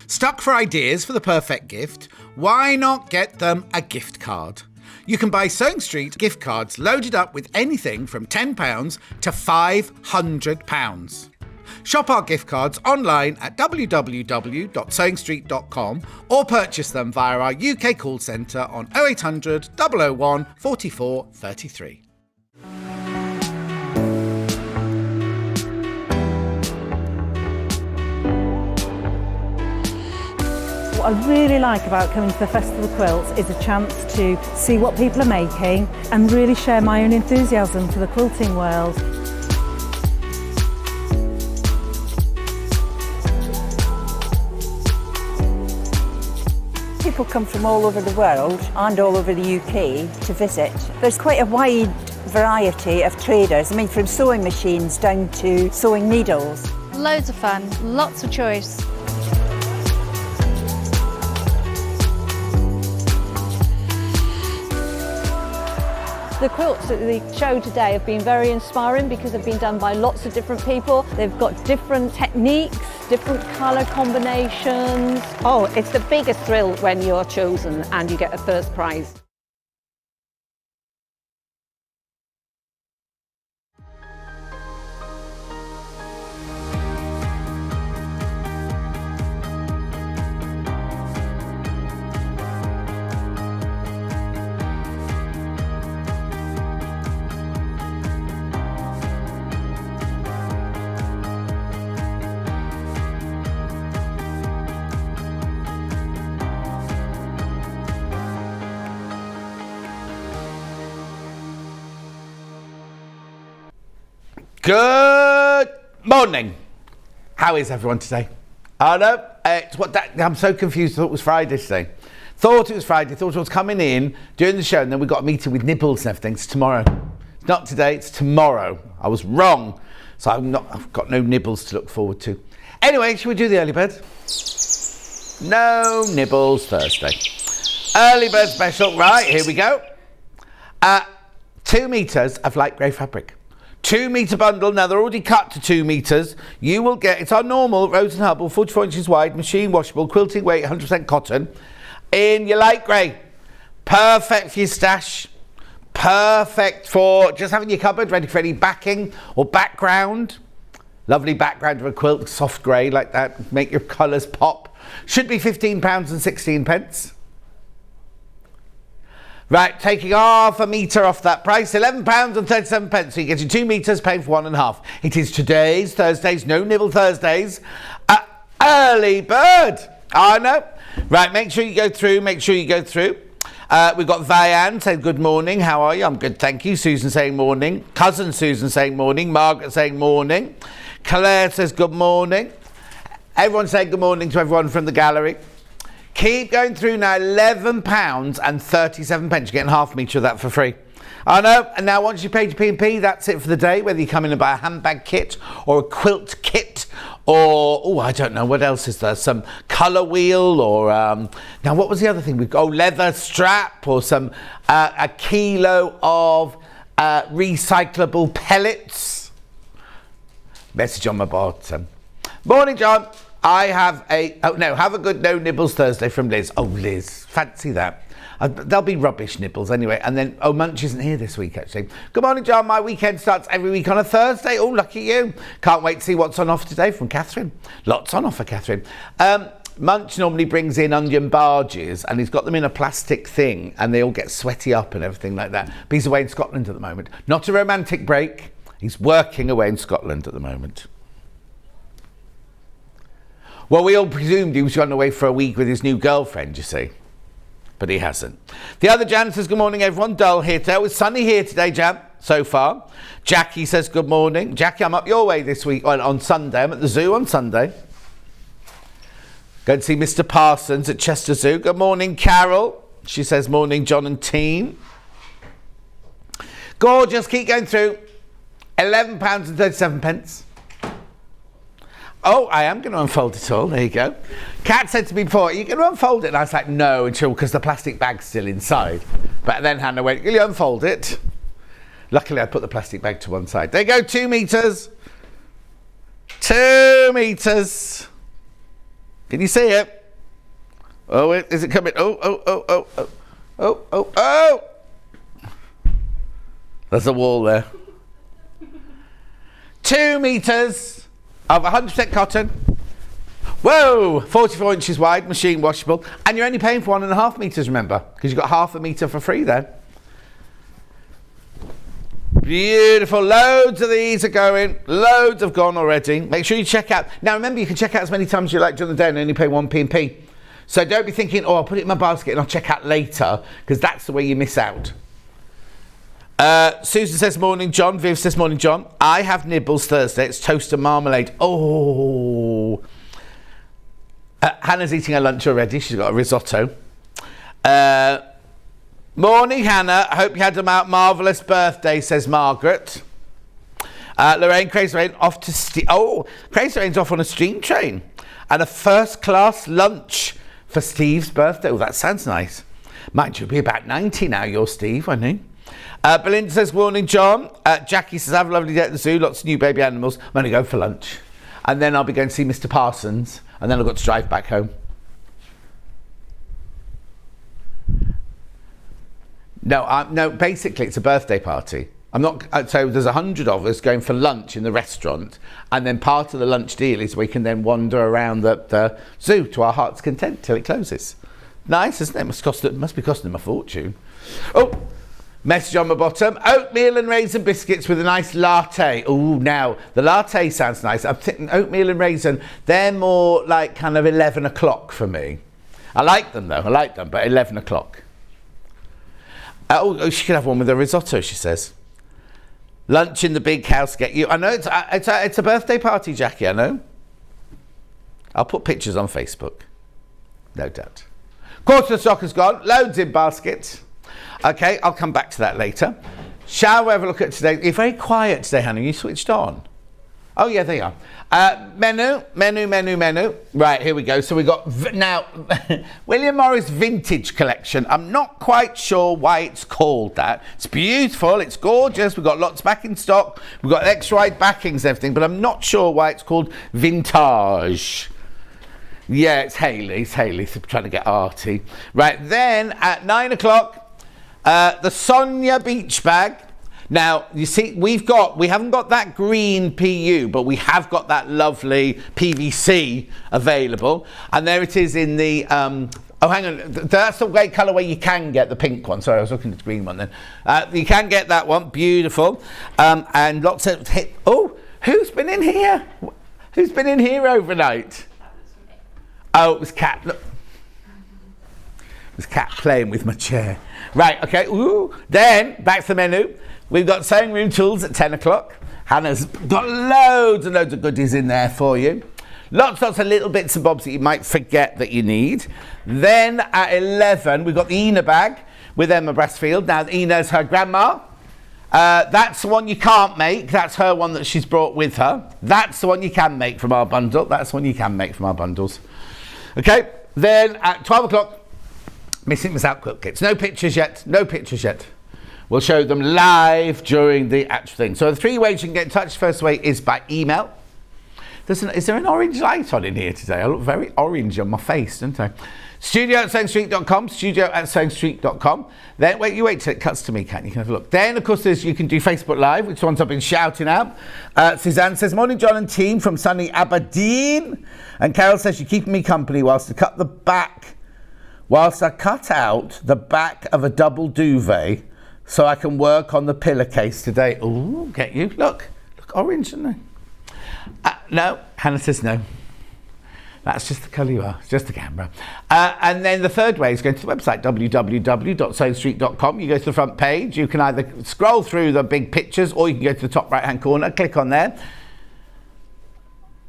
Stuck for ideas for the perfect gift? Why not get them a gift card? You can buy Sewing Street gift cards loaded up with anything from £10 to £500. Shop our gift cards online at www.sewingstreet.com or purchase them via our UK call centre on 0800 001 44 33. What I really like about coming to the Festival of Quilts is a chance to see what people are making and really share my own enthusiasm for the quilting world. People come from all over the world and all over the UK to visit. There's quite a wide variety of traders, from sewing machines down to sewing needles. Loads of fun, lots of choice. The quilts at the show today have been very inspiring because they've been done by lots of different people. They've got different techniques, different colour combinations. Oh, it's the biggest thrill when you're chosen and you get a first prize. Good morning. How is everyone today? I know, I'm so confused. I thought it was Friday today. Thought it was Friday, thought I was coming in, doing the show, and then we got a meeting with Nibbles and everything. It's tomorrow. It's not today, it's tomorrow. I was wrong. So I've got no Nibbles to look forward to. Anyway, should we do the early bird? No Nibbles Thursday. Early bird special. Right, here we go. 2 meters of light grey fabric. 2 metre bundle. Now they're already cut to 2 metres. You will get, it's our normal Rose and Hubble, 44 inches wide, machine washable, quilting weight, 100% cotton, in your light grey. Perfect for your stash. Perfect for just having your cupboard ready for any backing or background. Lovely background of a quilt, soft grey like that. Make your colours pop. Should be £15.16. Right, taking half a metre off that price, £11.37. So you get your 2 metres paying for 1.5. It is today's Thursdays, no nibble Thursdays. Early bird. I know. Right, make sure you go through. We've got Vianne saying good morning. How are you? I'm good, thank you. Susan saying morning. Cousin Susan saying morning. Margaret saying morning. Claire says good morning. Everyone saying good morning to everyone from the gallery. Keep going through now, £11.37. You're getting half a metre of that for free. I know, and now once you paid your P&P, that's it for the day, whether you come in and buy a handbag kit or a quilt kit or, I don't know, what else is there? Some colour wheel or, now what was the other thing? We've got leather strap or some, a kilo of recyclable pellets. Message on my bottom. Morning, John. I have have a good no nibbles Thursday from Liz. Oh, Liz, fancy that. They'll be rubbish nibbles anyway. And then, Munch isn't here this week, actually. Good morning, John. My weekend starts every week on a Thursday. Oh, lucky you. Can't wait to see what's on offer today from Catherine. Lots on offer, Catherine. Munch normally brings in onion barges and he's got them in a plastic thing and they all get sweaty up and everything like that. But he's away in Scotland at the moment. Not a romantic break. He's working away in Scotland at the moment. Well, we all presumed he was gone away for a week with his new girlfriend, you see. But he hasn't. The other Jan says, good morning, everyone. Dull here today. It's sunny here today, Jan, so far. Jackie says, good morning. Jackie, I'm up your way this week on Sunday. I'm at the zoo on Sunday. Going to see Mr. Parsons at Chester Zoo. Good morning, Carol. She says, morning, John and team. Gorgeous. Keep going through. £11.37. Oh, I am going to unfold it all. There you go. Kat said to me before, are you going to unfold it? And I was like, no, until because the plastic bag's still inside. But then Hannah went, will you unfold it? Luckily, I put the plastic bag to one side. There you go, 2 meters. 2 meters. Can you see it? Oh, is it coming? Oh. There's a wall there. 2 meters of 100% cotton. Whoa, 44 inches wide, machine washable. And you're only paying for 1.5 meters, remember, because you've got half a meter for free there. Beautiful. Loads of these are going. Loads have gone already. Make sure you check out. Now, remember, you can check out as many times as you like during the day and only pay 1p&p. So don't be thinking, oh, I'll put it in my basket and I'll check out later, because that's the way you miss out. Susan says, morning, John. Viv says, morning, John. I have nibbles Thursday. It's toast and marmalade. Oh. Hannah's eating her lunch already. She's got a risotto. Morning, Hannah. I hope you had a marvellous birthday, says Margaret. Lorraine, Crazy Lorraine, off to Crazy Lorraine's off on a steam train and a first-class lunch for Steve's birthday. Oh, that sounds nice. Mind you, will be about 90 now, your Steve, won't he? Belinda says, morning, John. Jackie says, have a lovely day at the zoo. Lots of new baby animals. I'm going to go for lunch. And then I'll be going to see Mr. Parsons. And then I've got to drive back home. No, basically it's a birthday party. I'm not. So there's 100 of us going for lunch in the restaurant, and then part of the lunch deal is we can then wander around the zoo to our heart's content till it closes. Nice, isn't it? It must be costing them a fortune. Oh, message on my bottom: oatmeal and raisin biscuits with a nice latte. Oh, now the latte sounds nice. I'm thinking oatmeal and raisin. They're more like kind of 11 o'clock for me. I like them though. I like them, but 11 o'clock. Oh, she could have one with a risotto, she says. Lunch in the big house, get you. I know it's a birthday party, Jackie, I know. I'll put pictures on Facebook. No doubt. Quarter of stock has gone. Loads in baskets. Okay, I'll come back to that later. Shall we have a look at today? You're very quiet today, Hannah. You switched on. Oh, yeah, they are. Menu. Right, here we go. So we got, now, William Morris Vintage Collection. I'm not quite sure why it's called that. It's beautiful. It's gorgeous. We've got lots back in stock. We've got X-ride backings and everything, but I'm not sure why it's called Vintage. Yeah, it's Hayley. It's Hayley. So trying to get arty. Right, then at 9 o'clock, the Sonia beach bag. Now, you see, we haven't got that green PU, but we have got that lovely PVC available. And there it is in the, oh, hang on, that's the great colourway you can get, the pink one. Sorry, I was looking at the green one then. You can get that one, beautiful. And lots of, oh, who's been in here? Who's been in here overnight? Oh, it was Kat, look. It was Kat playing with my chair. Right, okay, ooh. Then, back to the menu. We've got sewing room tools at 10 o'clock. Hannah's got loads and loads of goodies in there for you. Lots of little bits and bobs that you might forget that you need. Then at 11, we've got the Eena bag with Emma Brassfield. Now, Eena's her grandma. That's the one you can't make. That's her one that she's brought with her. That's the one you can make from our bundle. That's the one you can make from our bundles. Okay, then at 12 o'clock, Missing Miss Out quilt kits. No pictures yet. No pictures yet. We'll show them live during the actual thing. So the 3 ways you can get in touch. First way is by email. Is there an orange light on in here today? I look very orange on my face, don't I? studio@sewingstreet.com, studio@sewingstreet.com. Then, wait till it cuts to me, Kat, you can have a look. Then, of course, you can do Facebook Live, which ones I've been shouting out. Suzanne says, morning, John and team from sunny Aberdeen. And Carol says, you're keeping me company whilst I cut out the back of a double duvet so I can work on the pillowcase today. Ooh, get you. Look orange, isn't it? No, Hannah says no. That's just the colour you are. It's just the camera. And then the third way is going to the website, www.sewingstreet.com. You go to the front page. You can either scroll through the big pictures or you can go to the top right-hand corner, click on there.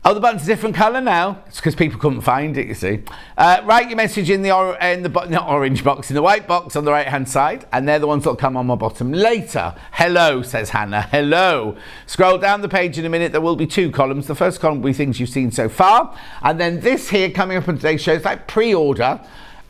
Oh, the button's a different colour now. It's because people couldn't find it, you see. Write your message in the orange box, in the white box on the right-hand side, and they're the ones that'll come on my bottom later. Hello, says Hannah. Hello. Scroll down the page in a minute. There will be 2 columns. The first column will be things you've seen so far, and then this here coming up on today's show is like pre-order.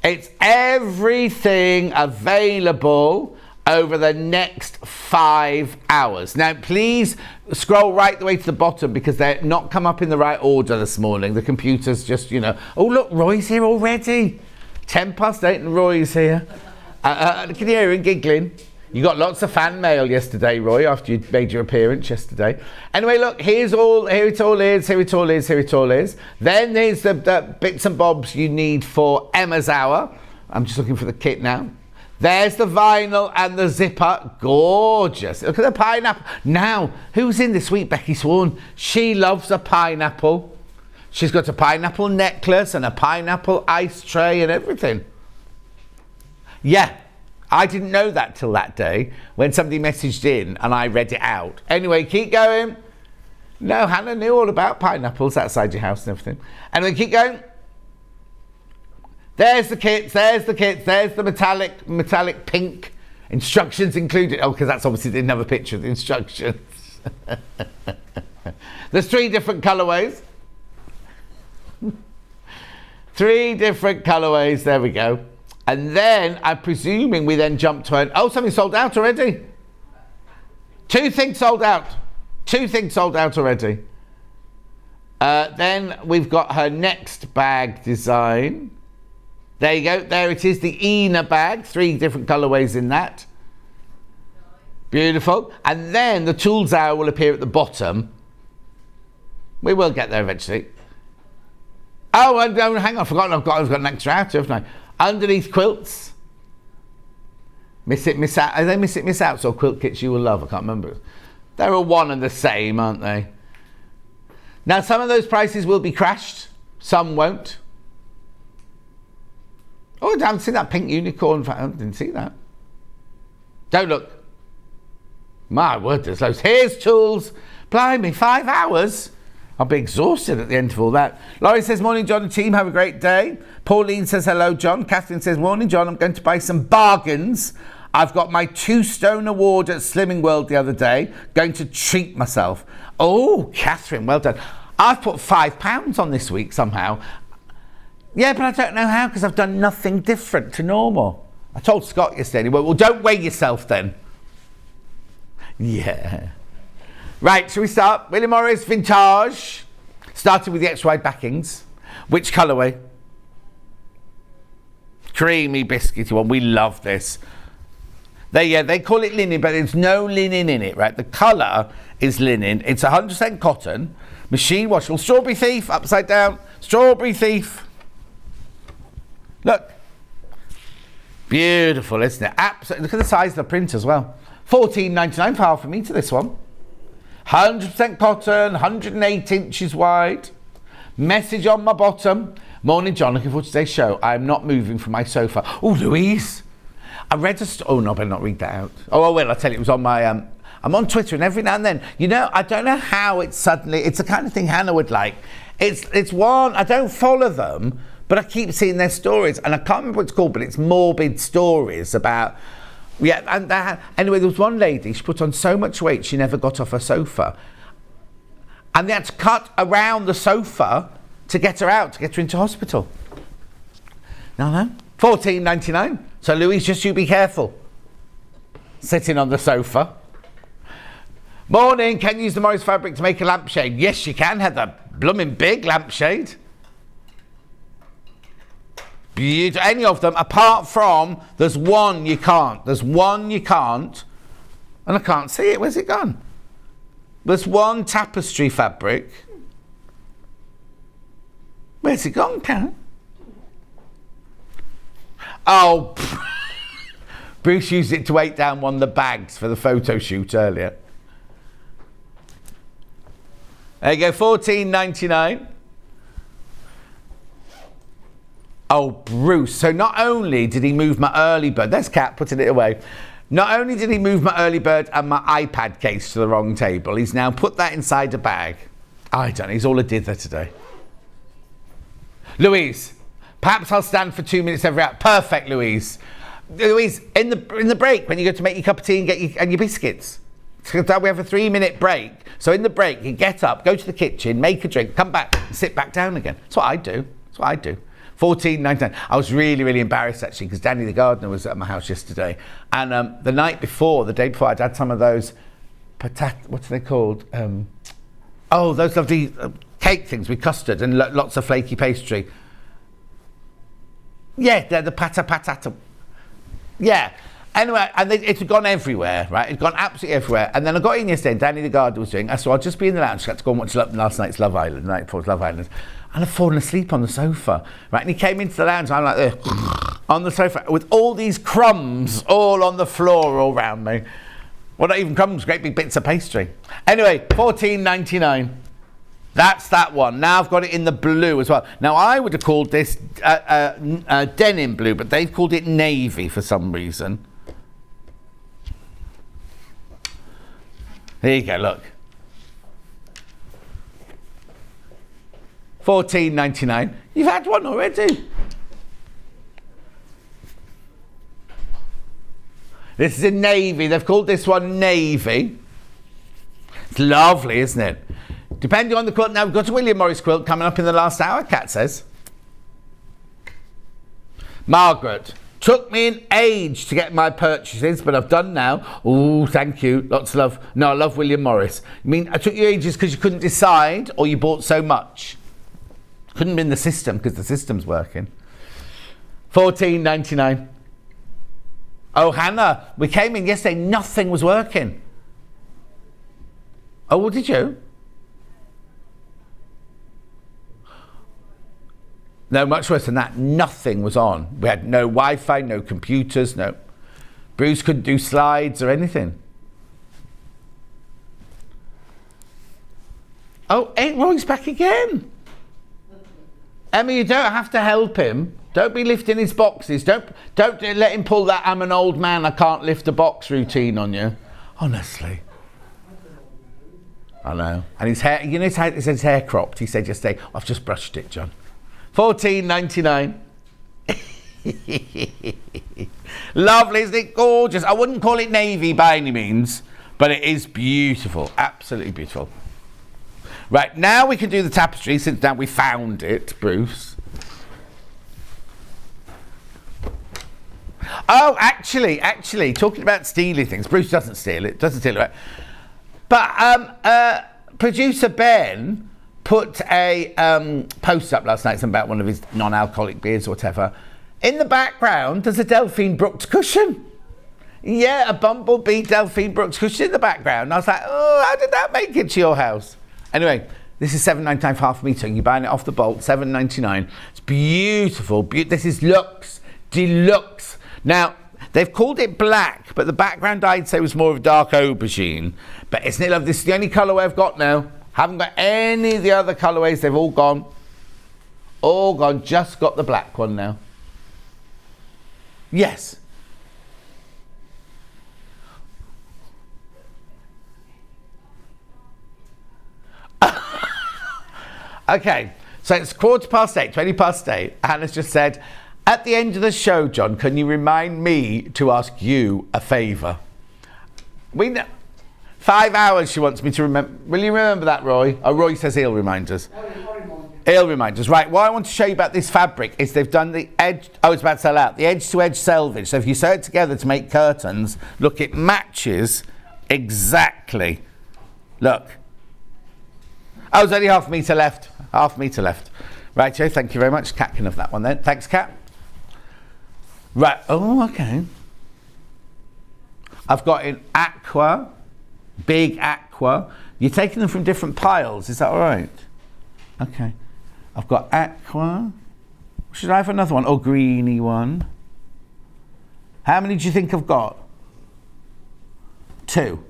It's everything available over the next 5 hours. Now, please scroll right the way to the bottom because they're not come up in the right order this morning. The computer's just, oh, look, Roy's here already. 8:10 and Roy's here. I can hear him giggling. You got lots of fan mail yesterday, Roy, after you made your appearance yesterday. Anyway, look, here it all is. Then there's the bits and bobs you need for Emma's hour. I'm just looking for the kit now. There's the vinyl and the zipper. Gorgeous. Look at the pineapple. Now, who's in this week? Becky Swan. She loves a pineapple. She's got a pineapple necklace and a pineapple ice tray and everything. Yeah, I didn't know that till that day when somebody messaged in and I read it out. Anyway, keep going. No, Hannah knew all about pineapples outside your house and everything. Anyway, keep going. There's the kits, there's the metallic pink. Instructions included. Oh, because that's obviously didn't have a picture of the instructions. There's 3 different colourways. 3 different colourways, there we go. And then, I'm presuming we then jump to an... Oh, something sold out already. 2 things sold out. 2 things sold out already. Then we've got her next bag design. There you go. There it is, the Eena bag. 3 different colourways in that. Beautiful. And then the tools hour will appear at the bottom. We will get there eventually. Oh, hang on. I've got an extra out, haven't I? Underneath quilts. Miss it, miss out. Are they miss it, miss outs or quilt kits you will love? I can't remember. They're all one and the same, aren't they? Now, some of those prices will be crashed. Some won't. Oh, I haven't seen that pink unicorn. I didn't see that. Don't look. My word, there's loads. Here's tools. Blimey, 5 hours. I'll be exhausted at the end of all that. Laurie says, morning, John and team. Have a great day. Pauline says, hello, John. Catherine says, morning, John. I'm going to buy some bargains. I've got my 2 stone award at Slimming World the other day. Going to treat myself. Oh, Catherine, well done. I've put £5 on this week somehow. Yeah, but I don't know how because I've done nothing different to normal. I told Scott yesterday, well, don't weigh yourself then. Yeah. Right, shall we start? William Morris Vintage. Starting with the X-wide backings. Which colourway? Creamy biscuity one. We love this. They call it linen, but there's no linen in it, right? The colour is linen. It's 100% cotton. Machine washable. Strawberry Thief, upside down. Strawberry Thief. Look. Beautiful, isn't it? Absolutely. Look at the size of the print as well. $14.99 for half a metre, this one. 100% cotton, 108 inches wide. Message on my bottom. Morning, John. Looking forward to today's show. I'm not moving from my sofa. Oh, Louise. I read oh, no, I better not read that out. Oh, I will. I'll tell you. It was on my... I'm on Twitter, and every now and then, you know, I don't know how it's suddenly... It's the kind of thing Hannah would like. It's one... I don't follow them, but I keep seeing their stories, and I can't remember what it's called, but it's morbid stories about... Yeah, and anyway, there was one lady, she put on so much weight she never got off her sofa. And they had to cut around the sofa to get her out, to get her into hospital. No. $14.99. So, Louise, just you be careful. Sitting on the sofa. Morning, can you use the Morris fabric to make a lampshade? Yes, you can, Heather. Blooming big lampshade. Beautiful. Any of them, apart from, there's one you can't. There's one you can't. And I can't see it. Where's it gone? There's one tapestry fabric. Where's it gone, Karen? Oh, Bruce used it to weight down one of the bags for the photo shoot earlier. There you go, $14.99. Oh, Bruce. So not only did he move my early bird, there's Cat putting it away. Not only did he move my early bird and my iPad case to the wrong table, he's now put that inside a bag. I don't know, he's all a dither today. Louise, perhaps I'll stand for 2 minutes every hour. Perfect, Louise. Louise, in the break, when you go to make your cup of tea and get your biscuits, so we have a 3-minute break. So in the break, you get up, go to the kitchen, make a drink, come back, and sit back down again. That's what I do. $14.99. I was really, really embarrassed actually because Danny the gardener was at my house yesterday, and the day before, I'd had some of those what are they called? Those lovely cake things with custard and lots of flaky pastry. Yeah, they're the patata. Yeah. Anyway, and it's gone everywhere, right? It's gone absolutely everywhere. And then I got in yesterday, and Danny the gardener was doing, so I'll just be in the lounge. I had to go and watch last night's Love Island, the night before's Love Island. And I've fallen asleep on the sofa, right? And he came into the lounge, and I'm like, on the sofa, with all these crumbs all on the floor all around me. Well, not even crumbs, great big bits of pastry. Anyway, $14.99. That's that one. Now I've got it in the blue as well. Now I would have called this denim blue, but they've called it navy for some reason. Here you go, look. $14.99. You've had one already. This is in navy. They've called this one navy. It's lovely, isn't it? Depending on the quilt. Now we've got a William Morris quilt coming up in the last hour, Kat says. Margaret. Took me an age to get my purchases, but I've done now. Oh, thank you. Lots of love. No, I love William Morris. I mean, I took you ages because you couldn't decide, or you bought so much. Couldn't be in the system because the system's working. $14.99. Oh, Hannah, we came in yesterday, nothing was working. Oh, what did you? No, much worse than that. Nothing was on. We had no Wi-Fi, no computers, no. Bruce couldn't do slides or anything. Oh, Aunt Roy's back again. Emma, you don't have to help him. Don't be lifting his boxes. Don't let him pull that I'm an old man, I can't lift a box routine on you. Honestly. I know. And his hair, you know his hair cropped. He said yesterday, I've just brushed it, John. $14.99. Lovely, isn't it? Gorgeous. I wouldn't call it navy by any means, but it is beautiful. Absolutely beautiful. Right, now we can do the tapestry since now we found it, Bruce. Oh, actually, talking about stealing things, Bruce doesn't steal it, right? But producer Ben put a post up last night about one of his non-alcoholic beers or whatever. In the background, there's a Delphine Brooks cushion. Yeah, a Bumblebee Delphine Brooks cushion in the background. And I was like, oh, how did that make it to your house? Anyway, this is $7.99 for half a metre. You're buying it off the bolt, $7.99. It's beautiful. This is luxe, deluxe. Now, they've called it black, but the background I'd say was more of dark aubergine. But isn't it lovely? This is the only colourway I've got now. Haven't got any of the other colourways. They've all gone. All gone. Just got the black one now. Yes. Okay, so it's 8:15, 8:20. Hannah's just said, at the end of the show, John, can you remind me to ask you a favour? We know 5 hours she wants me to remember. Will you remember that, Roy? Oh, Roy says he'll remind us. He'll remind us. Right, what I want to show you about this fabric is they've done the edge, oh, it's about to sell out, the edge-to-edge selvage. So if you sew it together to make curtains, look, it matches exactly. Look. Oh, there's only half a metre left. Half a metre left. Right, Joe, thank you very much. Kat can have that one then. Thanks, Kat. Right, oh, okay. I've got in aqua, big aqua. You're taking them from different piles, is that all right? Okay. I've got aqua. Should I have another one? Oh, greeny one. How many do you think I've got? 2.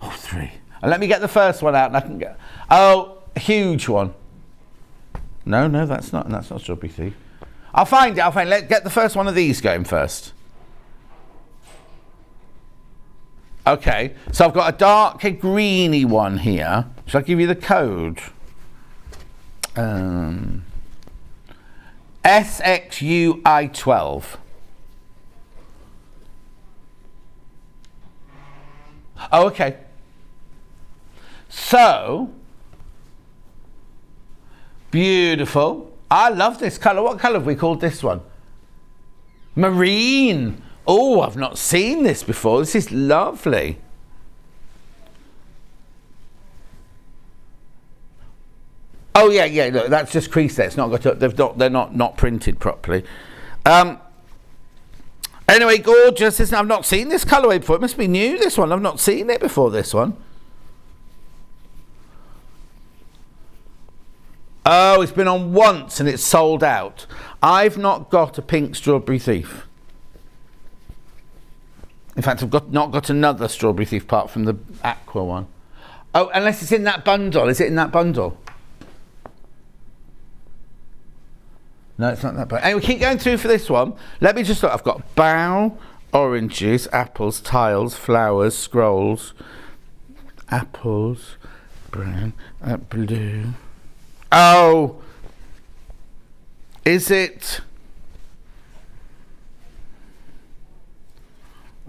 Oh, 3. And let me get the first one out and I can get... Oh, a huge one. No, that's not Strawberry Thief. I'll find it. Let's get the first one of these going first. Okay, so I've got a darker greeny one here. Shall I give you the code? SXUI12. Oh, okay. So, beautiful. I love this colour. What colour have we called this one? Marine. Oh, I've not seen this before. This is lovely. Oh, Oh yeah, yeah. Look, that's just crease there. It's not got. They're not printed properly. Anyway, gorgeous. Listen, I've not seen this colourway before. It must be new. This one. I've not seen it before. This one. Oh, it's been on once and it's sold out. I've not got a pink Strawberry Thief. In fact, I've not got another Strawberry Thief apart from the aqua one. Oh, unless it's in that bundle. Is it in that bundle? No, it's not that bundle. Anyway, keep going through for this one. Let me just look. I've got bow, oranges, apples, tiles, flowers, scrolls, apples, brown, blue. Oh, is it?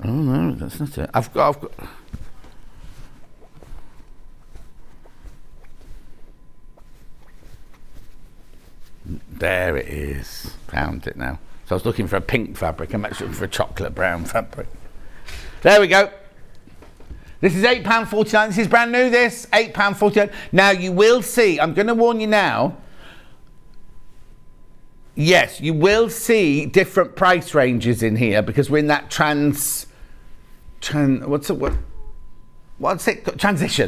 Oh no, that's not it. I've got. There it is. Found it now. So I was looking for a pink fabric. I'm actually looking for a chocolate brown fabric. There we go. This is £8.49. This is brand new, this. £8.49. Now, you will see, I'm going to warn you now. Yes, you will see different price ranges in here because we're in that transition.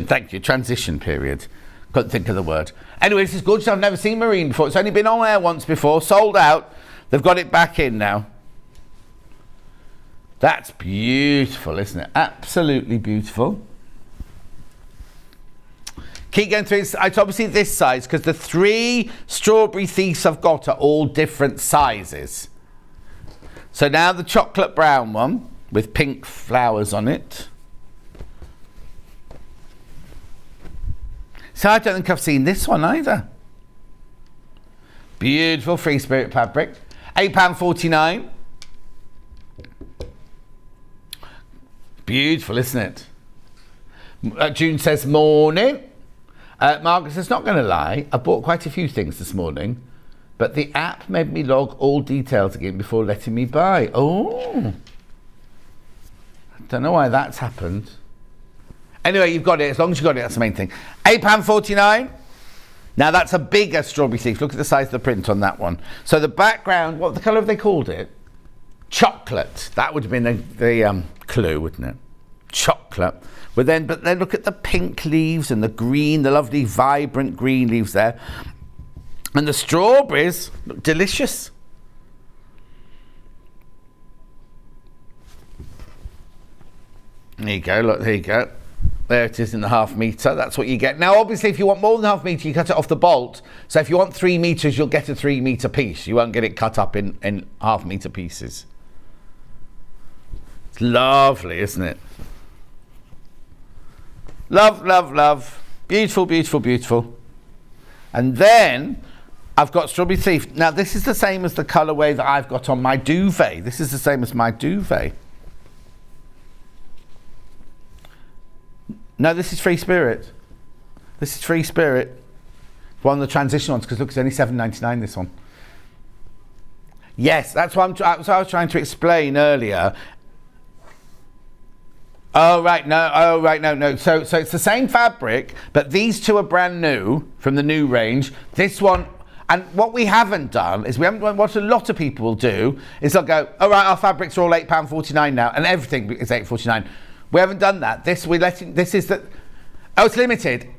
Thank you. Transition period. Couldn't think of the word. Anyway, this is gorgeous. I've never seen marine before. It's only been on air once before. Sold out. They've got it back in now. That's beautiful, isn't it? Absolutely beautiful. Keep going through. It's obviously this size because the 3 Strawberry Thieves I've got are all different sizes. So now the chocolate brown one with pink flowers on it. So I don't think I've seen this one either. Beautiful Free Spirit fabric. £8.49. Beautiful, isn't it? June says morning. Margaret says, not going to lie, I bought quite a few things this morning, but the app made me log all details again before letting me buy. Oh. I don't know why that's happened. Anyway, you've got it. As long as you got it, that's the main thing. £8.49. Now, that's a bigger Strawberry Thief. Look at the size of the print on that one. So the background, what the colour have they called it? Chocolate. That would have been the clue, wouldn't it? Chocolate. But then look at the pink leaves and the green, the lovely vibrant green leaves there. And the strawberries look delicious. There you go, look, there you go. There it is in the ½ metre. That's what you get. Now, obviously, if you want more than ½ metre, you cut it off the bolt. So if you want 3 metres, you'll get a 3 metre piece. You won't get it cut up in ½ metre pieces. It's lovely, isn't it? Love, love, love. Beautiful, beautiful, beautiful. And then I've got Strawberry Thief. Now, this is the same as the colourway that I've got on my duvet. This is the same as my duvet. No, this is Free Spirit. This is Free Spirit. One of the transition ones, because look, it's only £7.99, this one. Yes, that's what I was trying to explain earlier. Oh, right, no. Oh, right, no. So it's the same fabric, but these two are brand new from the new range. This one, and what we haven't done is what a lot of people will do is they'll go, all right, our fabrics are all £8.49 now, and everything is £8.49. We haven't done that. It's limited.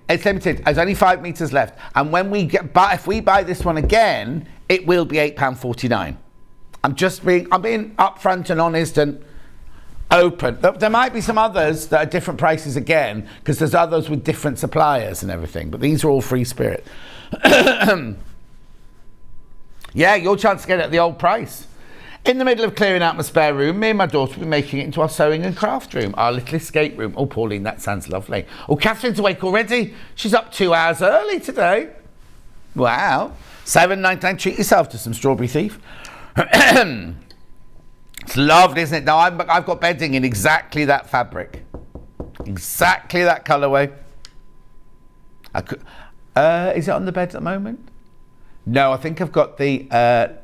It's limited. There's only 5 metres left. And when if we buy this one again, it will be £8.49. I'm being upfront and honest and open. There might be some others that are different prices again, because there's others with different suppliers and everything, but these are all Free Spirit. Yeah, your chance to get it at the old price. In the middle of clearing out my spare room, me and my daughter will be making it into our sewing and craft room, our little escape room. Oh, Pauline, that sounds lovely. Oh, Catherine's awake already. She's up 2 hours early today. Wow. £7.99. Treat yourself to some Strawberry Thief. It's lovely, isn't it? Now, I've got bedding in exactly that fabric. Exactly that colourway. Is it on the bed at the moment? No, I think I've got the...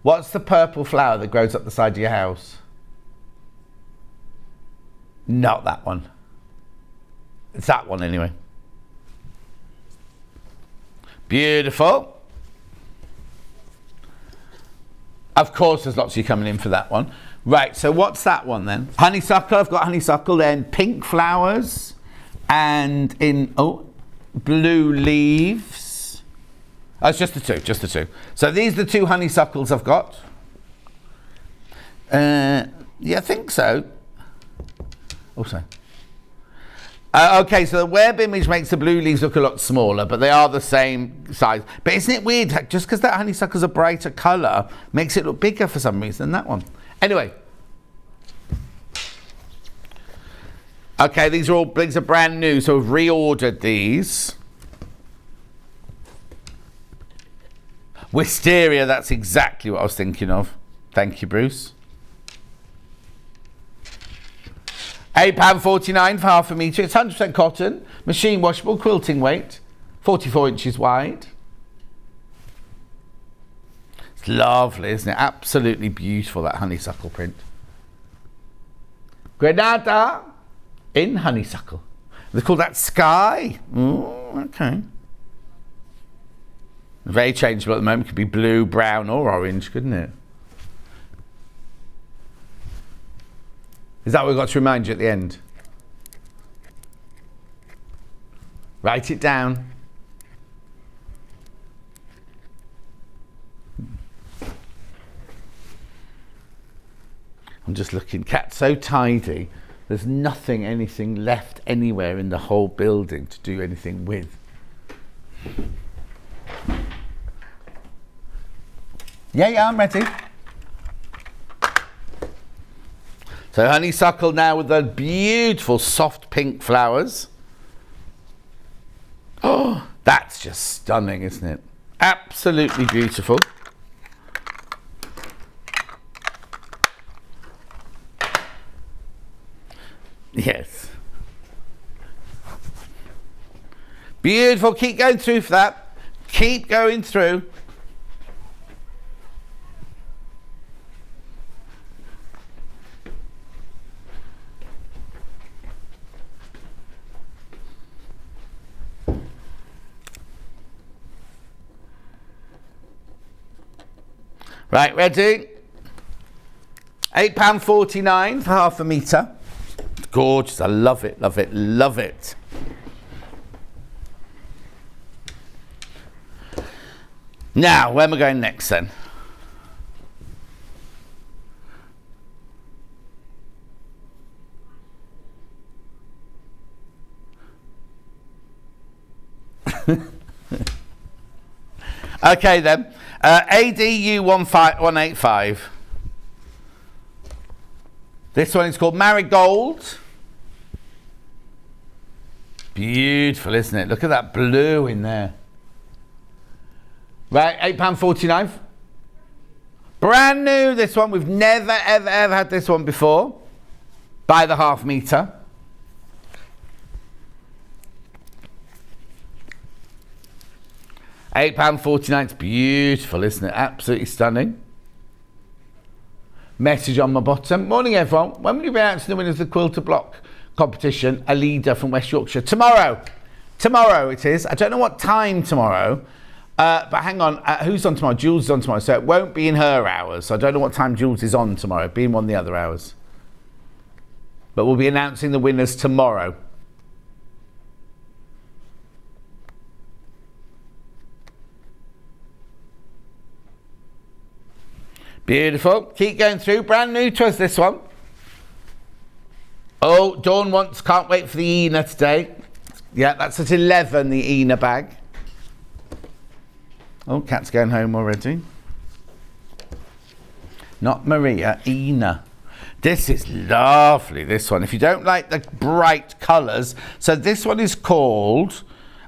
what's the purple flower that grows up the side of your house? Not that one. It's that one anyway. Beautiful. Of course, there's lots of you coming in for that one. Right, so what's that one then? Honeysuckle, I've got honeysuckle, then pink flowers, and in, blue leaves. Oh, it's just the two. So these are the two honeysuckles I've got. Yeah, I think so. Oh, sorry. Okay, so the web image makes the blue leaves look a lot smaller, but they are the same size. But isn't it weird, just because that honeysuckle's a brighter colour, makes it look bigger for some reason than that one. Anyway. Okay, these are brand new, so we've reordered these. Wisteria, that's exactly what I was thinking of. Thank you, Bruce. £8.49 for half a metre. It's 100% cotton, machine washable, quilting weight, 44 inches wide. It's lovely, isn't it? Absolutely beautiful, that honeysuckle print. Granada in honeysuckle. They call that sky. Oh, okay. Very changeable at the moment. Could be blue, brown, or orange, couldn't it? Is that what we've got to remind you at the end? Write it down. I'm just looking. Cat's so tidy. There's anything left anywhere in the whole building to do anything with. Yeah, I'm ready. So honeysuckle now with the beautiful soft pink flowers. Oh, that's just stunning, isn't it? Absolutely beautiful. Yes. Beautiful. Keep going through for that. Keep going through. Right, ready? £8.49 for half a metre. It's gorgeous. I love it, love it, love it. Now, where am I going next then? Okay then. ADU 185. This one is called Marigold. Beautiful, isn't it? Look at that blue in there. Right, £8.49. Brand new, this one. We've never, ever, ever had this one before. By the half metre. £8.49. It's beautiful, isn't it? Absolutely stunning. Message on my bottom. Morning, everyone. When will you be announcing the winners of the Quilter Block competition? A leader from West Yorkshire. Tomorrow. Tomorrow it is. I don't know what time tomorrow. But hang on. Who's on tomorrow? Jules is on tomorrow. So it won't be in her hours. So I don't know what time Jules is on tomorrow. It'll be in one of the other hours. But we'll be announcing the winners tomorrow. Beautiful. Keep going through. Brand new to us, this one. Oh, Dawn can't wait for the Eena today. Yeah, that's at 11, the Eena bag. Oh, Cat's going home already. Not Maria, Eena. This is lovely, this one. If you don't like the bright colours. So this one is called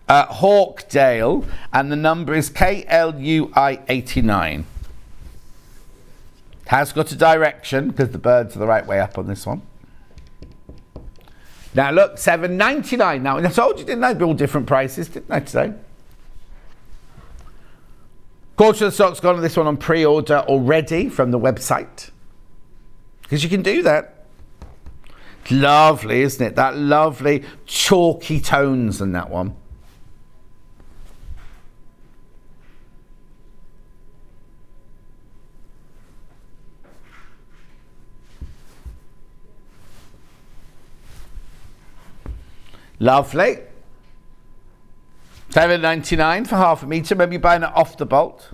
Hawkdale, and the number is KLUI 89. Has got a direction because the birds are the right way up on this one. Now look, $7.99 now. And I told you, didn't I? They're all different prices, didn't I today? Quarter of the stock's gone on this one on pre-order already from the website. Because you can do that. It's lovely, isn't it? That lovely chalky tones in that one. Lovely. £7.99 for half a metre. Maybe you're buying it off the bolt.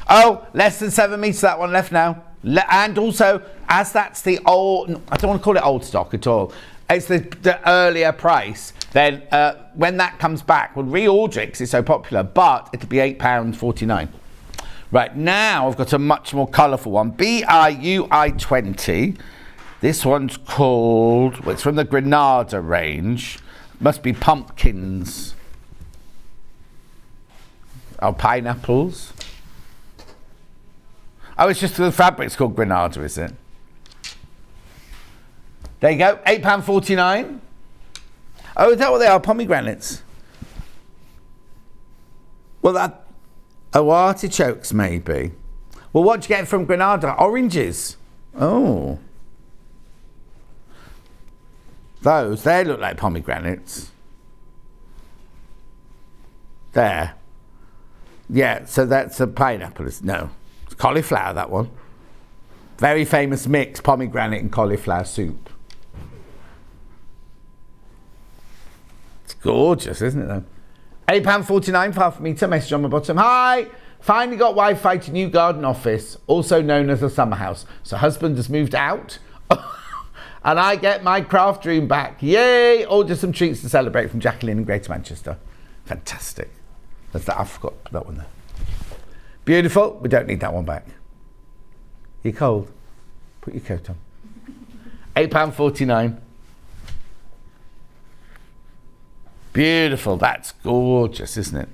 Oh, less than 7 metres, that one left now. And also, as that's the old, I don't want to call it old stock at all. It's the earlier price. Then when that comes back, we'll reorder it because it's so popular, but it'll be £8.49. Right, now I've got a much more colourful one. BIUI 20. This one's called, well, it's from the Granada range. Must be pumpkins. Oh, pineapples. Oh, it's just the fabric's called Granada, is it? There you go, £8.49. Oh, is that what they are? Pomegranates? Well, artichokes maybe. Well, what do you get from Granada? Oranges. Oh. They look like pomegranates. There. Yeah, so that's a pineapple. No, it's cauliflower, that one. Very famous mix, pomegranate and cauliflower soup. It's gorgeous, isn't it, though? £8.49 for half a metre. Message on my bottom. Hi! Finally got Wi-Fi to new garden office, also known as a summer house. So husband has moved out. And I get my craft room back. Yay! Order some treats to celebrate from Jacqueline in Greater Manchester. Fantastic. That's that. I forgot that one there. Beautiful. We don't need that one back. You're cold. Put your coat on. £8.49. Beautiful. That's gorgeous, isn't it?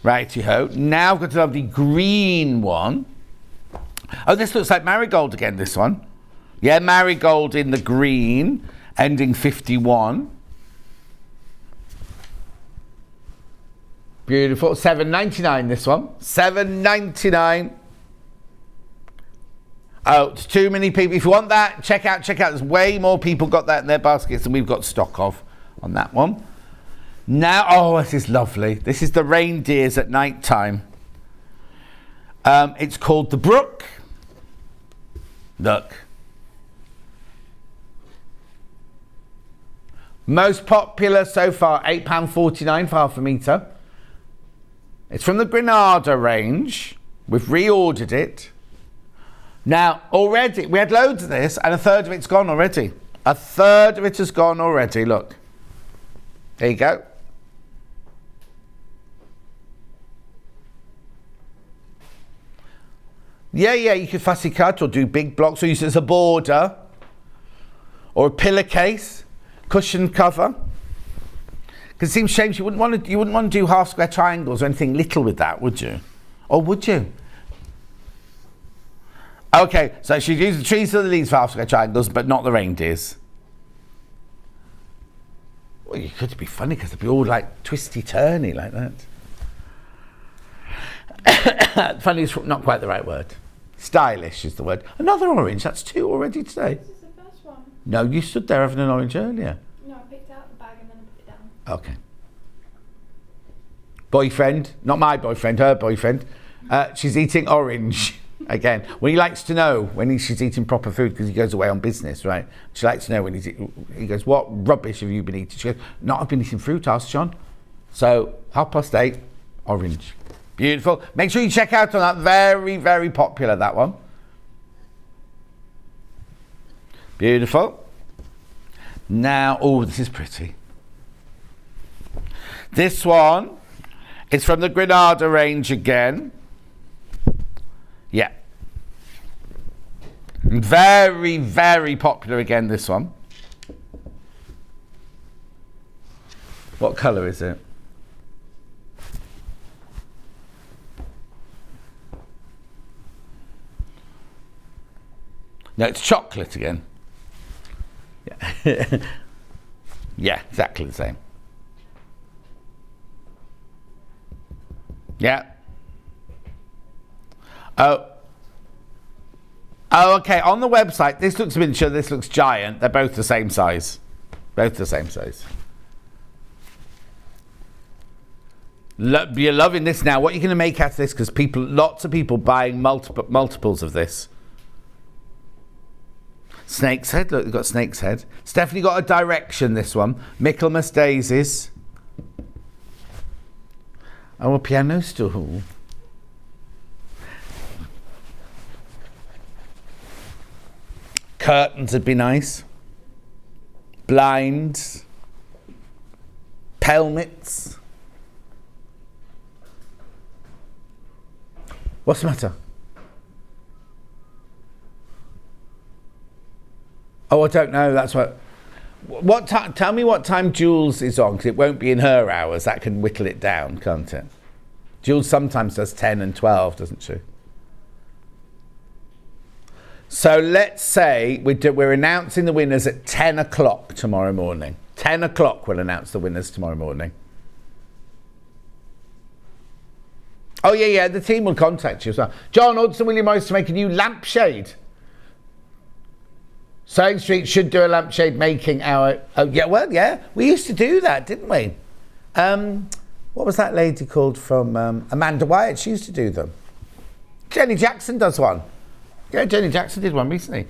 Righty-ho. Now I've got a lovely green one. Oh, this looks like marigold again, this one. Yeah, marigold in the green, ending 51. Beautiful. £7.99 this one. £7.99. Oh, it's too many people. If you want that, check out. There's way more people got that in their baskets than we've got stock of on that one. Now, oh, this is lovely. This is the reindeers at night time. It's called the Brook. Look. Most popular so far, £8.49 for half a metre. It's from the Granada range. We've reordered it. Now, already, we had loads of this, and a third of it's gone already. A third of it has gone already, look. There you go. Yeah, you could fussy cut or do big blocks or use it as a border or a pillowcase, cushion cover. Because it seems shame you wouldn't want to do half square triangles or anything little with that, would you? Or would you? Okay, so she'd use the trees or the leaves for half square triangles, but not the reindeers. Well, you could be funny because they'd be all like twisty-turny like that. Funny is not quite the right word. Stylish is the word. Another orange. That's two already today. This is the first one. No, you stood there having an orange earlier. No, I picked out the bag and then I put it down. Okay. Boyfriend, not my boyfriend, her boyfriend. She's eating orange again. Well, he likes to know when she's eating proper food because he goes away on business, right? She likes to know when he goes, what rubbish have you been eating? She goes, no, I've been eating fruit, asked John. So, 8:30, orange. Beautiful. Make sure you check out on that. Very, very popular, that one. Beautiful. Now, oh, this is pretty. This one is from the Granada range again. Yeah. Very, very popular again, this one. What colour is it? No, it's chocolate again. Yeah, yeah, exactly the same. Yeah. Oh, okay. On the website, this looks miniature, this looks giant. They're both the same size. Both the same size. You're loving this now. What are you going to make out of this? Because lots of people buying multiples of this. Snake's Head. Look, they've got Snake's Head. It's definitely got a direction, this one. Michaelmas Daisies. Oh, a piano stool. Curtains would be nice. Blinds. Pelmets. What's the matter? Oh, I don't know. That's what time? Tell me what time Jules is on, because it won't be in her hours. That can whittle it down, can't it? Jules sometimes does 10 and 12, doesn't she? So let's say we're announcing the winners at 10 o'clock tomorrow morning. 10 o'clock we'll announce the winners tomorrow morning. Oh, yeah, the team will contact you as well. John, ordered some William Morris to make a new lampshade. Sewing Street should do a lampshade making hour. Oh, yeah, we used to do that, didn't we? What was that lady called from Amanda Wyatt? She used to do them. Jenny Jackson does one. Yeah, Jenny Jackson did one recently.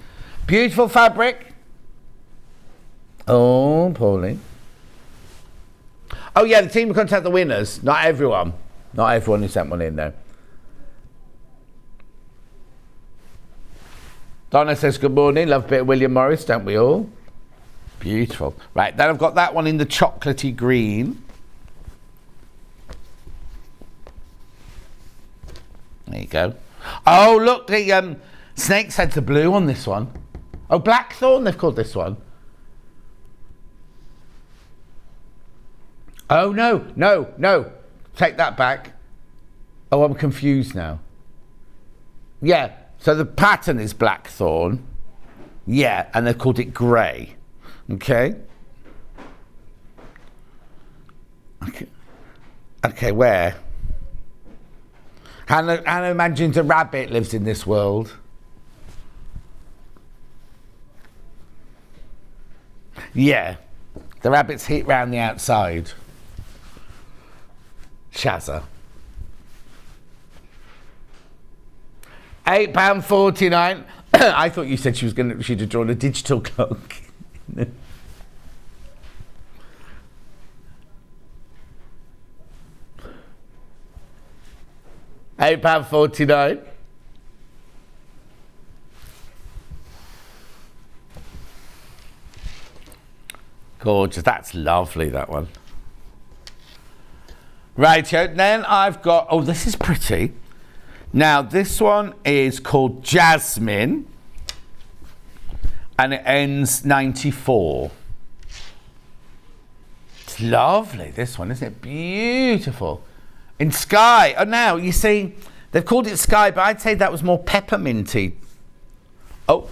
Beautiful fabric. Oh, Pauline. Oh, yeah, the team will contact the winners. Not everyone. Not everyone who sent one in, though. Donna says, good morning. Love a bit of William Morris, don't we all? Beautiful. Right, then I've got that one in the chocolatey green. There you go. Oh, look, the Snake's Head's the blue on this one. Oh, Blackthorn, they've called this one. Oh, no. Take that back. Oh, I'm confused now. Yeah, so the pattern is Blackthorn. Yeah, and they've called it grey. Okay. Okay, where? Hannah imagines a rabbit lives in this world. Yeah, the rabbit's hit round the outside. Shazza. £8.49. I thought you said she'd have drawn a digital clock. £8.49. Gorgeous. That's lovely, that one. Right, then I've got... Oh, this is pretty. Now, this one is called Jasmine. And it ends 94. It's lovely, this one, isn't it? Beautiful. In Sky. Oh, now, you see, they've called it Sky, but I'd say that was more pepperminty. Oh.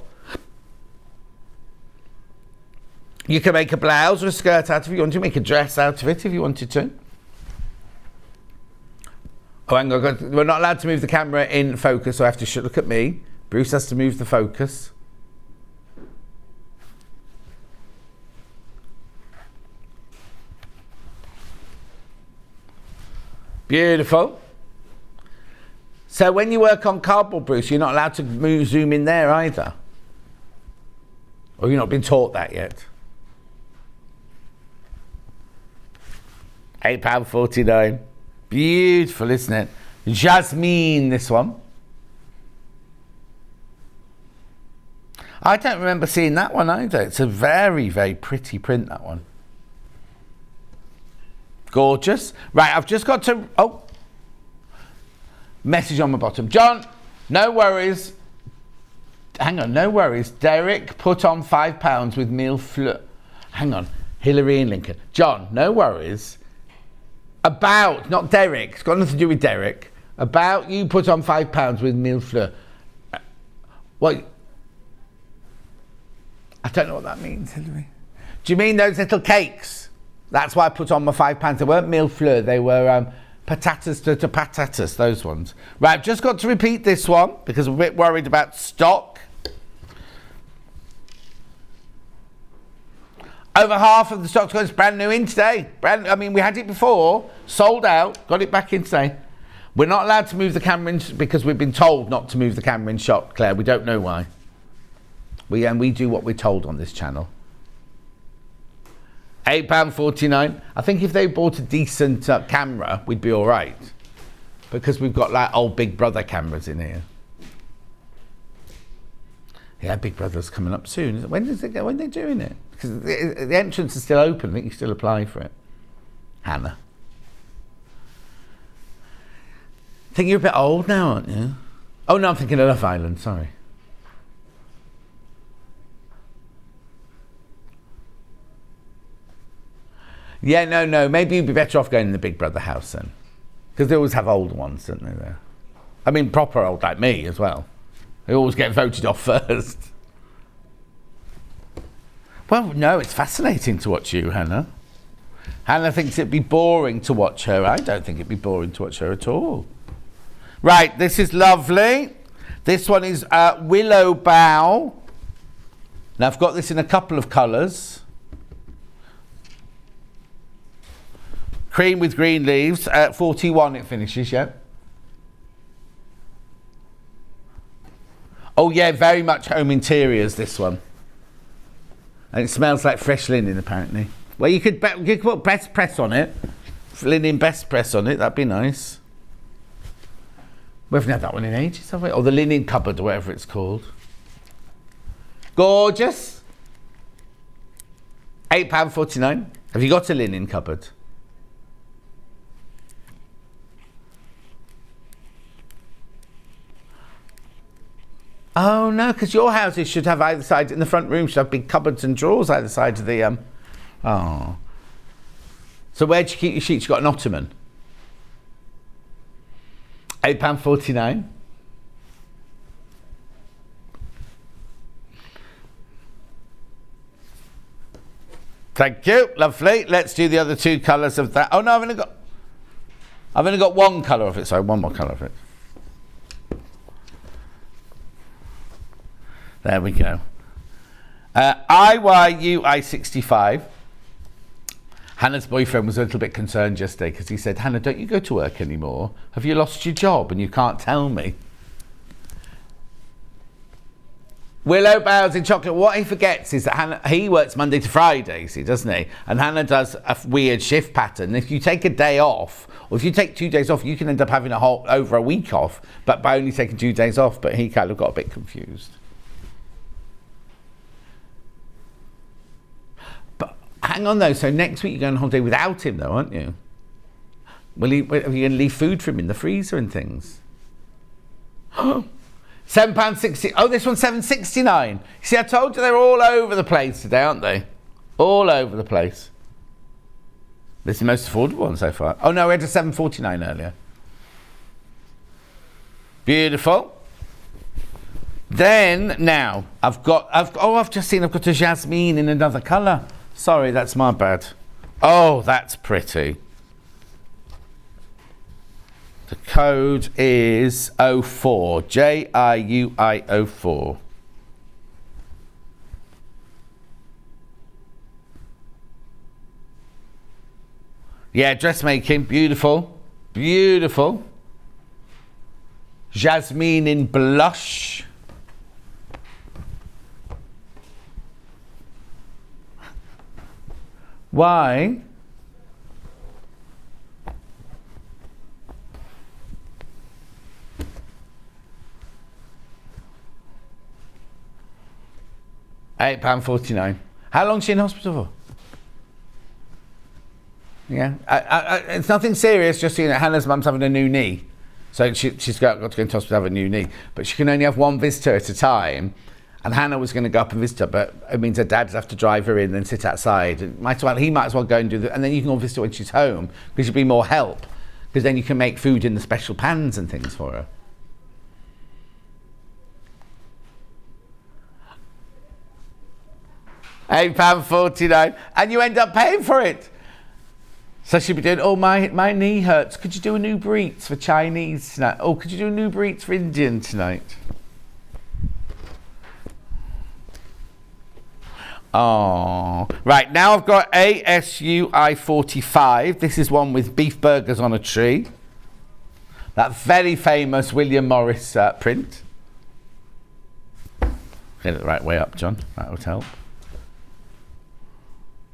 You can make a blouse or a skirt out of it. You want to make a dress out of it if you wanted to. Oh, hang on. We're not allowed to move the camera in focus, so I have to look at me. Bruce has to move the focus. Beautiful. So when you work on cardboard, Bruce, you're not allowed to zoom in there either. Or you've not been taught that yet. £8.49. Beautiful, isn't it? Jasmine, this one. I don't remember seeing that one either. It's a very, very pretty print, that one. Gorgeous. Right, I've just got to... Oh. Message on the bottom. John, no worries. Hang on, no worries. Derek put on £5 with meal fleur. Hang on. Hillary and Lincoln. John, no worries. About, not Derek. It's got nothing to do with Derek. About you put on £5 with meal fleur. What? I don't know what that means, Hillary. Do you mean those little cakes? That's why I put on my £5. They weren't meal fleur. They were patatas to patatas, those ones. Right, I've just got to repeat this one because I'm a bit worried about stock. Over half of the stock's got brand new in today. I mean, we had it before, sold out, got it back in today. We're not allowed to move the camera in because we've been told not to move the camera in shot, Claire. We don't know why. We do what we're told on this channel. £8.49. I think if they bought a decent camera, we'd be all right. Because we've got like old Big Brother cameras in here. Yeah, Big Brother's coming up soon. When does it go? When are they doing it? Because the entrance is still open. I think you still apply for it. Hannah. I think you're a bit old now, aren't you? Oh no, I'm thinking of Love Island, sorry. Yeah, no, maybe you'd be better off going in the Big Brother house then. Because they always have old ones, don't they, there? I mean, proper old like me as well. They always get voted off first. Well, no, it's fascinating to watch you, Hannah. Hannah thinks it'd be boring to watch her. I don't think it'd be boring to watch her at all. Right, this is lovely. This one is Willow Bough. Now, I've got this in a couple of colours. Cream with green leaves. 41 it finishes, yeah. Oh, yeah, very much home interiors, this one. And it smells like fresh linen, apparently. Well, you could put best press on it. Linen best press on it, that'd be nice. We haven't had that one in ages, have we? Or the linen cupboard, or whatever it's called. Gorgeous. £8.49. Have you got a linen cupboard? Oh no, because your houses should have either side, in the front room should have big cupboards and drawers either side of the Oh. So where do you keep your sheets? You got an ottoman. £8.49. Thank you, lovely. Let's do the other two colours of that. Oh no, I've only got one colour of it. Sorry, one more colour of it. There we go. IYUI65. Hannah's boyfriend was a little bit concerned yesterday because he said, Hannah, don't you go to work anymore? Have you lost your job and you can't tell me? Willow Boughs in chocolate. What he forgets is that Hannah, he works Monday to Friday, see, doesn't he? And Hannah does a weird shift pattern. If you take a day off, or if you take 2 days off, you can end up having over a week off, but by only taking 2 days off. But he kind of got a bit confused. Hang on though, so next week you're going on holiday without him though, aren't you? Are you going to leave food for him in the freezer and things? £7.60. Oh, this one's £7.69. See, I told you they're all over the place today, aren't they? All over the place. This is the most affordable one so far. Oh no, we had a £7.49 earlier. Beautiful. Then, now, I've just seen I've got a jasmine in another colour. Sorry, that's my bad. Oh, that's pretty. The code is 04. JIUI 04. Yeah, dressmaking. Beautiful. Beautiful. Jasmine in blush. Why? £8.49. How long is she in hospital for? Yeah, it's nothing serious. Just so you know, Hannah's mum's having a new knee, so she's got to go into hospital to have a new knee. But she can only have one visitor at a time. And Hannah was going to go up and visit her, but it means her dad's have to drive her in and sit outside. He might as well go and do that, and then you can go visit her when she's home, because you'll be more help, because then you can make food in the special pans and things for her. £8.49, and you end up paying for it. So she'll be doing, oh, my knee hurts. Could you do an Uber Eats for Chinese tonight? Oh, could you do an Uber Eats for Indian tonight? Oh, right, now I've got ASUI 45. This is one with beef burgers on a tree. That very famous William Morris print. Get it the right way up, John. That would help.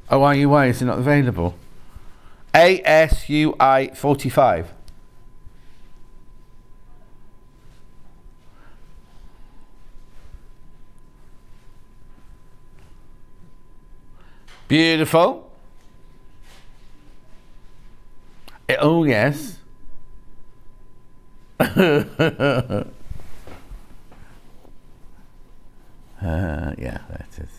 Oh, IUI, is it not available? ASUI 45. Beautiful. Oh, yes. Yeah, that is.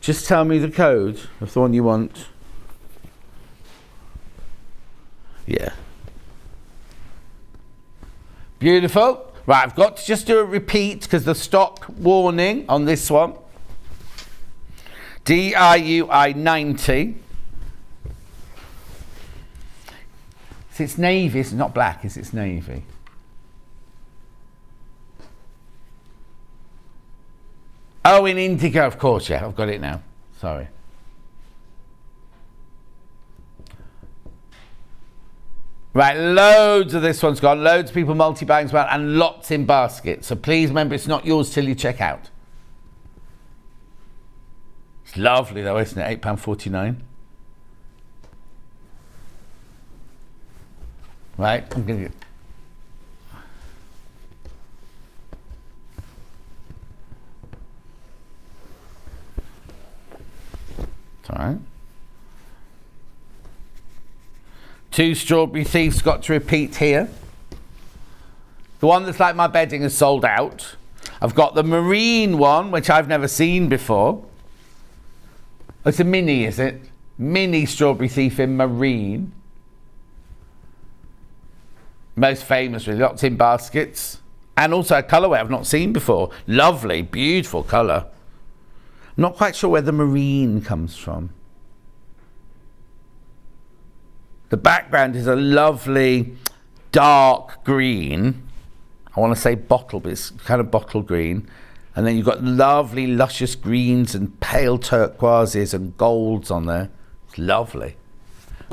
Just tell me the code of the one you want. Yeah. Beautiful. Right, I've got to just do a repeat because the stock warning on this one. DIUI 90. It's navy, it's not black, it's navy. Oh, in indigo, of course, yeah, I've got it now. Sorry. Right, loads of this one's gone. Loads of people multi-bags well, and lots in baskets. So please remember, it's not yours till you check out. It's lovely though, isn't it? £8.49. Right, I'm going to get... It's all right. 2 strawberry thieves got to repeat here. The one that's like my bedding is sold out. I've got the marine one, which I've never seen before. It's a mini, is it? Mini strawberry thief in marine. Most famous, really, lots in baskets. And also a colourway I've not seen before. Lovely, beautiful colour. I'm not quite sure where the marine comes from. The background is a lovely dark green. I want to say bottle, but it's kind of bottle green. And then you've got lovely luscious greens and pale turquoises and golds on there. It's lovely.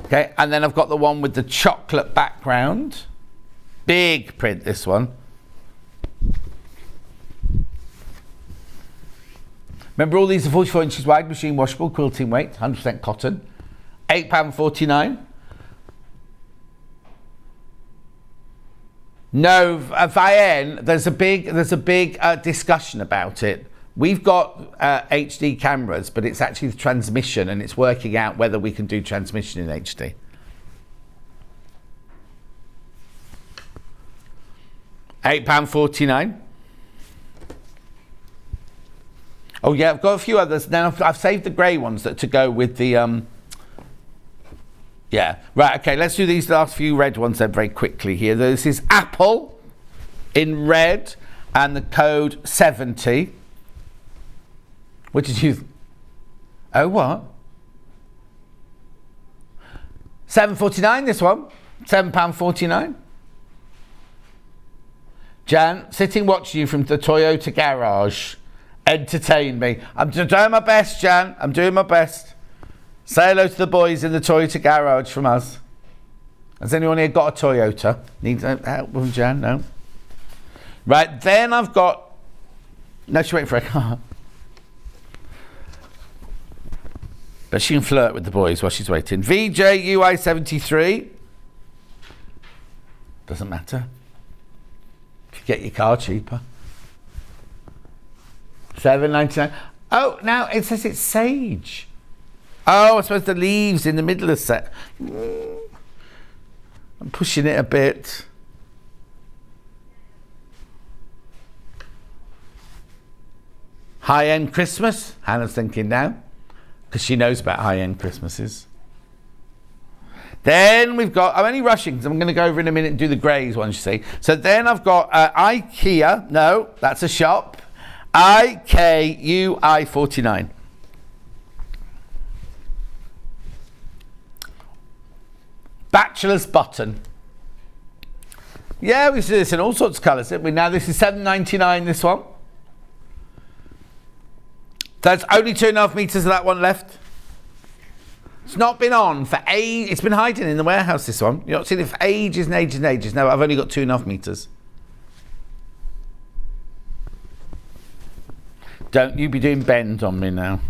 Okay, and then I've got the one with the chocolate background. Big print, this one. Remember, all these are 44 inches wide, machine washable, quilting weight, 100% cotton. £8.49. No, Vienne, there's a big discussion about it. We've got HD cameras, but it's actually the transmission, and it's working out whether we can do transmission in HD. £8.49. Oh yeah, I've got a few others. Now I've saved the grey ones that to go with the yeah, right, okay, let's do these last few red ones then very quickly here. This is Apple in red and the code 70. What did you... Oh, what? £7.49 this one. £7.49. Jan, sitting watching you from the Toyota garage. Entertain me. I'm doing my best, Jan. I'm doing my best. Say hello to the boys in the Toyota garage from us. Has anyone here got a Toyota? Need help with Jan? No? Right, then I've got... No, she's waiting for a car. But she can flirt with the boys while she's waiting. VJUI 73. Doesn't matter. You get your car cheaper. $7.99. Oh, now it says it's sage. Oh, I suppose the leaves in the middle of the set. I'm pushing it a bit. High-end Christmas, Hannah's thinking now, because she knows about high-end Christmases. Then we've got, I'm only rushing because I'm going to go over in a minute and do the greys ones, you see. So then I've got IKEA, no, that's a shop, IKUI 49. Bachelor's button. Yeah, we see this in all sorts of colours, didn't we? Now this is £7.99, this one. There's only 2.5 metres of that one left. It's not been on for ages. It's been hiding in the warehouse, this one. You've not seen it for ages and ages and ages. No, I've only got 2.5 meters. Don't you be doing bend on me now.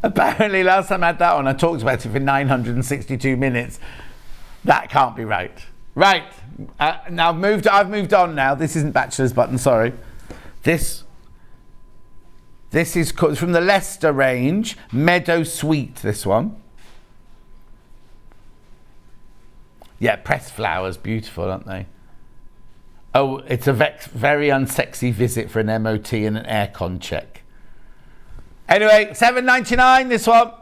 Apparently last time I had that on, I talked about it for 962 minutes. That can't be right. Right, now I've moved on now. This isn't Bachelor's Button, sorry. This is from the Leicester range, Meadow Sweet, this one. Yeah, pressed flowers, beautiful, aren't they? Oh, it's a very unsexy visit for an MOT and an aircon check. Anyway, £7.99 this one.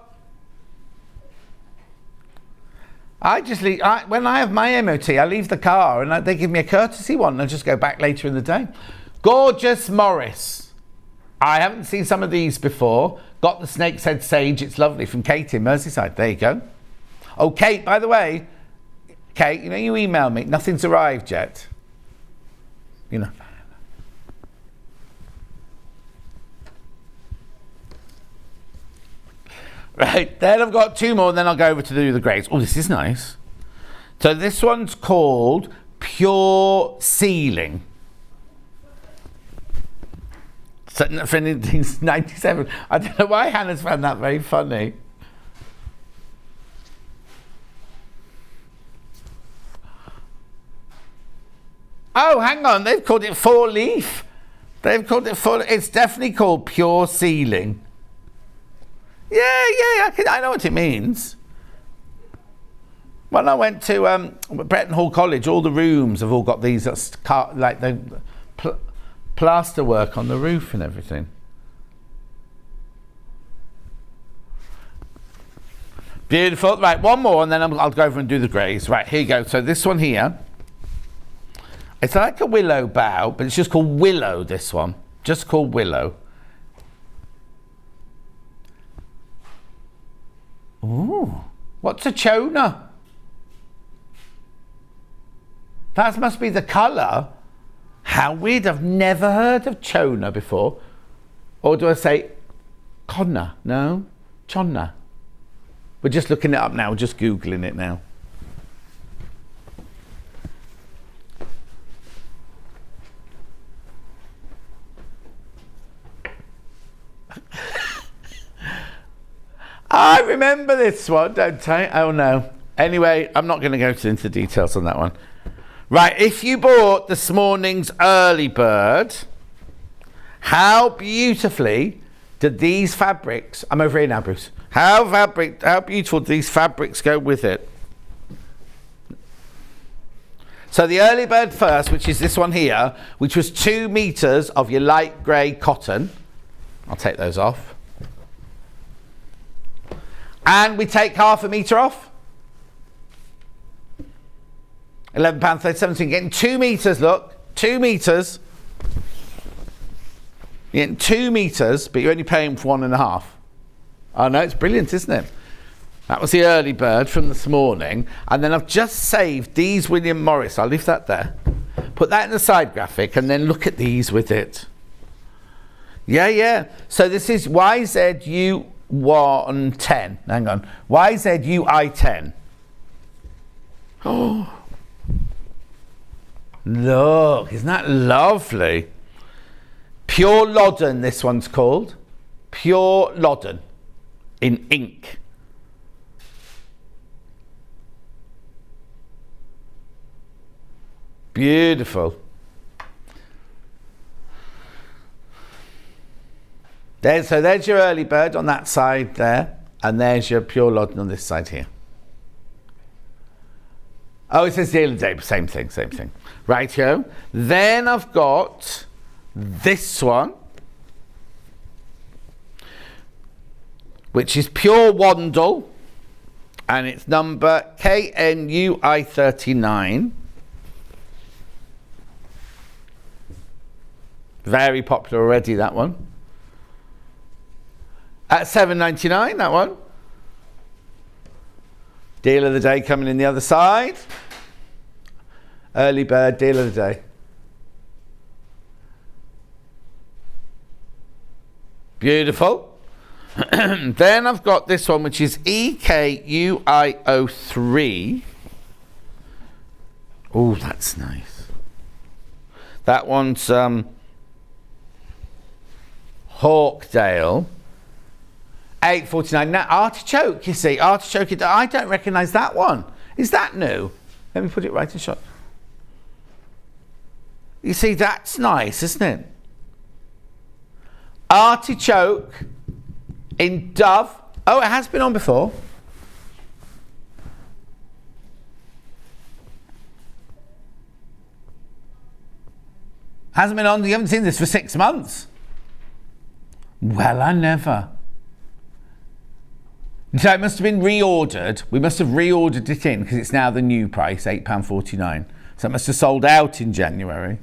I just leave, when I have my MOT, I leave the car and they give me a courtesy one and I just go back later in the day. Gorgeous Morris. I haven't seen some of these before. Got the Snake's Head Sage. It's lovely from Kate in Merseyside. There you go. Oh, Kate, by the way, Kate, you know you emailed me. Nothing's arrived yet. You know. Right, then I've got 2 more and then I'll go over to do the greys. Oh, this is nice. So this one's called Pure Ceiling. So, for 1997. I don't know why Hannah's found that very funny. Oh, hang on, they've called it 4-leaf. They've called it 4. It's definitely called Pure Ceiling. Yeah, I know what it means. When I went to Bretton Hall College, all the rooms have all got these like the plaster work on the roof and everything. Beautiful. Right, one more and then I'll go over and do the greys. Right, here you go. So this one here, it's like a willow bough, but it's just called Willow, this one. Just called Willow. Ooh, what's a chona? That must be the colour. How weird, I've never heard of chona before. Or do I say conna? No, chonna. We're just looking it up now, just Googling it now. I remember this one, don't I? Oh no. Anyway, I'm not going to go into details on that one. Right, if you bought this morning's early bird, how beautifully did these fabrics, I'm over here now, Bruce. How beautiful did these fabrics go with it? So the early bird first, which is this one here, which was 2 meters of your light grey cotton. I'll take those off. And we take ½ a metre off. £11.37. So you're getting 2 metres, look. 2 metres. You're getting 2 metres, but you're only paying for 1.5. Oh no, it's brilliant, isn't it? That was the early bird from this morning. And then I've just saved these William Morris. I'll leave that there. Put that in the side graphic and then look at these with it. Yeah. So this is YZU110. Hang on. YZUI10. Oh. Look, isn't that lovely? Pure Loddon, this one's called. Pure Loddon. In ink. Beautiful. So there's your early bird on that side there, and there's your Pure Loddon on this side here. Oh, it says Deal of the Day, same thing. Right-o. Then I've got this one, which is Pure Wandle, and it's number KNUI39. Very popular already, that one. At £7.99, that one. Deal of the day coming in the other side. Early bird, deal of the day. Beautiful. Then I've got this one, which is EKUI03. Oh, that's nice. That one's Hawkdale. 8.49. Now, artichoke, you see. Artichoke, I don't recognise that one. Is that new? Let me put it right in shot. You see, that's nice, isn't it? Artichoke in Dove. Oh, it has been on before. Hasn't been on, you haven't seen this for 6 months. Well, I never. So it must have been reordered. We must have reordered it in because it's now the new price, £8.49. So it must have sold out in January.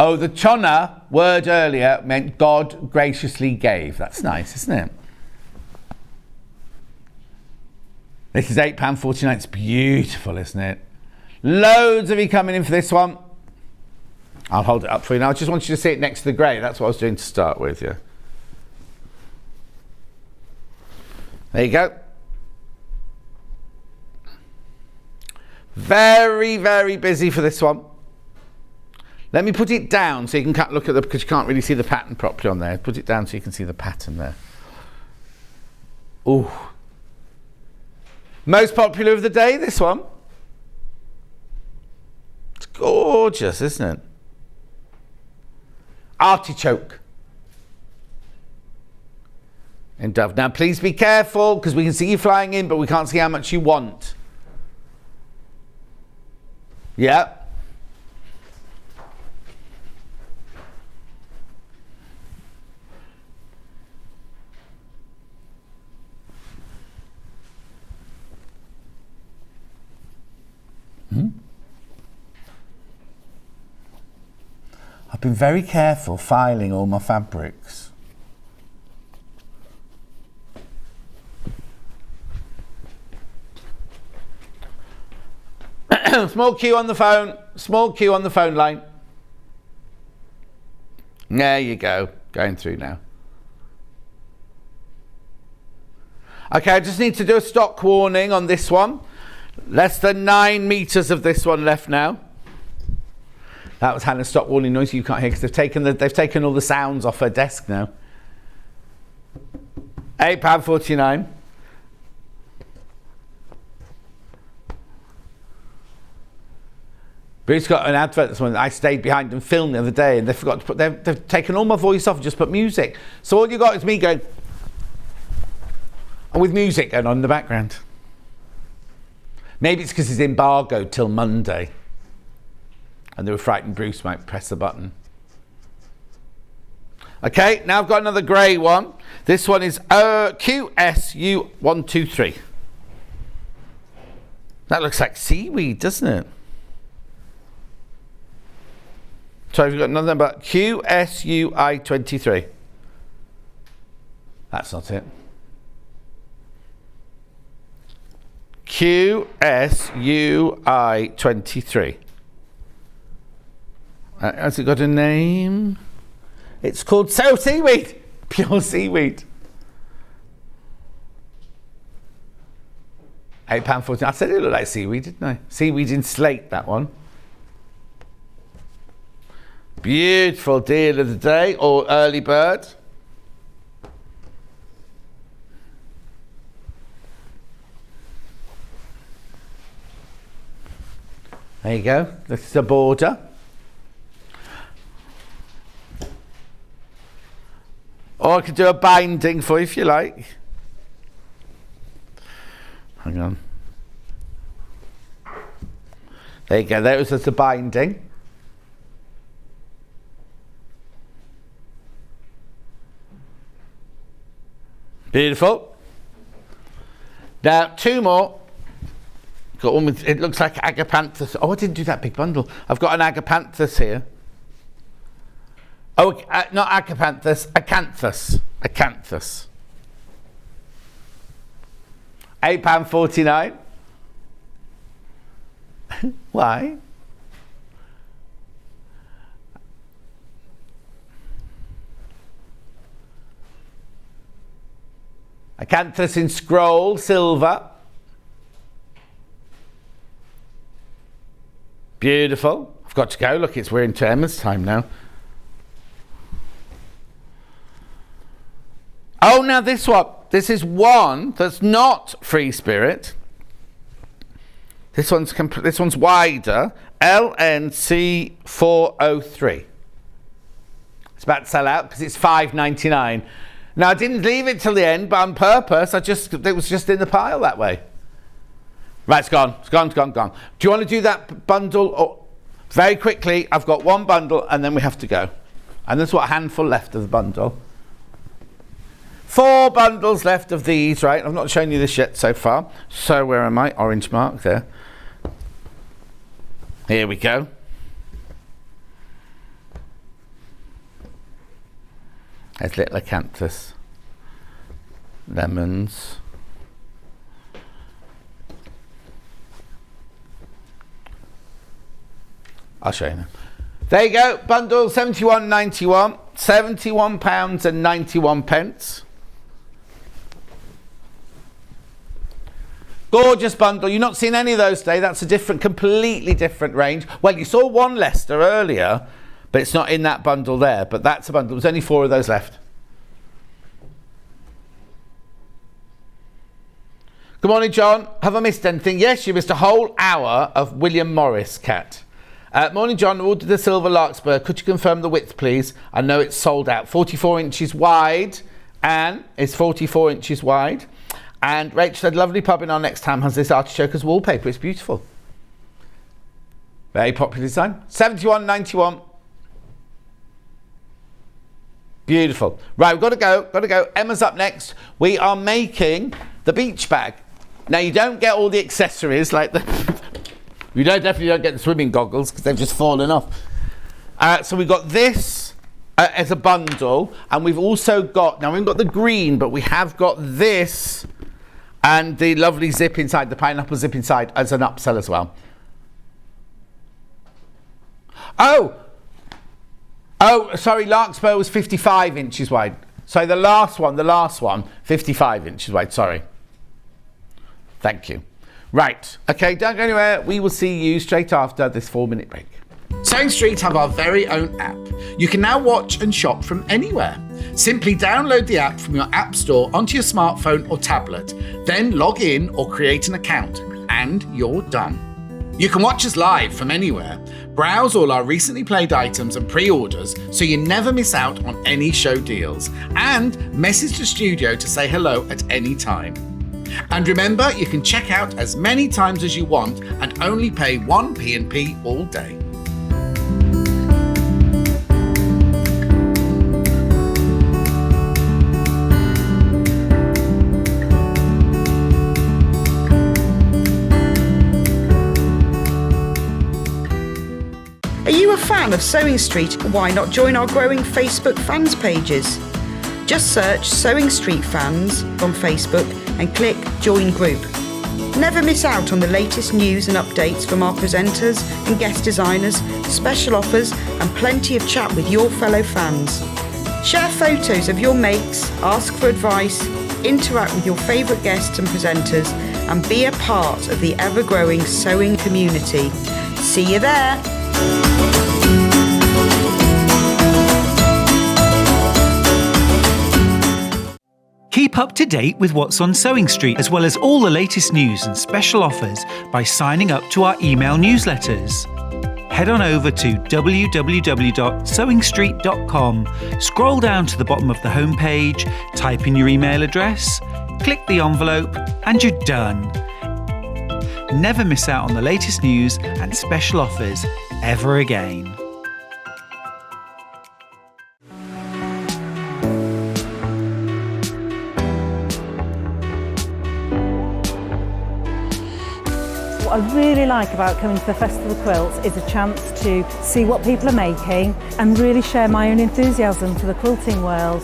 Oh, the chona word earlier meant God graciously gave. That's nice, isn't it? This is £8.49. It's beautiful, isn't it? Loads of you coming in for this one. I'll hold it up for you now. I just want you to see it next to the grey. That's what I was doing to start with, yeah. There you go. Very, very busy for this one. Let me put it down so you can look at because you can't really see the pattern properly on there. Put it down so you can see the pattern there. Ooh. Most popular of the day, this one. It's gorgeous, isn't it? Artichoke in Dove. Now, please be careful because we can see you flying in, but we can't see how much you want. Yeah. I've been very careful filing all my fabrics. Small queue on the phone. Small queue on the phone line. There you go. Going through now. Okay, I just need to do a stock warning on this one. Less than 9 meters of this one left now. That was Hannah's stock warning noise you can't hear because they've taken all the sounds off her desk now. £8.49. Bruce got an advert this one. I stayed behind and filmed the other day, and they forgot to put. They've taken all my voice off and just put music. So all you got is me going, and with music going on in the background. Maybe it's because it's embargoed till Monday. And they were frightened Bruce might press the button. Okay, now I've got another grey one. This one is QSU123. That looks like seaweed, doesn't it? So we've got another number, QSUI23. That's not it. QSUI23. Has it got a name? It's called seaweed. Pure seaweed. £8.49. I said it looked like seaweed, didn't I? Seaweed in slate, that one. Beautiful deal of the day, or early bird. There you go. This is the border. Or I could do a binding for you if you like. Hang on. There you go. There was the binding. Beautiful. Now, 2 more. Got one with, it looks like agapanthus. Oh, I didn't do that big bundle. I've got an agapanthus here. Oh, not agapanthus, acanthus. Acanthus. £8.49. Why? Acanthus in scroll, silver. Beautiful. I've got to go. Look, we're into Emma's time now. Oh, now this one. This is one that's not free spirit. This one's wider. LNC403. It's about to sell out because it's $5.99. Now I didn't leave it till the end, but on purpose. It was just in the pile that way. Right, it's gone. It's gone. Do you want to do that bundle? Or very quickly, I've got one bundle and then we have to go. And there's a handful left of the bundle. 4 bundles left of these, right? I've not shown you this yet so far. So where am I? Orange mark there. Here we go. There's little acanthus. Lemons. I'll show you now. There you go. Bundle 71.91. £71.91. Gorgeous bundle. You've not seen any of those today. That's a completely different range. Well, you saw one Leicester earlier, but it's not in that bundle there. But that's a bundle. There's only 4 of those left. Good morning, John. Have I missed anything? Yes, you missed a whole hour of William Morris cat. Morning, John. Ordered the silver larkspur. Could you confirm the width, please? I know it's sold out. 44 inches wide. Anne is 44 inches wide. And Rachel said, lovely pub in our next town has this artichoke as wallpaper. It's beautiful. Very popular design. 71.91. Beautiful. Right, we've got to go. Emma's up next. We are making the beach bag. Now, you don't get all the accessories like the... You definitely don't get the swimming goggles because they've just fallen off. So we've got this as a bundle, and we've also got... Now, we've got the green, but we have got this... And the lovely zip inside, the pineapple zip inside, as an upsell as well. Oh, sorry, larkspur was 55 inches wide. So the last one, 55 inches wide, sorry. Thank you. Right, okay, don't go anywhere. We will see you straight after this 4-minute break. Sewing Street have our very own app. You can now watch and shop from anywhere. Simply download the app from your app store onto your smartphone or tablet, then log in or create an account, and you're done. You can watch us live from anywhere, browse all our recently played items and pre-orders so you never miss out on any show deals, and message the studio to say hello at any time. And remember, you can check out as many times as you want and only pay 1 P&P all day. Are you a fan of Sewing Street? Why not join our growing Facebook fans pages? Just search Sewing Street Fans on Facebook and click Join Group. Never miss out on the latest news and updates from our presenters and guest designers, special offers and plenty of chat with your fellow fans. Share photos of your makes, ask for advice, interact with your favourite guests and presenters and be a part of the ever-growing sewing community. See you there! Keep up to date with what's on Sewing Street, as well as all the latest news and special offers by signing up to our email newsletters. Head on over to www.sewingstreet.com, scroll down to the bottom of the homepage, type in your email address, click the envelope, and you're done. Never miss out on the latest news and special offers ever again. What I really like about coming to the Festival of Quilts is a chance to see what people are making and really share my own enthusiasm for the quilting world.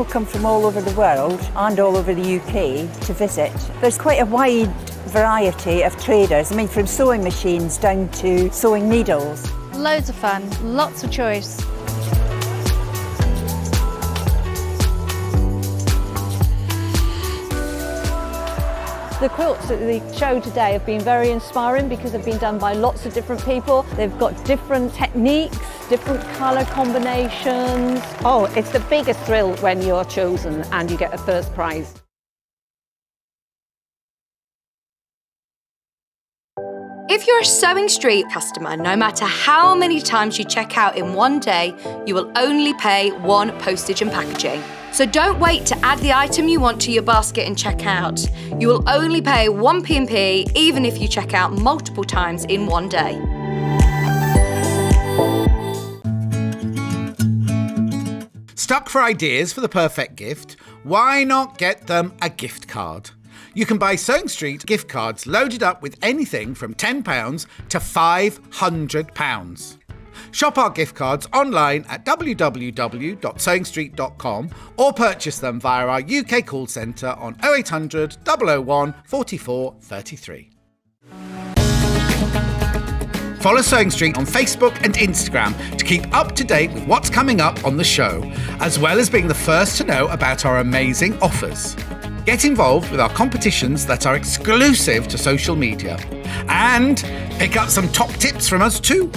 People come from all over the world and all over the UK to visit. There's quite a wide variety of traders. I mean, from sewing machines down to sewing needles. Loads of fun, lots of choice. The quilts at the show today have been very inspiring because they've been done by lots of different people. They've got different techniques, different colour combinations. Oh, it's the biggest thrill when you're chosen and you get a first prize. If you're a Sewing Street customer, no matter how many times you check out in one day, you will only pay one postage and packaging. So don't wait to add the item you want to your basket and check out. You will only pay one P&P even if you check out multiple times in one day. Stuck for ideas for the perfect gift? Why not get them a gift card? You can buy Sewing Street gift cards loaded up with anything from £10 to £500. Shop our gift cards online at www.sewingstreet.com or purchase them via our UK call centre on 0800 001 44 33. Follow Sewing Street on Facebook and Instagram to keep up to date with what's coming up on the show, as well as being the first to know about our amazing offers. Get involved with our competitions that are exclusive to social media. And pick up some top tips from us too.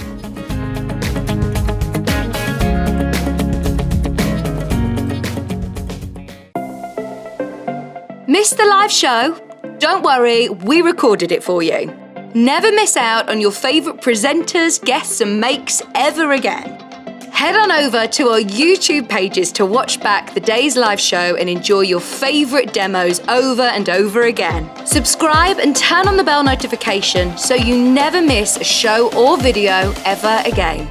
Missed the live show? Don't worry, we recorded it for you. Never miss out on your favourite presenters, guests and makes ever again. Head on over to our YouTube pages to watch back the day's live show and enjoy your favourite demos over and over again. Subscribe and turn on the bell notification so you never miss a show or video ever again.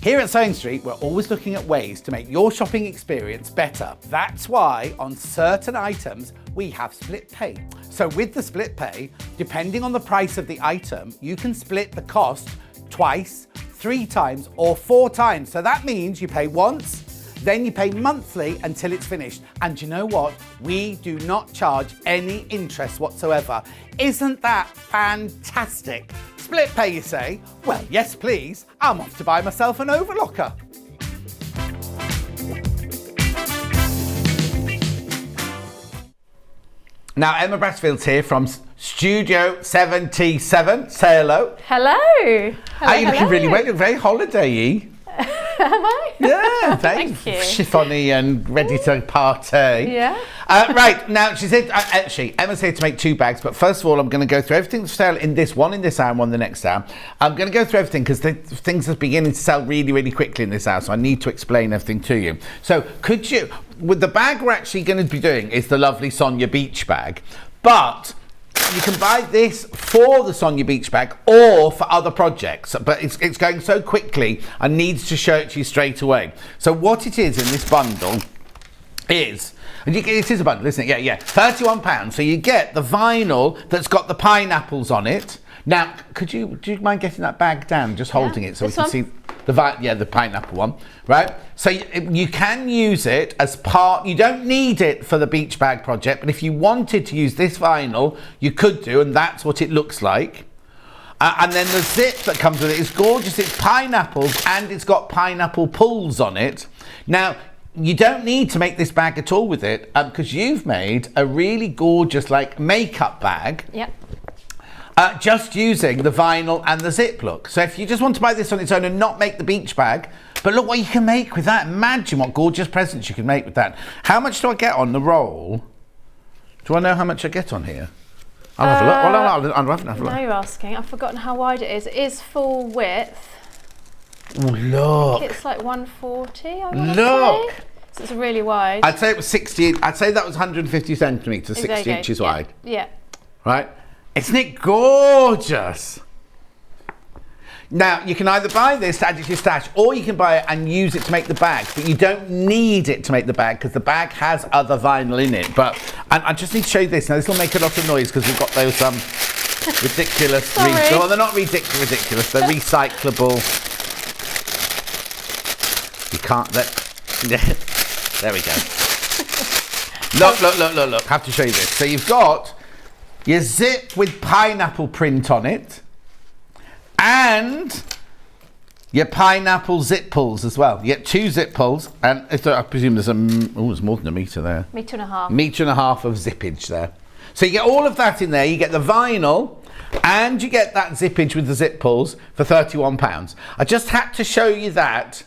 Here at Sewing Street, we're always looking at ways to make your shopping experience better. That's why on certain items, we have split pay. So with the split pay, depending on the price of the item, you can split the cost twice, 3 times, or 4 times. So that means you pay once, then you pay monthly until it's finished. And you know what? We do not charge any interest whatsoever. Isn't that fantastic? Split pay, you say? Well, yes, please. I'm off to buy myself an overlocker. Now, Emma Brassfield's here from Studio 77. Say hello. Hello. Are you looking really well? You look very holiday-y. Am I? Yeah, very Thank you. chiffony and ready to party. Yeah. Right, now she said, actually, Emma's here to make 2 bags, but first of all, I'm going to go through everything for sale in this one hour and one the next hour. I'm going to go through everything because things are beginning to sell really, really quickly in this hour, so I need to explain everything to you. So could you, with the bag we're actually going to be doing is the lovely Sonia beach bag, but you can buy this for the Sonia beach bag or for other projects, but it's going so quickly I need to show it to you straight away. So what it is in this bundle is, it is a bundle, isn't it? Yeah, £31. So you get the vinyl that's got the pineapples on it. Now, do you mind getting that bag down, just holding it so we can see the pineapple one, right? So you can use it as part, you don't need it for the beach bag project, but if you wanted to use this vinyl, you could do, and that's what it looks like. And then the zip that comes with it is gorgeous. It's pineapples and it's got pineapple pulls on it. Now, you don't need to make this bag at all with it because you've made a really gorgeous like makeup bag. Yep. Just using the vinyl and the zip look. So if you just want to buy this on its own and not make the beach bag, but look what you can make with that. Imagine what gorgeous presents you can make with that. How much do I get on the roll? Do I know how much I get on here? I'll have a look. Well, I'll have a look. Now you're asking. I've forgotten how wide it is. It is full width. Oh, look. I think it's like 140, I want to Look. say. So it's really wide. I'd say it was 60. I'd say that was 150 centimetres, 60 inches wide. Yeah. Right? Isn't it gorgeous? Now, you can either buy this to add it to your stash, or you can buy it and use it to make the bag, but you don't need it to make the bag because the bag has other vinyl in it. But I just need to show you this. Now, this will make a lot of noise because we've got those ridiculous... Sorry. Well, they're not ridiculous. They're recyclable can't. There we go. Look. Have to show you this. So you've got your zip with pineapple print on it, and your pineapple zip pulls as well. You get 2 zip pulls, and I presume there's there's more than a metre there. Metre and a half. Metre and a half of zippage there. So you get all of that in there. You get the vinyl, and you get that zippage with the zip pulls for £31. I just had to show you that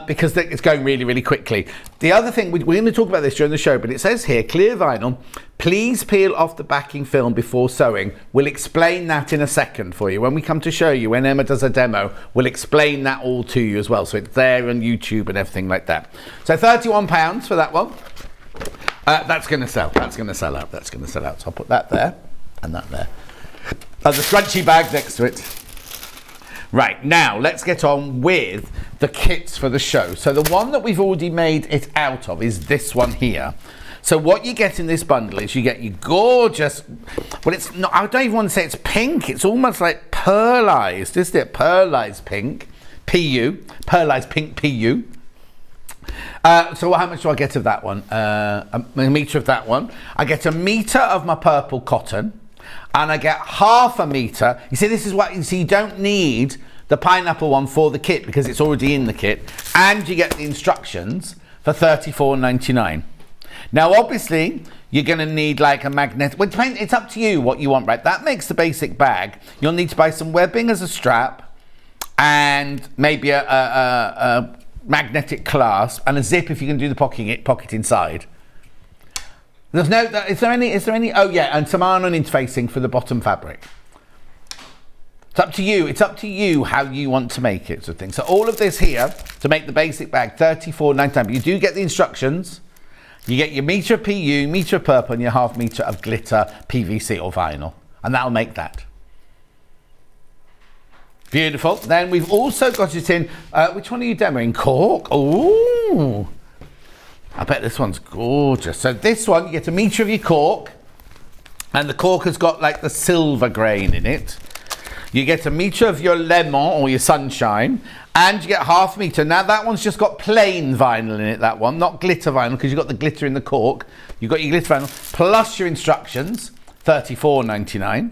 because it's going really, really quickly. The other thing, we're going to talk about this during the show, but it says here, clear vinyl, please peel off the backing film before sewing. We'll explain that in a second for you. When we come to show you, when Emma does a demo, we'll explain that all to you as well. So it's there on YouTube and everything like that. So £31 for that one. That's going to sell. That's going to sell out. That's going to sell out. So I'll put that there and that there. And the scrunchy bag next to it. Right, now let's get on with the kits for the show. So the one that we've already made it out of is this one here. So what you get in this bundle is you get your gorgeous, well, it's not, I don't even want to say it's pink. It's almost like pearlized, isn't it? Pearlized pink, PU, pearlized pink PU. So how much do I get of that one? A metre of that one. I get a metre of my purple cotton. And I get half a metre. You see, this is what, you see, you don't need the pineapple one for the kit because it's already in the kit. And you get the instructions for $34.99. Now, obviously, you're going to need like a magnet. Well, it's up to you what you want, right? That makes the basic bag. You'll need to buy some webbing as a strap and maybe a magnetic clasp and a zip if you can do the pocket inside. There's no, is there any, oh yeah, and some iron-on interfacing for the bottom fabric. It's up to you. It's up to you how you want to make it, sort of thing. So all of this here to make the basic bag, $34.99. But you do get the instructions. You get your metre of PU, metre of purple, and your half metre of glitter, PVC or vinyl. And that'll make that. Beautiful. Then we've also got it in, which one are you demoing? Cork? Ooh. I bet this one's gorgeous. So this one, you get a metre of your cork, and the cork has got like the silver grain in it. You get a metre of your lemon or your sunshine, and you get half a metre. Now that one's just got plain vinyl in it, that one, not glitter vinyl, because you've got the glitter in the cork. You've got your glitter vinyl, plus your instructions, $34.99.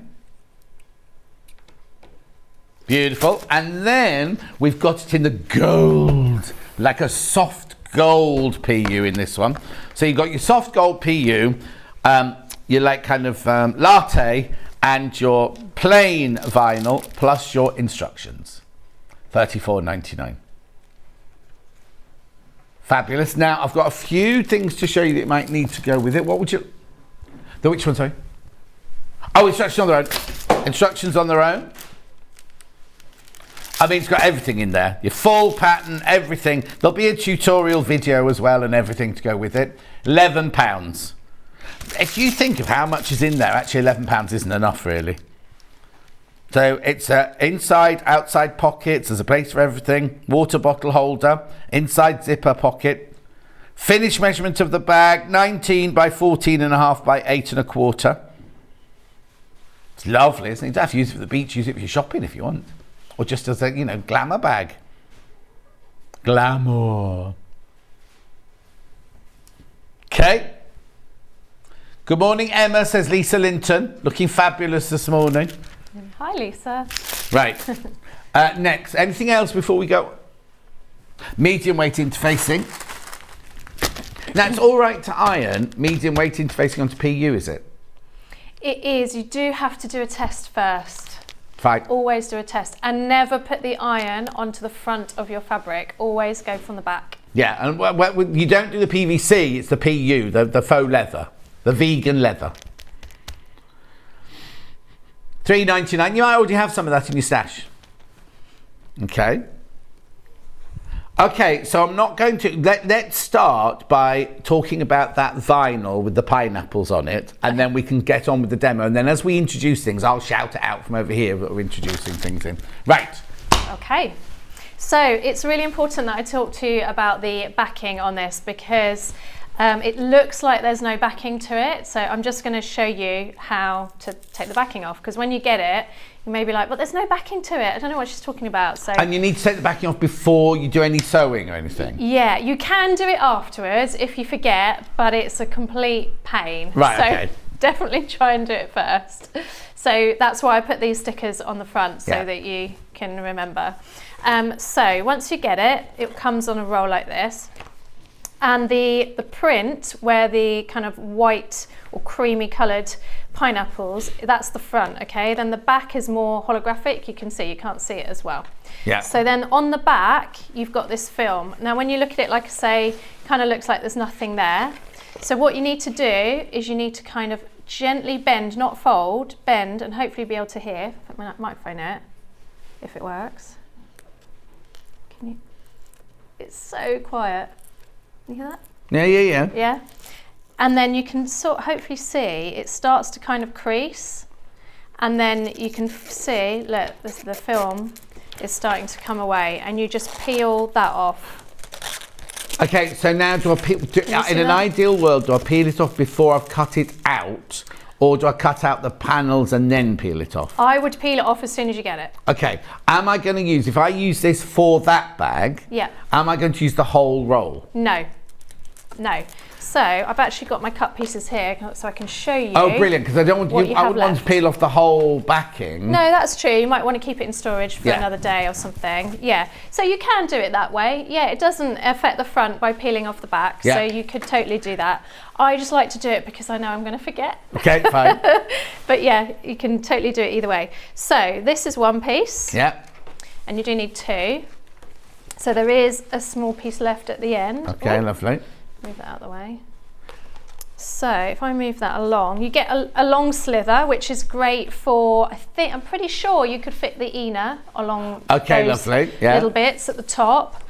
Beautiful. And then we've got it in the gold, like a soft gold PU in this one. So you've got your soft gold PU, your like kind of latte, and your plain vinyl plus your instructions. $34.99. Fabulous. Now I've got a few things to show you that might need to go with it. What would you? Which one, sorry? Oh, instructions on their own. Instructions on their own. I mean, it's got everything in there. Your full pattern, everything. There'll be a tutorial video as well and everything to go with it. £11. If you think of how much is in there, actually £11 isn't enough, really. So it's inside, outside pockets. There's a place for everything. Water bottle holder. Inside zipper pocket. Finished measurement of the bag, 19 by 14.5 by 8.25. It's lovely, isn't it? You don't have to use it for the beach. Use it for your shopping if you want. Or just as a, you know, glamour bag. Glamour. Okay. Good morning, Emma, says Lisa Linton. Looking fabulous this morning. Hi, Lisa. Right. Next, anything else before we go? Medium weight interfacing. Now, it's all right to iron medium weight interfacing onto PU, is it? It is. You do have to do a test first. Fine. Always do a test and never put the iron onto the front of your fabric. Always go from the back. Yeah, and you don't do the PVC, it's the PU, the faux leather, the vegan leather. $3.99. You might already have some of that in your stash. Okay. Okay, so I'm not going to... Let's start by talking about that vinyl with the pineapples on it, and then we can get on with the demo. And then as we introduce things, I'll shout it out from over here that we're introducing things in. Right. Okay. So it's really important that I talk to you about the backing on this because It looks like there's no backing to it, so I'm just going to show you how to take the backing off, because when you get it, you may be like, but there's no backing to it. I don't know what she's talking about. So. And you need to take the backing off before you do any sewing or anything? Yeah, you can do it afterwards if you forget, but it's a complete pain. Right, so okay. Definitely try and do it first. So that's why I put these stickers on the front so that you can remember. So once you get it, it comes on a roll like this. And the print where the kind of white or creamy coloured pineapples, that's the front, okay? Then the back is more holographic, you can see, you can't see it as well. Yeah. So then on the back, you've got this film. Now when you look at it, like I say, kind of looks like there's nothing there. So what you need to do is you need to kind of gently bend, not fold, bend, and hopefully be able to hear. Put my microphone it, if it works. Can you? It's so quiet. You hear that? Yeah. Yeah. And then you can hopefully see it starts to kind of crease, and then you can see, look, the film is starting to come away, and you just peel that off. Okay, so now do I peel, in an ideal world, do I peel it off before I've cut it out, or do I cut out the panels and then peel it off? I would peel it off as soon as you get it. Okay, am I going to use, if I use this for that bag, am I going to use the whole roll? No. So I've actually got my cut pieces here so I can show you. Oh, brilliant, because I don't want I wouldn't want to peel off the whole backing. No, that's true. You might want to keep it in storage for another day or something. Yeah, so you can do it that way. Yeah, it doesn't affect the front by peeling off the back, so you could totally do that. I just like to do it because I know I'm going to forget. Okay, fine. But yeah, you can totally do it either way. So this is one piece. Yeah. And you do need two. So there is a small piece left at the end. Okay, lovely. Move that out of the way. So if I move that along, you get a long slither, which is great for, I'm pretty sure you could fit the Eena along those little bits at the top.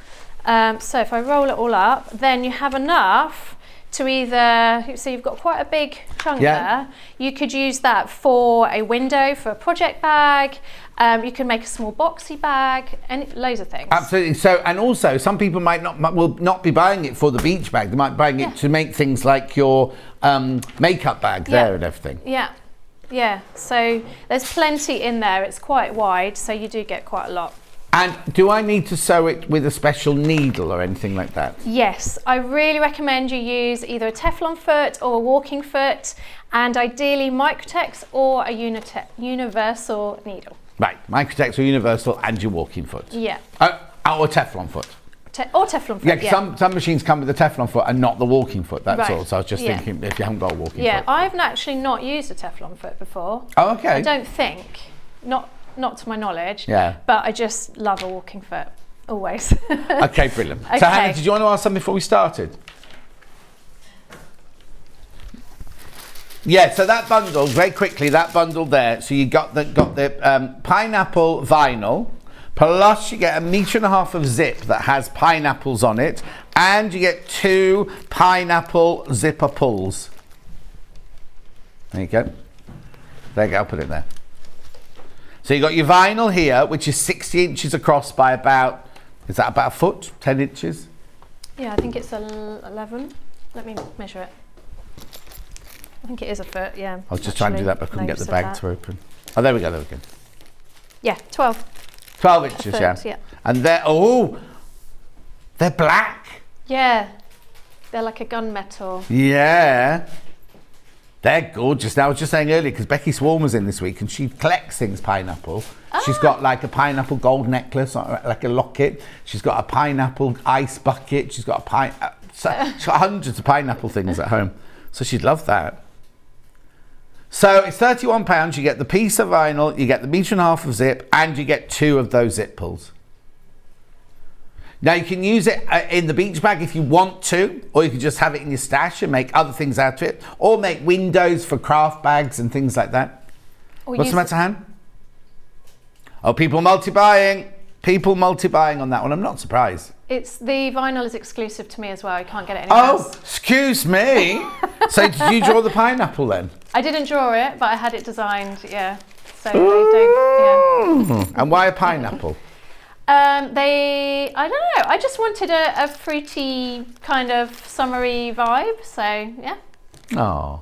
So if I roll it all up, then you have enough to either, so you've got quite a big chunk there. You could use that for a window, for a project bag. You can make a small boxy bag, and loads of things. Absolutely. So, and also, some people will not be buying it for the beach bag. They might be buying it to make things like your makeup bag there and everything. Yeah. So there's plenty in there. It's quite wide, so you do get quite a lot. And do I need to sew it with a special needle or anything like that? Yes, I really recommend you use either a Teflon foot or a walking foot, and ideally Microtex or a universal needle. Right, Microtex or universal and your walking foot. Yeah. Or Teflon foot. Or Teflon foot, yeah. Some machines come with the Teflon foot and not the walking foot, that's all. So I was just thinking if you haven't got a walking foot. Yeah, I've actually not used a Teflon foot before. Oh, okay. I don't think. Not to my knowledge. Yeah. But I just love a walking foot, always. Okay, brilliant. So Hannah, did you want to ask something before we started? Yeah, so that bundle, very quickly, that bundle there, so you got the pineapple vinyl, plus you get 1.5 meters of zip that has pineapples on it, and you get 2 pineapple zipper pulls. There you go. There you go, I'll put it there. So you got your vinyl here, which is 60 inches across by about, is that about a foot, 10 inches? Yeah, I think it's 11. Let me measure it. I think it is a foot, yeah. I was just trying to do that, but I couldn't get the bag to open. Oh, there we go. Yeah, 12. 12 inches, yeah. And they're black. Yeah, they're like a gunmetal. Yeah. They're gorgeous. Now, I was just saying earlier, because Becky Swan was in this week and she collects things pineapple. She's got like a pineapple gold necklace, like a locket. She's got a pineapple ice bucket. She's got she's got hundreds of pineapple things at home. So she'd love that. So it's £31. You get the piece of vinyl, you get the 1.5 meters of zip, and you get 2 of those zip pulls. Now you can use it in the beach bag if you want to, or you can just have it in your stash and make other things out of it, or make windows for craft bags and things like that. What's the matter, Han? Oh, people multi-buying. People multi-buying on that one. I'm not surprised. The vinyl is exclusive to me as well. You can't get it anywhere else. Oh, excuse me. So did you draw the pineapple then? I didn't draw it, but I had it designed, yeah. So they don't, And why a pineapple? I don't know, I just wanted a fruity kind of summery vibe, so yeah. Oh.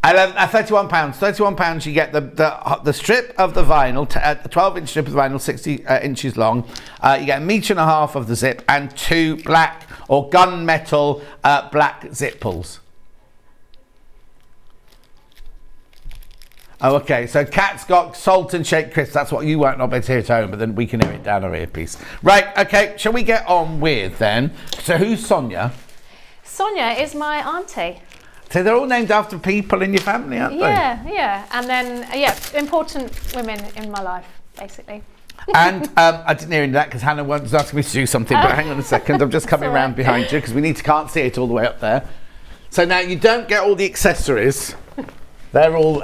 At £31, £31 you get the strip of the vinyl, 12-inch strip of the vinyl, 60 inches long. You get 1.5 meters of the zip and 2 black or gunmetal black zip pulls. Oh, okay, so Kat's got salt and shake crisps. That's what you won't not be able to hear at home, but then we can hear it down our earpiece. Right, okay, shall we get on with then? So who's Sonia? Sonia is my auntie. So they're all named after people in your family, aren't they? Yeah. And then, important women in my life, basically. And I didn't hear into that because Hannah was asking me to do something, but hang on a second, I'm just coming around behind you because we can't see it all the way up there. So now you don't get all the accessories. They're all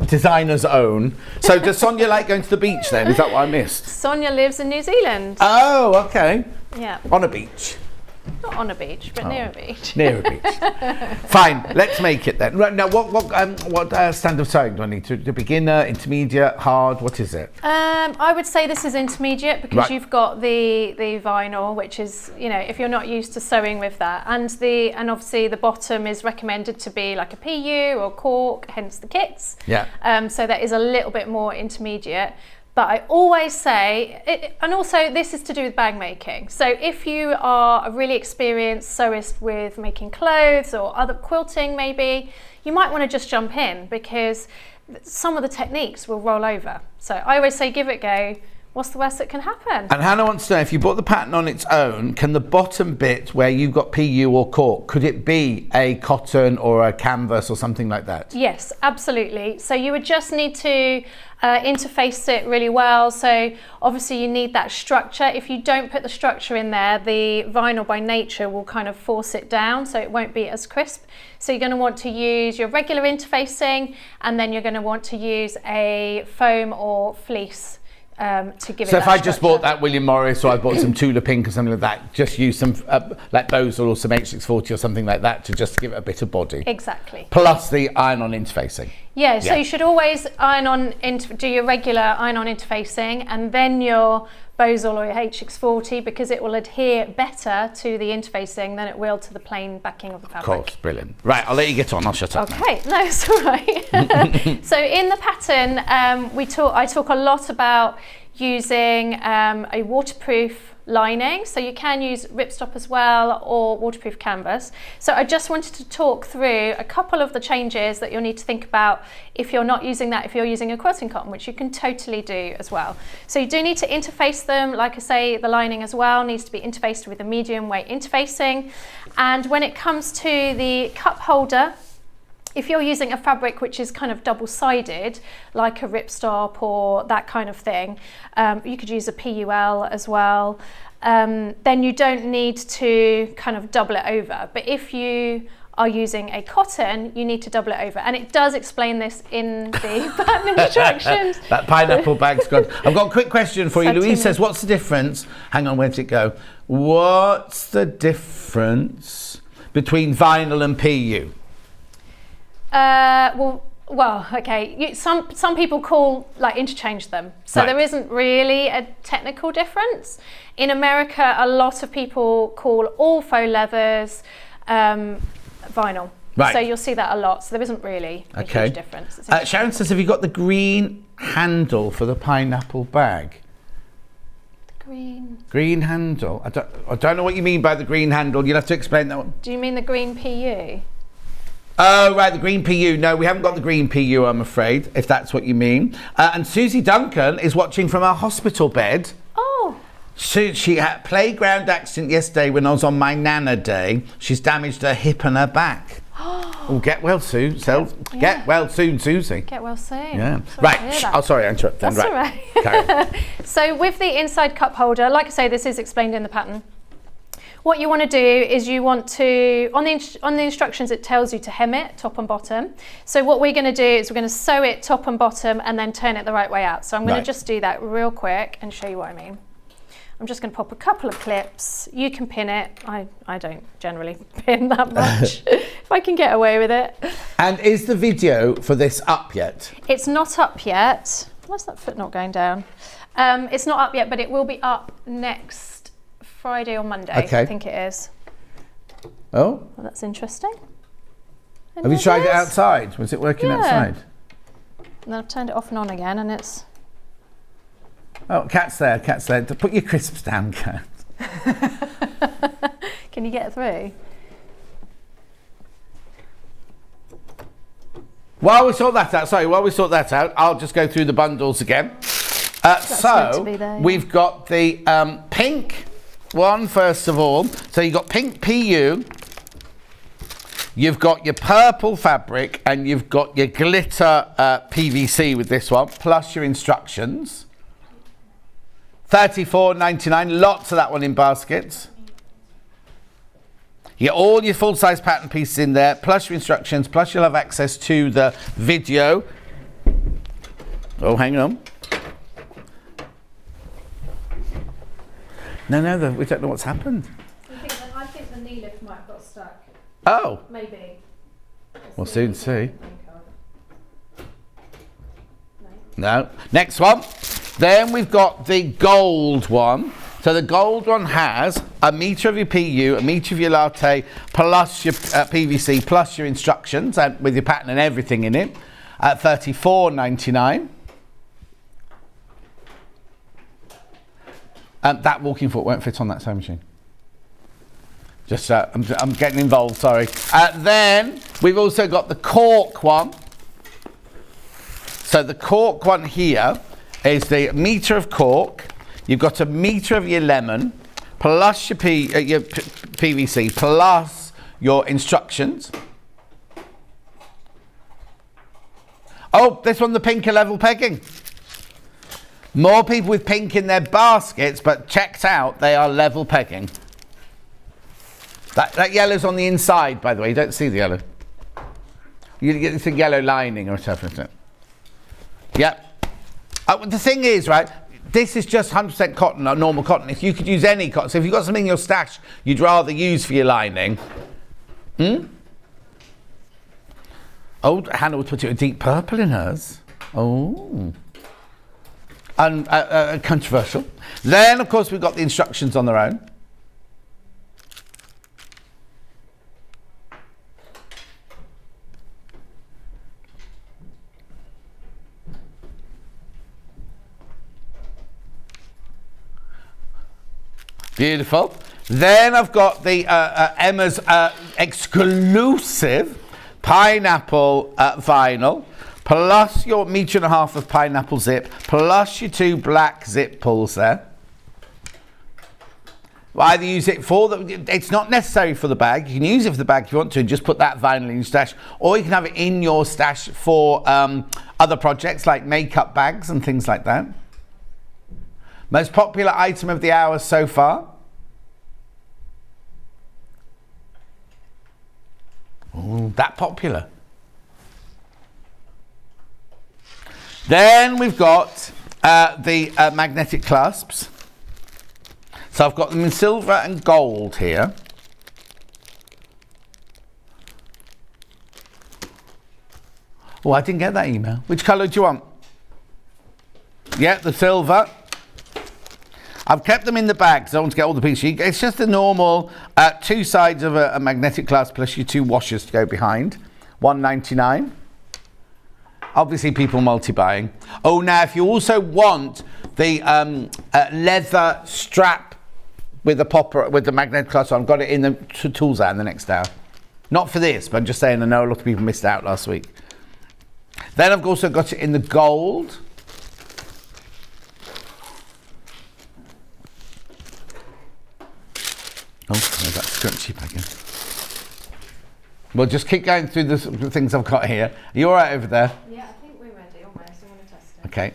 designers' own. So does Sonia like going to the beach then? Is that what I missed? Sonia lives in New Zealand. Oh, okay. Yeah. On a beach. Not on a beach, but near a beach. Near a beach. Fine, let's make it then. Right, now, what standard of sewing do I need to do? Beginner, intermediate, hard? What is it? I would say this is intermediate because you've got the vinyl, which is, if you're not used to sewing with that, and obviously the bottom is recommended to be like a PU or cork, hence the kits. Yeah. So that is a little bit more intermediate. But I always say, and also this is to do with bag making. So if you are a really experienced sewist with making clothes or other quilting maybe, you might want to just jump in because some of the techniques will roll over. So I always say give it a go. What's the worst that can happen? And Hannah wants to know, if you bought the pattern on its own, can the bottom bit where you've got PU or cork, could it be a cotton or a canvas or something like that? Yes, absolutely. So you would just need to interface it really well. So obviously you need that structure. If you don't put the structure in there, the vinyl by nature will kind of force it down, so it won't be as crisp. So you're going to want to use your regular interfacing, and then you're going to want to use a foam or fleece to give it. So if I just bought that William Morris, or I bought some Tula Pink or something like that, just use some like Bosel or some H640 or something like that to just give it a bit of body. Exactly. Plus the iron-on interfacing. Yeah, so you should always do your regular iron-on interfacing and then your Bosel or your H640 because it will adhere better to the interfacing than it will to the plain backing of the fabric. Of course, brilliant. Right, I'll let you get on. I'll shut up. Okay, no, it's all right. So in the pattern, I talk a lot about using a waterproof lining, so you can use ripstop as well or waterproof canvas. So I just wanted to talk through a couple of the changes that you'll need to think about if you're not using that, if you're using a quilting cotton, which you can totally do as well. So you do need to interface them. Like I say, the lining as well needs to be interfaced with a medium weight interfacing. And when it comes to the cup holder, if you're using a fabric which is kind of double-sided, like a ripstop or that kind of thing, you could use a PUL as well, then you don't need to kind of double it over. But if you are using a cotton, you need to double it over. And it does explain this in the pattern instructions. That pineapple bag's gone. I've got a quick question for you. Louise says, what's the difference? Hang on, where did it go? What's the difference between vinyl and PU? Okay. Some people interchange them, so there isn't really a technical difference. In America, a lot of people call all faux leathers vinyl. Right. So you'll see that a lot. So there isn't really a huge difference. Sharon says, have you got the green handle for the pineapple bag? Green handle. I don't know what you mean by the green handle. You'll have to explain that one. Do you mean the green PU? Oh, right, the green PU. No, we haven't got the green PU, I'm afraid, if that's what you mean. And Susie Duncan is watching from her hospital bed. Oh. She had playground accident yesterday when I was on my Nana day. She's damaged her hip and her back. Oh, get well soon, Get well soon, Susie. Get well soon. Yeah. Right. Sorry, I interrupted. That's all right. Carry on. So with the inside cup holder, like I say, this is explained in the pattern. What you want to do is you want to, on the instructions it tells you to hem it top and bottom. So what we're going to do is we're going to sew it top and bottom and then turn it the right way out. So I'm going to just do that real quick and show you what I mean. I'm just going to pop a couple of clips. You can pin it. I don't generally pin that much if I can get away with it. And is the video for this up yet? It's not up yet. Why's that foot not going down? It's not up yet, but it will be up next Friday or Monday. Okay. I think it is. Oh. Well, that's interesting. And Have you tried it outside? Was it working outside? And then I've turned it off and on again, and it's... Oh, cat's there, cat's there. Put your crisps down, cat. Can you get it through? While we sort that out, I'll just go through the bundles again. So, we've got the pink one first of all. So you've got pink PU, you've got your purple fabric, and you've got your glitter PVC with this one, plus your instructions. $34.99, lots of that one in baskets. You get all your full-size pattern pieces in there, plus your instructions, plus you'll have access to the video. Oh, hang on. No, we don't know what's happened. I think the knee lift might have got stuck. Oh. Maybe. We'll soon see. No. Next one. Then we've got the gold one. So the gold one has a metre of your PU, a metre of your latte, plus your PVC, plus your instructions, and with your pattern and everything in it, at $34.99. That walking foot won't fit on that sewing machine. Just, I'm getting involved, sorry. Then we've also got the cork one. So the cork one here is the metre of cork. You've got a metre of your lemon, plus your PVC, plus your instructions. Oh, this one, the pink are level pegging. More people with pink in their baskets, but checked out, they are level pegging. That yellow's on the inside, by the way. You don't see the yellow. You get this yellow lining or whatever, isn't it? Yep. The thing is, right, this is just 100% cotton, or normal cotton. If you could use any cotton, so if you've got something in your stash you'd rather use for your lining. Oh, Hannah would put it a deep purple in hers. Oh. Controversial. Then, of course, we've got the instructions on their own. Beautiful. Then I've got the Emma's exclusive pineapple vinyl, plus your metre and a half of pineapple zip, plus your 2 black zip pulls there. Either use it for it's not necessary for the bag. You can use it for the bag if you want to, and just put that vinyl in your stash, or you can have it in your stash for other projects like makeup bags and things like that. Most popular item of the hour so far. Oh, that popular. Then we've got the magnetic clasps. So I've got them in silver and gold here. Oh, I didn't get that email. Which colour do you want? Yeah, the silver. I've kept them in the bag because I want to get all the pieces. It's just the normal 2 sides of a magnetic clasp plus your 2 washers to go behind. $1.99. Obviously, people multi-buying. Oh, now if you also want the leather strap with the popper, with the magnetic clasp, I've got it in the tools out in the next hour. Not for this, but I'm just saying I know a lot of people missed out last week. Then I've also got it in the gold. Oh, there's that scrunchy bag again. We'll just keep going through the things I've got here. Are you all right over there? Yeah, I think we're ready almost. I want to test it. Okay.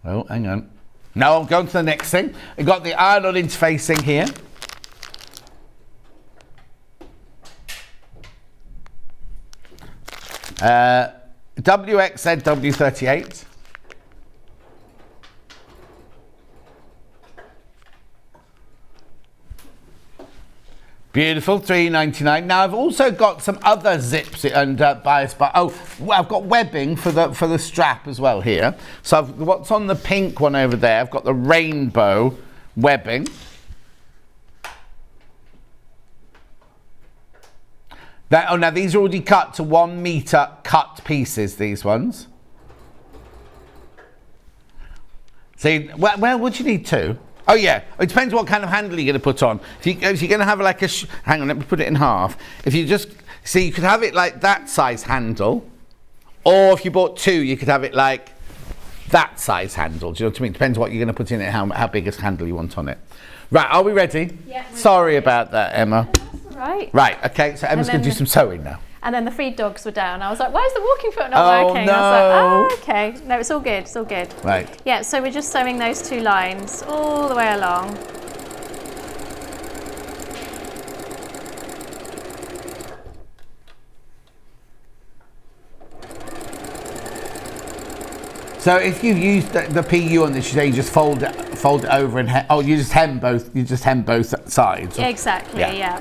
Oh, hang on. Now I'm going to the next thing. We've got the iron-on interfacing here. WXZW38. Beautiful, $3.99. Now I've also got some other zips and bias, but I've got webbing for the strap as well here. So what's on the pink one over there? I've got the rainbow webbing. Now these are already cut to 1 meter cut pieces. These ones. See, well, would you need 2? Oh yeah, it depends what kind of handle you're going to put on. If you're going to have like hang on, let me put it in half. If you just, see, you could have it like that size handle, or if you bought 2, you could have it like that size handle. Do you know what I mean? Depends what you're going to put in it, how big a handle you want on it. Right, are we ready? Yeah. Sorry about that, Emma. That's all right. Right, okay, so Emma's going to do some sewing now. And then the feed dogs were down. I was like, why is the walking foot not working? No. I was like, oh, okay. No, it's all good. It's all good. Right. Yeah, so we're just sewing those 2 lines all the way along. So if you use the PU on this, you just fold it over and you just hem both. You just hem both sides. Exactly. Yeah.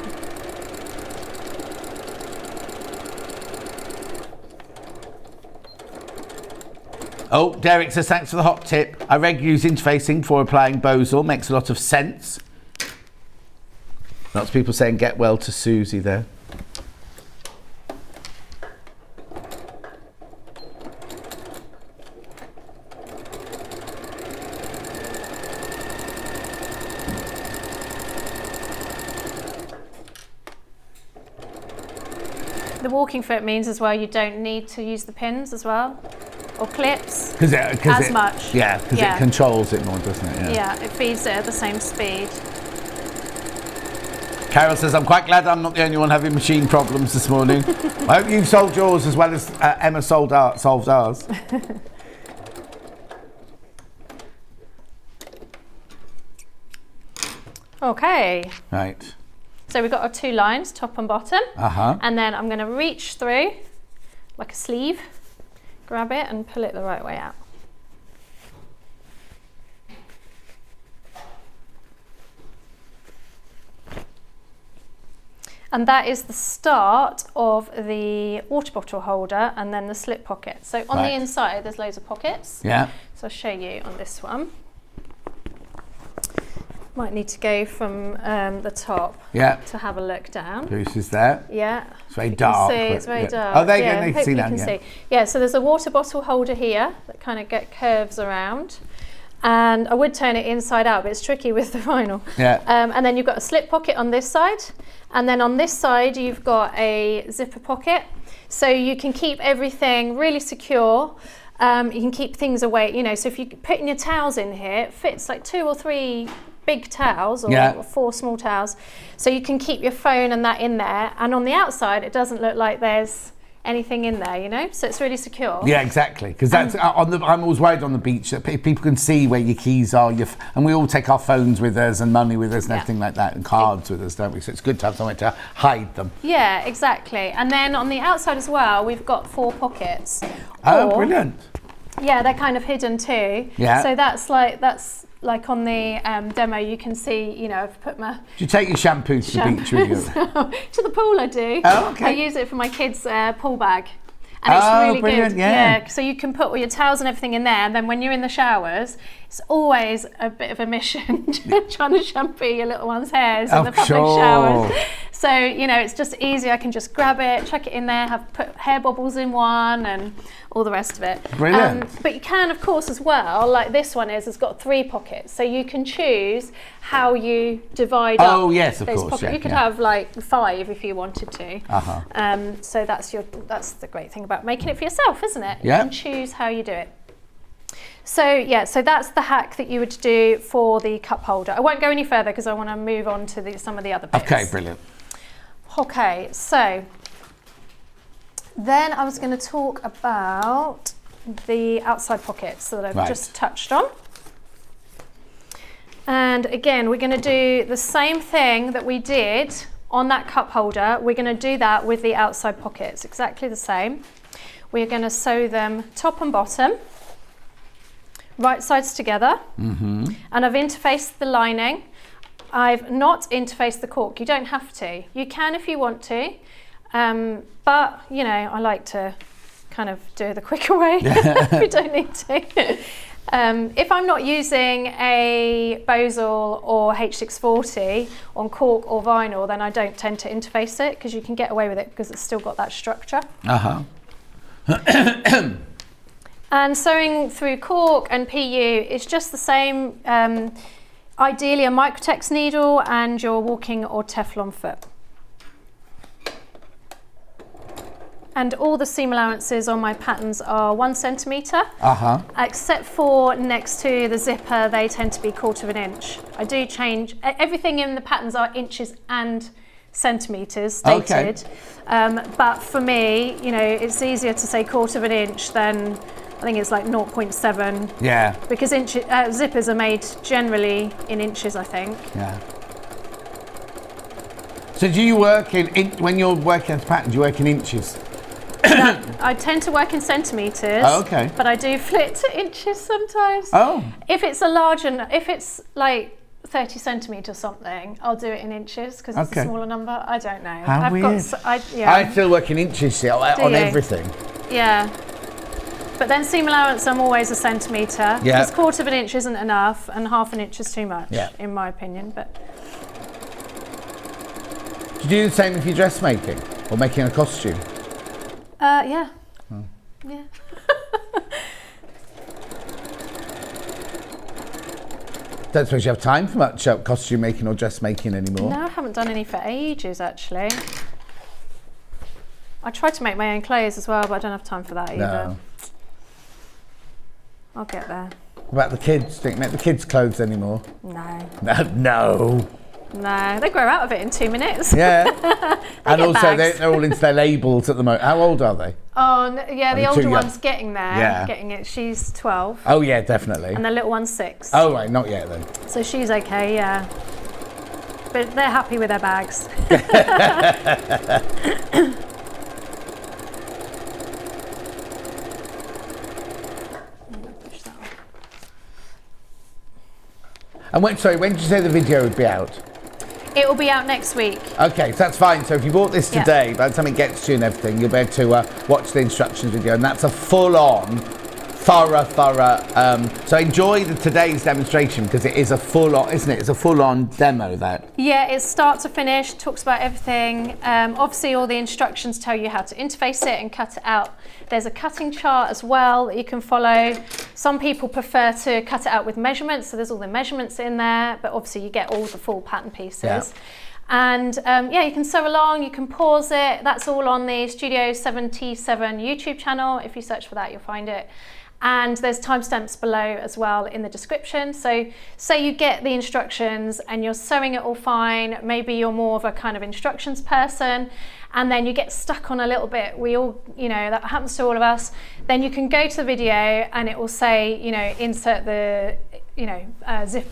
Oh, Derek says, thanks for the hot tip. I regularly use interfacing for applying Bozal. Makes a lot of sense. Lots of people saying get well to Susie there. The walking foot means as well you don't need to use the pins as well. Or clips as much. Yeah, because it controls it more, doesn't it? Yeah, it feeds it at the same speed. Carol says, I'm quite glad I'm not the only one having machine problems this morning. I hope you've solved yours as well as Emma solved ours. Okay. Right. So we've got our 2 lines, top and bottom. And then I'm going to reach through like a sleeve. Grab it and pull it the right way out. And that is the start of the water bottle holder and then the slip pocket. So on the inside there's loads of pockets. Yeah. So I'll show you on this one. Might need to go from the top to have a look down. Bruce is there. Yeah. It's very dark. You can see, it's very dark. Oh, there you go. You can see that. See. Yeah, so there's a water bottle holder here that kind of curves around. And I would turn it inside out, but it's tricky with the vinyl. Yeah. And then you've got a slip pocket on this side. And then on this side, you've got a zipper pocket. So you can keep everything really secure. You can keep things away, you know, so if you're putting your towels in here, it fits like 2 or 3 big towels or 4 small towels. So you can keep your phone and that in there. And on the outside, it doesn't look like there's anything in there, you know, so it's really secure. Yeah, exactly, because that's I'm always worried on the beach that people can see where your keys are, and we all take our phones with us and money with us and everything like that, and cards with us, don't we? So it's good to have somewhere to hide them. Yeah, exactly. And then on the outside as well, we've got 4 pockets. Oh, brilliant. Yeah, they're kind of hidden too. Yeah. So that's like on the demo, you can see, you know, I've put my... Do you take your shampoo to the beach with you? To the pool I do. Oh, okay. I use it for my kids' pool bag. And it's really brilliant, good. Yeah. So you can put all your towels and everything in there, and then when you're in the showers, it's always a bit of a mission trying to shampoo your little one's hairs in the public showers. So, you know, it's just easy. I can just grab it, chuck it in there, put hair bobbles in one and all the rest of it. Brilliant. But you can, of course, as well, like this one has got 3 pockets. So you can choose how you divide up. Oh, yes, of those course. pockets. Yeah, you could have like 5 if you wanted to. Uh-huh. So that's the great thing about making it for yourself, isn't it? Yeah. You can choose how you do it. So yeah, so that's the hack that you would do for the cup holder. I won't go any further because I want to move on to some of the other bits. Okay, brilliant. Okay, so then I was going to talk about the outside pockets that I've just touched on. And again, we're going to do the same thing that we did on that cup holder. We're going to do that with the outside pockets, exactly the same. We're going to sew them top and bottom, right sides together, and I've interfaced the lining. I've not interfaced the cork. You don't have to. You can if you want to, but you know, I like to kind of do the quicker way if you don't need to. If I'm not using a Bosal or H640 on cork or vinyl, then I don't tend to interface it because you can get away with it because it's still got that structure. And sewing through cork and PU is just the same. Ideally a Microtex needle and your walking or Teflon foot. And all the seam allowances on my patterns are 1 centimetre, except for next to the zipper, they tend to be 1/4 inch. I do change, everything in the patterns are inches and centimetres stated. But for me, you know, it's easier to say 1/4 inch than, I think it's like 0.7. Yeah. Because zippers are made generally in inches, I think. Yeah. So do you work when you're working as a pattern, do you work in inches? I tend to work in centimetres. Oh, okay. But I do flit to inches sometimes. Oh. If it's a large, if it's like 30 centimetres or something, I'll do it in inches because it's a smaller number. I don't know. How weird. I still work in inches on everything. Yeah. But then seam allowance, I'm always a centimetre. Yeah. Because 1/4 inch isn't enough and 1/2 inch is too much, in my opinion. But do you do the same if you're dressmaking or making a costume? Yeah. Oh. Yeah. Don't suppose you have time for much costume making or dressmaking anymore? No, I haven't done any for ages actually. I try to make my own clothes as well, but I don't have time for that either. No. I'll get there. What about the kids? Don't you make the kids' clothes anymore? No. No. No, they grow out of it in 2 minutes. Yeah. And also they're all into their labels at the moment. How old are they? Oh, yeah, the older young? one's getting there. Yeah. Getting it. She's 12. Oh, yeah, definitely. And the little one's 6. Oh, right, not yet then. So she's okay, yeah. But they're happy with their bags. And when did you say the video would be out? It will be out next week. Okay, so that's fine. So if you bought this today, by the time it gets to you and everything, you'll be able to watch the instructions video, and that's a full-on, thorough. So enjoy today's demonstration because it is a full-on, isn't it? It's a full-on demo, that. Yeah, it's start to finish, talks about everything. Obviously, all the instructions tell you how to interface it and cut it out. There's a cutting chart as well that you can follow. Some people prefer to cut it out with measurements, so there's all the measurements in there, but obviously you get all the full pattern pieces. Yeah. And you can sew along, you can pause it. That's all on the Studio 77 YouTube channel. If you search for that, you'll find it. And there's timestamps below as well in the description. So say you get the instructions and you're sewing it all fine, maybe you're more of a kind of instructions person, and then you get stuck on a little bit, we all, that happens to all of us, then you can go to the video and it will say, insert the,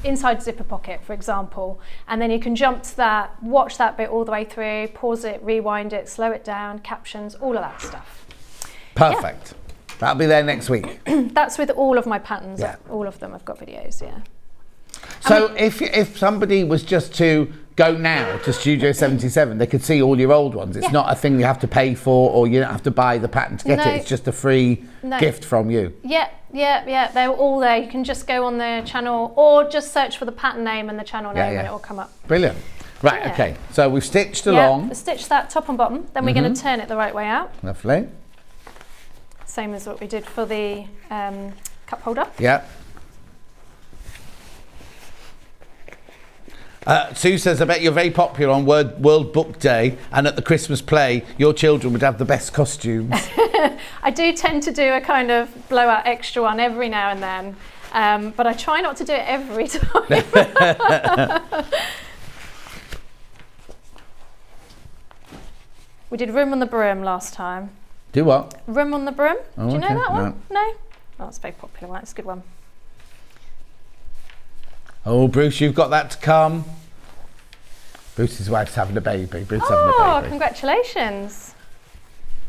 inside zipper pocket, for example, and then you can jump to that, watch that bit all the way through, pause it, rewind it, slow it down, captions, all of that stuff. Perfect. Yeah. That'll be there next week. That's with all of my patterns. Yeah. All of them I've got videos, yeah. So if somebody was just to go now to Studio 77, they could see all your old ones. It's not a thing you have to pay for, or you don't have to buy the pattern to get it. It's just a free gift from you. Yeah. They're all there. You can just go on the channel or just search for the pattern name and the channel name and it will come up. Brilliant. Right, okay. So we've stitched along. Yeah, stitched that top and bottom. Then we're going to turn it the right way out. Lovely. Same as what we did for the cup holder. Yeah. Sue says, I bet you're very popular on World Book Day, and at the Christmas play, your children would have the best costumes. I do tend to do a kind of blowout extra one every now and then, but I try not to do it every time. We did Room on the Broom last time. Do what? Room on the Broom. Oh, do you know that one? No? Oh, it's a very popular one. It's a good one. Oh, Bruce, you've got that to come. Bruce's wife's having a baby. Oh, congratulations.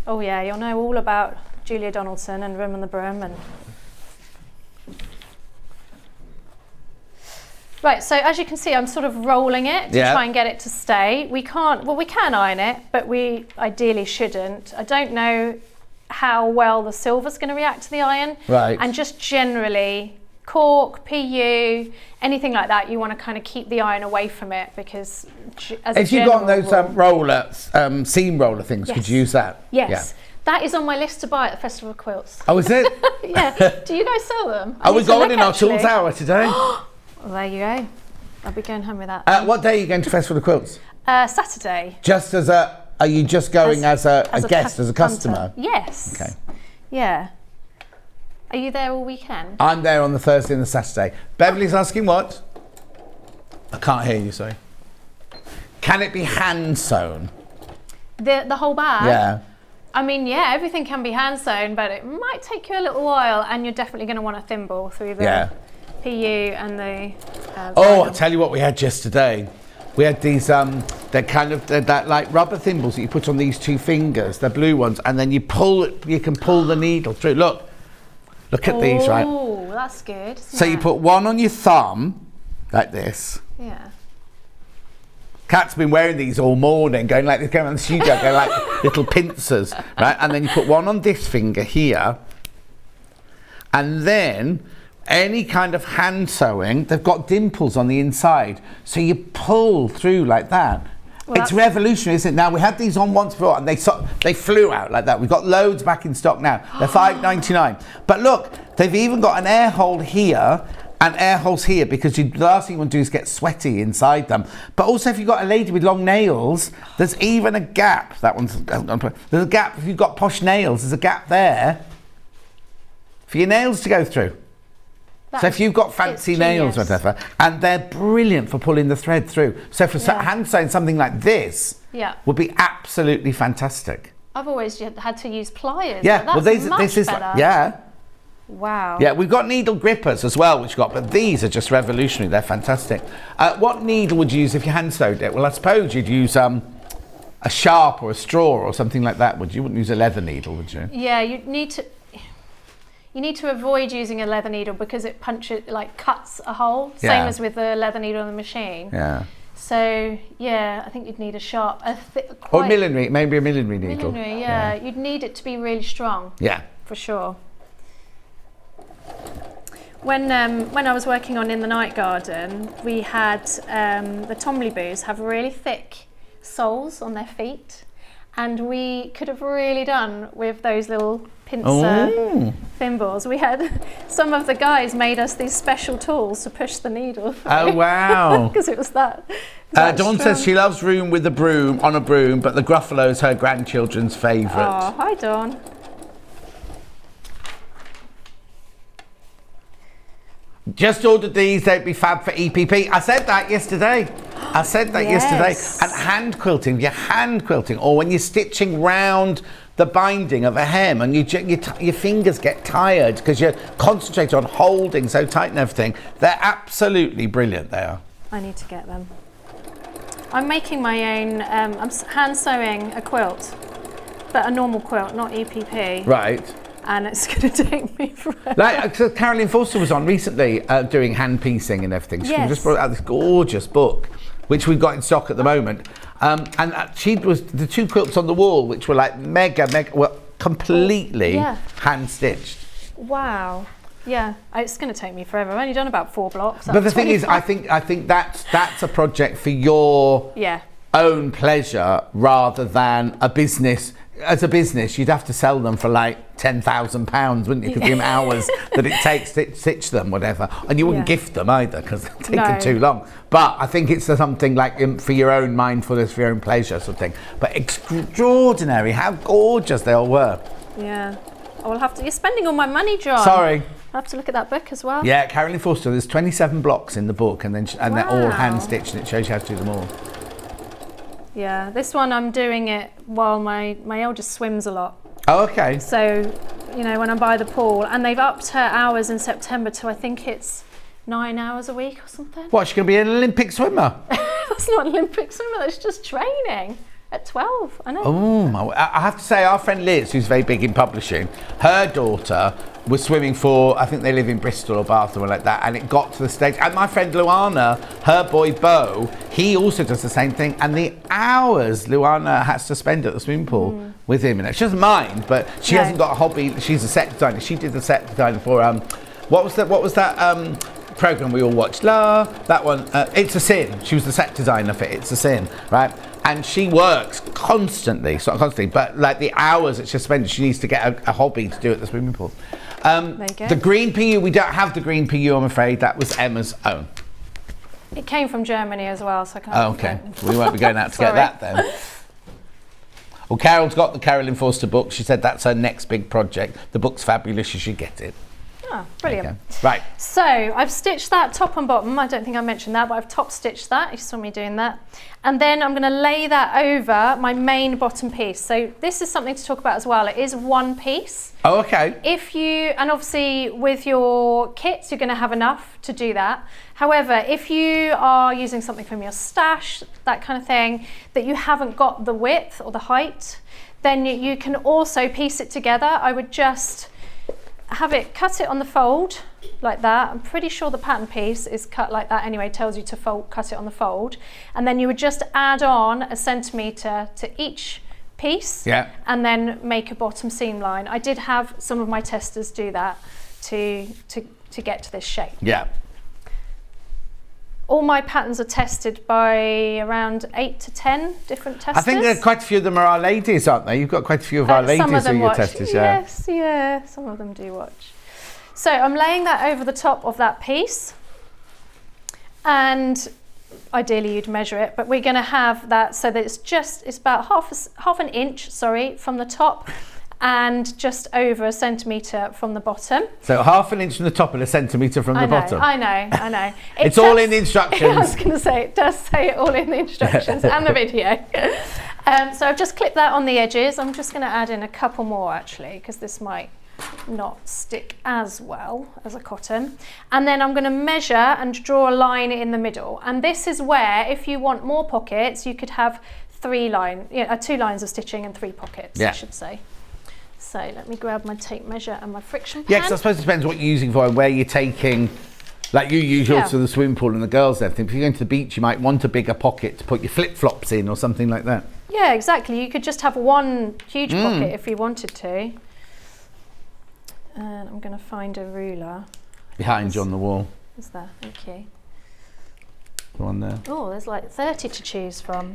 Oh, yeah, you'll know all about Julia Donaldson and Room on the Broom. And Right, so as you can see, I'm sort of rolling it to try and get it to stay. We can iron it, but we ideally shouldn't. I don't know how well the silver's going to react to the iron. Right. And just generally, cork, PU, anything like that, you want to kind of keep the iron away from it because if you've got those seam roller things, could you use that? Yes. Yeah. That is on my list to buy at the Festival of Quilts. Oh, is it? Yeah. Do you guys sell them? We got one in our tools hour today. Well, there you go. I'll be going home with that. What day are you going to Festival of Quilts? Saturday. Just as are you just going as a guest, as a customer? Yes. Okay. Yeah. Are you there all weekend? I'm there on the Thursday and the Saturday. Beverly's asking what? I can't hear you, sorry. Can it be hand sewn? The whole bag? Yeah. I mean, yeah, everything can be hand sewn, but it might take you a little while, and you're definitely going to want a thimble through the PU and the. I tell you what, we had yesterday. We had these they're like rubber thimbles that you put on these 2 fingers. They're blue ones, and then you can pull the needle through. Look at these, right? Oh, that's good. So you put one on your thumb, like this. Yeah. Kat's been wearing these all morning, going around the studio, going like little pincers, right? And then you put one on this finger here, and then any kind of hand sewing, they've got dimples on the inside, so you pull through like that. Well, it's revolutionary, isn't it? Now, we had these on once before, and they flew out like that. We've got loads back in stock now. They're $5.99. But look, they've even got an air hole here and air holes here, because the last thing you want to do is get sweaty inside them. But also, if you've got a lady with long nails, there's even a gap. There's a gap. If you've got posh nails, there's a gap there for your nails to go through. So if you've got fancy nails or whatever, and they're brilliant for pulling the thread through. So for hand sewing something like this would be absolutely fantastic. I've always had to use pliers. Yeah, well, this is better. Wow. Yeah, we've got needle grippers as well, which but these are just revolutionary. They're fantastic. What needle would you use if you hand sewed it? Well, I suppose you'd use a sharp or a straw or something like that, would you? You wouldn't use a leather needle, would you? Yeah, you need to avoid using a leather needle because it cuts a hole. Same as with the leather needle on the machine. Yeah. So yeah, I think you'd need a sharp, or millinery, maybe a millinery needle. Millinery, yeah. You'd need it to be really strong. Yeah. For sure. When I was working on In the Night Garden, we had the Tomley-Boos have really thick soles on their feet, and we could have really done with those little pincer thimbles. We had some of the guys made us these special tools to push the needle through. Oh wow! Because it was that. Dawn says she loves Room with a broom, but the Gruffalo is her grandchildren's favourite. Oh, hi Dawn. Just ordered these, they'd be fab for EPP. I said that yesterday. And hand quilting, you're hand quilting, or when you're stitching round the binding of a hem and your fingers get tired because you're concentrated on holding so tight and everything. They're absolutely brilliant, they are. I need to get them. I'm making my own, I'm hand sewing a quilt, but a normal quilt, not EPP. Right. And it's going to take me forever. So Caroline Forster was on recently doing hand piecing and everything. She just brought out this gorgeous book, which we've got in stock at the moment. And she was the 2 quilts on the wall, which were like mega, completely hand stitched. Wow. Yeah, it's going to take me forever. I've only done about 4 blocks. But the thing is, I think that's a project for your own pleasure rather than a business. As a business, you'd have to sell them for like £10,000, wouldn't you? Because the hours that it takes to stitch them, whatever. And you wouldn't gift them either because they're taking too long. But I think it's something like for your own mindfulness, for your own pleasure sort of thing. But extraordinary, how gorgeous they all were. Yeah. I'll have to, you're spending all my money, John. Sorry. I'll have to look at that book as well. Yeah, Caroline Forster, there's 27 blocks in the book and they're all hand stitched and it shows you how to do them all. Yeah, this one I'm doing it while my eldest swims a lot. Oh, okay. So, when I'm by the pool, and they've upped her hours in September to I think it's 9 hours a week or something. What, she's going to be an Olympic swimmer? That's not an Olympic swimmer, that's just training. At 12, I know. Oh, I have to say, our friend Liz, who's very big in publishing, her daughter was swimming for, I think they live in Bristol or Bath or like that, and it got to the stage, and my friend Luana, her boy Bo, he also does the same thing, and the hours Luana has to spend at the swimming pool with him, and she doesn't mind, but she hasn't got a hobby. She's a set designer. She did the set design for what was that program we all watched? That one. It's a Sin. She was the set designer for It's a Sin, right? And she works constantly, but like the hours that she spends, she needs to get a hobby to do at the swimming pool. There you go. The green PU, we don't have the green PU, I'm afraid. That was Emma's own. It came from Germany as well, so I can't. Oh, okay. We won't be going out to get that then. Well, Carol's got the Carolyn Forster book. She said that's her next big project. The book's fabulous. You should get it. Oh, brilliant. Right. So I've stitched that top and bottom. I don't think I mentioned that, but I've top stitched that. You saw me doing that. And then I'm going to lay that over my main bottom piece. So this is something to talk about as well. It is one piece. Oh, okay. And obviously with your kits, you're going to have enough to do that. However, if you are using something from your stash, that kind of thing, that you haven't got the width or the height, then you can also piece it together. I would just cut it on the fold like that. I'm pretty sure the pattern piece is cut like that anyway, tells you to cut it on the fold. And then you would just add on 1 centimetre to each piece and then make a bottom seam line. I did have some of my testers do that to get to this shape. Yeah. All my patterns are tested by around 8 to 10 different testers. I think there are quite a few of them are our ladies, aren't they? You've got quite a few of our ladies who your testers, Yes, yeah, some of them do watch. So I'm laying that over the top of that piece, and ideally you'd measure it, but we're going to have that so that it's about half an inch, from the top, and just over 1 centimetre from the bottom. So half an inch from the top and 1 centimetre from the bottom. I know. It's all in the instructions. I was going to say, it does say it all in the instructions and the video. So I've just clipped that on the edges. I'm just going to add in a couple more actually, because this might not stick as well as a cotton. And then I'm going to measure and draw a line in the middle. And this is where, if you want more pockets, you could have 2 lines of stitching and 3 pockets, I should say. So let me grab my tape measure and my friction pen. Yeah, because I suppose it depends what you're using for and where you're taking, like you use yours to the swimming pool and the girls and everything. If you're going to the beach, you might want a bigger pocket to put your flip-flops in or something like that. Yeah, exactly. You could just have one huge pocket if you wanted to. And I'm going to find a ruler. Behind you on the wall. Is there? Thank you. The one there. Oh, there's like 30 to choose from.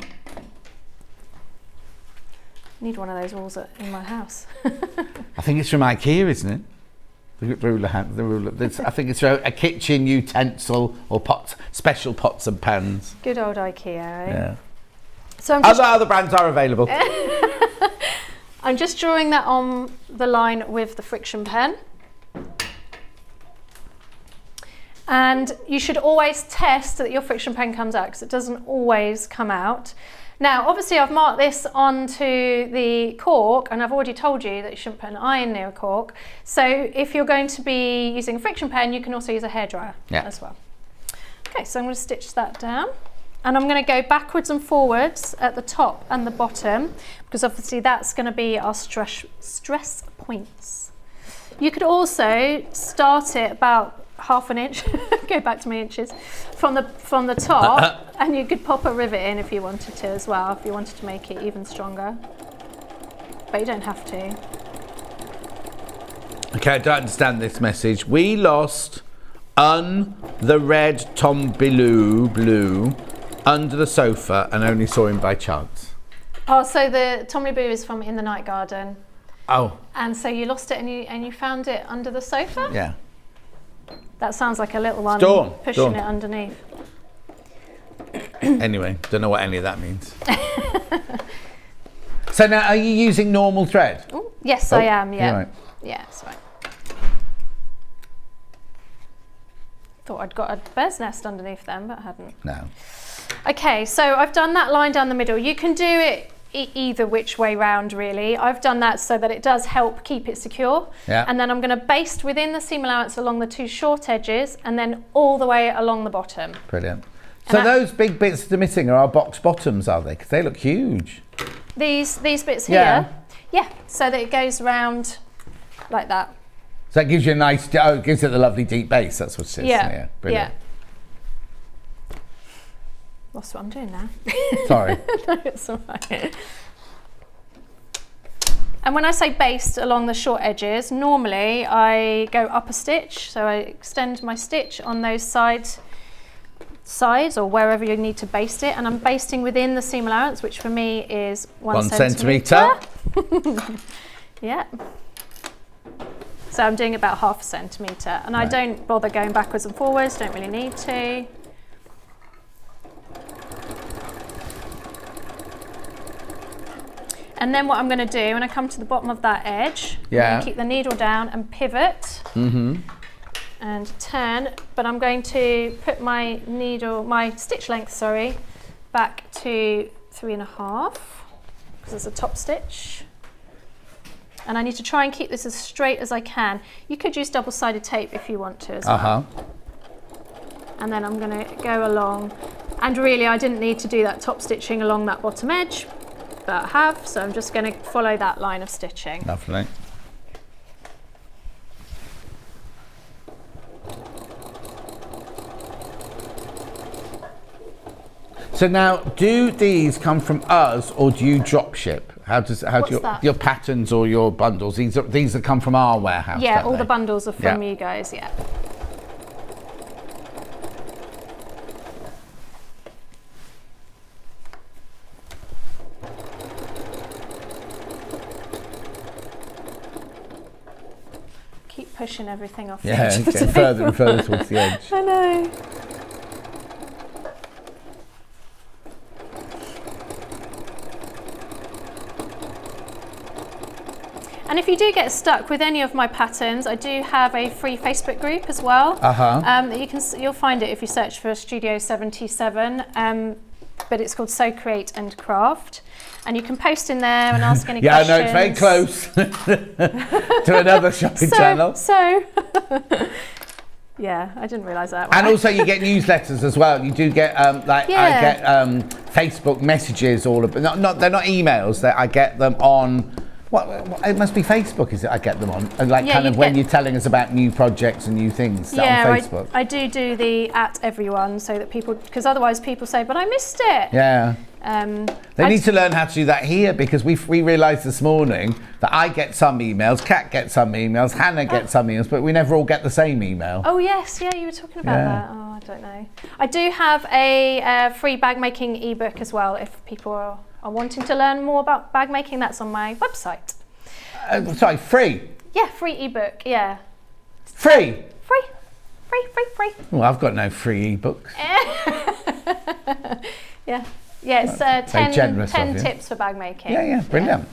Need one of those walls in my house. I think it's from IKEA, isn't it? The ruler. I think it's a kitchen utensil or special pots and pans. Good old IKEA, eh? Yeah. So other brands are available. I'm just drawing that on the line with the friction pen. And you should always test that your friction pen comes out, because it doesn't always come out. Now, obviously I've marked this onto the cork, and I've already told you that you shouldn't put an iron near a cork. So if you're going to be using a friction pen, you can also use a hairdryer as well. Okay, so I'm going to stitch that down. And I'm going to go backwards and forwards at the top and the bottom, because obviously that's going to be our stress points. You could also start it about half an inch, go back to my inches, from the top, and you could pop a rivet in if you wanted to as well, if you wanted to make it even stronger. But you don't have to. Okay, I don't understand this message. We lost the red Tom Blue under the sofa and only saw him by chance. Oh, so the Tom Boo is from In the Night Garden. Oh. And so you lost it and you found it under the sofa? Yeah. That sounds like a little one pushing it underneath. Anyway, don't know what any of that means. So now, are you using normal thread? Ooh, yes, I am, yeah. Right. Yeah, that's right. Thought I'd got a bird's nest underneath them, but I hadn't. No. Okay, so I've done that line down the middle. You can do it either which way round, really. I've done that so that it does help keep it secure. Yeah. And then I'm going to baste within the seam allowance along the 2 short edges and then all the way along the bottom. Brilliant. So those big bits that are missing are our box bottoms, are they? Because they look huge. These bits here? Yeah. So that it goes round like that. So that gives you a nice, it gives it the lovely deep base. That's what it is. Yeah. Brilliant. Yeah. That's what I'm doing now. Sorry. No, it's all right. And when I say based along the short edges, normally I go up a stitch. So I extend my stitch on those sides or wherever you need to baste it. And I'm basting within the seam allowance, which for me is 1 centimetre. Yeah. So I'm doing about half a centimetre. And I don't bother going backwards and forwards, don't really need to. And then what I'm going to do when I come to the bottom of that edge, I'm going to keep the needle down and pivot and turn, but I'm going to put my stitch length, back to 3.5 because it's a top stitch. And I need to try and keep this as straight as I can. You could use double-sided tape if you want to as well. And then I'm going to go along, and really I didn't need to do that top stitching along that bottom edge, but I have, so I'm just going to follow that line of stitching. Lovely. So now, do these come from us or do you drop ship? How do your patterns or your bundles? These that come from our warehouse. Yeah, all the bundles are from you guys. Yeah. Keep pushing everything off. Yeah, it's getting further and further towards the edge. I know. And if you do get stuck with any of my patterns, I do have a free Facebook group as well. You'll find it if you search for Studio 77. But it's called Sew, Create and Craft. And you can post in there and ask any questions. Yeah, I know, it's very close to another shopping channel. Yeah, I didn't realise that. And also you get newsletters as well. You do get, I get Facebook messages, they're not emails, I get them on, it must be Facebook, is it? I get them on, and when you're telling us about new projects and new things on Facebook. I do the @everyone so that people, because otherwise people say, but I missed it. Yeah. They need to learn how to do that here, because we realised this morning that I get some emails, Kat gets some emails, Hannah gets some emails, but we never all get the same email. Oh yes, yeah, you were talking about that. Oh, I don't know. I do have a free bag making ebook as well if people are wanting to learn more about bag making. That's on my website. Sorry, free? Yeah, free ebook, yeah. Free? Free. Well, I've got no free ebooks. Yeah, it's 10 tips for bag making. Yeah, brilliant.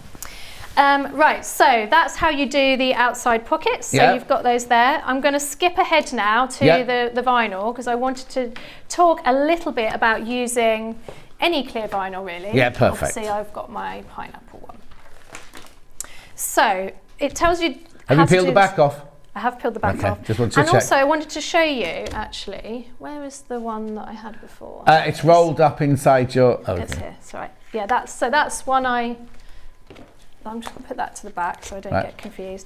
Right, so that's how you do the outside pockets. So you've got those there. I'm going to skip ahead now to the vinyl, because I wanted to talk a little bit about using any clear vinyl, really. Yeah, perfect. Obviously, I've got my pineapple one. So it tells you. Have you peeled the back off? I have peeled the back off. Just wanted to check. Also, I wanted to show you, actually, where is the one that I had before? It's rolled up inside your. Oh, it's here. It's right. Yeah, that's one I'm just going to put that to the back so I don't get confused.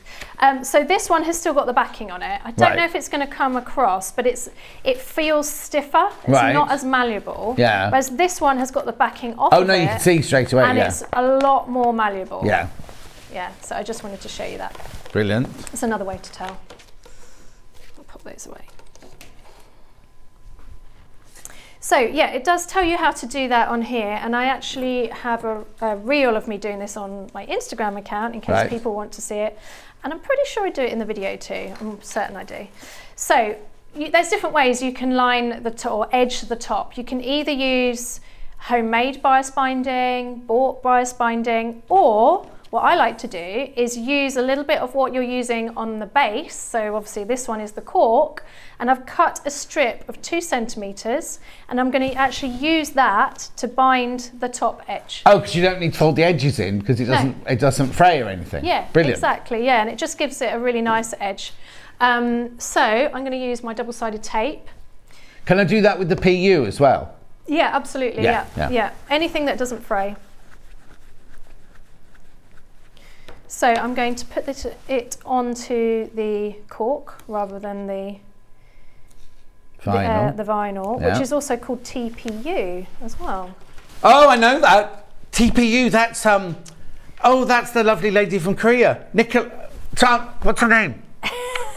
So this one has still got the backing on it. I don't know if it's going to come across, but it feels stiffer. It's not as malleable. Yeah. Whereas this one has got the backing off. Oh no, you can see straight away. And it's a lot more malleable. Yeah. Yeah. So I just wanted to show you that. Brilliant. It's another way to tell. I'll pop those away. So yeah, it does tell you how to do that on here, and I actually have a reel of me doing this on my Instagram account in case people want to see it, and I'm pretty sure I do it in the video too. I'm certain I do. So there's different ways you can line the top or edge the top. You can either use homemade bias binding, bought bias binding, or what I like to do is use a little bit of what you're using on the base. So obviously this one is the cork, and I've cut a strip of 2 centimetres, and I'm going to actually use that to bind the top edge. Oh, because you don't need to fold the edges in, because it doesn't fray or anything. Yeah, brilliant. Exactly. Yeah, and it just gives it a really nice edge. So I'm going to use my double-sided tape. Can I do that with the PU as well? Yeah, absolutely. Yeah. Anything that doesn't fray. So I'm going to put it onto the cork rather than the vinyl, which is also called TPU as well. Oh, I know that. TPU, that's that's the lovely lady from Korea. What's her name?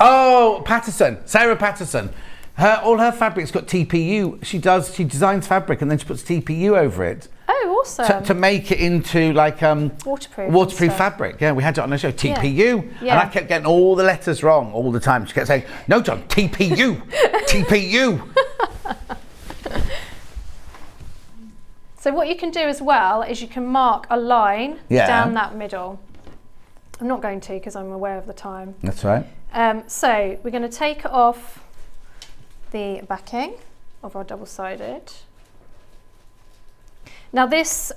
Oh, Patterson, Sarah Patterson. All her fabric's got TPU. She designs fabric and then she puts TPU over it. Oh, awesome. To make it into like waterproof fabric. Yeah, we had it on the show. TPU. Yeah. And I kept getting all the letters wrong all the time. She kept saying, no, John, TPU, TPU. So what you can do as well is you can mark a line down that middle. I'm not going to because I'm aware of the time. That's right. So we're going to take off the backing of our double-sided. Now this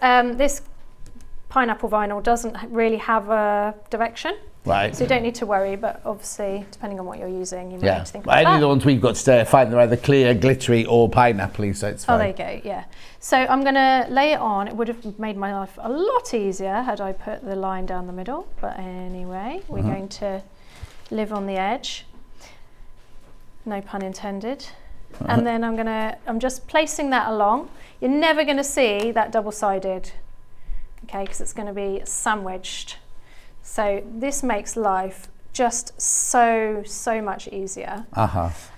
pineapple vinyl doesn't really have a direction. Right. So you don't need to worry, but obviously, depending on what you're using, you might need to think about any that. of the ones we've got today, I find they're either clear, glittery, or pineapple-y, so it's fine. Oh, there you go, yeah. So I'm going to lay it on. It would have made my life a lot easier had I put the line down the middle. But anyway, we're going to live on the edge. No pun intended. And then I'm just placing that along. You're never going to see that double-sided, okay, because it's going to be sandwiched. So this makes life just so much easier.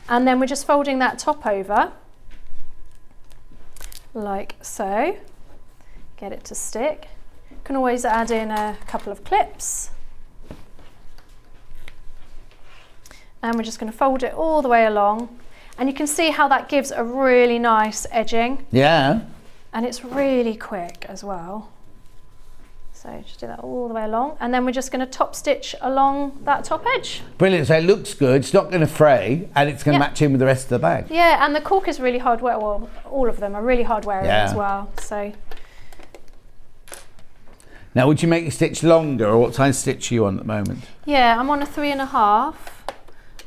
And then we're just folding that top over, like so. Get it to stick. You can always add in a couple of clips. And we're just going to fold it all the way along. And you can see how that gives a really nice edging. Yeah. And it's really quick as well. So just do that all the way along. And then we're just going to top stitch along that top edge. Brilliant. So it looks good. It's not going to fray and it's going to match in with the rest of the bag. Yeah, and the cork is really hard wear. Well, all of them are really hard wearing as well. So. Now, would you make your stitch longer, or what size stitch are you on at the moment? Yeah, I'm on a 3.5.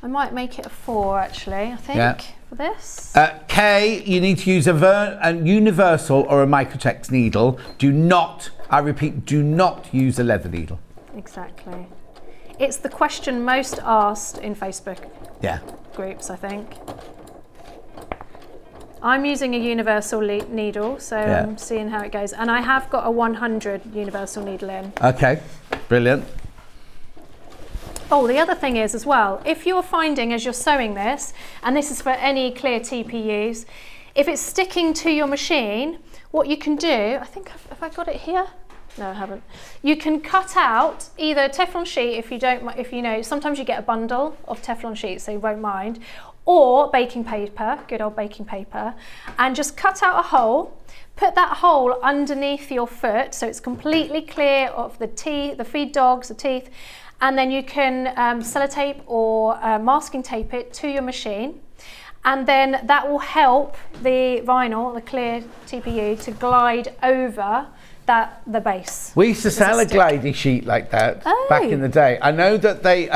I might make it a 4 actually, I think, for this. Kay, you need to use a universal or a microtex needle. Do not, I repeat, do not use a leather needle. Exactly. It's the question most asked in Facebook groups, I think. I'm using a universal needle, so I'm seeing how it goes. And I have got a 100 universal needle in. Okay, brilliant. Oh, the other thing is as well, if you're finding as you're sewing this, and this is for any clear TPUs, if it's sticking to your machine, what you can do, I think, have I got it here? No, I haven't. You can cut out either Teflon sheet if you know, sometimes you get a bundle of Teflon sheets, so you won't mind, or baking paper, good old baking paper, and just cut out a hole. Put that hole underneath your foot so it's completely clear of the teeth, the feed dogs, the teeth, and then you can sellotape or masking tape it to your machine, and then that will help the vinyl, the clear TPU, to glide over the base. We used to sell a glidey sheet like that back in the day. I know that they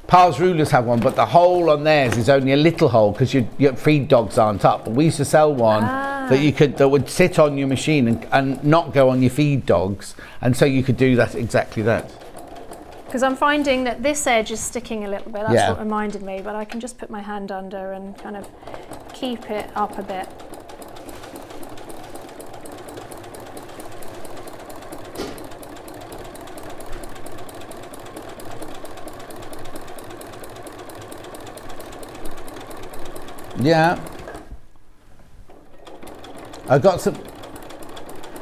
Par's Rulers have one, but the hole on theirs is only a little hole because your feed dogs aren't up. But we used to sell one that would sit on your machine and not go on your feed dogs, and so you could do exactly that. Because I'm finding that this edge is sticking a little bit. That's what reminded me, but I can just put my hand under and kind of keep it up a bit. Yeah. I've got some.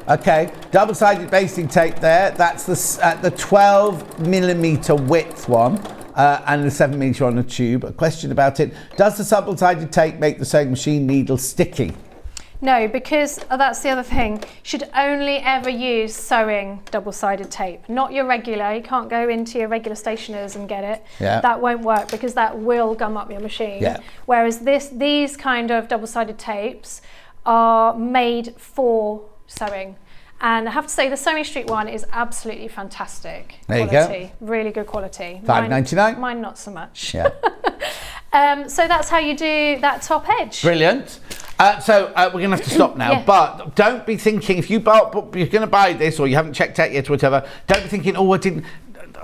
Okay, double-sided basting tape there. That's the 12mm width one and the 7mm on the tube. A question about it. Does the double-sided tape make the sewing machine needle sticky? No, because that's the other thing. You should only ever use sewing double-sided tape, not your regular. You can't go into your regular stationers and get it. Yeah. That won't work because that will gum up your machine. Yeah. Whereas these kind of double-sided tapes are made for sewing. And I have to say the Sewing Street one is absolutely fantastic there quality. You go. Really good quality. $5.99. Mine not so much. Yeah. So that's how you do that top edge. Brilliant. So we're going to have to stop now, but don't be thinking, if you're going to buy this or you haven't checked out yet or whatever, don't be thinking, oh,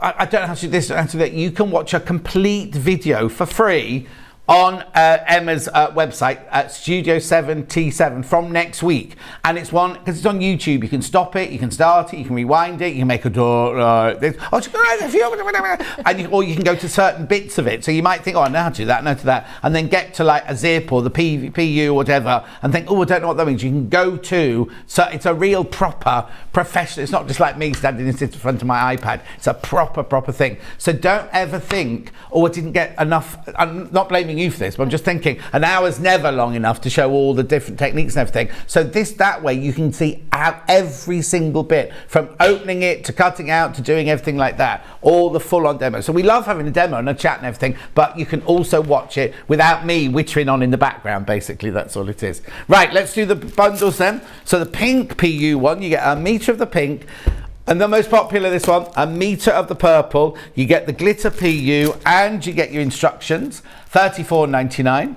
I don't have to do this, I have to do that. You can watch a complete video for free on Emma's website at Studio 7T7 from next week, and it's one because it's on YouTube. You can stop it, you can start it, you can rewind it, you can make a door and or you can go to certain bits of it. So you might think, oh, I know how to do that, I know how to do that, and then get to like a zip or the PU or whatever, and think, oh, I don't know what that means. You can go to, so it's a real proper professional. It's not just like me standing in front of my iPad. It's a proper thing. So don't ever think, oh, I didn't get enough. I'm not blaming you for this, but I'm just thinking an hour's never long enough to show all the different techniques and everything. So that way you can see out every single bit, from opening it to cutting out to doing everything like that, all the full-on demo. So we love having a demo and a chat and everything, but you can also watch it without me wittering on in the background. Basically, that's all it is. Right, let's do the bundles then. So the pink PU one, you get a metre of the pink. And the most popular, this one, a metre of the purple. You get the glitter PU and you get your instructions, $34.99.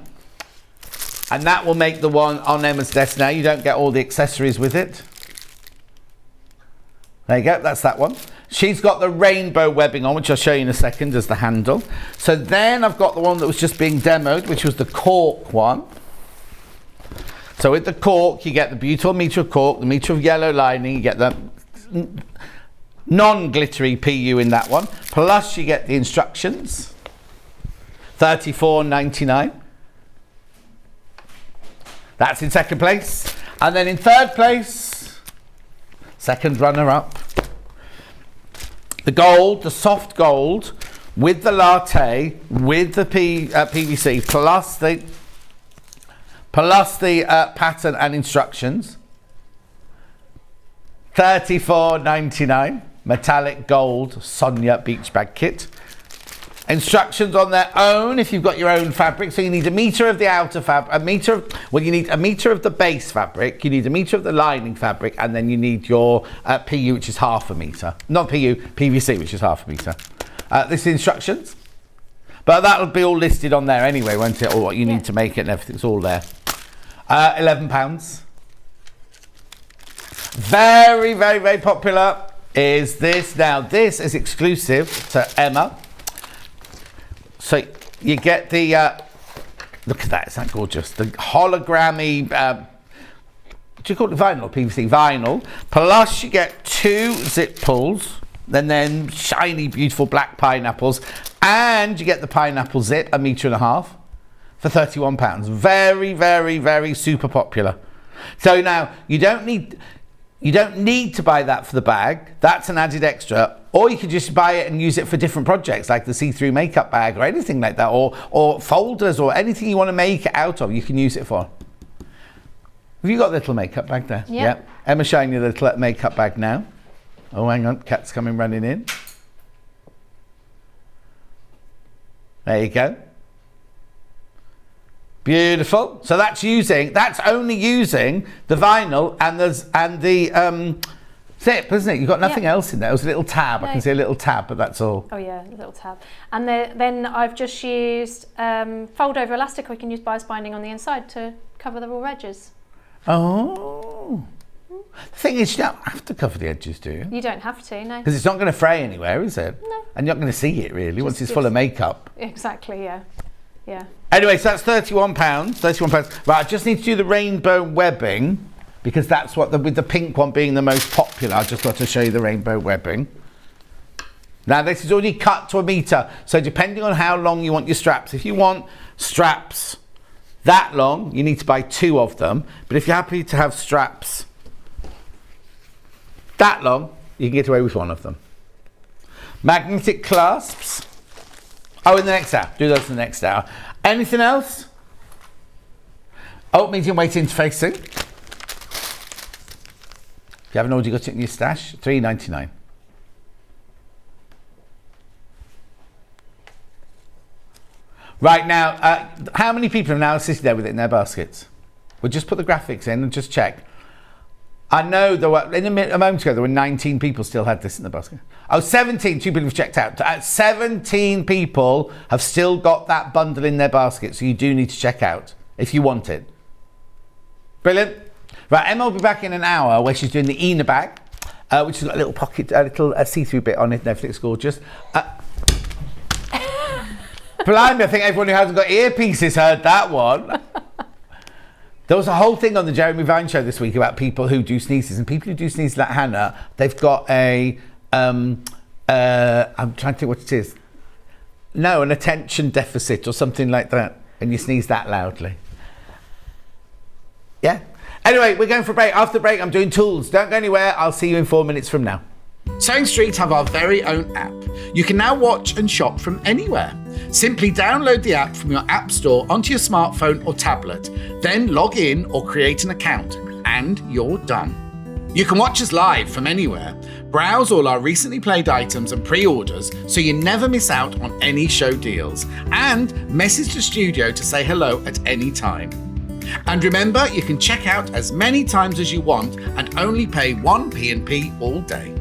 And that will make the one on Emma's desk now. You don't get all the accessories with it. There you go, that's that one. She's got the rainbow webbing on, which I'll show you in a second as the handle. So then I've got the one that was just being demoed, which was the cork one. So with the cork, you get the beautiful metre of cork, the metre of yellow lining, you get the non-glittery PU in that one, plus you get the instructions, $34.99. That's in second place. And then in third place, second runner-up, the gold, the soft gold with the latte, with the PVC, plus the pattern and instructions, $34.99. Metallic gold Sonia beach bag kit. Instructions on their own if you've got your own fabric. So you need a metre of the outer fabric, you need a metre of the base fabric, you need a metre of the lining fabric, and then you need your PU, which is half a metre. Not PU, PVC, which is half a metre. This is instructions. But that'll be all listed on there anyway, won't it? Or what you need to make it and everything's all there. £11. Very, very, very popular is this. Now, this is exclusive to Emma. So you get the, look at that, isn't that gorgeous? The hologrammy, do you call it vinyl or PVC? Vinyl. Plus you get 2 zip pulls, then shiny, beautiful black pineapples, and you get the pineapple zip, 1.5 meters for £31. Very, very, very super popular. So now you don't need to buy that for the bag. That's an added extra. Or you could just buy it and use it for different projects, like the see-through makeup bag or anything like that, or folders or anything you want to make it out of, you can use it for. Have you got the little makeup bag there? Yeah. Yep. Emma's showing you the little makeup bag now. Oh, hang on, cat's coming running in. There you go. Beautiful. So that's only using the vinyl and the zip, isn't it? You've got nothing else in there. It was a little tab. No. I can see a little tab, but that's all. Oh yeah, a little tab. And then I've just used fold over elastic, or you can use bias binding on the inside to cover the raw edges. Oh. The thing is, you don't have to cover the edges, do you? You don't have to, no. Because it's not going to fray anywhere, is it? No. And you're not going to see it really once it's full of makeup. Exactly, yeah. Yeah. Anyway, so that's £31. Right, I just need to do the rainbow webbing because that's what with the pink one being the most popular. I just got to show you the rainbow webbing. Now this is already cut to 1 meter, so depending on how long you want your straps, if you want straps that long, you need to buy 2 of them. But if you're happy to have straps that long, you can get away with 1 of them. Magnetic clasps. Oh, in the next hour. Do those in the next hour. Anything else? Oh, medium weight interfacing. If you haven't already got it in your stash, $3.99. Right now, how many people have now sitting there with it in their baskets? We'll just put the graphics in and just check. I know there were, a moment ago, there were 19 people still had this in the basket. Oh, 17, 2 people have checked out. 17 people have still got that bundle in their basket, so you do need to check out if you want it. Brilliant. Right, Emma will be back in an hour where she's doing the Eena bag. which has got a little pocket, a little see-through bit on it. Netflix gorgeous. Blimey, I think everyone who hasn't got earpieces heard that one. There was a whole thing on the Jeremy Vine show this week about people who do sneezes, and people who do sneezes like Hannah, they've got a, I'm trying to think what it is. No, an attention deficit or something like that, and you sneeze that loudly. Yeah. Anyway, we're going for a break. After the break, I'm doing tools. Don't go anywhere. I'll see you in 4 minutes from now. Sewing Street have our very own app. You can now watch and shop from anywhere. Simply download the app from your app store onto your smartphone or tablet, then log in or create an account, and you're done. You can watch us live from anywhere, browse all our recently played items and pre-orders so you never miss out on any show deals, and message the studio to say hello at any time. And remember, you can check out as many times as you want and only pay 1 P&P all day.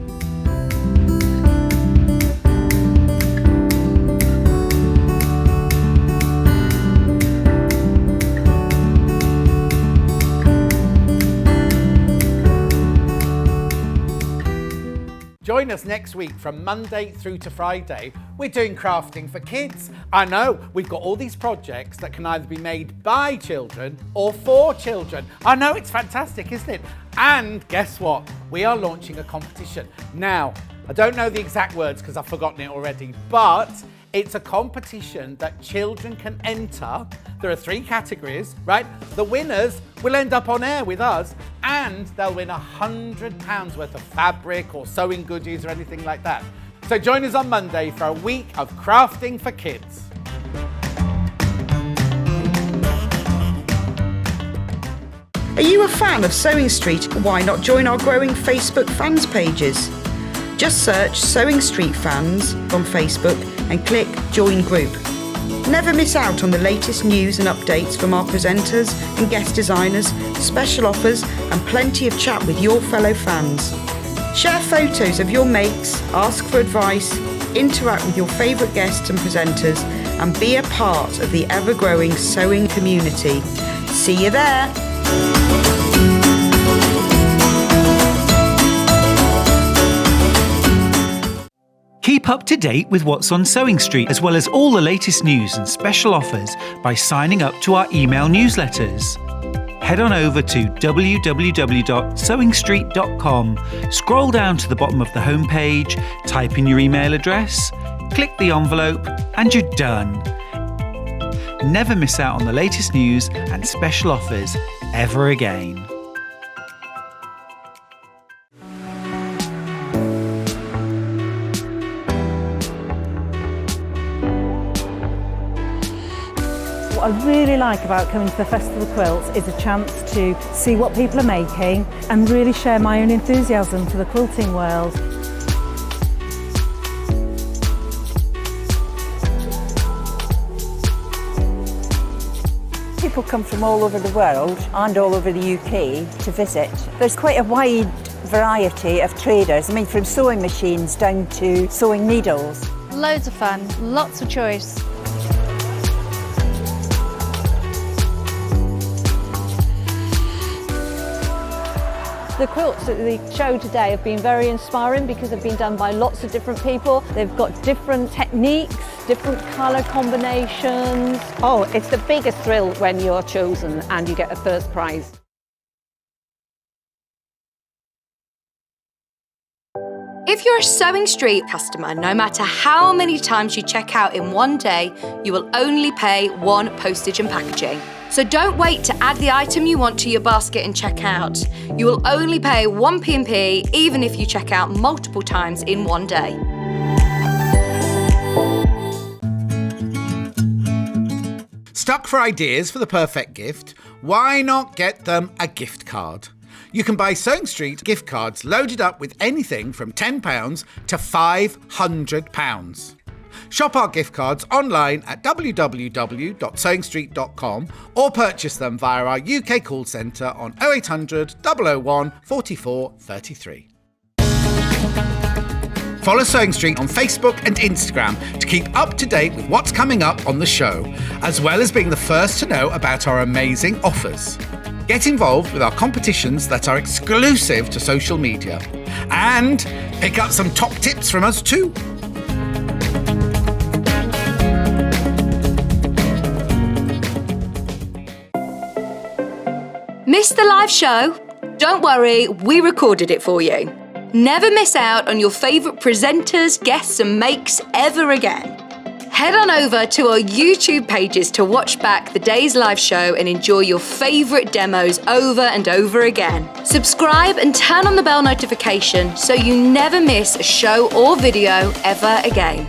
Join us next week from Monday through to Friday. We're doing crafting for kids. I know, we've got all these projects that can either be made by children or for children. I know, it's fantastic, isn't it? And guess what? We are launching a competition. Now, I don't know the exact words because I've forgotten it already, but it's a competition that children can enter. There are 3 categories, right? The winners will end up on air with us, and they'll win £100 worth of fabric or sewing goodies or anything like that. So join us on Monday for a week of crafting for kids. Are you a fan of Sewing Street? Why not join our growing Facebook fans pages? Just search Sewing Street Fans on Facebook and click Join Group. Never miss out on the latest news and updates from our presenters and guest designers, special offers and plenty of chat with your fellow fans. Share photos of your makes, ask for advice, interact with your favourite guests and presenters, and be a part of the ever-growing sewing community. See you there! Keep up to date with what's on Sewing Street, as well as all the latest news and special offers by signing up to our email newsletters. Head on over to www.sewingstreet.com, scroll down to the bottom of the homepage, type in your email address, click the envelope, and you're done. Never miss out on the latest news and special offers ever again. What I really like about coming to the Festival of Quilts is a chance to see what people are making and really share my own enthusiasm for the quilting world. People come from all over the world and all over the UK to visit. There's quite a wide variety of traders, I mean from sewing machines down to sewing needles. Loads of fun, lots of choice. The quilts at the show today have been very inspiring because they've been done by lots of different people. They've got different techniques, different colour combinations. Oh, it's the biggest thrill when you're chosen and you get a first prize. If you're a Sewing Street customer, no matter how many times you check out in one day, you will only pay 1 postage and packaging. So don't wait to add the item you want to your basket and check out. You will only pay 1 P&P even if you check out multiple times in one day. Stuck for ideas for the perfect gift? Why not get them a gift card? You can buy Sewing Street gift cards loaded up with anything from £10 to £500. Shop our gift cards online at www.sewingstreet.com or purchase them via our UK call centre on 0800 001 44 33. Follow Sewing Street on Facebook and Instagram to keep up to date with what's coming up on the show, as well as being the first to know about our amazing offers. Get involved with our competitions that are exclusive to social media. And pick up some top tips from us too. Missed the live show? Don't worry, we recorded it for you. Never miss out on your favourite presenters, guests and makes ever again. Head on over to our YouTube pages to watch back the day's live show and enjoy your favourite demos over and over again. Subscribe and turn on the bell notification so you never miss a show or video ever again.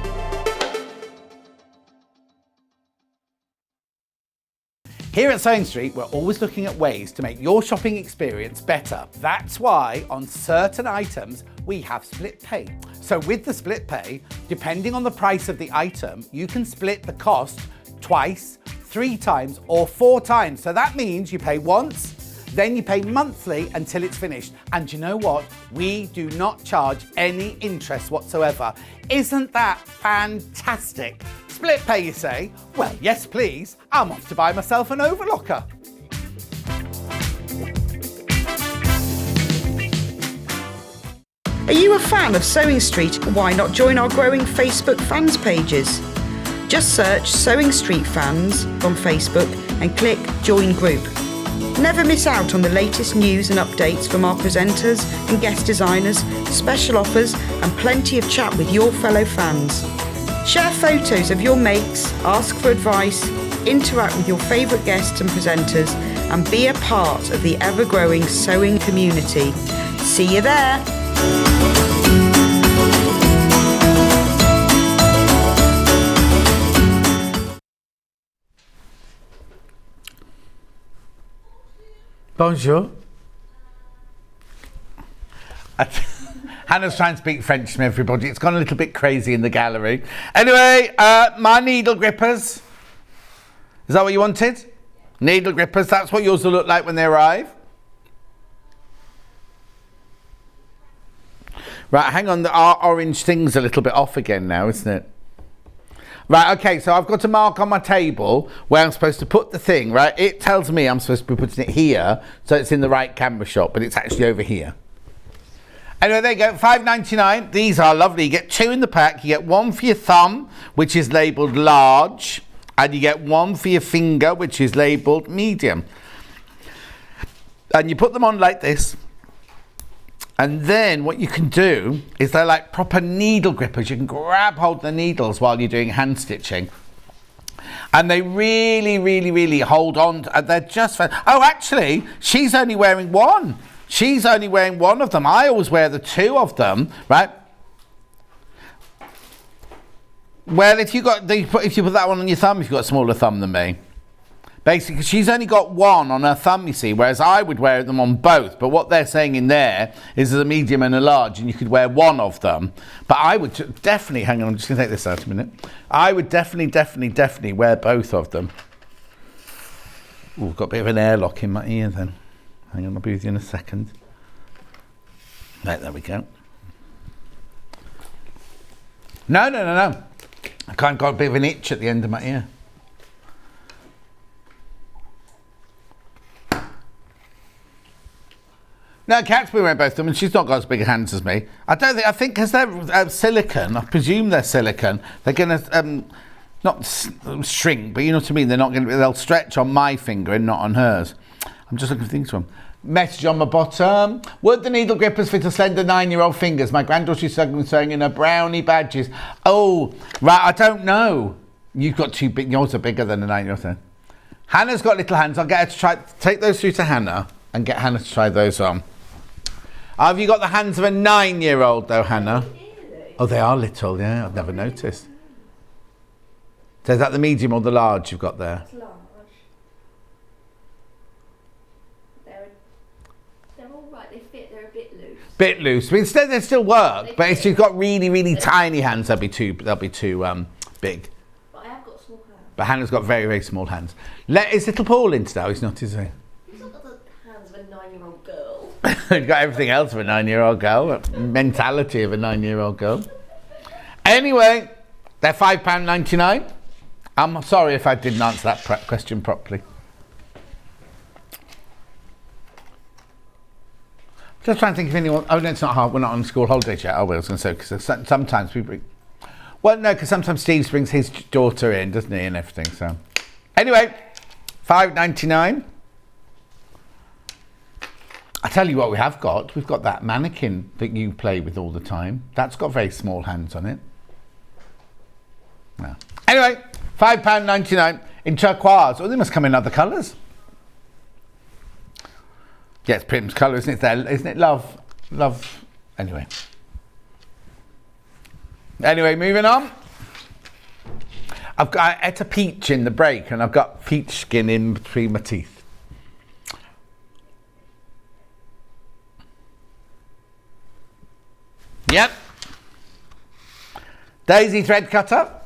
Here at Sewing Street, we're always looking at ways to make your shopping experience better. That's why on certain items, we have split pay. So with the split pay, depending on the price of the item, you can split the cost twice, 3 times, or 4 times. So that means you pay once, then you pay monthly until it's finished. And you know what? We do not charge any interest whatsoever. Isn't that fantastic? Split pay, you say? Well, yes, please. I'm off to buy myself an overlocker. Are you a fan of Sewing Street? Why not join our growing Facebook fans pages? Just search Sewing Street Fans on Facebook and click Join Group. Never miss out on the latest news and updates from our presenters and guest designers, special offers and plenty of chat with your fellow fans. Share photos of your makes, ask for advice, interact with your favourite guests and presenters and be a part of the ever-growing sewing community. See you there! Bonjour. Hannah's trying to speak French to everybody. It's gone a little bit crazy in the gallery. Anyway, my needle grippers. Is that what you wanted? Needle grippers, that's what yours will look like when they arrive. Right, hang on, our orange thing's a little bit off again now, isn't it? Right, okay, so I've got a mark on my table where I'm supposed to put the thing, right? It tells me I'm supposed to be putting it here, so it's in the right camera shot, but it's actually over here. Anyway, there you go, $5.99. These are lovely. You get 2 in the pack. You get 1 for your thumb, which is labelled large, and you get 1 for your finger, which is labelled medium. And you put them on like this. And then what you can do is they're like proper needle grippers. You can grab hold of the needles while you're doing hand stitching. And they really, really, really hold on. They're just fun. Oh, actually, she's only wearing 1. She's only wearing 1 of them. I always wear the 2 of them, right? Well, if you put that one on your thumb, if you've got a smaller thumb than me. Basically, she's only got 1 on her thumb, you see, whereas I would wear them on both. But what they're saying in there is there's a medium and a large, and you could wear 1 of them. But I would definitely, hang on, I'm just going to take this out a minute. I would definitely wear both of them. Ooh, got a bit of an airlock in my ear then. Hang on, I'll be with you in a second. Right, there we go. No. I kind of got a bit of an itch at the end of my ear. No, Kat's been wearing both of them, and she's not got as big hands as me. I think because they're silicone, I presume they're silicone, they're going to not shrink, but you know what I mean? They'll stretch on my finger and not on hers. I'm just looking for things from. Message on my bottom. Would the needle grippers fit a slender 9-year-old fingers? My granddaughter's sewing in her brownie badges. Oh, right, I don't know. You've got 2 big, yours are bigger than a 9-year-old then. Hannah's got little hands. I'll get her to take those through to Hannah and get Hannah to try those on. Have you got the hands of a 9-year-old though, Hannah? Oh, they are little, yeah, I've never noticed. So is that the medium or the large you've got there? It's large. They're all right, they fit, they're a bit loose. Bit loose, but instead they still work. But if you've got really, really tiny hands, they'll be too big. But I have got small hands. But Hannah's got very, very small hands. Is little Paul in today? He's not, is he? He's not got the hands of a 9-year-old girl. He's got everything else of a 9-year-old girl. Mentality of a 9-year-old girl. Anyway, they're £5.99. I'm sorry if I didn't answer that question properly. Just trying to think of anyone. Oh, no, it's not hard. We're not on school holidays yet, are we? I was going to say, because sometimes we bring. Well, no, because sometimes Steve brings his daughter in, doesn't he, and everything. So, anyway, $5.99. I tell you what, we have got. We've got that mannequin that you play with all the time. That's got very small hands on it. No. Anyway, £5.99 in turquoise. Oh, they must come in other colours. Yeah, it's Prim's colour, isn't it? There, isn't it? Love. Anyway, moving on. I ate a peach in the break, and I've got peach skin in between my teeth. Yep. Daisy thread cutter.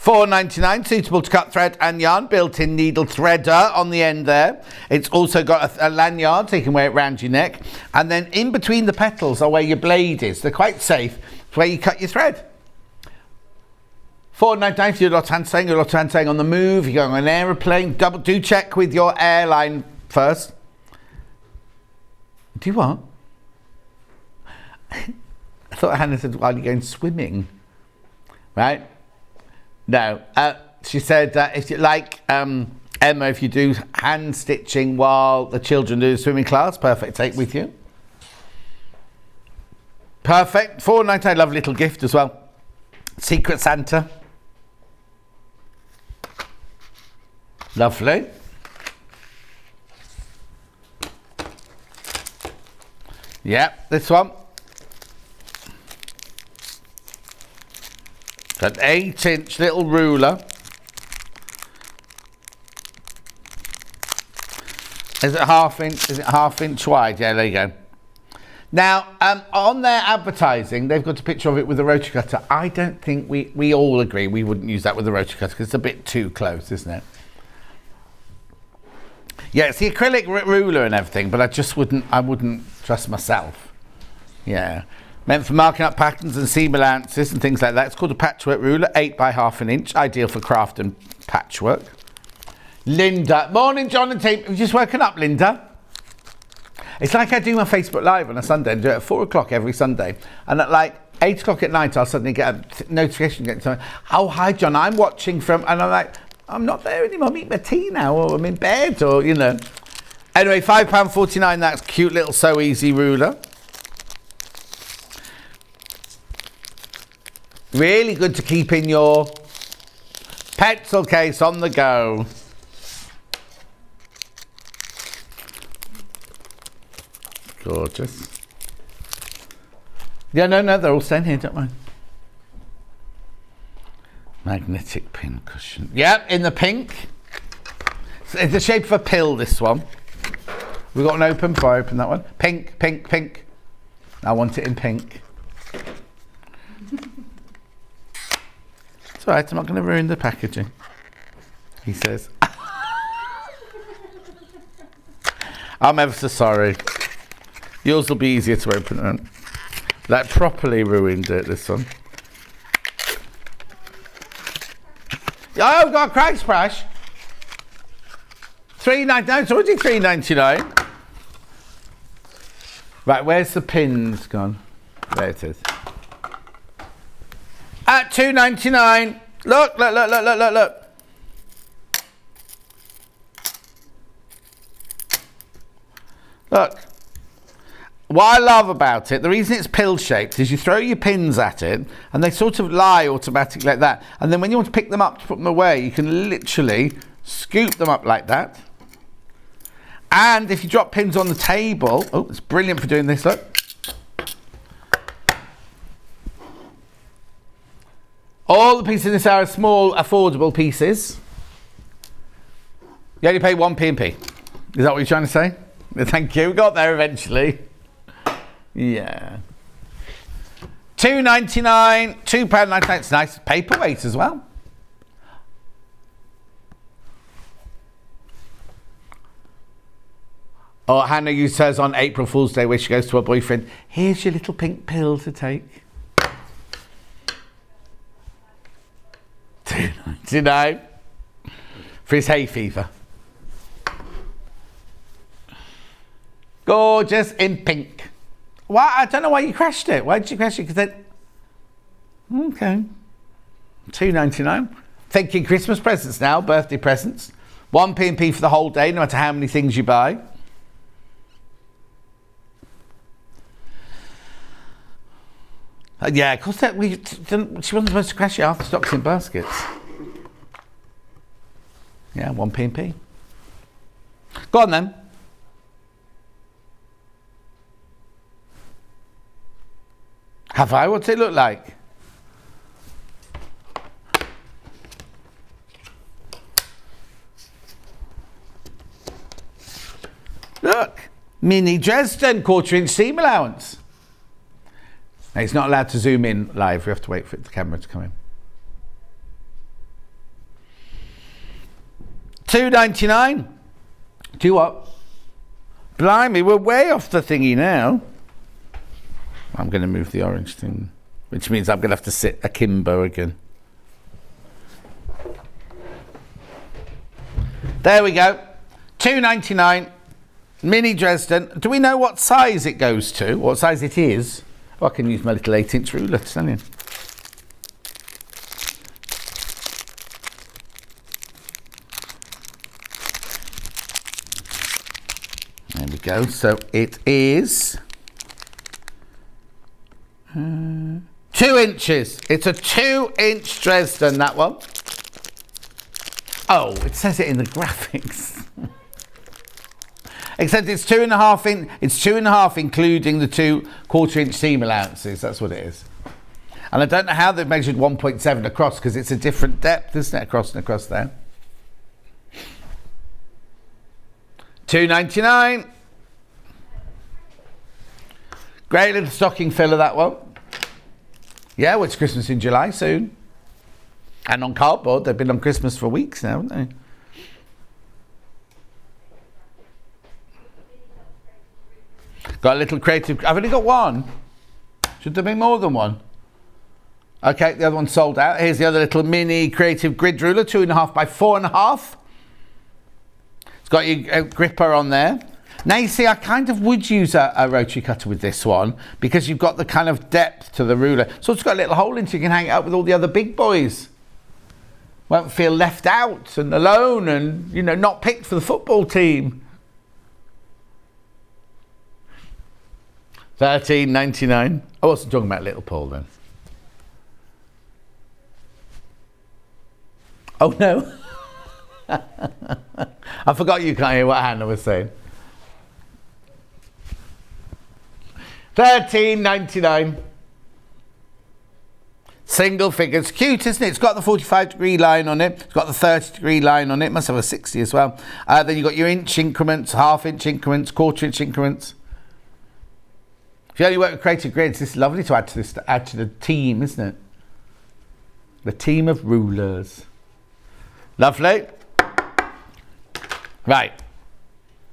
$4.99, suitable to cut thread and yarn, built-in needle threader on the end there. It's also got a lanyard so you can wear it around your neck. And then in between the petals are where your blade is. They're quite safe. It's where you cut your thread. $4.99 if you're a lot of hand sewing, on the move, you're going on an aeroplane. Do check with your airline first. Do you what? I thought Hannah said while you're going swimming. Right? No, she said if you like, Emma, if you do hand stitching while the children do the swimming class, perfect, take with you. Perfect. $4.99, love little gift as well. Secret Santa. Lovely. Yeah, this one. An 8-inch little ruler. Is it half inch? Is it half inch wide? Yeah, there you go. Now, on their advertising, they've got a picture of it with a rotary cutter. I don't think we all agree we wouldn't use that with a rotary cutter because it's a bit too close, isn't it? Yeah, it's the acrylic ruler and everything, but I wouldn't trust myself. Yeah. Meant for marking up patterns and seam allowances and things like that. It's called a patchwork ruler, 8 by half an inch, ideal for craft and patchwork. Linda. Morning, John and team. Have you just woken up, Linda? It's like I do my Facebook Live on a Sunday and do it at 4 o'clock every Sunday. And at like 8 o'clock at night, I'll suddenly get a notification. Oh, hi, John, I'm watching from... And I'm like, I'm not there anymore. I'm eating my tea now, or I'm in bed, or, you know. Anyway, £5.49, that's cute little So Easy ruler. Really good to keep in your pencil case on the go. Gorgeous. Yeah, no, they're all staying here, don't worry. Magnetic pin cushion. Yep, in the pink. It's the shape of a pill, this one. We've got an open before I open that one. Pink, pink, pink. I want it in pink. It's all right, I'm not going to ruin the packaging, he says. I'm ever so sorry. Yours will be easier to open. That properly ruined it, this one. Oh, we've got a crack splash. $3.99. It's already $3.99. Right, where's the pins gone? There it is. At $2.99. Look. Look. What I love about it, the reason it's pill-shaped is you throw your pins at it and they sort of lie automatically like that. And then when you want to pick them up to put them away, you can literally scoop them up like that. And if you drop pins on the table, oh, it's brilliant for doing this, look. All the pieces in this are small, affordable pieces. You only pay 1p&p. Is that what you're trying to say? Thank you. We got there eventually. Yeah. £2.99, £2.99. It's nice paperweight as well. Oh, Hannah, you says on April Fool's Day where she goes to her boyfriend, here's your little pink pill to take. $2.99 for his hay fever. Gorgeous in pink. Why? I don't know why you crashed it. Why did you crash it? Because then... Okay. $2.99. Thinking Christmas presents now, birthday presents. 1p&p for the whole day, no matter how many things you buy. Yeah, of course she wasn't supposed to crash it after stocks in baskets. Yeah, 1p&p. Go on then. Have I? What's it look like? Look, mini Dresden, 1/4-inch seam allowance. Now, it's not allowed to zoom in live. We have to wait for the camera to come in. $2.99. Do what? Blimey, we're way off the thingy now. I'm going to move the orange thing, which means I'm going to have to sit akimbo again. There we go. $2.99. Mini Dresden. Do we know what size it goes to? What size it is? Oh, I can use my little 8-inch ruler to tell you. There we go. So it is 2 inches. It's a 2-inch Dresden, that one. Oh, it says it in the graphics. Except it's 2.5 in. It's 2.5 including the 2 1/4-inch seam allowances. That's what it is. And I don't know how they've measured 1.7 across because it's a different depth, isn't it? Across and across there. $2.99. Great little stocking filler, that one. Yeah, well, it's Christmas in July soon. And on cardboard, they've been on Christmas for weeks now, haven't they? Got a little creative... I've only got one. Should there be more than one? Okay, the other one's sold out. Here's the other little mini creative grid ruler, 2.5 by 4.5. It's got your gripper on there. Now, you see, I kind of would use a rotary cutter with this one because you've got the kind of depth to the ruler. So it's got a little hole in it so you can hang it up with all the other big boys. Won't feel left out and alone and, you know, not picked for the football team. $13.99. I wasn't talking about little Paul then. Oh no. I forgot you can't hear what Hannah was saying. $13.99. Single figures. Cute, isn't it? It's got the 45-degree line on it. It's got the 30-degree line on it. Must have a 60 as well. Then you've got your inch increments, half-inch increments, 1/4-inch increments. If you only work with creative grids, this is lovely to add to the team, isn't it? The team of rulers. Lovely. Right.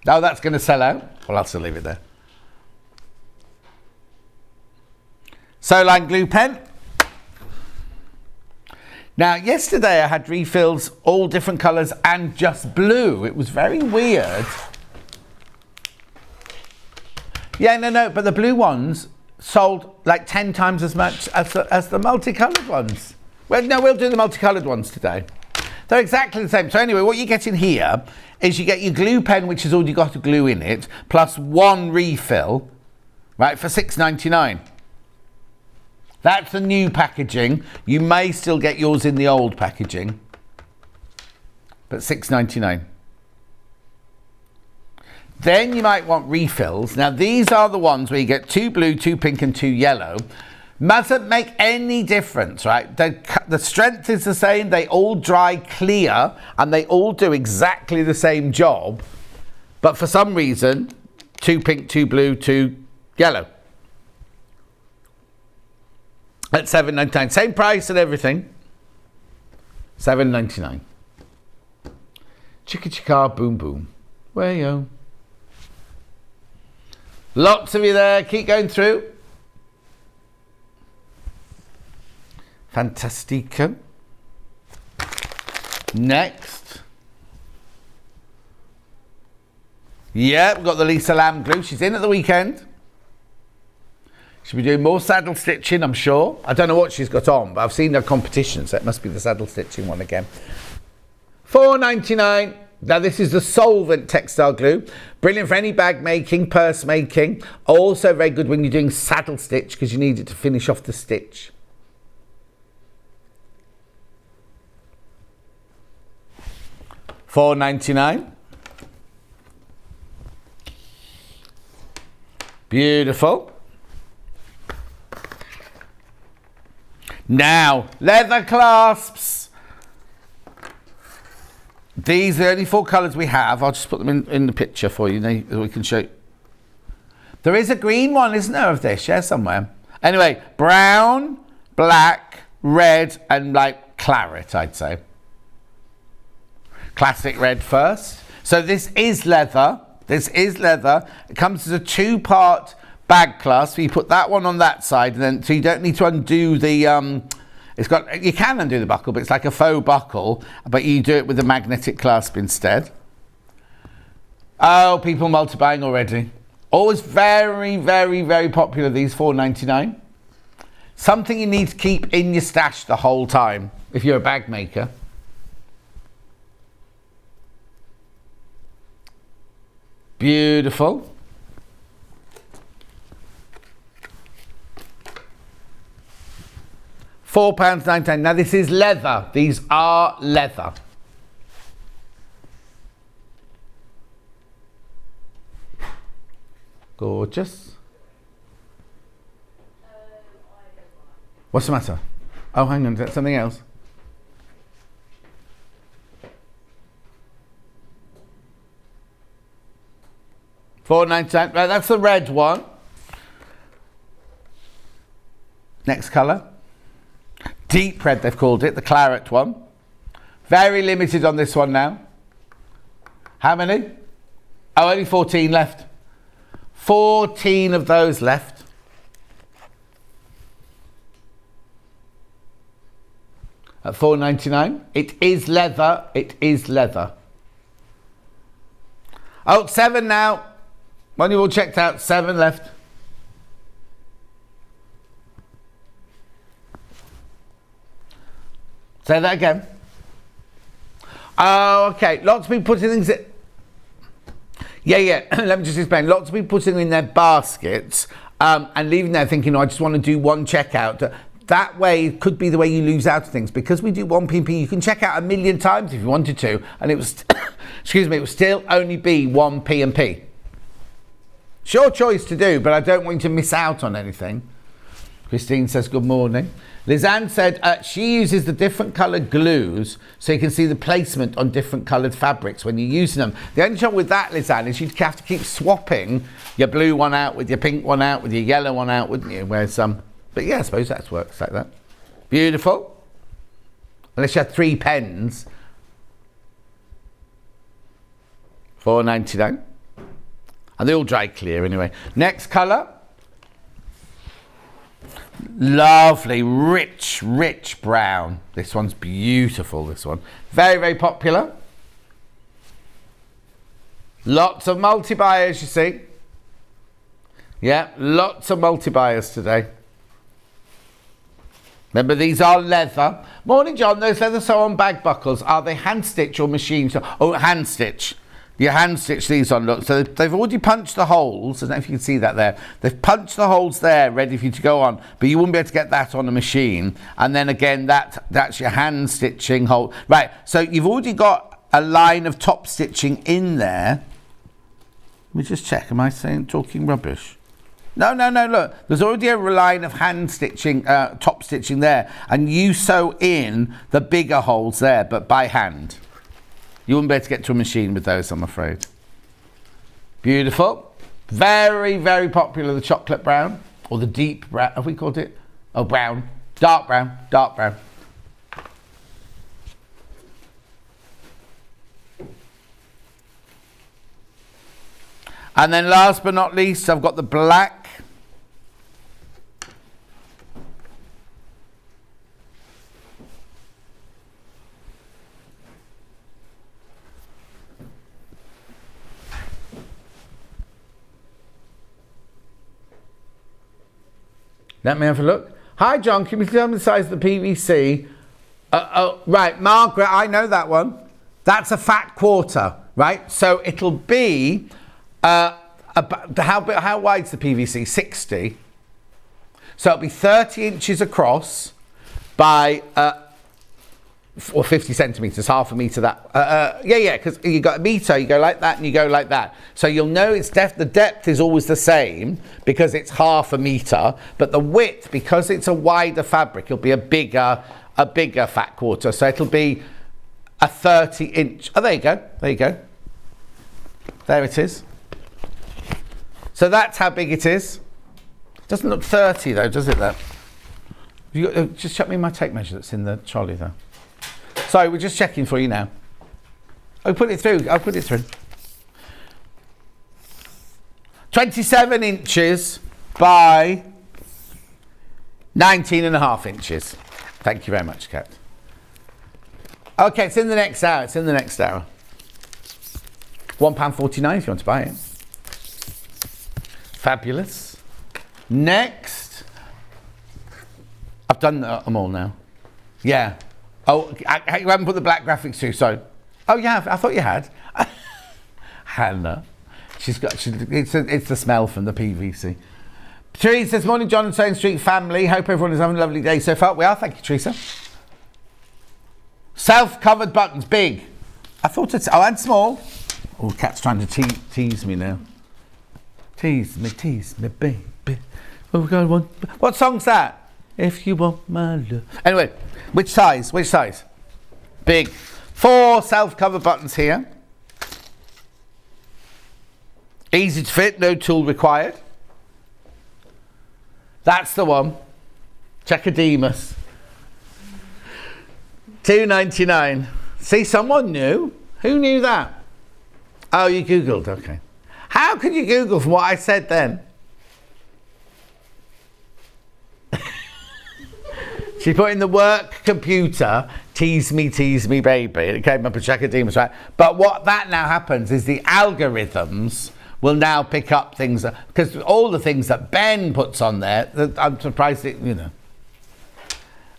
Now that's going to sell out. Well, I'll still leave it there. Soline glue pen. Now, yesterday I had refills, all different colours and just blue. It was very weird. Yeah, no, but the blue ones sold like 10 times as much as the multicoloured ones. Well, no, we'll do the multicoloured ones today. They're exactly the same. So anyway, what you get in here is you get your glue pen, which has already got a glue in it, plus 1 refill, right, for $6.99. That's the new packaging. You may still get yours in the old packaging, but $6.99. Then you might want refills. Now these are the ones where you get 2 blue, 2 pink and 2 yellow. Mustn't make any difference, right? The strength is the same. They all dry clear and they all do exactly the same job. But for some reason, 2 pink, 2 blue, 2 yellow. At $7.99. Same price and everything. $7.99. Chicka chicka boom boom. Way-o. Lots of you there. Keep going through. Fantastico. Next. Yeah, we've got the Lisa Lamb glue. She's in at the weekend. She'll be doing more saddle stitching, I'm sure. I don't know what she's got on, but I've seen her competition, so it must be the saddle stitching one again. £4.99. Now this is the solvent textile glue. Brilliant for any bag making, purse making. Also very good when you're doing saddle stitch because you need it to finish off the stitch. £4.99. Beautiful. Now, leather clasps. These are the only 4 colours we have. I'll just put them in the picture for you. We can show you. There is a green one, isn't there, of this? Yeah, somewhere. Anyway, brown, black, red, and like claret, I'd say. Classic red first. So this is leather. This is leather. It comes as a 2-part bag clasp. So you put that one on that side, and then so you don't need to undo the. You can undo the buckle, but it's like a faux buckle. But you do it with a magnetic clasp instead. Oh, people multi-buying already. Always very, very, very popular. These £4.99. Something you need to keep in your stash the whole time if you're a bag maker. Beautiful. £4.99. Now this is leather. These are leather. Gorgeous. What's the matter? Oh, hang on. Is that something else? £4.99. Right, that's the red one. Next colour. Deep red, they've called it, the claret one. Very limited on this one now. How many? Oh, only 14 left. 14 of those left. At £4.99. It is leather. It is leather. Oh, 7 now. When you all checked out, 7 left. Say that again. Oh, okay. Lots of people putting things in. Yeah. Let me just explain. Lots of people putting in their baskets and leaving there thinking, oh, I just want to do one checkout. That way it could be the way you lose out on things. Because we do 1p, you can check out 1,000,000 times if you wanted to. And it was, excuse me, it would still only be 1p and p. It's your choice to do, but I don't want you to miss out on anything. Christine says good morning. Lizanne said she uses the different coloured glues so you can see the placement on different coloured fabrics when you're using them. The only trouble with that, Lizanne, is you'd have to keep swapping your blue one out with your pink one out with your yellow one out, wouldn't you? Whereas but yeah, I suppose that works like that. Beautiful. Unless you had 3 pens. £4.99. And they all dry clear anyway. Next colour. Lovely, rich brown. This one's beautiful, this one. Very, very popular. Lots of multi-buyers, you see. Yeah, lots of multi-buyers today. Remember, these are leather. Morning, John. Those leather sew-on bag buckles, are they hand-stitch or machine? Oh, hand-stitch. You hand stitch these on, look. So they've already punched the holes. I don't know if you can see that there. They've punched the holes there, ready for you to go on. But you wouldn't be able to get that on a machine. And then again, that's your hand stitching hole. Right, so you've already got a line of top stitching in there. Let me just check. Am I talking rubbish? No, look. There's already a line of hand stitching, top stitching there. And you sew in the bigger holes there, but by hand. You wouldn't be able to get to a machine with those, I'm afraid. Beautiful. Very, very popular, the chocolate brown. Or the deep brown, have we called it? Oh, brown. Dark brown. And then last but not least, I've got the black. Let me have a look. Hi, John. Can you tell me the size of the PVC? Right, Margaret, I know that one. That's a fat quarter, right? So it'll be, how wide's the PVC? 60. So it'll be 30 inches across by, or 50 centimetres, half a metre that. Because you got a metre, you go like that and you go like that. So you'll know it's the depth is always the same because it's half a metre, but the width, because it's a wider fabric, it'll be a bigger fat quarter. So it'll be a 30 inch. Oh, there you go. There you go. There it is. So that's how big it is. Doesn't look 30 though, does it? That. Just check me my tape measure that's in the trolley though. Sorry, we're just checking for you now. Oh, put it through. I'll put it through. 27 inches by 19.5 inches. Thank you very much, Kat. Okay, it's in the next hour. It's in the next hour. £1.49 if you want to buy it. Fabulous. Next. I've done them all now. Yeah. Oh, you haven't put the black graphics through, so. Oh, yeah, I thought you had. Hannah. It's the smell from the PVC. Teresa says, morning, John and Sewing Street family. Hope everyone is having a lovely day so far. We are, thank you, Teresa. Self-covered buttons, big. I thought it's, and small. Oh, Kat's trying to tease me now. Tease me, baby. Oh, we got one. What song's that? If you want my love. Anyway, which size? Which size? Big. 4 self-cover buttons here. Easy to fit, no tool required. That's the one. Checkademus. $2.99. See, someone knew. Who knew that? Oh, you Googled, okay. How could you Google from what I said then? She put in the work computer, tease me, baby. And it came up with Checkademus, right? But what that now happens is the algorithms will now pick up things, because all the things that Ben puts on there, I'm surprised it, you know.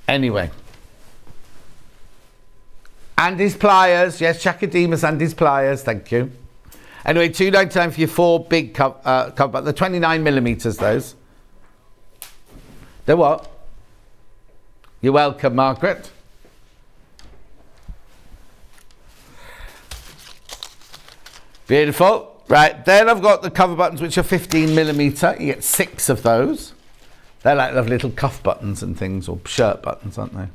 Anyway. And his pliers, yes, Checkademus and his pliers, thank you. Anyway, $2.99 for your 4 big cover, but they're 29 millimetres, those. They're what? You're welcome, Margaret. Beautiful. Right, then I've got the cover buttons, which are 15 millimetre. You get 6 of those. They're like lovely little cuff buttons and things, or shirt buttons, aren't they?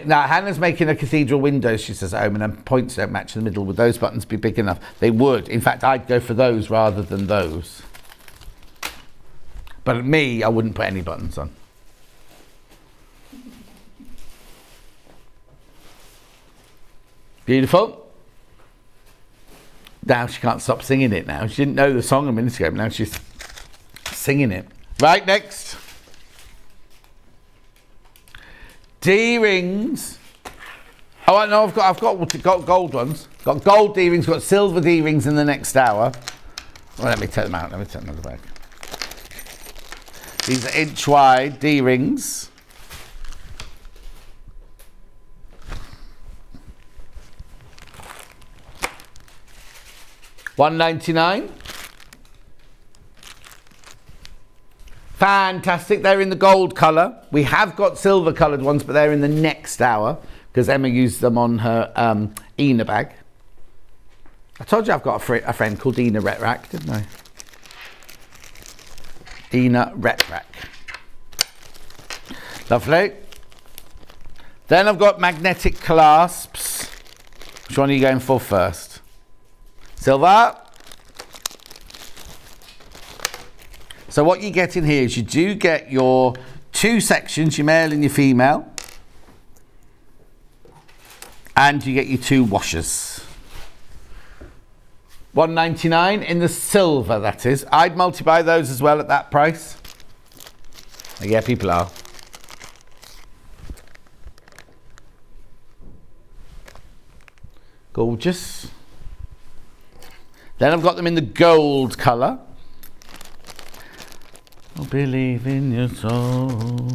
Now, Hannah's making a cathedral window, she says, at home, and her points don't match in the middle. Would those buttons be big enough? They would. In fact, I'd go for those rather than those. But me, I wouldn't put any buttons on. Beautiful. Now she can't stop singing it now. She didn't know the song a minute ago, but now she's singing it. Right, next. D-rings. Oh, I know. I've got gold ones. Got gold D-rings. Got silver D-rings in the next hour. Well, let me take them out. Let me take them out of the bag. These are inch wide D-rings. $1.99. Fantastic. They're in the gold colour. We have got silver coloured ones, but they're in the next hour because Emma used them on her Eena bag. I told you I've got a friend called Eena Retrack, didn't I? Eena Retrack. Lovely. Then I've got magnetic clasps. Which one are you going for first? Silver. So what you get in here is you do get your 2 sections, your male and your female. And you get your 2 washers. $1.99 in the silver, that is. I'd multi-buy those as well at that price. Yeah, people are. Gorgeous. Then I've got them in the gold colour. Oh, believe in your soul.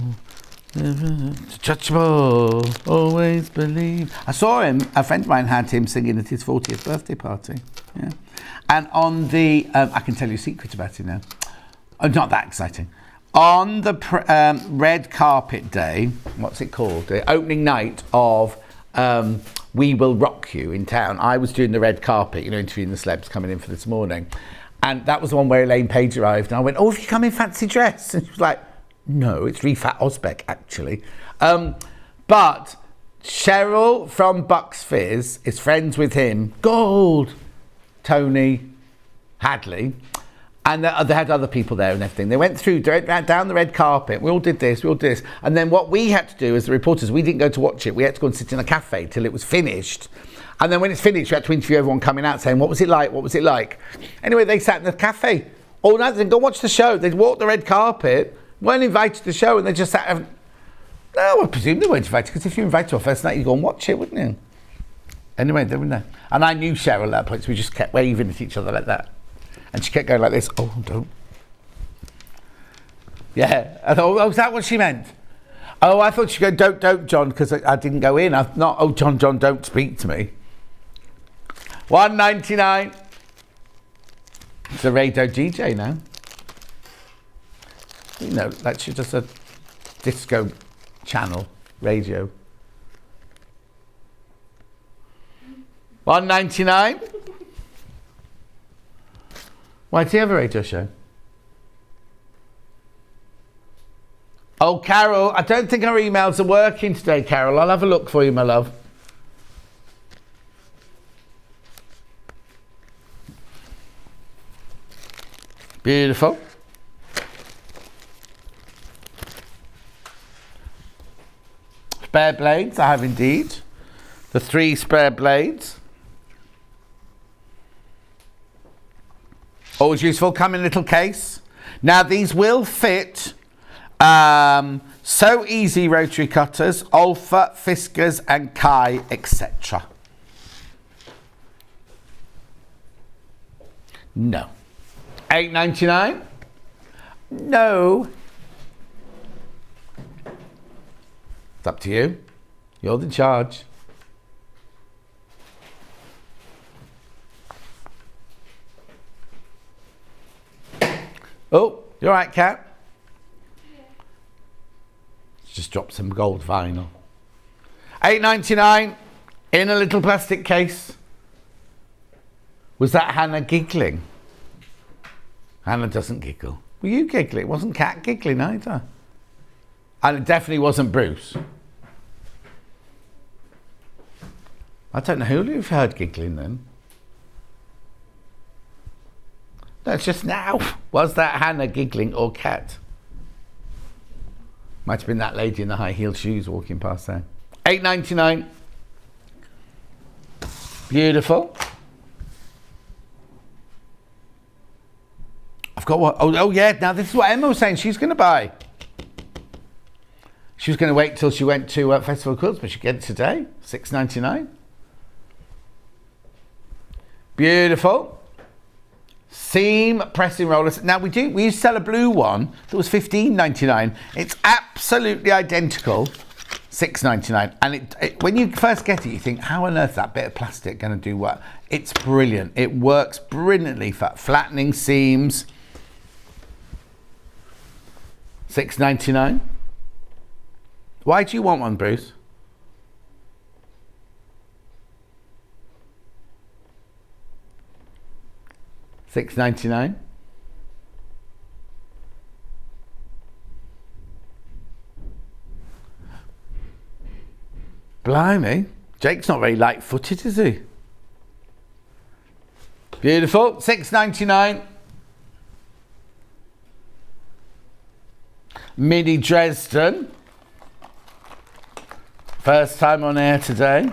Touchable. Always believe. I saw him, a friend of mine had him singing at his 40th birthday party. Yeah. And on the, I can tell you a secret about him now. Oh, not that exciting. On the red carpet day, what's it called? The opening night of We Will Rock You in town. I was doing the red carpet, interviewing the celebs coming in for this morning. And that was the one where Elaine Page arrived. And I went, oh, have you come in fancy dress? And she was like, no, it's Rifat Ozbek, actually. But Cheryl from Bucks Fizz is friends with him. Gold! Tony Hadley. And they had other people there and everything. They went through, down the red carpet. We all did this, we all did this. And then what we had to do as the reporters, we didn't go to watch it. We had to go and sit in a cafe till it was finished. And then when it's finished, we had to interview everyone coming out saying, what was it like? What was it like? Anyway, they sat in the cafe all night. They didn't go watch the show. They'd walked the red carpet, weren't invited to the show, and they just sat there. No, I presume they weren't invited, because if you're invited to a first night, you'd go and watch it, wouldn't you? Anyway, they were there. And I knew Cheryl at that point, so we just kept waving at each other like that. And she kept going like this. Oh, don't. Yeah. I thought, oh, is that what she meant? Oh, I thought she'd go, don't, John, because I didn't go in. Oh, John, don't speak to me. $1.99. It's a radio DJ now. That's just a disco channel, radio. $1.99. Why does he have a radio show? Oh, Carol, I don't think our emails are working today, Carol. I'll have a look for you, my love. Beautiful. Spare blades, I have indeed. The 3 spare blades. Always useful, come in a little case. Now these will fit So Easy rotary cutters, Olfa, Fiskars and Kai, etc. No. $8.99? No. It's up to you. You're in charge. Oh, you're right, Kat. Just drop some gold vinyl. $8.99 in a little plastic case. Was that Hannah giggling? Hannah doesn't giggle. Were you giggling? It wasn't Kat giggling either. And it definitely wasn't Bruce. I don't know who you've heard giggling then. No, it's just now. Was that Hannah giggling or Kat? Might have been that lady in the high-heeled shoes walking past there. $8.99. Beautiful. I've got what? Oh yeah, now this is what Emma was saying she's going to buy. She was going to wait till she went to Festival of Quilts, but she get it today. $6.99. Beautiful. Seam pressing rollers. Now we used to sell a blue one that was $15.99. It's absolutely identical, $6.99. And when you first get it, you think, how on earth is that bit of plastic going to do what? It's brilliant. It works brilliantly for flattening seams. $6.99. Why do you want one, Bruce? $6.99. Blimey. Jake's not very light-footed, is he? Beautiful. $6.99. Mini Dresden. First time on air today.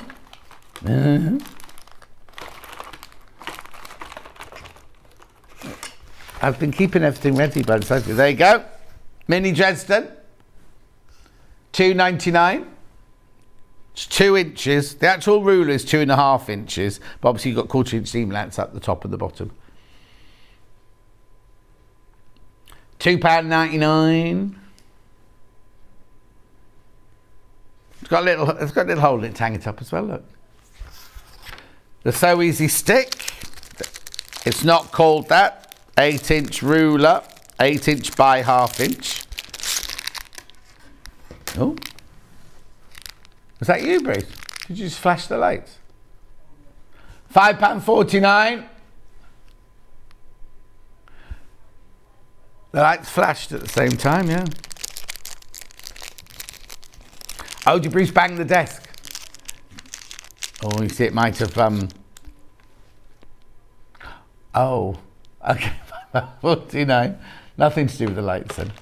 I've been keeping everything ready, but there you go. Mini Dresden. $2.99. It's 2 inches. The actual ruler is 2.5 inches, but obviously you've got 1/4 inch seam allowance at the top and the bottom. £2.99. It's got a little hole in it to hang it up as well, look. The So Easy stick. It's not called that. 8-inch ruler, 8-inch by 1/2 inch. Oh. Was that you, Bruce? Did you just flash the lights? £5.49. The lights flashed at the same time, yeah. Oh, did Bruce bang the desk? Oh, you see, it might have, Oh, okay, 49. Nothing to do with the lights then.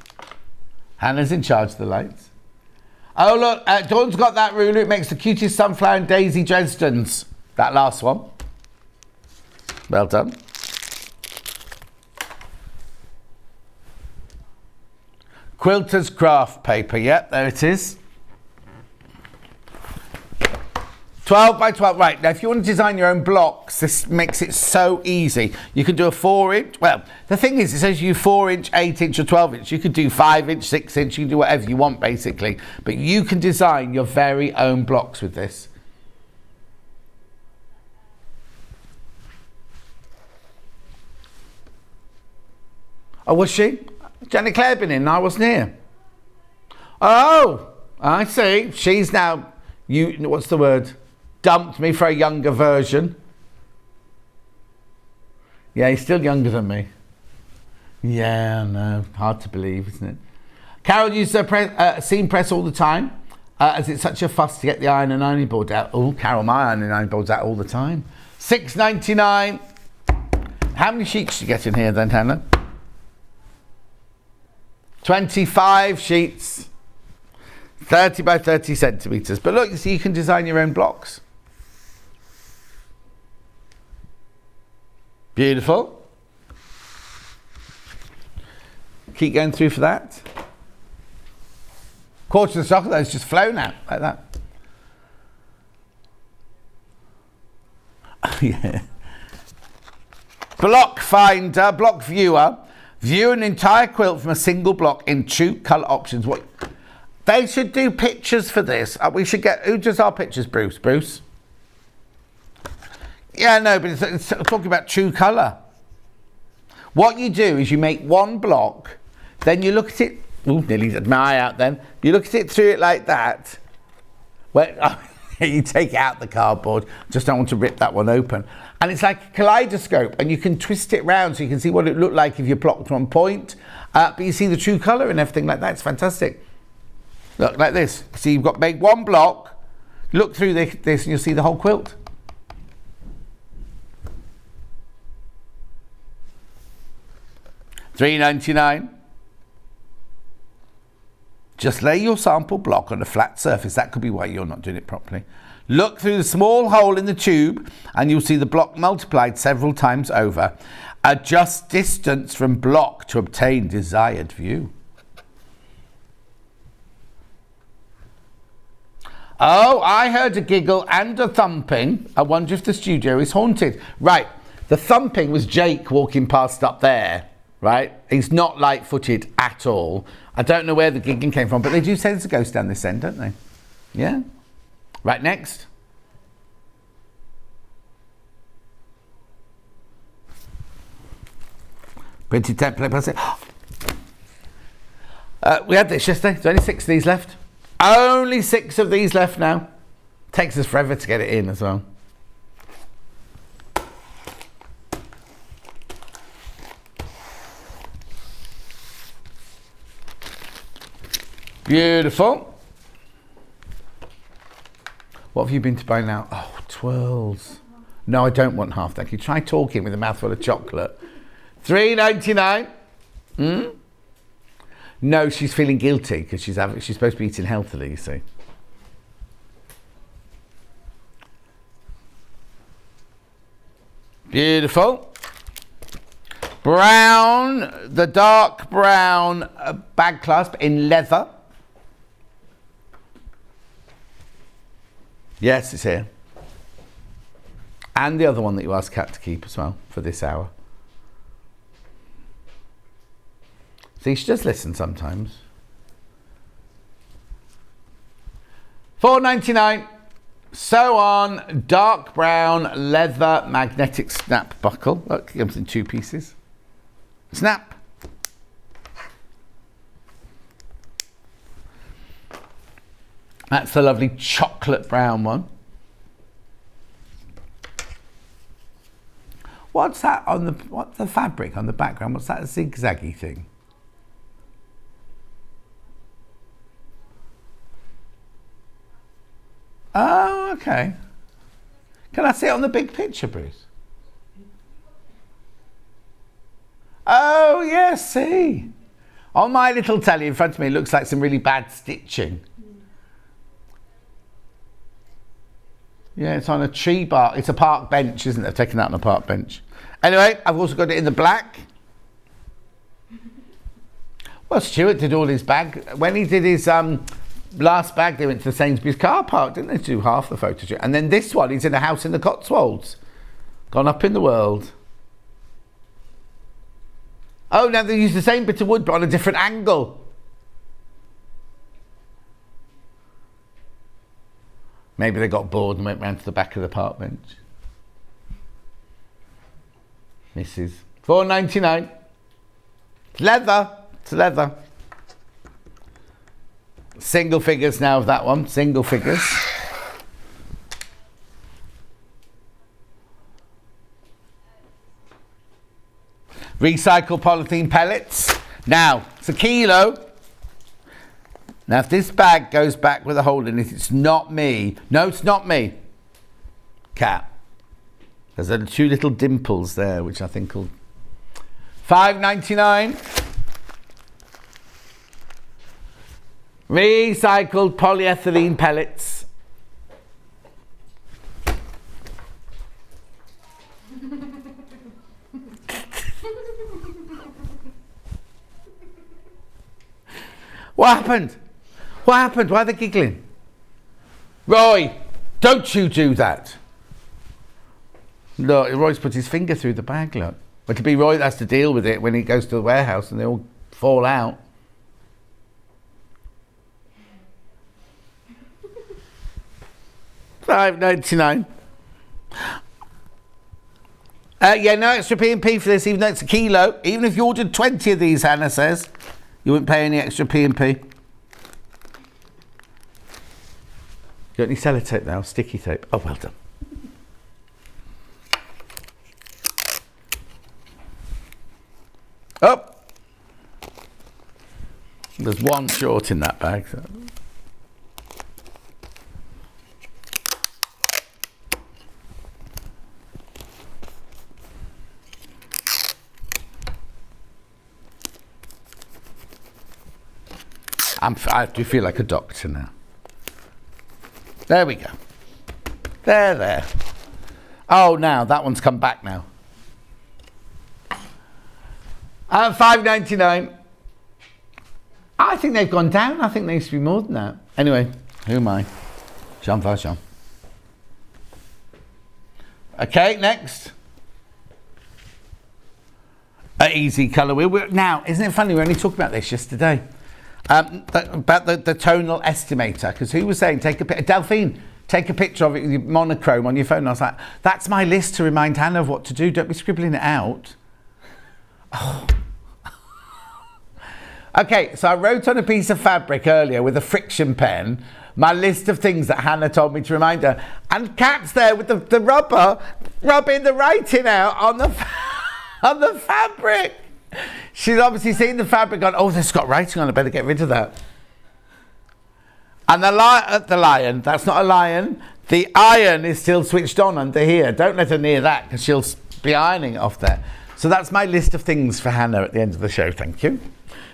Hannah's in charge of the lights. Oh, look, Dawn's got that ruler. It makes the cutest sunflower and daisy Dresdens. That last one. Well done. Quilter's craft paper. Yep, there it is. 12 by 12. Right, now if you want to design your own blocks, this makes it so easy. You can do a 4-inch. Well, the thing is, it says you 4-inch, 8-inch or 12-inch. You could do 5-inch, 6-inch. You can do whatever you want, basically. But you can design your very own blocks with this. Oh, was she? Janet Claire been in? I wasn't here. Oh, I see. She's now, what's the word? Dumped me for a younger version. Yeah, he's still younger than me. Yeah, no, hard to believe, isn't it? Carol uses her seam press all the time, as it's such a fuss to get the iron and ironing board out. Oh, Carol, my iron and ironing board's out all the time. £6.99. How many sheets do you get in here then, Hannah? 25 sheets. 30 by 30 centimetres. But look, you see, you can design your own blocks. Beautiful. Keep going through for that. Quarter of the stock of those just flown out like that. Yeah. Block finder, block viewer. View an entire quilt from a single block in true colour options. What? They should do pictures for this. We should get... Who does our pictures, Bruce? Bruce? Yeah, no, but it's talking about true colour. What you do is you make one block, then you look at it... Ooh, nearly had my eye out then. You look at it through it like that. Well, you take out the cardboard. Just don't want to rip that one open. And it's like a kaleidoscope, and you can twist it round so you can see what it looked like if you blocked one point. But you see the true colour and everything like that. It's fantastic. Look, like this. See, you've got to make one block, look through this, and you'll see the whole quilt. $3.99. Just lay your sample block on a flat surface. That could be why you're not doing it properly. Look through the small hole in the tube and you'll see the block multiplied several times over. Adjust distance from block to obtain desired view. Oh, I heard a giggle and a thumping. I wonder if the studio is haunted. Right, the thumping was Jake walking past up there, right? He's not light-footed at all. I don't know where the giggling came from, but they do say there's a ghost down this end, don't they? Yeah. Right, next. Printed template. We had this yesterday. There's only 6 of these left. Only 6 of these left now. Takes us forever to get it in as well. Beautiful. What have you been to buy now? Oh, twirls. No, I don't want half, thank you. Try talking with a mouthful of chocolate. $3.99. No, she's feeling guilty because she's supposed to be eating healthily, you see. Beautiful. Brown, the dark brown bag clasp in leather. Yes, it's here. And the other one that you asked Kat to keep as well for this hour. See, she does listen sometimes. $4.99. Sew on dark brown leather magnetic snap buckle. Look, it comes in 2 pieces. Snap. That's the lovely chocolate brown one. What's that on the, what's the fabric on the background? What's that zigzaggy thing? Oh, okay. Can I see it on the big picture, Bruce? Oh, yes, see. On my little telly in front of me, it looks like some really bad stitching. Yeah, it's on a tree bark. It's a park bench, isn't it? I've taken that on a park bench. Anyway, I've also got it in the black. Well, Stuart did all his bag. When he did his last bag, they went to the Sainsbury's car park, didn't they, to do half the photo shoot? And then this one, he's in a house in the Cotswolds. Gone up in the world. Oh, now they use the same bit of wood, but on a different angle. Maybe they got bored and went round to the back of the park bench. Mrs. $4.99. It's leather. It's leather. Single figures now of that one. Single figures. Recycled polythene pellets. Now, it's a kilo. Now, if this bag goes back with a hole in it, it's not me. No, it's not me. Cat. There's 2 little dimples there, which I think will... $5.99. Recycled polyethylene pellets. What happened? What happened? Why are they giggling? Roy, don't you do that. Look, Roy's put his finger through the bag, look. But it'll be Roy that has to deal with it when he goes to the warehouse and they all fall out. $5.99. Yeah, no extra P&P for this, even though it's a kilo. Even if you ordered 20 of these, Hannah says, you wouldn't pay any extra P&P. Got any sellotape now? Sticky tape. Oh, well done. Oh! There's one short in that bag. So. I do feel like a doctor now. There we go. There. Oh, now that one's come back now. $5.99. I think they've gone down. I think they used to be more than that. Anyway, who am I? Jean Valjean. Okay, next. Easy colour wheel. Now, isn't it funny? We only talked about this yesterday. About the tonal estimator, because who was saying Delphine, take a picture of it with your monochrome on your phone. And I was like, that's my list to remind Hannah of what to do. Don't be scribbling it out. Oh. Okay, so I wrote on a piece of fabric earlier with a friction pen my list of things that Hannah told me to remind her, and Kat's there with the rubber rubbing the writing out on the fabric. She's obviously seen the fabric, gone, oh, this has got writing on it, I better get rid of that. And the lion, that's not a lion. The iron is still switched on under here. Don't let her near that, because she'll be ironing it off there. So that's my list of things for Hannah at the end of the show. Thank you.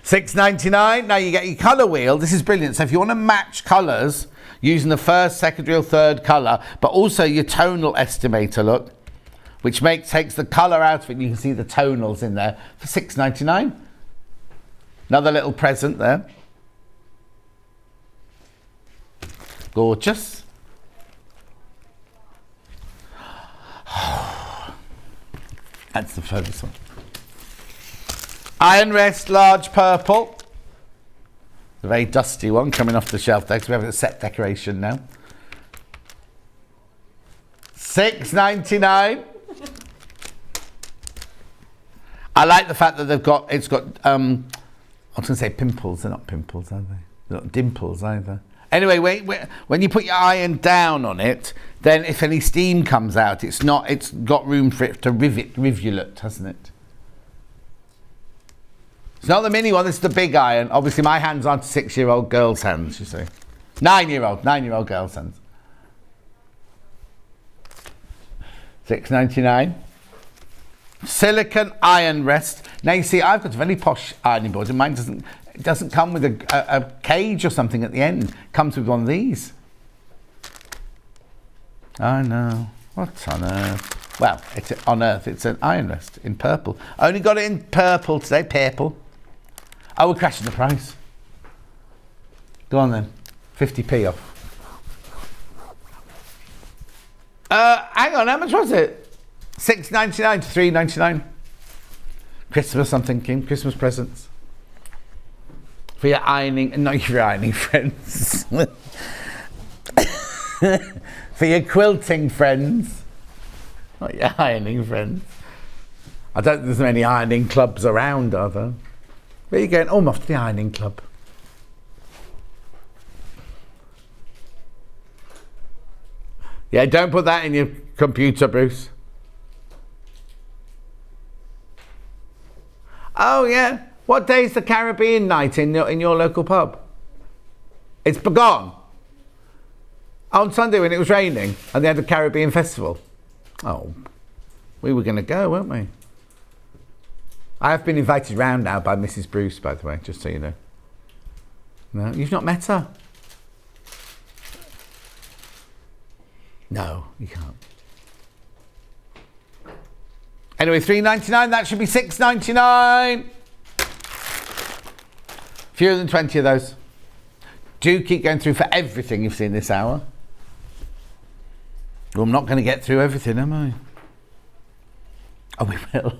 $6.99. Now you get your colour wheel. This is brilliant. So if you want to match colours using the first, secondary or third colour, but also your tonal estimator, look, which takes the colour out of it. You can see the tonals in there for $6.99. Another little present there. Gorgeous. That's the furthest one. Iron Rest large purple. The very dusty one coming off the shelf there because we have a set decoration now. $6.99. I like the fact that it's got I was going to say pimples. They're not pimples, are they? They're not dimples either. Anyway, when you put your iron down on it, then if any steam comes out, it's got room for it to rivulet, hasn't it? It's not the mini one, this is the big iron. Obviously, my hands aren't 6-year-old girls' hands, you see. 9-year-old girls' hands. $6.99. Silicon iron rest. Now you see, I've got a very posh ironing board, and mine doesn't come with a cage or something at the end. It comes with one of these. I know. What on earth? Well, on earth, it's an iron rest in purple. I only got it in purple today, purple. Oh, we're crashing the price. Go on then. 50p off. Hang on, how much was it? $6.99 to $3.99. Christmas, I'm thinking. Christmas presents. For your ironing, not your ironing friends. For your quilting friends. Not your ironing friends. I don't think there's many ironing clubs around, are there? Where are you going? Oh, I'm off to the ironing club. Yeah, don't put that in your computer, Bruce. Oh, yeah. What day's the Caribbean night in your local pub? It's gone. On Sunday when it was raining and they had the Caribbean Festival. Oh, we were going to go, weren't we? I have been invited round now by Mrs. Bruce, by the way, just so you know. No, you've not met her? No, you can't. Anyway, $3.99, that should be $6.99. Fewer than 20 of those. Do keep going through for everything you've seen this hour. Well, I'm not going to get through everything, am I? Oh, we will.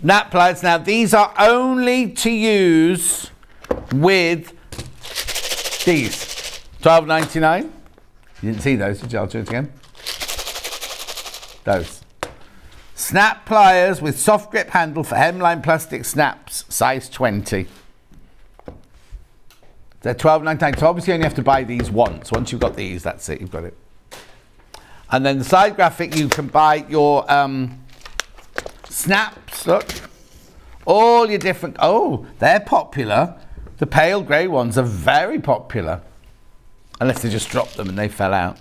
Nap pliers. Now, these are only to use with these. $12.99. You didn't see those, did you? I'll do it again. Those. Snap pliers with soft grip handle for hemline plastic snaps, size 20. They're $12.99. So obviously you only have to buy these once. Once you've got these, that's it. You've got it. And then the side graphic, you can buy your snaps. Look. All your different... Oh, they're popular. The pale grey ones are very popular. Unless they just dropped them and they fell out.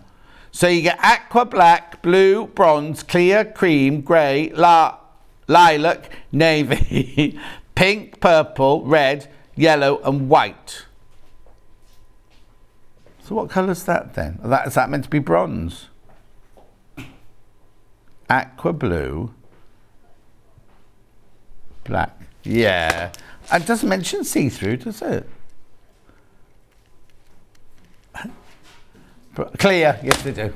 So you get aqua black, blue, bronze, clear, cream, grey, lilac, navy, pink, purple, red, yellow and white. So what colour's that then? Is that meant to be bronze? Aqua blue, black. Yeah. It doesn't mention see-through, does it? Clear, yes they do.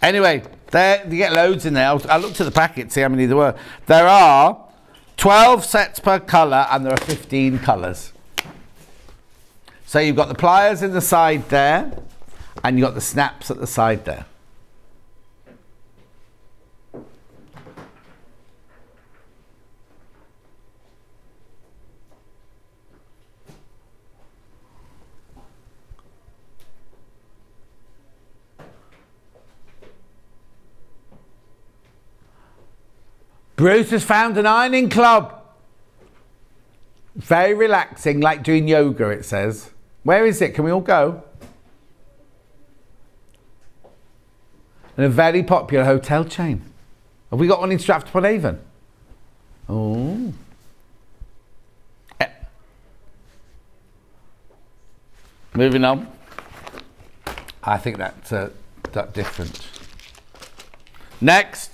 Anyway, there you get loads in there. I looked at the packet, see how many there were. There are 12 sets per colour and there are 15 colours. So you've got the pliers in the side there and you've got the snaps at the side there. Bruce has found an ironing club. Very relaxing, like doing yoga, it says. Where is it? Can we all go? And a very popular hotel chain. Have we got one in Stratford-upon-Avon? Oh. Moving on. I think that's different. Next.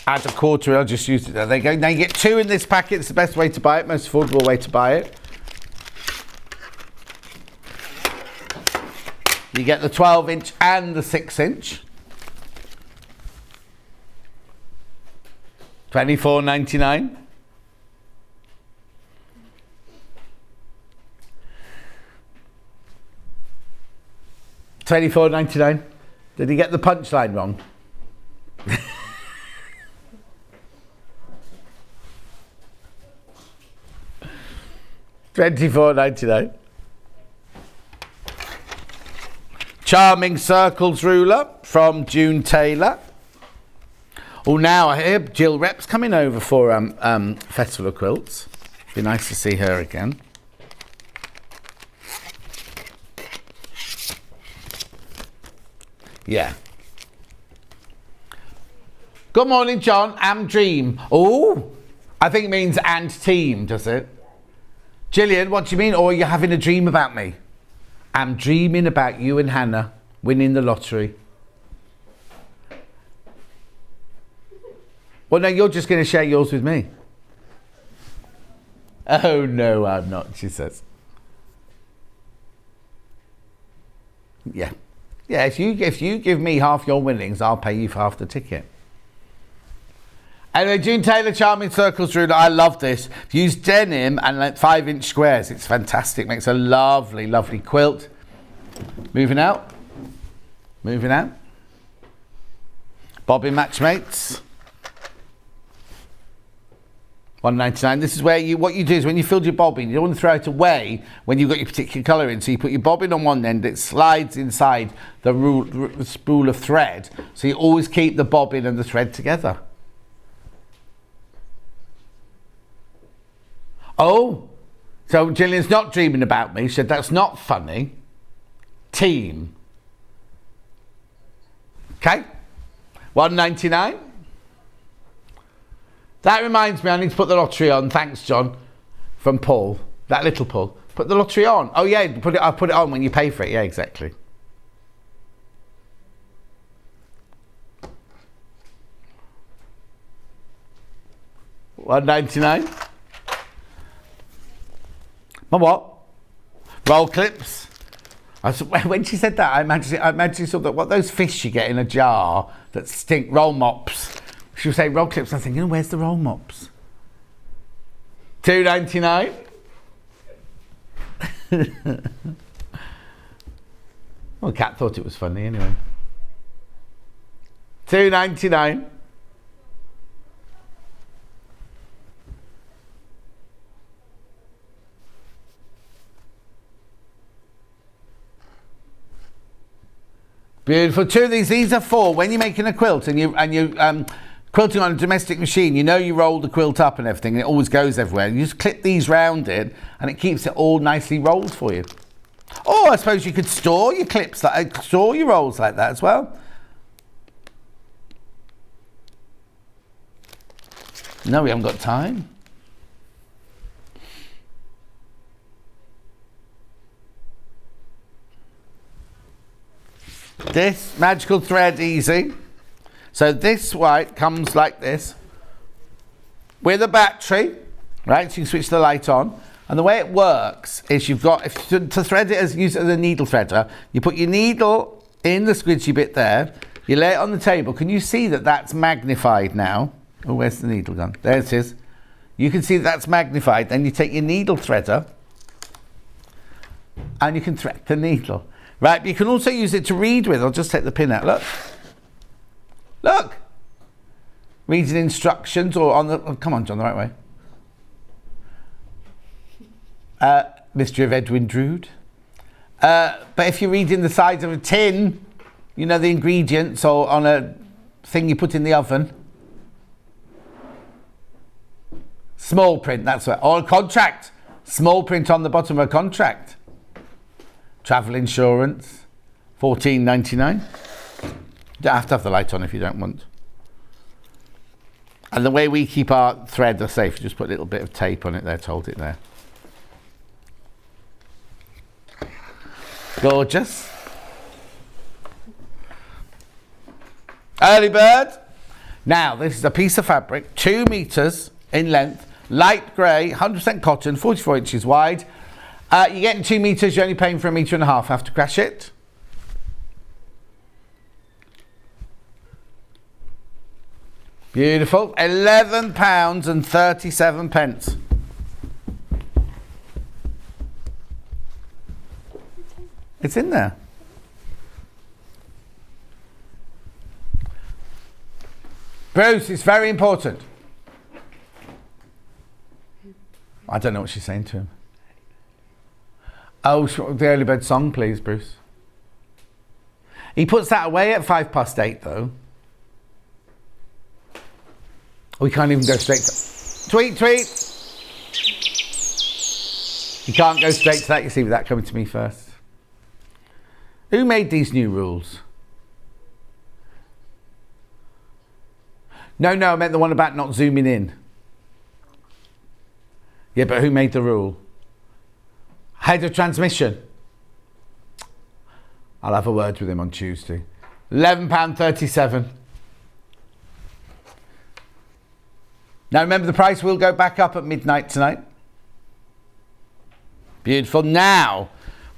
Add a quarter, I'll just use it there. There you go. Now you get 2 in this packet. It's the best way to buy it, most affordable way to buy it. You get the 12-inch and the 6-inch. $24.99. $24.99. Did he get the punchline wrong? $24.99. Charming Circles ruler from June Taylor. Oh, now I hear Jill Rep's coming over for Festival of Quilts. Be nice to see her again. Yeah. Good morning, John. Am dream. Oh, I think it means and team, does it? Gillian, what do you mean? Or are you having a dream about me? I'm dreaming about you and Hannah winning the lottery. Well, no, you're just going to share yours with me. Oh, no, I'm not, she says. Yeah. Yeah, if you give me half your winnings, I'll pay you for half the ticket. Anyway, June Taylor Charming Circles ruler. I love this. Use denim and like 5-inch squares. It's fantastic. Makes a lovely, lovely quilt. Moving out. Moving out. Bobbin Matchmates. $1.99. This is where what you do is when you filled your bobbin, you don't want to throw it away when you've got your particular colour in. So you put your bobbin on one end, it slides inside the spool of thread. So you always keep the bobbin and the thread together. Oh, so Gillian's not dreaming about me. She said, that's not funny. Team. Okay. $1.99. That reminds me, I need to put the lottery on. Thanks, John. From Paul. That little Paul. Put the lottery on. Oh, yeah, I'll put it on when you pay for it. Yeah, exactly. $1.99. What? Roll clips. When she said that, I imagine sort of what those fish you get in a jar that stink. Roll mops. She would say roll clips. I'm thinking, where's the roll mops? $2.99. Well, Kat thought it was funny anyway. $2.99. Beautiful. Two of these are for when you're making a quilt and you quilting on a domestic machine. You know you roll the quilt up and everything, and it always goes everywhere. You just clip these round it, and it keeps it all nicely rolled for you. Or I suppose you could store your clips, store your rolls like that as well. No, we haven't got time. This magical thread easy. So this white comes like this with a battery, right? So you can switch the light on. And the way it works is you've got, to thread it use it as a needle threader, you put your needle in the squidgy bit there, you lay it on the table. Can you see that that's magnified now? Oh, where's the needle gone? There it is. You can see that's magnified. Then you take your needle threader and you can thread the needle. Right, but you can also use it to read with. I'll just take the pin out. Look. Look. Reading instructions or on the... Oh, come on, John, the right way. Mystery of Edwin Drood. But if you're reading the sides of a tin, you know, the ingredients, or on a thing you put in the oven. Small print, that's right. Or a contract. Small print on the bottom of a contract. Travel insurance, $14.99. You don't have to have the light on if you don't want. And the way we keep our thread safe, just put a little bit of tape on it there to hold it there. Gorgeous. Early bird. Now, this is a piece of fabric, 2 meters in length, light grey, 100% cotton, 44 inches wide. You're getting 2 meters, you're only paying for 1.5 meters after crash it. Beautiful. £11.37. It's in there. Bruce, it's very important. I don't know what she's saying to him. Oh, the early bird song, please, Bruce. He puts that away at 8:05, though. We can't even go straight to... Tweet, tweet! You can't go straight to that, you see, with that coming to me first. Who made these new rules? No, I meant the one about not zooming in. Yeah, but who made the rule? Head of transmission. I'll have a word with him on Tuesday. £11.37. Now remember, the price will go back up at midnight tonight. Beautiful. Now,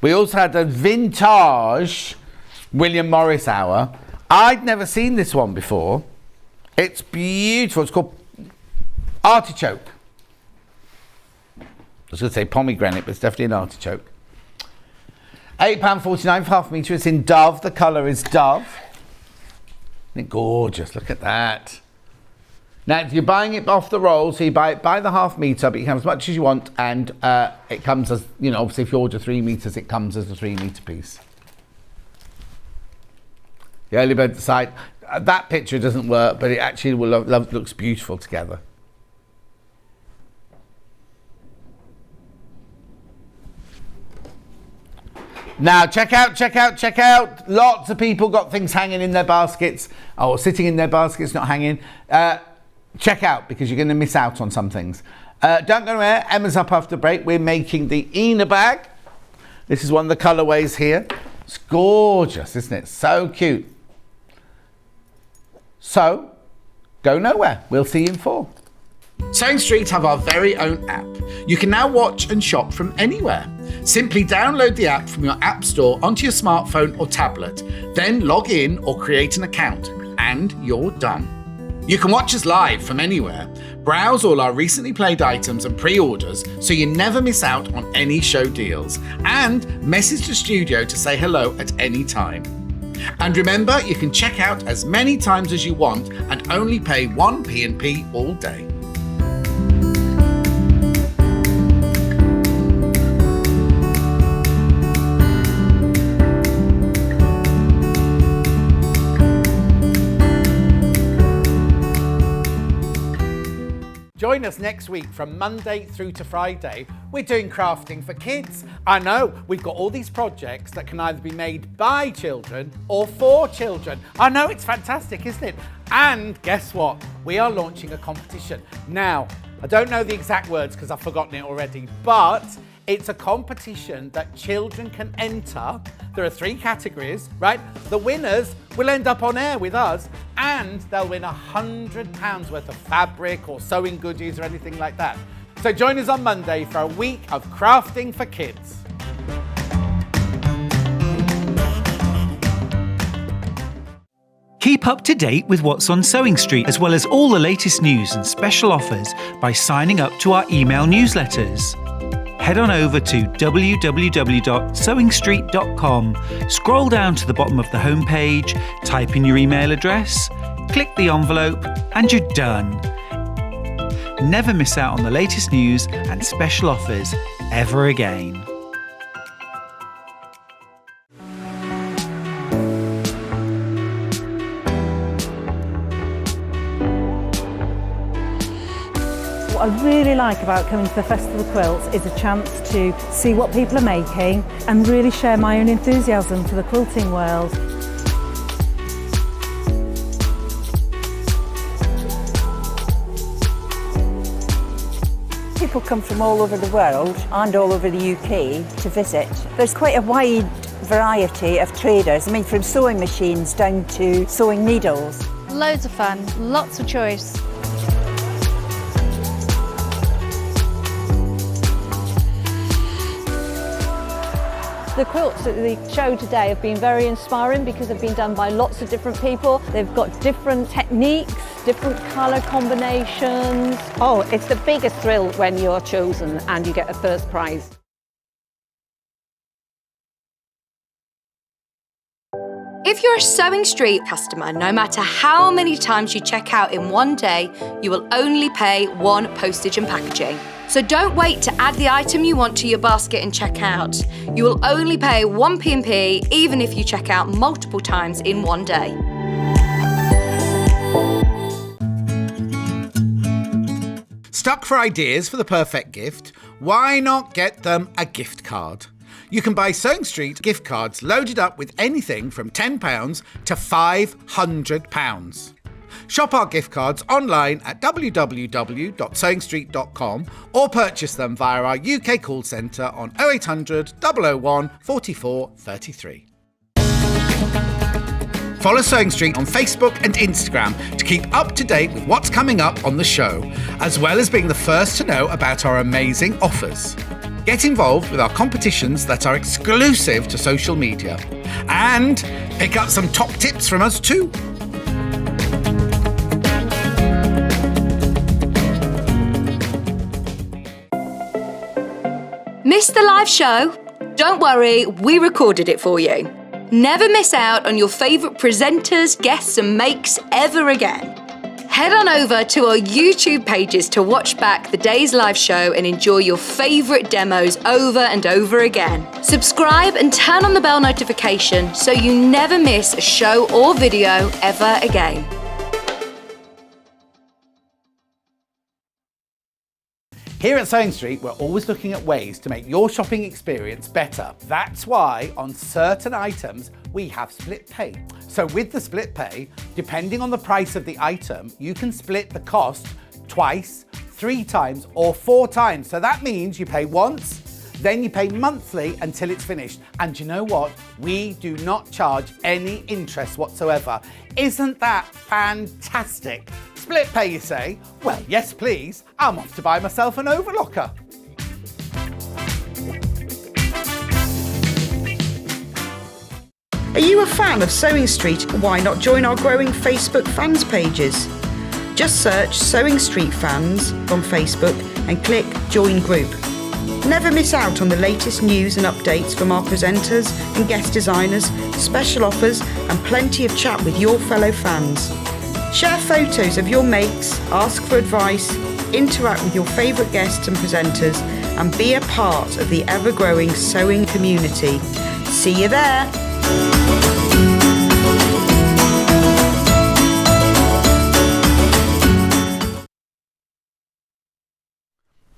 we also had a vintage William Morris hour. I'd never seen this one before. It's beautiful. It's called Artichoke. I was going to say pomegranate, but it's definitely an artichoke. £8.49 for half a metre. It's in Dove. The colour is Dove. Isn't it gorgeous? Look at that. Now, you're buying it off the roll, so you buy it by the half metre, but you can have as much as you want, and it comes as, you know, obviously if you order 3 metres, it comes as a 3 metre piece. The early bird side, that picture doesn't work, but it actually looks beautiful together. Now, check out. Lots of people got things hanging in their baskets, or sitting in their baskets, not hanging. Check out, because you're going to miss out on some things. Don't go anywhere. Emma's up after break. We're making the Eena bag. This is one of the colourways here. It's gorgeous, isn't it? So cute. So, go nowhere. We'll see you in 4. Sewing Street have our very own app. You can now watch and shop from anywhere. Simply download the app from your app store onto your smartphone or tablet, then log in or create an account, and you're done. You can watch us live from anywhere, browse all our recently played items and pre-orders so you never miss out on any show deals, and message the studio to say hello at any time. And remember, you can check out as many times as you want and only pay 1 P&P all day. Join us next week from Monday through to Friday. We're doing crafting for kids. I know, we've got all these projects that can either be made by children or for children. I know, it's fantastic, isn't it? And guess what? We are launching a competition. Now, I don't know the exact words because I've forgotten it already, but it's a competition that children can enter. There are 3 categories, right? The winners will end up on air with us, and they'll win £100 worth of fabric or sewing goodies or anything like that. So join us on Monday for a week of crafting for kids. Keep up to date with what's on Sewing Street, as well as all the latest news and special offers by signing up to our email newsletters. Head on over to www.sewingstreet.com, scroll down to the bottom of the homepage, type in your email address, click the envelope, and you're done. Never miss out on the latest news and special offers ever again. What I really like about coming to the Festival of Quilts is a chance to see what people are making and really share my own enthusiasm for the quilting world. People come from all over the world and all over the UK to visit. There's quite a wide variety of traders, I mean from sewing machines down to sewing needles. Loads of fun, lots of choice. The quilts at the show today have been very inspiring because they've been done by lots of different people. They've got different techniques, different colour combinations. Oh, it's the biggest thrill when you're chosen and you get a first prize. If you're a Sewing Street customer, no matter how many times you check out in one day, you will only pay one postage and packaging. So don't wait to add the item you want to your basket and check out. You will only pay one P&P even if you check out multiple times in one day. Stuck for ideas for the perfect gift? Why not get them a gift card? You can buy Sewing Street gift cards loaded up with anything from £10 to £500. Shop our gift cards online at www.sewingstreet.com or purchase them via our UK call centre on 0800 001 44 33. Follow Sewing Street on Facebook and Instagram to keep up to date with what's coming up on the show, as well as being the first to know about our amazing offers. Get involved with our competitions that are exclusive to social media. And pick up some top tips from us too. Missed the live show? Don't worry, we recorded it for you. Never miss out on your favourite presenters, guests and makes ever again. Head on over to our YouTube pages to watch back the day's live show and enjoy your favourite demos over and over again. Subscribe and turn on the bell notification so you never miss a show or video ever again. Here at Sewing Street, we're always looking at ways to make your shopping experience better. That's why on certain items, we have split pay. So with the split pay, depending on the price of the item, you can split the cost twice, 3 times, or 4 times. So that means you pay once, then you pay monthly until it's finished. And you know what? We do not charge any interest whatsoever. Isn't that fantastic? Split pay, you say? Well, yes, please. I'm off to buy myself an overlocker. Are you a fan of Sewing Street? Why not join our growing Facebook fans pages? Just search Sewing Street Fans on Facebook and click Join Group. Never miss out on the latest news and updates from our presenters and guest designers, special offers and plenty of chat with your fellow fans. Share photos of your makes, ask for advice, interact with your favourite guests and presenters and be a part of the ever-growing sewing community. See you there!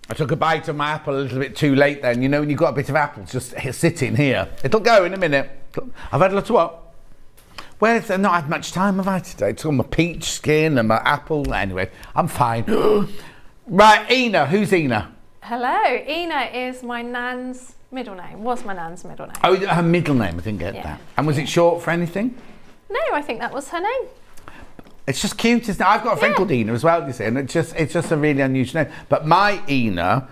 I took a bite of my apple a little bit too late then. You know when you've got a bit of apples just sitting here. It'll go in a minute. I've had a lot of what? Well, I've not had much time, have I, today? It's on my peach skin and my apple. Anyway, I'm fine. Right, Eena. Who's Eena? Hello. Eena is my nan's middle name. Was my nan's middle name. Oh, her middle name. I didn't get that. And was it short for anything? No, I think that was her name. It's just cute, isn't it? I've got a friend called Eena as well, you see, and it's just a really unusual name. But my Eena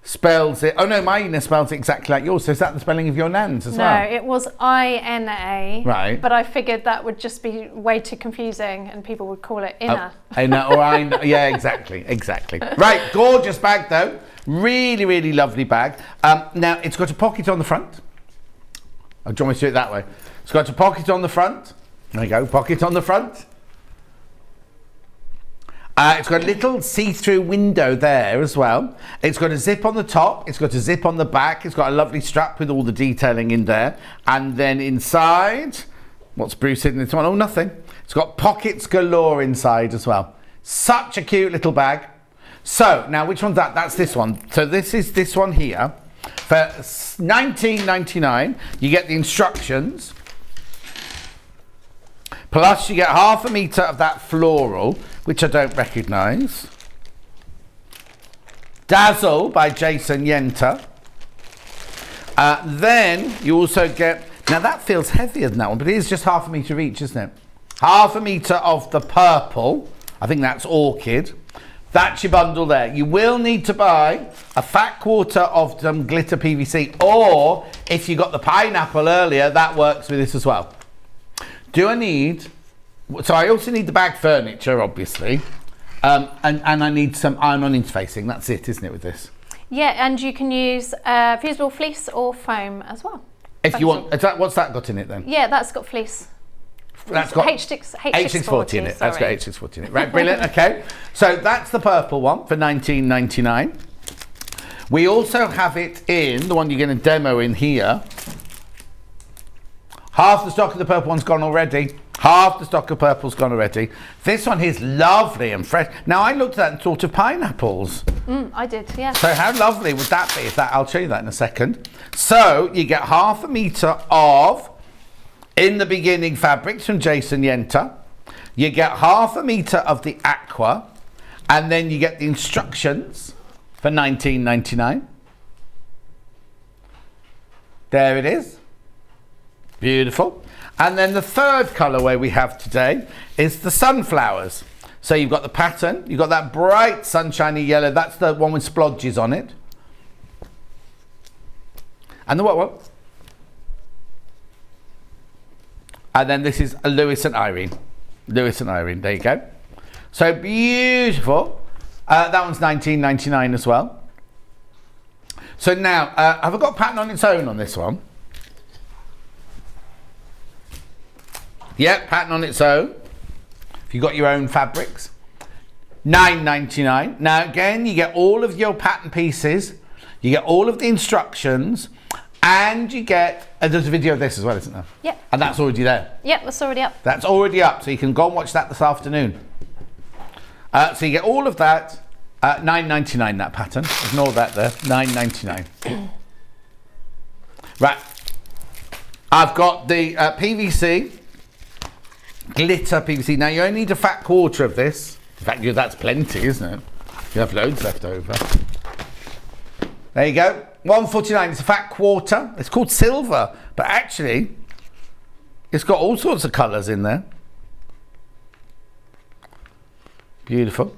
spells it. Oh no, my Eena spells it exactly like yours. So is that the spelling of your nan's as well? No, it was I-N-A. Right. But I figured that would just be way too confusing, and people would call it Inna. Oh, Inna or I. Yeah, exactly. Right, gorgeous bag though. Really, really lovely bag. Now it's got a pocket on the front. Oh, do you want me to do it that way? It's got a pocket on the front. There you go, pocket on the front. It's got a little see-through window there as well. It's got a zip on the top. It's got a zip on the back. It's got a lovely strap with all the detailing in there. And then inside, what's Bruce in this one? Oh, nothing. It's got pockets galore inside as well. Such a cute little bag. So now which one's that? That's this one. So this is this one here. For $19.99, you get the instructions. Plus you get 1/2 metre of that floral, which I don't recognise. Dazzle by Jason Yenter. Then you also get, now that feels heavier than that one, but it is just 1/2 metre each, isn't it? 1/2 metre of the purple, I think that's orchid. That's your bundle there. You will need to buy a fat quarter of some glitter PVC, or if you got the pineapple earlier, that works with this as well. Do I need So I also need the bag furniture, obviously. And I need some iron-on interfacing. That's it, isn't it, with this? Yeah, and you can use fusible fleece or foam as well. If you want, what's that got in it then? Yeah, that's got fleece. That's got H640 in it. That's got H640 in it. Right, brilliant. Okay, so that's the purple one for $19.99. We also have it in the one you're going to demo in here. Half the stock of the purple one's gone already. Half the stock of purple's gone already. This one is lovely and fresh. Now I looked at that and thought of pineapples. I did, yeah. So how lovely would that be? I'll show you that in a second. So you get 1/2 metre of In the Beginning fabrics from Jason Yenter. You get 1/2 metre of the aqua, and then you get the instructions for $19.99. There it is. Beautiful. And then the third colourway we have today is the sunflowers. So you've got the pattern, you've got that bright sunshiny yellow, that's the one with splodges on it. And the what one? And then this is a Lewis and Irene. Lewis and Irene, there you go. So beautiful. That one's $19.99 as well. So now, have I got a pattern on its own on this one? Yeah, pattern on its own. If you've got your own fabrics. $9.99. Now again, you get all of your pattern pieces, you get all of the instructions, and you get, there's a video of this as well, isn't there? Yep. And that's already there. Yep, that's already up. That's already up, so you can go and watch that this afternoon. So you get all of that, $9.99 that pattern. Ignore that there, $9.99. Right. I've got the PVC. Glitter PVC. Now you only need a fat quarter of this. In fact, that's plenty, isn't it? You have loads left over. There you go. $1.49. It's a fat quarter. It's called silver, but actually, it's got all sorts of colours in there. Beautiful.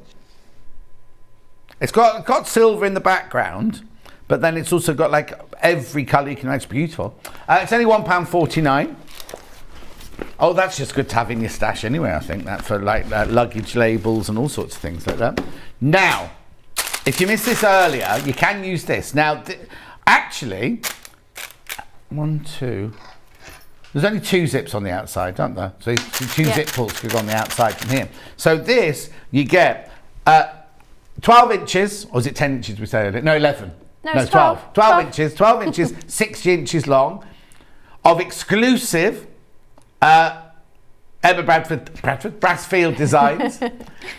It's got silver in the background, but then it's also got like every colour you can imagine. It's beautiful. It's only £1.49. Oh, that's just good to have in your stash anyway, I think, that for like luggage labels and all sorts of things like that. Now, if you missed this earlier, you can use this. Now, actually, 1, 2, there's only 2 zips on the outside, aren't there? So 2 zip pulls could go on the outside from here. So this, you get 12 inches, or is it 10 inches we say earlier? No, 11. No, it's 12. 12 inches, 12 inches, 60 inches long, of exclusive Emma Brassfield designs.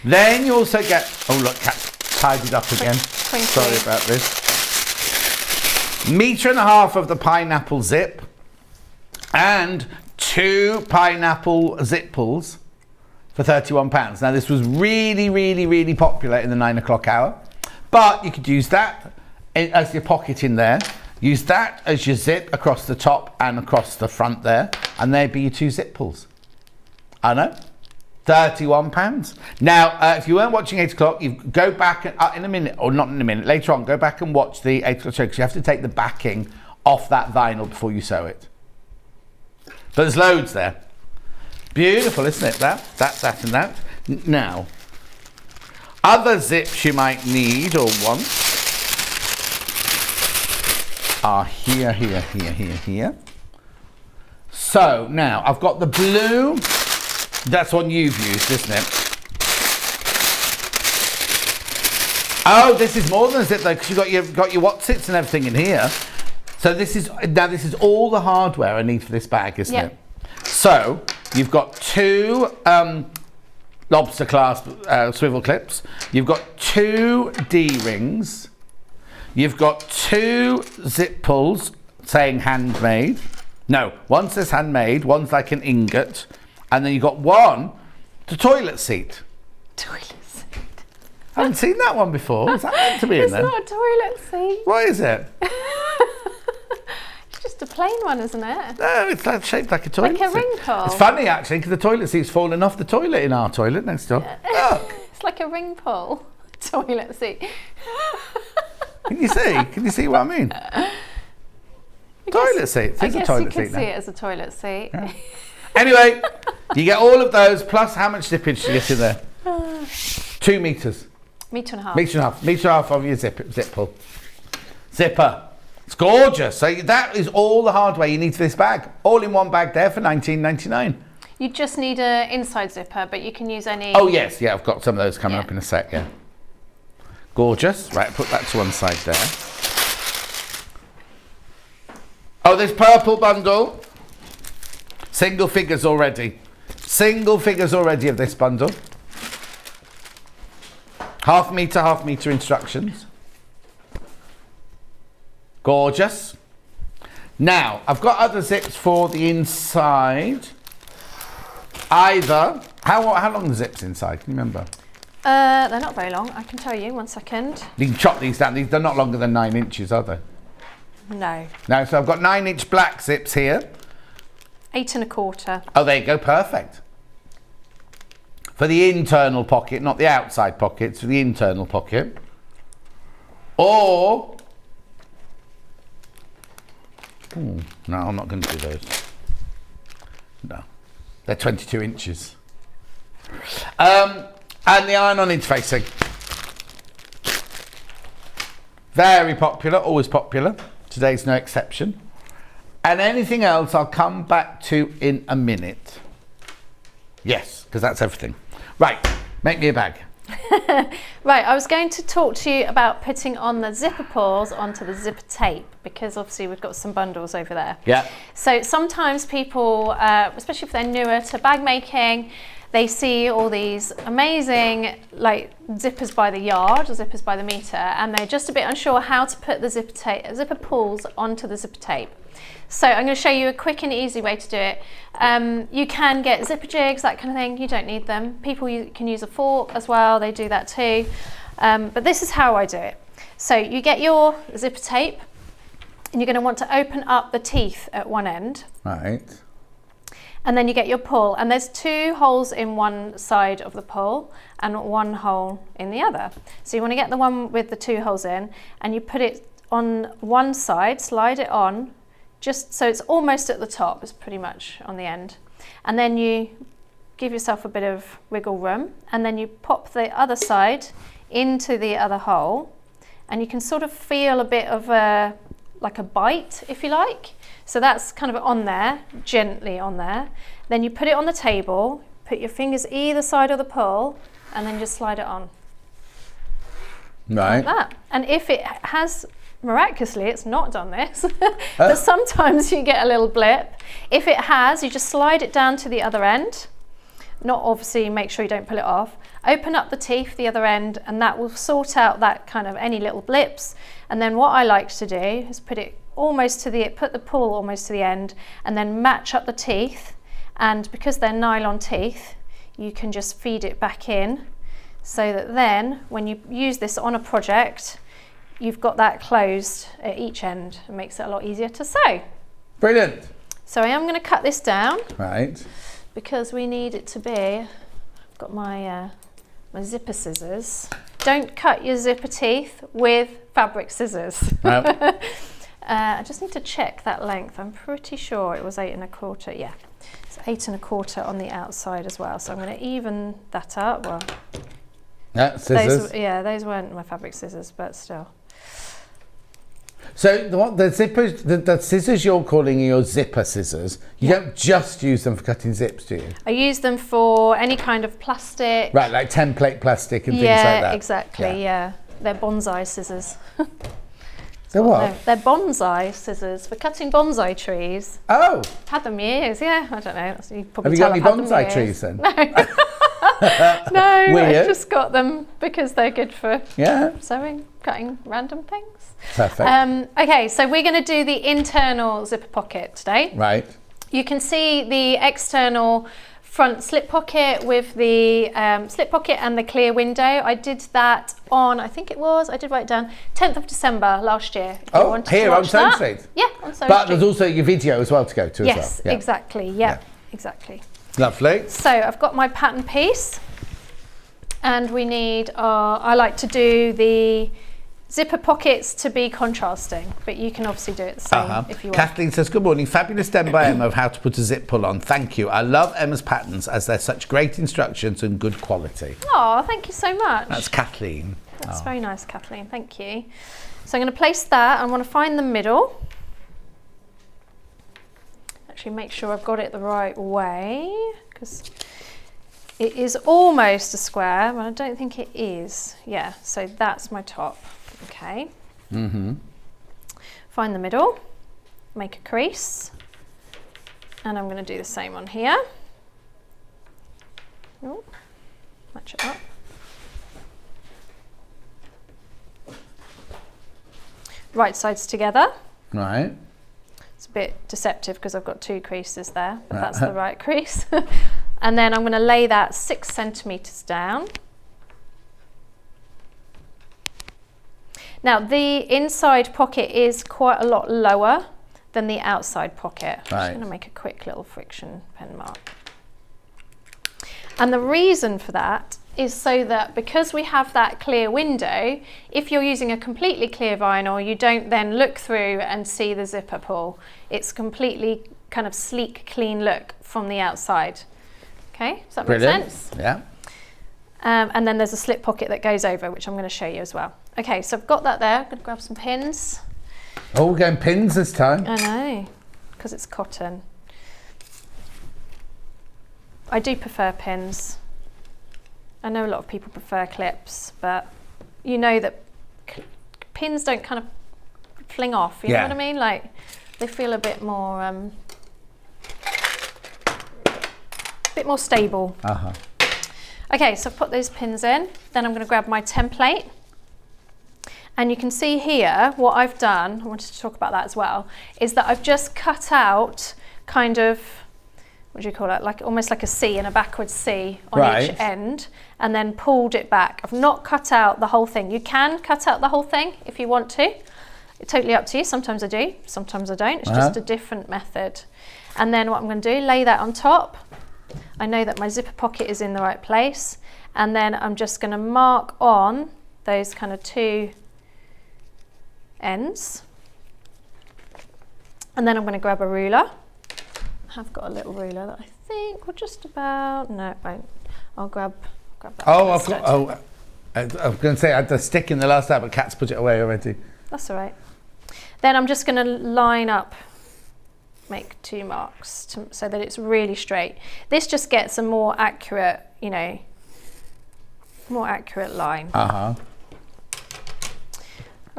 Then you also get, oh look, Kat's tidied up again. Sorry about this. 1.5 meters of the pineapple zip and 2 pineapple zip pulls for £31. Now this was really popular in the 9 o'clock hour, but you could use that as your pocket in there. Use that as your zip across the top and across the front there, and there'd be your 2 zip pulls. I know, £31. Now, if you weren't watching 8 o'clock, you go back in a minute, or not in a minute, later on, go back and watch the 8 o'clock show, because you have to take the backing off that vinyl before you sew it. But there's loads there. Beautiful, isn't it? That, and that. Now, other zips you might need or want are here. So now I've got the blue. That's one you've used, isn't it? Oh, this is more than a zip though, because you've got your Watsits and everything in here. So this is all the hardware I need for this bag, isn't it? So you've got 2 lobster clasp swivel clips. You've got 2 D-rings. You've got 2 zip pulls saying handmade. No, one says handmade, one's like an ingot. And then you've got one, the toilet seat. Toilet seat. I haven't seen that one before. Is that meant to be in there? It's not a toilet seat. What is it? It's just a plain one, isn't it? No, it's like shaped like a toilet Like a seat. ring pull. It's funny actually, because the toilet seat's fallen off the toilet in our toilet next door. Look. It's like a ring pull toilet seat. Can you see? Can you see what I mean? Toilet seat. I It's a guess toilet you could seat see now. it as a toilet seat. Yeah. Anyway, you get all of those, plus how much zippage do you get in there? 2 meters. Metre and a half. Metre and a half. Metre and a half of your zip pull. Zipper. It's gorgeous. So that is all the hardware you need for this bag. All in one bag there for $19.99. You just need an inside zipper, but you can use any... Oh yes, yeah, I've got some of those coming up in a sec, yeah. Gorgeous. Right, put that to one side there. Oh, this purple bundle. Single figures already. Single figures already of this bundle. Half metre instructions. Gorgeous. Now, I've got other zips for the inside. Either, how long are the zips inside? Can you remember? They're not very long. I can tell you. 1 second. You can chop these down. They're not longer than 9 inches, are they? No. No, so I've got 9-inch black zips here. 8 1/4. Oh, there you go. Perfect. For the internal pocket, not the outside pockets, for the internal pocket. Or... Ooh, no, I'm not going to do those. No. They're 22 inches. And the iron-on interfacing. Very popular, always popular. Today's no exception. And anything else I'll come back to in a minute. Yes, because that's everything. Right, make me a bag. Right, I was going to talk to you about putting on the zipper pulls onto the zipper tape, because obviously we've got some bundles over there. Yeah. So sometimes people, especially if they're newer to bag making, they see all these amazing like zippers by the yard or zippers by the meter, and they're just a bit unsure how to put the zipper pulls onto the zipper tape. So I'm going to show you a quick and easy way to do it. You can get zipper jigs, that kind of thing. You don't need them. People can use a fork as well. They do that too. But this is how I do it. So you get your zipper tape, and you're going to want to open up the teeth at one end. Right. And then you get your pull, and there's 2 holes in one side of the pull and 1 hole in the other. So you want to get the one with the 2 holes in, and you put it on one side, slide it on, just so it's almost at the top, it's pretty much on the end. And then you give yourself a bit of wiggle room, and then you pop the other side into the other hole, and you can sort of feel a bit of like a bite, if you like. So that's kind of on there, gently on there. Then you put it on the table, put your fingers either side of the pull, and then just slide it on. Right. Like that. And if it has, miraculously, it's not done this, but sometimes you get a little blip. If it has, you just slide it down to the other end. Not obviously, make sure you don't pull it off. Open up the teeth, the other end, and that will sort out that kind of any little blips. And then what I like to do is put it almost to put the pull almost to the end, and then match up the teeth. And because they're nylon teeth, you can just feed it back in, so that then when you use this on a project, you've got that closed at each end. It makes it a lot easier to sew. Brilliant. So I am going to cut this down. Right. Because we need it to be, I've got my my zipper scissors. Don't cut your zipper teeth with fabric scissors. No. I just need to check that length. I'm pretty sure it was 8 1/4. Yeah, it's 8 1/4 on the outside as well. So I'm going to even that up. Well, yeah, scissors. Those weren't my fabric scissors, but still. So the zippers, the scissors you're calling your zipper scissors, you don't just use them for cutting zips, do you? I use them for any kind of plastic. Right, like template plastic and things like that. Yeah, exactly, yeah. They're bonsai scissors. They're what? They're bonsai scissors for cutting bonsai trees. Oh. Had them years, yeah. I don't know. You probably Have you got any bonsai trees then? No. No, Weird. I just got them because they're good for sewing, cutting random things. Perfect. Okay, so we're going to do the internal zipper pocket today. Right. You can see the external front slip pocket with the slip pocket and the clear window. I did that on, I think it was, I did write it down, 10th of December last year. Oh, here on Sewing Street? Yeah, on Sewing Street. But there's also your video as well to go to as well. Yes, exactly, yeah, exactly. Lovely. So I've got my pattern piece, and we need I like to do the zipper pockets to be contrasting, but you can obviously do it the same if you want. Kathleen says, good morning, fabulous demo by Emma of how to put a zip pull on. Thank you. I love Emma's patterns as they're such great instructions and good quality. Oh, thank you so much. That's Kathleen. That's very nice, Kathleen. Thank you. So I'm going to place that. I want to find the middle. Actually, make sure I've got it the right way, because it is almost a square, but I don't think it is. Yeah, so that's my top. Okay. Find the middle, make a crease, and I'm going to do the same on here. Oh, match it up. Right sides together. Right. It's a bit deceptive because I've got 2 creases there, but that's the right crease. And then I'm going to lay that 6 centimetres down. Now the inside pocket is quite a lot lower than the outside pocket. I'm just going to make a quick little friction pen mark. And the reason for that is so that because we have that clear window, if you're using a completely clear vinyl, you don't then look through and see the zipper pull. It's completely kind of sleek, clean look from the outside. Okay, does that make sense? Yeah. And then there's a slip pocket that goes over, which I'm going to show you as well. Okay, so I've got that there. I'm going to grab some pins. Oh, we're going pins this time. I know, because it's cotton. I do prefer pins. I know a lot of people prefer clips, but you know that pins don't kind of fling off, you know what I mean? Like, they feel a bit more stable. Okay, so I've put those pins in. Then I'm going to grab my template. And you can see here what I've done, I wanted to talk about that as well, is that I've just cut out kind of, what do you call it, like almost like a C and a backwards C on each end, and then pulled it back. I've not cut out the whole thing. You can cut out the whole thing if you want to. It's totally up to you. Sometimes I do, sometimes I don't. It's just a different method. And then what I'm going to do, lay that on top. I know that my zipper pocket is in the right place, and then I'm just going to mark on those kind of 2 ends, and then I'm going to grab a ruler. I have got a little ruler that I think will just about, no it won't, I'll grab that. Oh, I've got, I was going to say I had the stick in the last app, but Kat's put it away already. That's all right. Then I'm just going to line up, make 2 marks so that it's really straight. This just gets a more accurate, you know, more accurate line.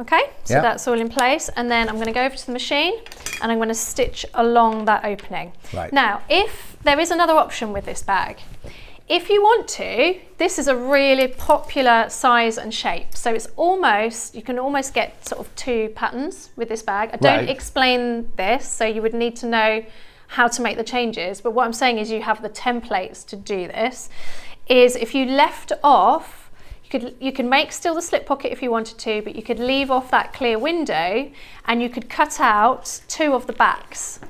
Okay, so that's all in place, and then I'm going to go over to the machine and I'm going to stitch along that opening. Now, if there is another option with this bag, if you want to, this is a really popular size and shape. So it's almost, you can almost get sort of 2 patterns with this bag. I don't explain this, so you would need to know how to make the changes. But what I'm saying is you have the templates to do this. Is if you left off, you can make still the slip pocket if you wanted to, but you could leave off that clear window and you could cut out 2 of the backs.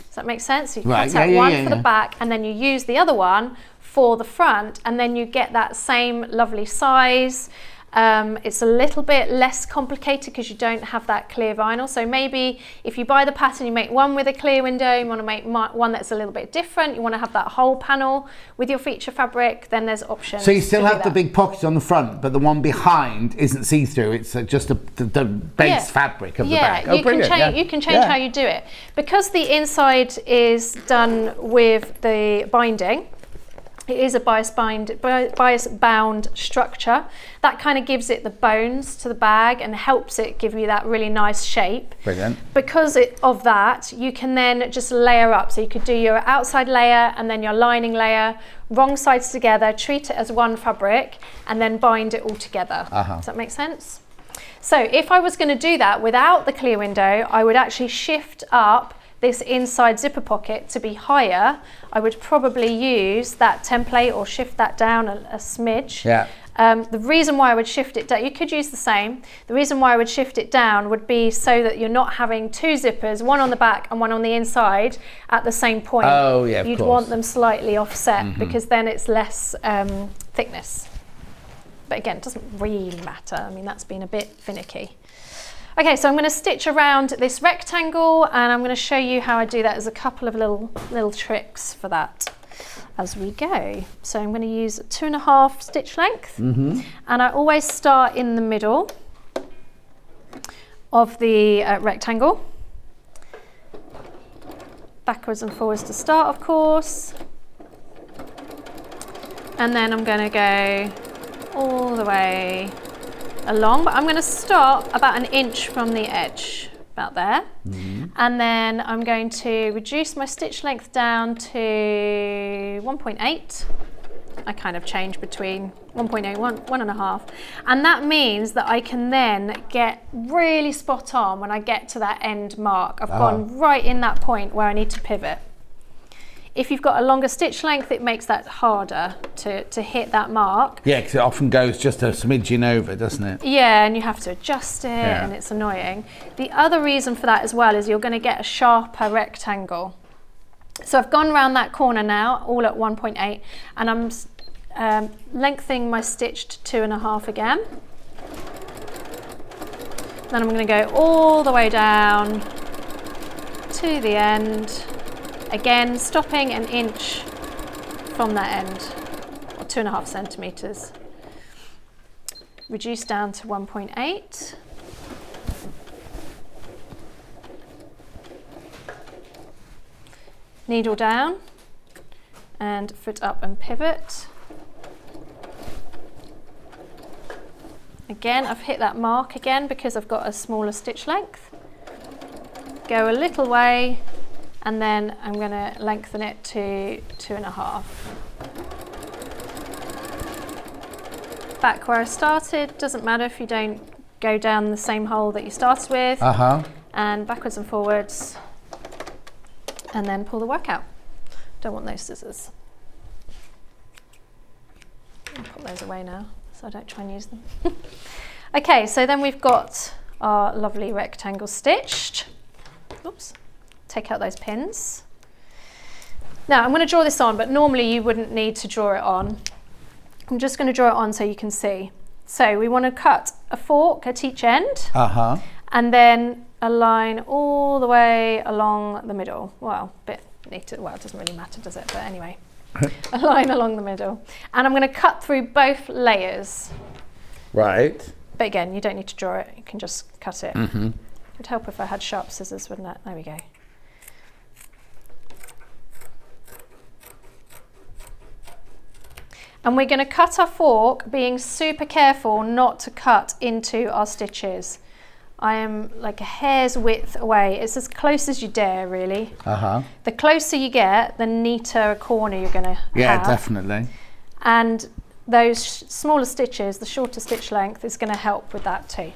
Does that make sense? So you cut out one for the back, and then you use the other one for the front, and then you get that same lovely size. It's a little bit less complicated because you don't have that clear vinyl. So maybe if you buy the pattern, you make one with a clear window, you want to make one that's a little bit different, you want to have that whole panel with your feature fabric, then there's options. So you still have the big pocket on the front, but the one behind isn't see-through, it's just the base fabric of the bag. Oh, brilliant. You can change how you do it. Because the inside is done with the binding, it is a bias bound structure. That kind of gives it the bones to the bag and helps it give you that really nice shape. Brilliant. Because of that, you can then just layer up. So you could do your outside layer and then your lining layer, wrong sides together, treat it as one fabric, and then bind it all together. Does that make sense? So if I was going to do that without the clear window, I would actually shift up this inside zipper pocket to be higher. I would probably use that template or shift that down a smidge. The reason why I would shift it down, you could use the same. The reason why I would shift it down would be so that you're not having 2 zippers, one on the back and one on the inside at the same point. You'd want them slightly offset because then it's less thickness. but again, it doesn't really matter. I mean, that's been a bit finicky. Okay, so I'm going to stitch around this rectangle, and I'm going to show you how I do that. There's a couple of little tricks for that as we go. So I'm going to use 2.5 stitch length, and I always start in the middle of the rectangle. Backwards and forwards to start, of course. And then I'm going to go all the way along, but I'm going to stop about 1 inch from the edge, about there. And then I'm going to reduce my stitch length down to 1.8. I kind of change between 1.8, 1.5. And that means that I can then get really spot on when I get to that end mark. I've gone right in that point where I need to pivot. If you've got a longer stitch length, it makes that harder to hit that mark. Yeah, because it often goes just a smidgen over, doesn't it? Yeah, and you have to adjust it, and it's annoying. The other reason for that as well is you're going to get a sharper rectangle. So I've gone around that corner now, all at 1.8, and I'm lengthening my stitch to 2.5 again. Then I'm going to go all the way down to the end. Again, stopping 1 inch from that end, or 2.5 centimetres. Reduce down to 1.8. Needle down and foot up and pivot. Again, I've hit that mark again because I've got a smaller stitch length. Go a little way, and then I'm going to lengthen it to 2.5. Back where I started, doesn't matter if you don't go down the same hole that you started with. And backwards and forwards, and then pull the work out. Don't want those scissors. I'll put those away now so I don't try and use them. Okay, so then we've got our lovely rectangle stitched. Oops. Take out those pins. Now I'm going to draw this on, but normally you wouldn't need to draw it on. I'm just going to draw it on so you can see. So we want to cut a fork at each end, and then a line all the way along the middle. Well, a bit neater. Well, it doesn't really matter, does it? But anyway, a line along the middle, and I'm going to cut through both layers. Right. But again, you don't need to draw it. You can just cut it. It would help if I had sharp scissors, wouldn't it? There we go. And we're going to cut our fork, being super careful not to cut into our stitches. I am like a hair's width away. It's as close as you dare, really. The closer you get, the neater a corner you're going to have. Yeah, definitely. And those smaller stitches, the shorter stitch length, is going to help with that too.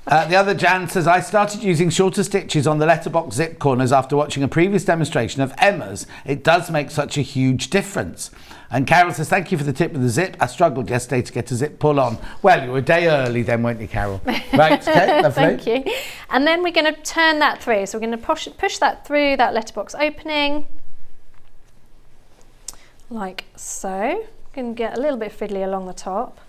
The other Jan says, I started using shorter stitches on the letterbox zip corners after watching a previous demonstration of Emma's. It does make such a huge difference. And Carol says, thank you for the tip with the zip. I struggled yesterday to get a zip pull on. Well, you were a day early then, weren't you, Carol? Right, okay, lovely. Thank you. And then we're going to turn that through. So we're going to push that through that letterbox opening, like so. You can get a little bit fiddly along the top.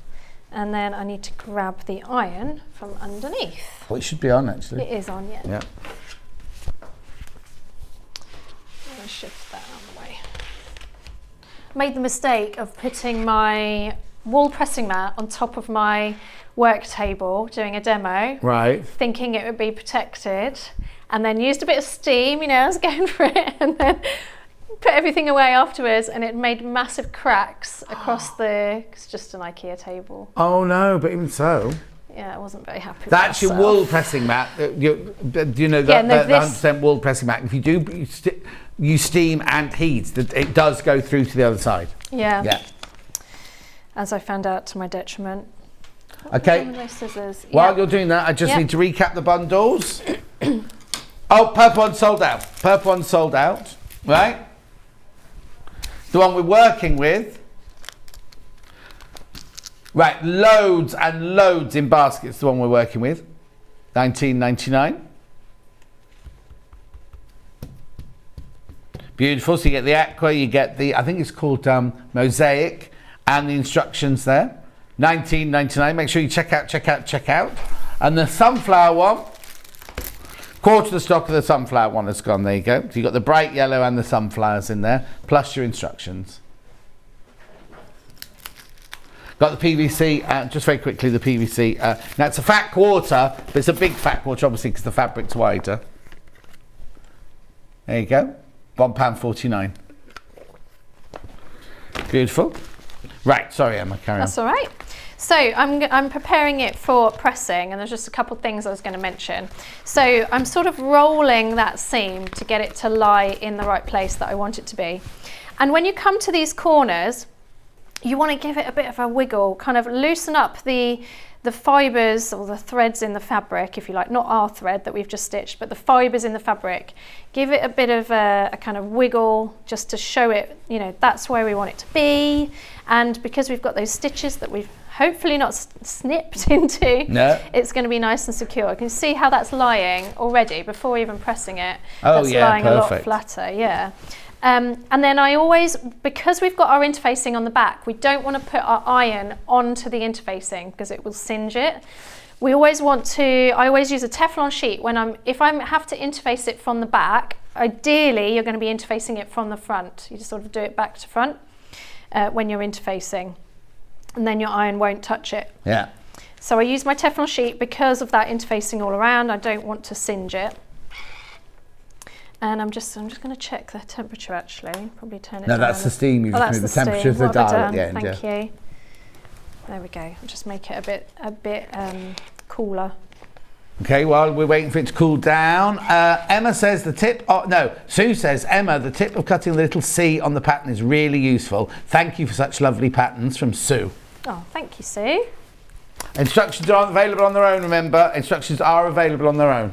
And then I need to grab the iron from underneath. Well, it should be on, actually. It is on, yeah. Yeah. I'm going to shift that out of the way. Made the mistake of putting my wool pressing mat on top of my work table doing a demo. Right. Thinking it would be protected. And then used a bit of steam, you know, I was going for it. And then put everything away afterwards, and it made massive cracks across it's just an IKEA table. Oh no, but even so. Yeah, I wasn't very happy with That's myself. your wool pressing mat. You know, that 100% wool pressing mat. If you do, you steam and heat, it does go through to the other side. Yeah. Yeah. As I found out to my detriment. Okay. Those scissors. While you're doing that, I just need to recap the bundles. Oh, purple one sold out. Purple one sold out. Right? The one we're working with. Right, loads and loads in baskets, the one we're working with. $19.99. Beautiful, so you get the aqua, you get the, I think it's called mosaic, and the instructions there. $19.99. Make sure you check out. And the sunflower one, quarter of the stock of the sunflower one has gone. There you go. So you've got the bright yellow and the sunflowers in there, plus your instructions. Got the PVC, just very quickly, the PVC. Now it's a fat quarter, but it's a big fat quarter, obviously, because the fabric's wider. There you go. £1.49. Beautiful. Right, sorry Emma, carry on. That's all right. So I'm preparing it for pressing, and there's just a couple of things I was going to mention. So I'm sort of rolling that seam to get it to lie in the right place that I want it to be. And when you come to these corners, you want to give it a bit of a wiggle, kind of loosen up the fibres or the threads in the fabric, if you like, not our thread that we've just stitched, but the fibres in the fabric. Give it a bit of a kind of wiggle just to show it, you know, that's where we want it to be. And because we've got those stitches that we've hopefully not snipped into, it's going to be nice and secure. You can see how that's lying already before even pressing it. That's lying a lot flatter, and then I always, because we've got our interfacing on the back, we don't want to put our iron onto the interfacing because it will singe it. I always use a Teflon sheet if I have to interface it from the back. Ideally, you're going to be interfacing it from the front. You just sort of do it back to front when you're interfacing, and then your iron won't touch it. Yeah. So I use my Teflon sheet because of that interfacing all around. I don't want to singe it. And I'm just going to check the temperature actually. Probably turn it down. No, that's the steam. You've just moved the temperature of the dial at the end. Thank you. There we go. I'll just make it a bit cooler. Okay, while we're waiting for it to cool down, Emma says Sue says, Emma, the tip of cutting the little C on the pattern is really useful. Thank you for such lovely patterns, from Sue. Oh, thank you, Sue. Instructions aren't available on their own, remember. Instructions are available on their own.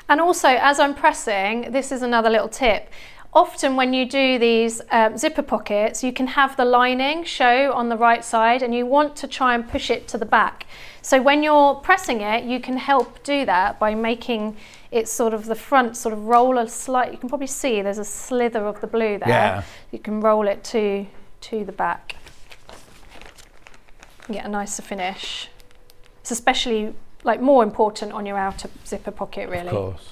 And also, as I'm pressing, this is another little tip. Often when you do these zipper pockets, you can have the lining show on the right side, and you want to try and push it to the back. So when you're pressing it, you can help do that by making it sort of the front sort of roll a slight. You can probably see there's a slither of the blue there. Yeah. You can roll it to the back. Get a nicer finish. It's especially more important on your outer zipper pocket, really. Of course.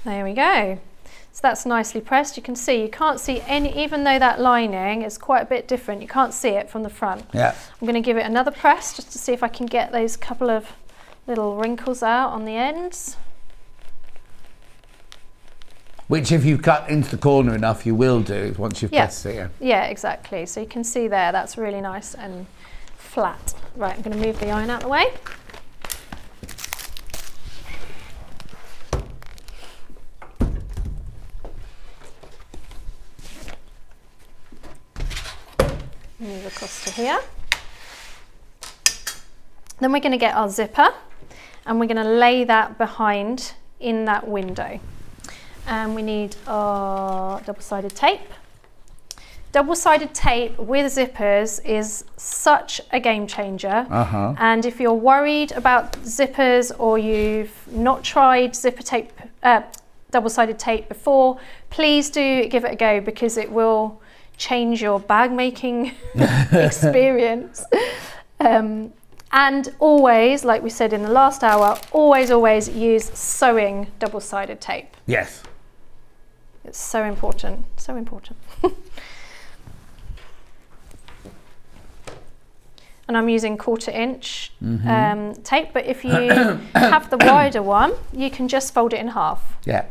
There we go. So that's nicely pressed. You can see, you can't see any, even though that lining is quite a bit different, you can't see it from the front. Yeah. I'm going to give it another press just to see if I can get those couple of little wrinkles out on the ends. Which, if you cut into the corner enough, you will do once you've pressed it. Yeah, exactly. So you can see there, that's really nice and flat. Right, I'm going to move the iron out of the way. Move across to here. Then we're going to get our zipper, and we're going to lay that behind in that window. And we need our double-sided tape. Double-sided tape with zippers is such a game changer. And if you're worried about zippers, or you've not tried zipper tape, double-sided tape before, please do give it a go, because it will change your bag making experience. And always, like we said in the last hour, always use sewing double-sided tape. Yes. It's so important, so important. And I'm using 1/4 inch tape, but if you have the wider one, you can just fold it in half. Yeah.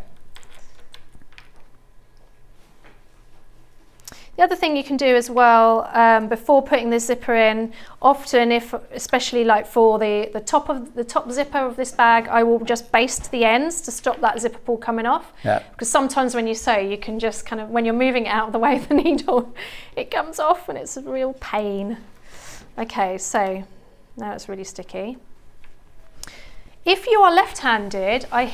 The other thing you can do as well, before putting the zipper in, often especially like for the top zipper of this bag, I will just baste the ends to stop that zipper pull coming off. Yeah. Because sometimes when you sew, you can just kind of, when you're moving it out of the way of the needle, it comes off and it's a real pain. Okay, so now it's really sticky. If you are left-handed, I'm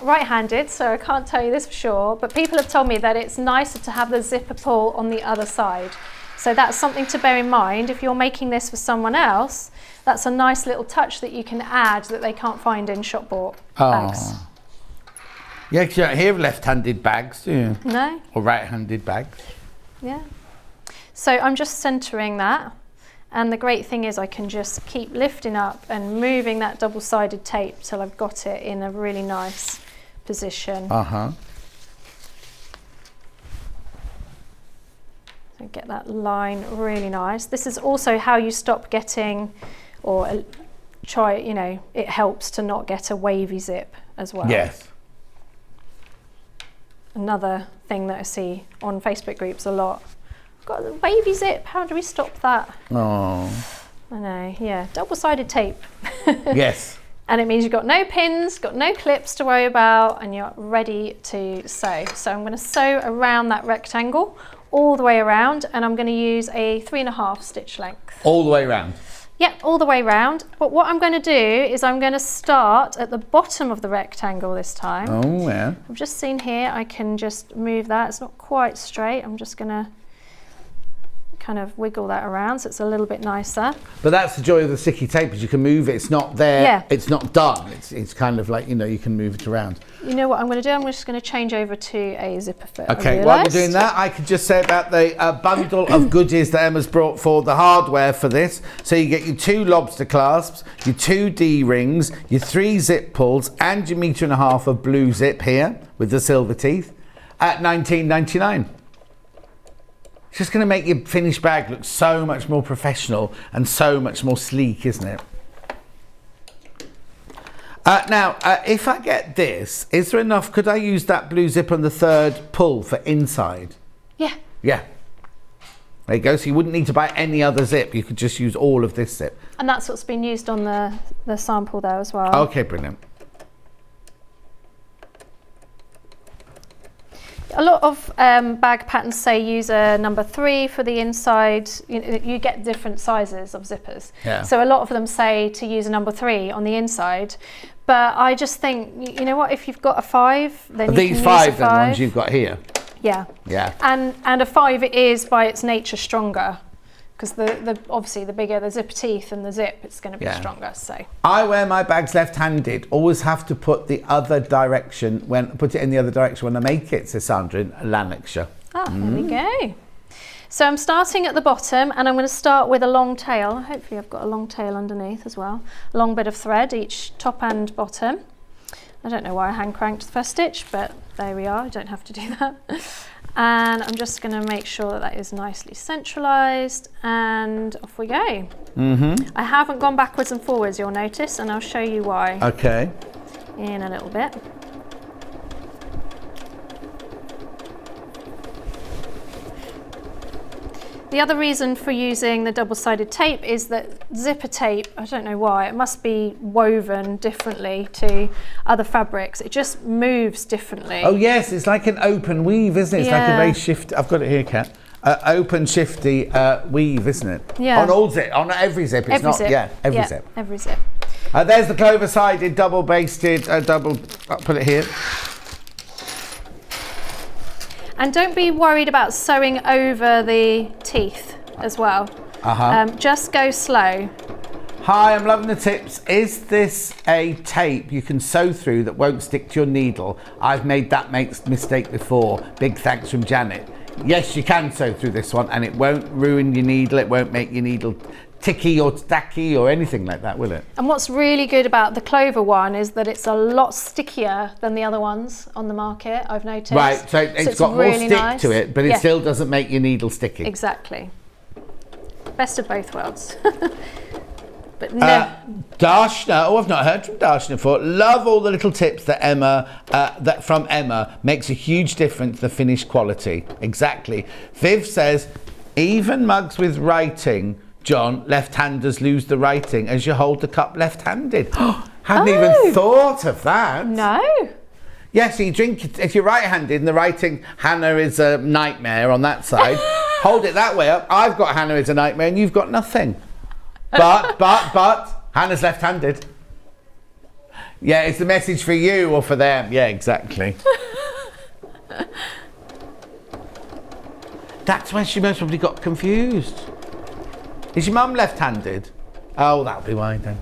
right-handed, so I can't tell you this for sure, but people have told me that it's nicer to have the zipper pull on the other side. So that's something to bear in mind. If you're making this for someone else, that's a nice little touch that you can add that they can't find in shop-bought bags. Yeah, because you don't hear of left-handed bags, do you? No. Or right-handed bags. Yeah. So I'm just centering that. And the great thing is I can just keep lifting up and moving that double-sided tape till I've got it in a really nice position. Uh-huh. So get that line really nice. This is also how you stop getting, or try, you know, it helps to not get a wavy zip as well. Yes. Another thing that I see on Facebook groups a lot. Got a wavy zip, how do we stop that? Oh. I know, yeah, double-sided tape. Yes. And it means you've got no pins, got no clips to worry about, and you're ready to sew. So I'm going to sew around that rectangle, all the way around, and I'm going to use a 3.5 stitch length. All the way around? Yep, all the way around. But what I'm going to do is I'm going to start at the bottom of the rectangle this time. Oh, yeah. I've just seen here, I can just move that. It's not quite straight. I'm just going to kind of wiggle that around so it's a little bit nicer. But that's the joy of the sticky tape, is you can move it. It's not there. Yeah. It's not done. It's kind of like, you know, you can move it around. You know what I'm going to do? I'm just going to change over to a zipper fit. Okay, while we're doing that, I could just say about the bundle of goodies that Emma's brought for the hardware for this. So you get your 2 lobster clasps, your 2 D-rings, your 3 zip pulls, and your 1.5 meters of blue zip here with the silver teeth at $19.99. It's just going to make your finished bag look so much more professional and so much more sleek, isn't it? Now, if I get this, is there enough? Could I use that blue zip on the 3rd pull for inside? Yeah. Yeah. There you go. So you wouldn't need to buy any other zip. You could just use all of this zip. And that's what's been used on the sample there as well. Okay, brilliant. A lot of bag patterns say use a number 3 for the inside. You get different sizes of zippers. Yeah. So a lot of them say to use a number 3 on the inside. But I just think, you know what, if you've got a 5, then you can use a 5. These 5, then, ones you've got here. Yeah. Yeah. And a 5 it is by its nature stronger. Because obviously the bigger the zipper teeth and the zip, it's going to be stronger. So I wear my bags left-handed. Always have to put the other direction put it in the other direction when I make it, says Sandra in Lanarkshire. There we go. So I'm starting at the bottom, and I'm going to start with a long tail. Hopefully I've got a long tail underneath as well. A long bit of thread each top and bottom. I don't know why I hand cranked the first stitch, but there we are. I don't have to do that. And I'm just going to make sure that that is nicely centralised, and off we go. I haven't gone backwards and forwards, you'll notice, and I'll show you why. Okay. In a little bit. The other reason for using the double-sided tape is that zipper tape, I don't know why, it must be woven differently to other fabrics. It just moves differently. Oh yes, it's like an open weave, isn't it? It's like a very shifty, I've got it here, Kat. Open shifty weave, isn't it? Yeah. On all zip, on every zip, it's every not, zip. yeah, every zip. Every zip. There's the clover-sided, double-basted, I'll put it here. And don't be worried about sewing over the teeth as well. Just go slow. Hi, I'm loving the tips. Is this a tape you can sew through that won't stick to your needle? I've made that mistake before. Big thanks from Janet. Yes, you can sew through this one, and it won't ruin your needle. It won't make your needle ticky or tacky or anything like that, will it? And what's really good about the clover one is that it's a lot stickier than the other ones on the market, I've noticed. Right, so it's got really more stick to it, but it still doesn't make your needle sticky. Exactly. Best of both worlds. But Darshna, oh, I've not heard from Darshna before. Love all the little tips that from Emma makes a huge difference to the finished quality. Exactly. Viv says, even mugs with writing, John, left-handers lose the writing as you hold the cup left-handed. Hadn't even thought of that. No. Yeah, so you drink it, if you're right-handed and the writing, Hannah is a nightmare on that side, hold it that way up. I've got Hannah is a nightmare and you've got nothing. But, Hannah's left-handed. Yeah, it's the message for you or for them. Yeah, exactly. That's why she most probably got confused. Is your mum left-handed? Oh, that'll be why then.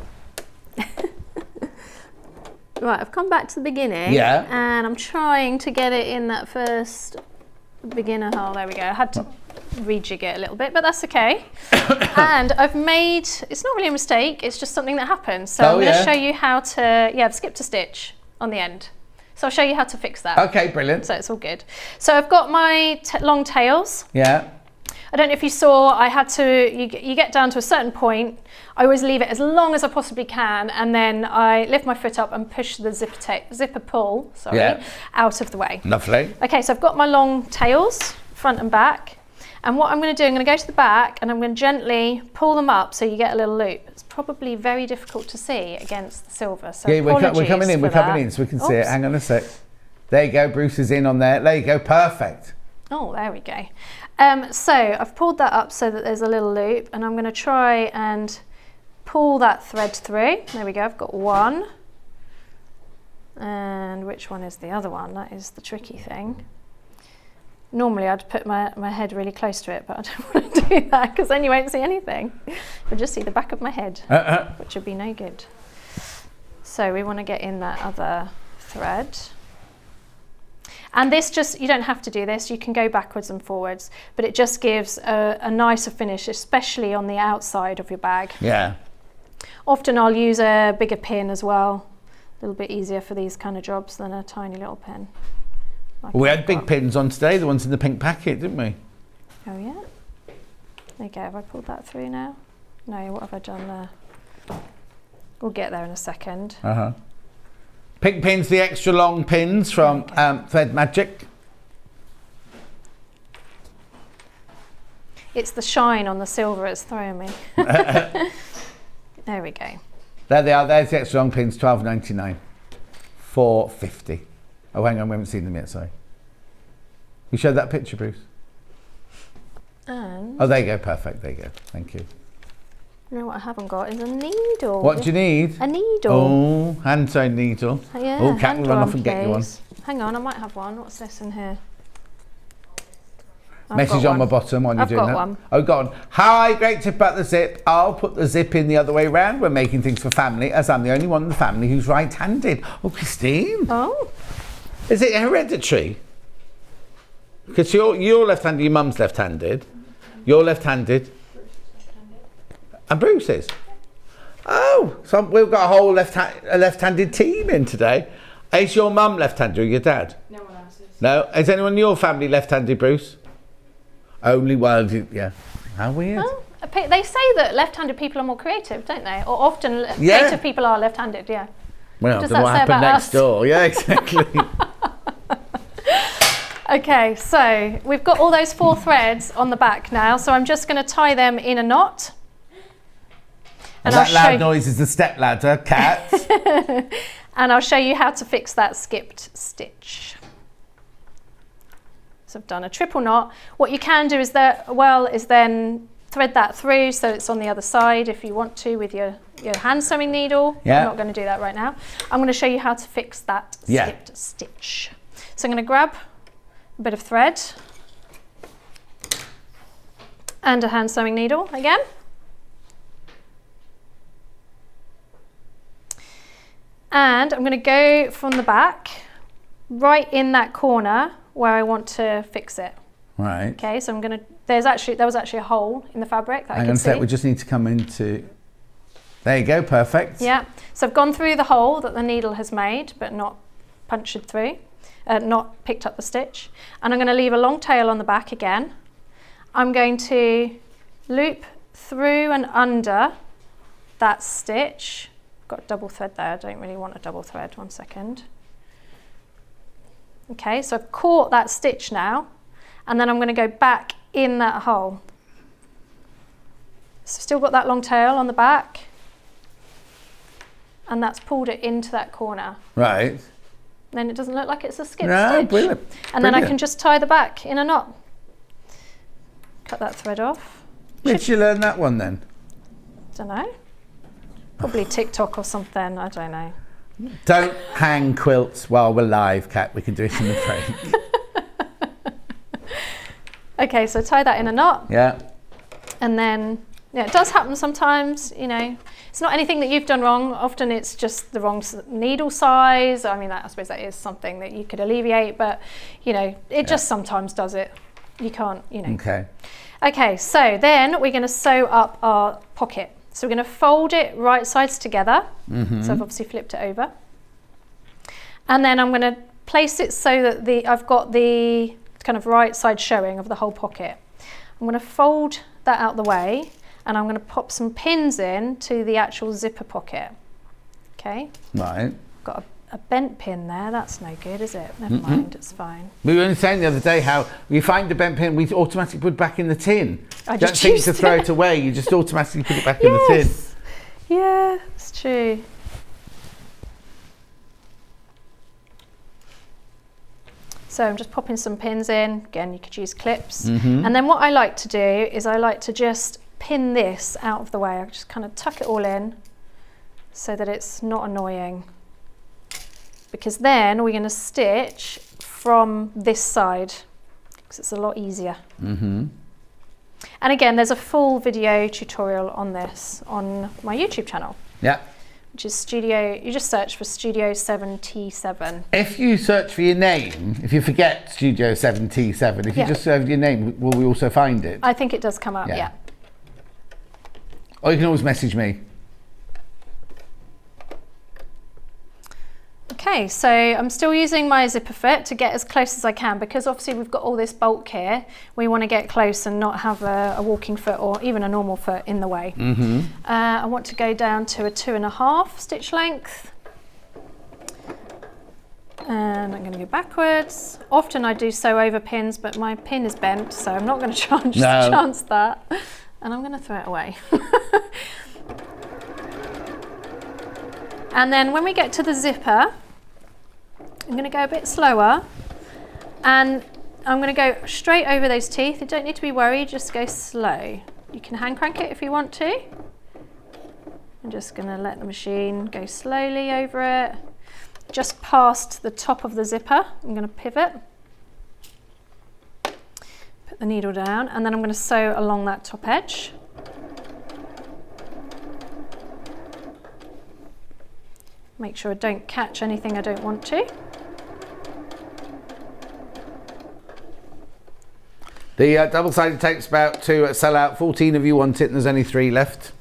Right, I've come back to the beginning. Yeah. And I'm trying to get it in that first beginner hole. There we go. I had to rejig it a little bit, but that's okay. And I've made, it's not really a mistake, it's just something that happens. So I'm going to show you how to, I've skipped a stitch on the end. So I'll show you how to fix that. Okay, brilliant. So it's all good. So I've got my long tails. Yeah. I don't know if you saw, I had to, you get down to a certain point, I always leave it as long as I possibly can, and then I lift my foot up and push the zipper pull, out of the way. Lovely. Okay, so I've got my long tails, front and back, and what I'm going to do, I'm going to go to the back and I'm going to gently pull them up so you get a little loop. It's probably very difficult to see against the silver, so we're coming in so we can see it. Hang on a sec. There you go, Bruce is in on there. There you go, perfect. Oh, there we go. So I've pulled that up so that there's a little loop, and I'm going to try and pull that thread through. There we go, I've got one. And which one is the other one? That is the tricky thing. Normally I'd put my head really close to it, but I don't want to do that because then you won't see anything. You'll just see the back of my head, which would be no good. So we want to get in that other thread. And this just, you don't have to do this, you can go backwards and forwards, but it just gives a nicer finish, especially on the outside of your bag. Yeah. Often I'll use a bigger pin as well, a little bit easier for these kind of jobs than a tiny little pin. Like we had big pins on today, the ones in the pink packet, didn't we? Oh yeah? There you go, have I pulled that through now? No, what have I done there? We'll get there in a second. Pink pins, the extra long pins from Thread Magic. It's the shine on the silver it's throwing me. There we go. There they are, there's the extra long pins, $12.99. $4.50. Oh, hang on, we haven't seen them yet, sorry. You showed that picture, Bruce? And oh, there you go, perfect, there you go, thank you. You know what I haven't got is a needle. What do you need? A needle. Oh, hand-sewn needle. Yeah, oh, Cat will run off and get you one. Hang on, I might have one. What's this in here? Message on my bottom while you're doing that. I've got one. Oh, go on. Hi, great tip about the zip. I'll put the zip in the other way around. We're making things for family, as I'm the only one in the family who's right-handed. Oh, Christine. Oh. Is it hereditary? Because you're left-handed, your mum's left-handed. You're left-handed. And Bruce is. Oh, so we've got a whole left-handed team in today. Is your mum left-handed or your dad? No one else is. No? Is anyone in your family left-handed, Bruce? Only one, yeah. How weird. Oh, they say that left-handed people are more creative, don't they? Or often creative people are left-handed, yeah. Well, does then that what say happened about next us? door? Yeah, exactly. Okay, so we've got all those 4 threads on the back now, so I'm just going to tie them in a knot. And that loud noise is the step ladder, Cat. And I'll show you how to fix that skipped stitch. So I've done a triple knot. What you can do is then thread that through so it's on the other side if you want to with your hand sewing needle. Yeah. I'm not going to do that right now. I'm going to show you how to fix that skipped stitch. So I'm going to grab a bit of thread and a hand sewing needle again. And I'm going to go from the back, right in that corner where I want to fix it. Right. Okay, so I'm going to, there was actually a hole in the fabric that I could see. Hang on a sec, we just need to come into, there you go, perfect. Yeah, so I've gone through the hole that the needle has made, but not punctured through, not picked up the stitch. And I'm going to leave a long tail on the back again. I'm going to loop through and under that stitch. Got a double thread there, I don't really want a double thread, 1 second. Okay, so I've caught that stitch now, and then I'm going to go back in that hole. So still got that long tail on the back, and that's pulled it into that corner. Right. Then it doesn't look like it's a skip stitch. Brilliant. And then I can just tie the back in a knot. Cut that thread off. Where did you learn that one then? Don't know. Probably TikTok or something, I don't know. Don't hang quilts while we're live, Kat. We can do it in the break. Okay, so tie that in a knot. Yeah. And then, yeah, it does happen sometimes, you know. It's not anything that you've done wrong. Often it's just the wrong needle size. I mean, I suppose that is something that you could alleviate, but you know, it just sometimes does it. You can't, you know. Okay. Okay, so then we're going to sew up our pocket. So we're going to fold it right sides together. So I've obviously flipped it over. And then I'm going to place it so that I've got the kind of right side showing of the whole pocket. I'm going to fold that out the way, and I'm going to pop some pins in to the actual zipper pocket. Okay. Right. Got a bent pin there. That's no good, is it? Never mind, it's fine. We were only saying the other day how you find a bent pin, we automatically put it back in the tin. I Don't just think used to throw it away, you just automatically put it back in the tin. Yeah, it's true. So I'm just popping some pins in. Again, you could use clips. And then what I like to do is I like to just pin this out of the way. I just kind of tuck it all in so that it's not annoying. Because then we're going to stitch from this side because it's a lot easier. And again, there's a full video tutorial on this on my YouTube channel. Yeah. Which is you just search for Studio 7T7. If you search for your name, if you forget Studio 7T7, if you just search your name, will we also find it? I think it does come up, yeah. Or you can always message me. Okay, so I'm still using my zipper fit to get as close as I can because obviously we've got all this bulk here. We want to get close and not have a walking foot or even a normal foot in the way. I want to go down to a 2.5 stitch length. And I'm going to go backwards. Often I do sew over pins, but my pin is bent, so I'm not going to chance that. And I'm going to throw it away. And then when we get to the zipper, I'm going to go a bit slower and I'm going to go straight over those teeth. You don't need to be worried, just go slow. You can hand crank it if you want to. I'm just going to let the machine go slowly over it. Just past the top of the zipper, I'm going to pivot. Put the needle down and then I'm going to sew along that top edge. Make sure I don't catch anything I don't want to. The double-sided tape's about to sell out. 14 of you want it and there's only 3 left.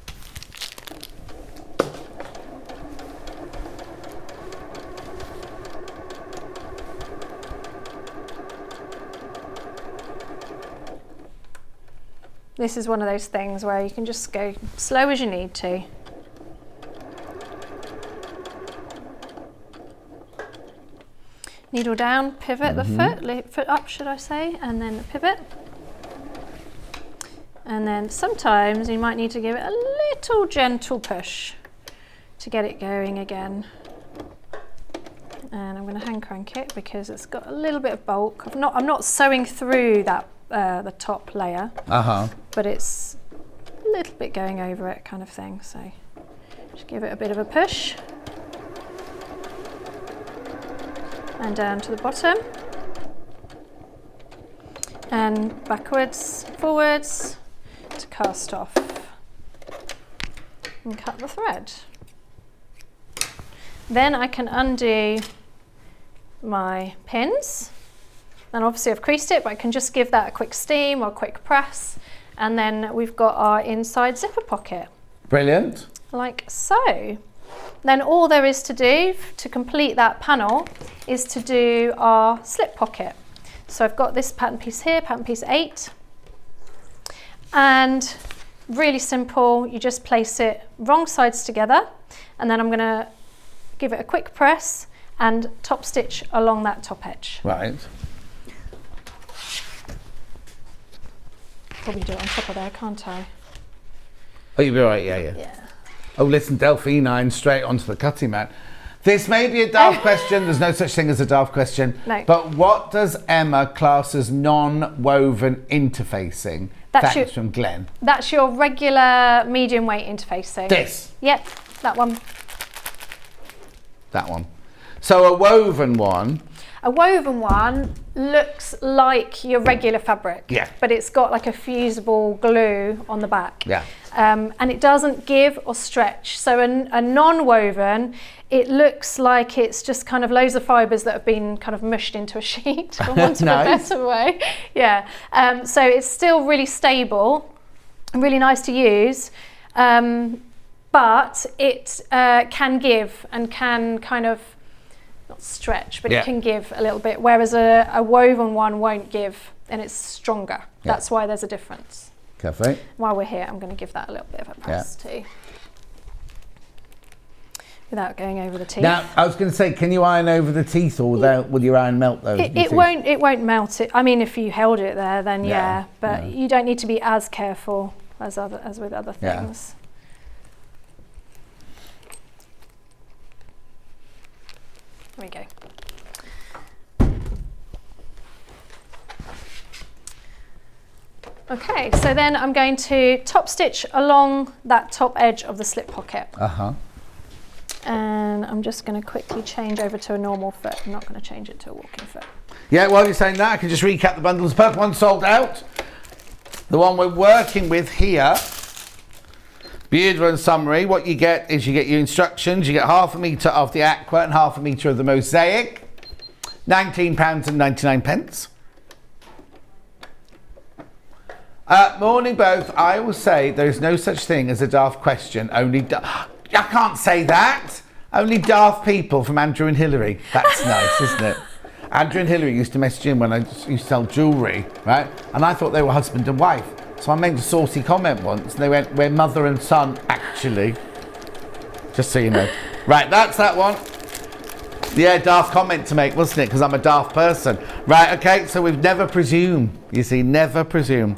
This is one of those things where you can just go slow as you need to. Needle down, pivot the foot up should I say, and then pivot. And then sometimes you might need to give it a little gentle push to get it going again. And I'm going to hand crank it because it's got a little bit of bulk. I'm not sewing through that the top layer, but it's a little bit going over it kind of thing. So just give it a bit of a push. And down to the bottom. And backwards, forwards to cast off. And cut the thread. Then I can undo my pins. And obviously I've creased it, but I can just give that a quick steam or a quick press. And then we've got our inside zipper pocket. Brilliant. Like so. Then all there is to do to complete that panel is to do our slip pocket. So I've got this pattern piece here, pattern piece 8. And really simple, you just place it wrong sides together. And then I'm going to give it a quick press and top stitch along that top edge. Right. Probably do it on top of there, can't I? Oh, you'll be all right, yeah. Oh, listen, Delphine, straight onto the cutting mat. This may be a daft question. There's no such thing as a daft question. No. But what does Emma class as non-woven interfacing? Thanks from Glenn. That's your regular medium weight interfacing. This? Yep, that one. That one. So a woven one. A woven one looks like your regular fabric, yeah, but it's got like a fusible glue on the back. Yeah. and it doesn't give or stretch. So a non-woven, it looks like it's just kind of loads of fibres that have been kind of mushed into a sheet, for want of a better way. Yeah. So it's still really stable and really nice to use, but it can give and can kind of, not stretch, but it can give a little bit, whereas a woven one won't give, and it's stronger. That's why there's a difference. Lovely. While we're here, I'm going to give that a little bit of a press too, without going over the teeth. Now, I was going to say, can you iron over the teeth, or will your iron melt those? It won't melt it. I mean, if you held it there, then but you don't need to be as careful as with other things. There we go. Okay, so then I'm going to top stitch along that top edge of the slip pocket. And I'm just going to quickly change over to a normal foot. I'm not going to change it to a walking foot. Yeah, while you're saying that, I can just recap the bundles. Purple one sold out. The one we're working with here, Beard Run Summary, what you get is you get your instructions, you get 1/2 metre of the aqua and 1/2 metre of the mosaic. £19.99. Morning both. I will say there is no such thing as a daft question. I can't say that. Only daft people from Andrew and Hillary. That's nice, isn't it? Andrew and Hillary used to message in when I used to sell jewellery, right? And I thought they were husband and wife. So I made a saucy comment once, and they went, "We're mother and son, actually." Just so you know. Right, that's that one. Yeah, daft comment to make, wasn't it? Because I'm a daft person. Right, okay, so we've never presumed. You see, never presume.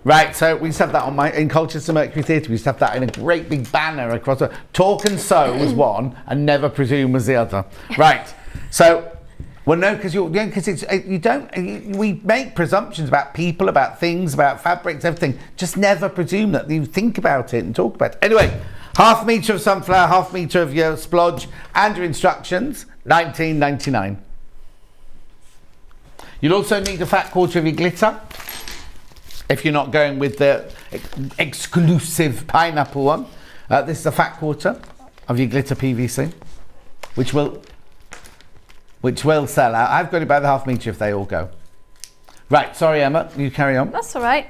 Right, so we used to have that in Colchester Mercury Theatre. We used to have that in a great big banner across. Talk and sew was one, and never presume was the other. Right, so, well, no, because we make presumptions about people, about things, about fabrics, everything. Just never presume that. You think about it and talk about it. Anyway, 1/2 metre of sunflower, 1/2 metre of your splodge, and your instructions, £19.99. You'll also need a fat quarter of your glitter, if you're not going with the exclusive pineapple one. This is a fat quarter of your glitter PVC, which will sell out. I've got about the 1/2 metre if they all go. Right, sorry Emma, you carry on. That's all right.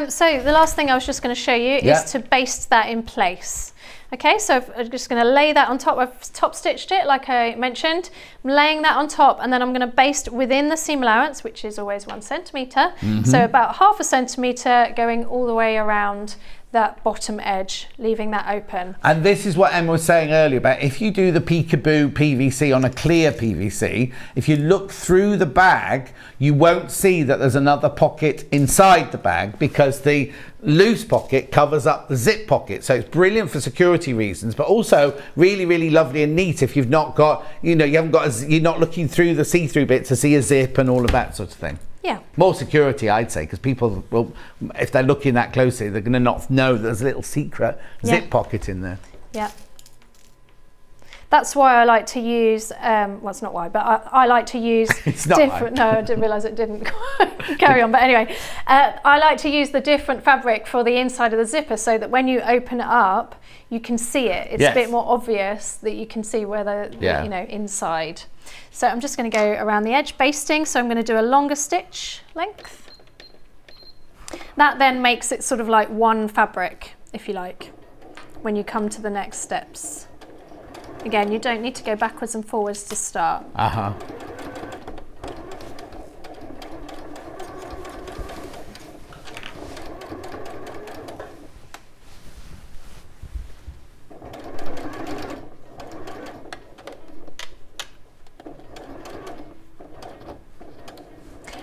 So the last thing I was just going to show you is to baste that in place. Okay, so I'm just going to lay that on top. I've top stitched it like I mentioned. I'm laying that on top, and then I'm going to baste within the seam allowance, which is always 1 centimetre. So about 1/2 centimetre going all the way around that bottom edge, leaving that open. And this is what Emma was saying earlier about if you do the peekaboo PVC on a clear PVC, if you look through the bag, you won't see that there's another pocket inside the bag because the loose pocket covers up the zip pocket. So it's brilliant for security reasons, but also really, really lovely and neat if you've not got, you're not looking through the see-through bit to see a zip and all of that sort of thing. Yeah. More security, I'd say, because people will, if they're looking that closely, they're going to not know there's a little secret zip pocket in there. Yeah. That's why I like to use, well, it's not why, but I like to use different, no, I didn't realise it didn't carry on, but anyway, I like to use the different fabric for the inside of the zipper so that when you open it up, you can see it. It's a bit more obvious that you can see where the, inside. So I'm just going to go around the edge basting, so I'm going to do a longer stitch length. That then makes it sort of like one fabric, if you like, when you come to the next steps. Again, you don't need to go backwards and forwards to start.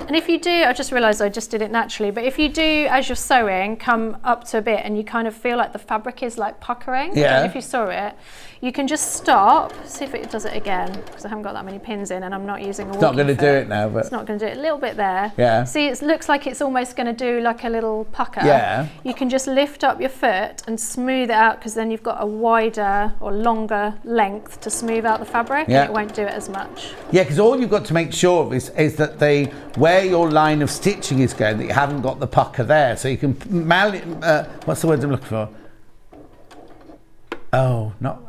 And if you do, I just realised I just did it naturally, but if you do, as you're sewing, come up to a bit and you kind of feel like the fabric is like puckering, if you saw it, you can just stop, see if it does it again, because I haven't got that many pins in and I'm not using a walking It's not going to do it now, but... It's not going to do it, a little bit there. Yeah. See, it looks like it's almost going to do like a little pucker. Yeah. You can just lift up your foot and smooth it out, because then you've got a wider or longer length to smooth out the fabric, and it won't do it as much. Yeah, because all you've got to make sure of is that where your line of stitching is going, that you haven't got the pucker there. So you can, what's the word I'm looking for? Oh, not...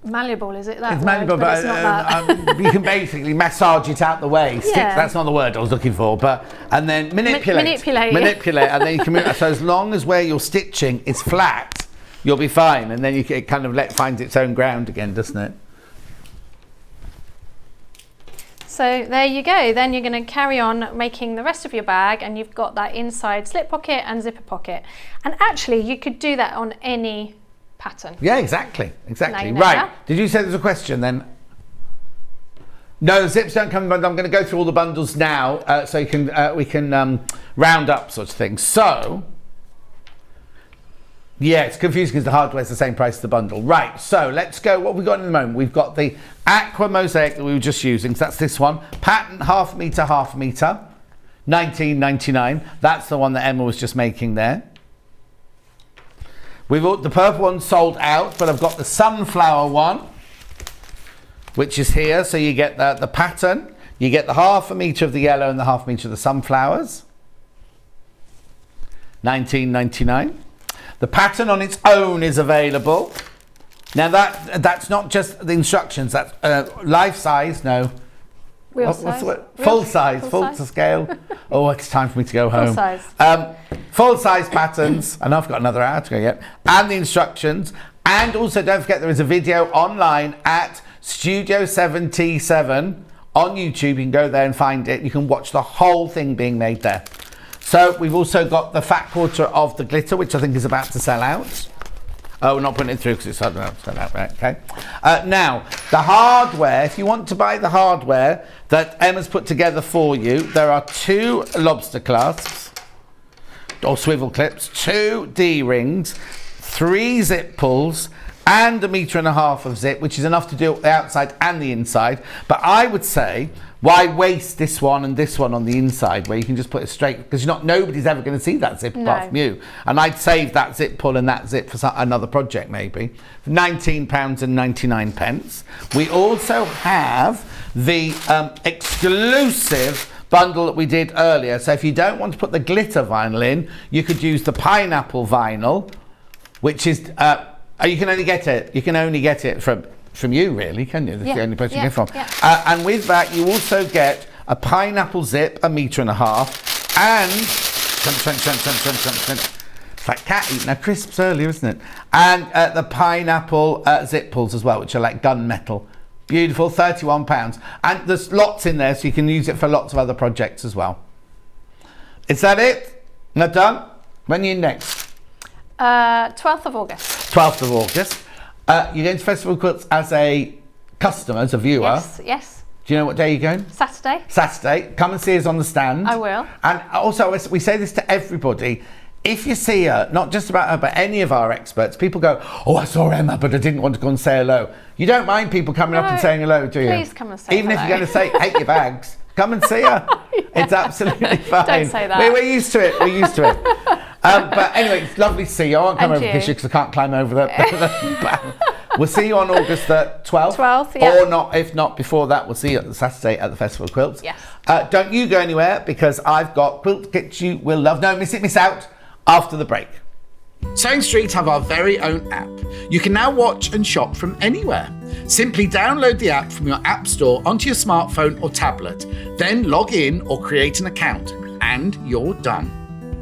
Malleable, is it that It's word? malleable, but it's not that. you can basically massage it out the way. Stick, Yeah. that's not the word I was looking for, and then manipulate. Manipulate. And then you can move. So as long as where you're stitching is flat, you'll be fine. And then it kind of finds its own ground again, doesn't it? So there you go. Then you're going to carry on making the rest of your bag, and you've got that inside slip pocket and zipper pocket. And actually, you could do that on any pattern. Yeah, exactly. Now you know Right. that. Did you say there's a question then? No, zips don't come in bundles. I'm going to go through all the bundles now, so you can we can round up sort of things. So, yeah, it's confusing because the hardware's the same price as the bundle. Right. So let's go. What have we got in the moment? We've got the Aqua Mosaic that we were just using. So that's this one. Pattern half meter, $19.99. That's the one that Emma was just making there. The purple one sold out, but I've got the sunflower one, which is here. So you get the pattern, you get the half a metre of the yellow and the half metre of the sunflowers. $19.99. The pattern on its own is available. Now that's not just the instructions, that's life size, no. Real What's size? the word? Full size, full to scale. Oh, it's time for me to go home. Full size. Full size patterns, and I've got another hour to go yet, and the instructions. And also don't forget there is a video online at Studio 77 on YouTube. You can go there and find it. You can watch the whole thing being made there. So we've also got the fat quarter of the glitter, which I think is about to sell out. Oh, we're not putting it through because it's about to sell out, right? Okay. Now, the hardware, if you want to buy the hardware that Emma's put together for you, there are 2 lobster clasps or swivel clips, 2 D-rings, 3 zip pulls, and 1.5 meters of zip, which is enough to do the outside and the inside. But I would say, why waste this one and this one on the inside where you can just put it straight, because nobody's ever going to see that zip apart from you. And I'd save that zip pull and that zip for another project maybe. £19.99. We also have the exclusive bundle that we did earlier. So if you don't want to put the glitter vinyl in, you could use the pineapple vinyl, which is you can only get it from you, really, can you? That's the only person you get from. Yeah. And with that, you also get a pineapple zip, 1.5 meters, and it's like cat eating her crisps earlier, isn't it? And the pineapple zip pulls as well, which are like gunmetal. Beautiful, £31. And there's lots in there, so you can use it for lots of other projects as well. Is that it? Not done? When are you next? 12th of August. 12th of August. You're going to Festival Quilts as a customer, as a viewer. Yes. Do you know what day you're going? Saturday. Saturday. Come and see us on the stand. I will. And also, we say this to everybody. If you see her, not just about her, but any of our experts, people go, oh, I saw Emma, but I didn't want to go and say hello. You don't mind people coming up and saying hello, do you? Please come and say Even hello. if you're going to say, hate your bags, come and see her. It's absolutely fine. Don't say that. We're used to it. We're used to it. But anyway, it's lovely to see you. I won't come And over you. because I can't climb over the We'll see you on August the 12th. 12th, yeah. Or not, if not before that, we'll see you at the Saturday at the Festival of Quilts. Yes. Don't you go anywhere because I've got Quilt Kits you will love. No, miss it, miss out after the break. Sewing Street have our very own app. You can now watch and shop from anywhere. Simply download the app from your app store onto your smartphone or tablet, then log in or create an account, and you're done.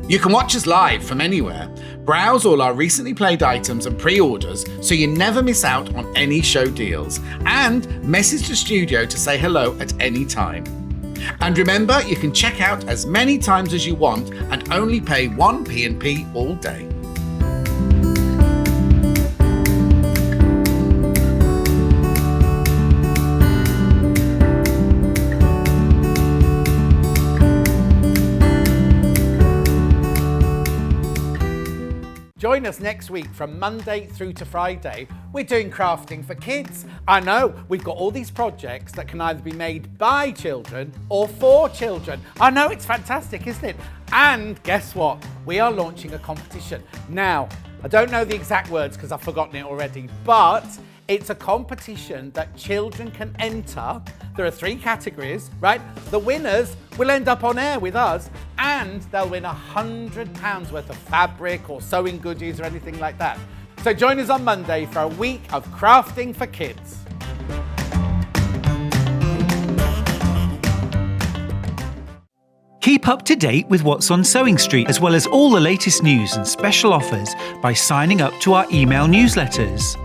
You can watch us live from anywhere, browse all our recently played items and pre-orders so you never miss out on any show deals, and message the studio to say hello at any time. And remember, you can check out as many times as you want and only pay 1 P&P all day. Join us next week from Monday through to Friday. We're doing crafting for kids. I know, we've got all these projects that can either be made by children or for children. I know, it's fantastic, isn't it? And guess what? We are launching a competition. Now, I don't know the exact words because I've forgotten it already, but it's a competition that children can enter. There are 3 categories, right? The winners will end up on air with us and they'll win £100 worth of fabric or sewing goodies or anything like that. So join us on Monday for a week of crafting for kids. Keep up to date with what's on Sewing Street, as well as all the latest news and special offers by signing up to our email newsletters.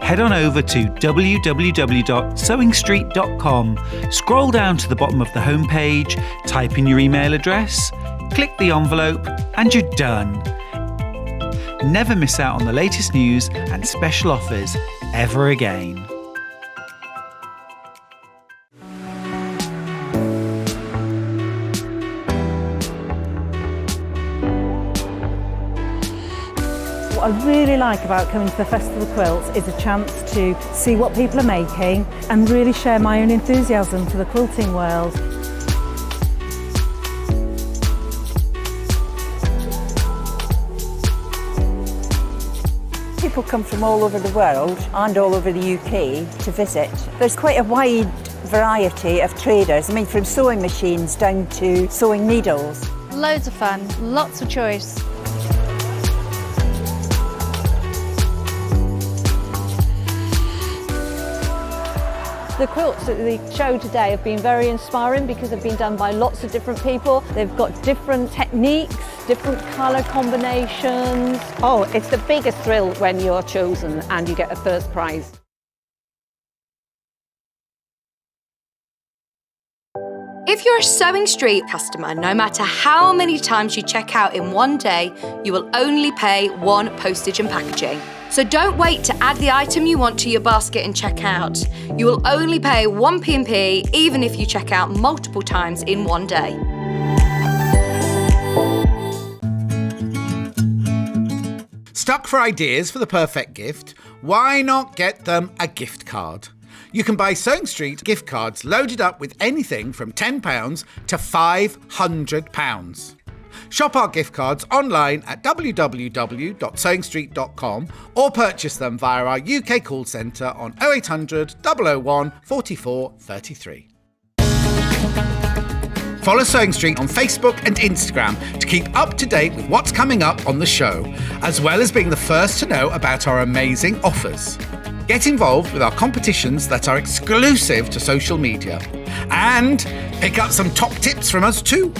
Head on over to www.sewingstreet.com, scroll down to the bottom of the homepage, type in your email address, click the envelope, and you're done. Never miss out on the latest news and special offers ever again. What I really like about coming to the Festival of Quilts is a chance to see what people are making and really share my own enthusiasm for the quilting world. People come from all over the world and all over the UK to visit. There's quite a wide variety of traders, from sewing machines down to sewing needles. Loads of fun, lots of choice. The quilts at the show today have been very inspiring because they've been done by lots of different people. They've got different techniques, different colour combinations. Oh, it's the biggest thrill when you're chosen and you get a first prize. If you're a Sewing Street customer, no matter how many times you check out in one day, you will only pay one postage and packaging. So don't wait to add the item you want to your basket and check out. You will only pay one P&P even if you check out multiple times in one day. Stuck for ideas for the perfect gift? Why not get them a gift card? You can buy Sewing Street gift cards loaded up with anything from £10 to £500. Shop our gift cards online at www.sewingstreet.com or purchase them via our UK call centre on 0800 001 44 33. Follow Sewing Street on Facebook and Instagram to keep up to date with what's coming up on the show, as well as being the first to know about our amazing offers. Get involved with our competitions that are exclusive to social media. And pick up some top tips from us too.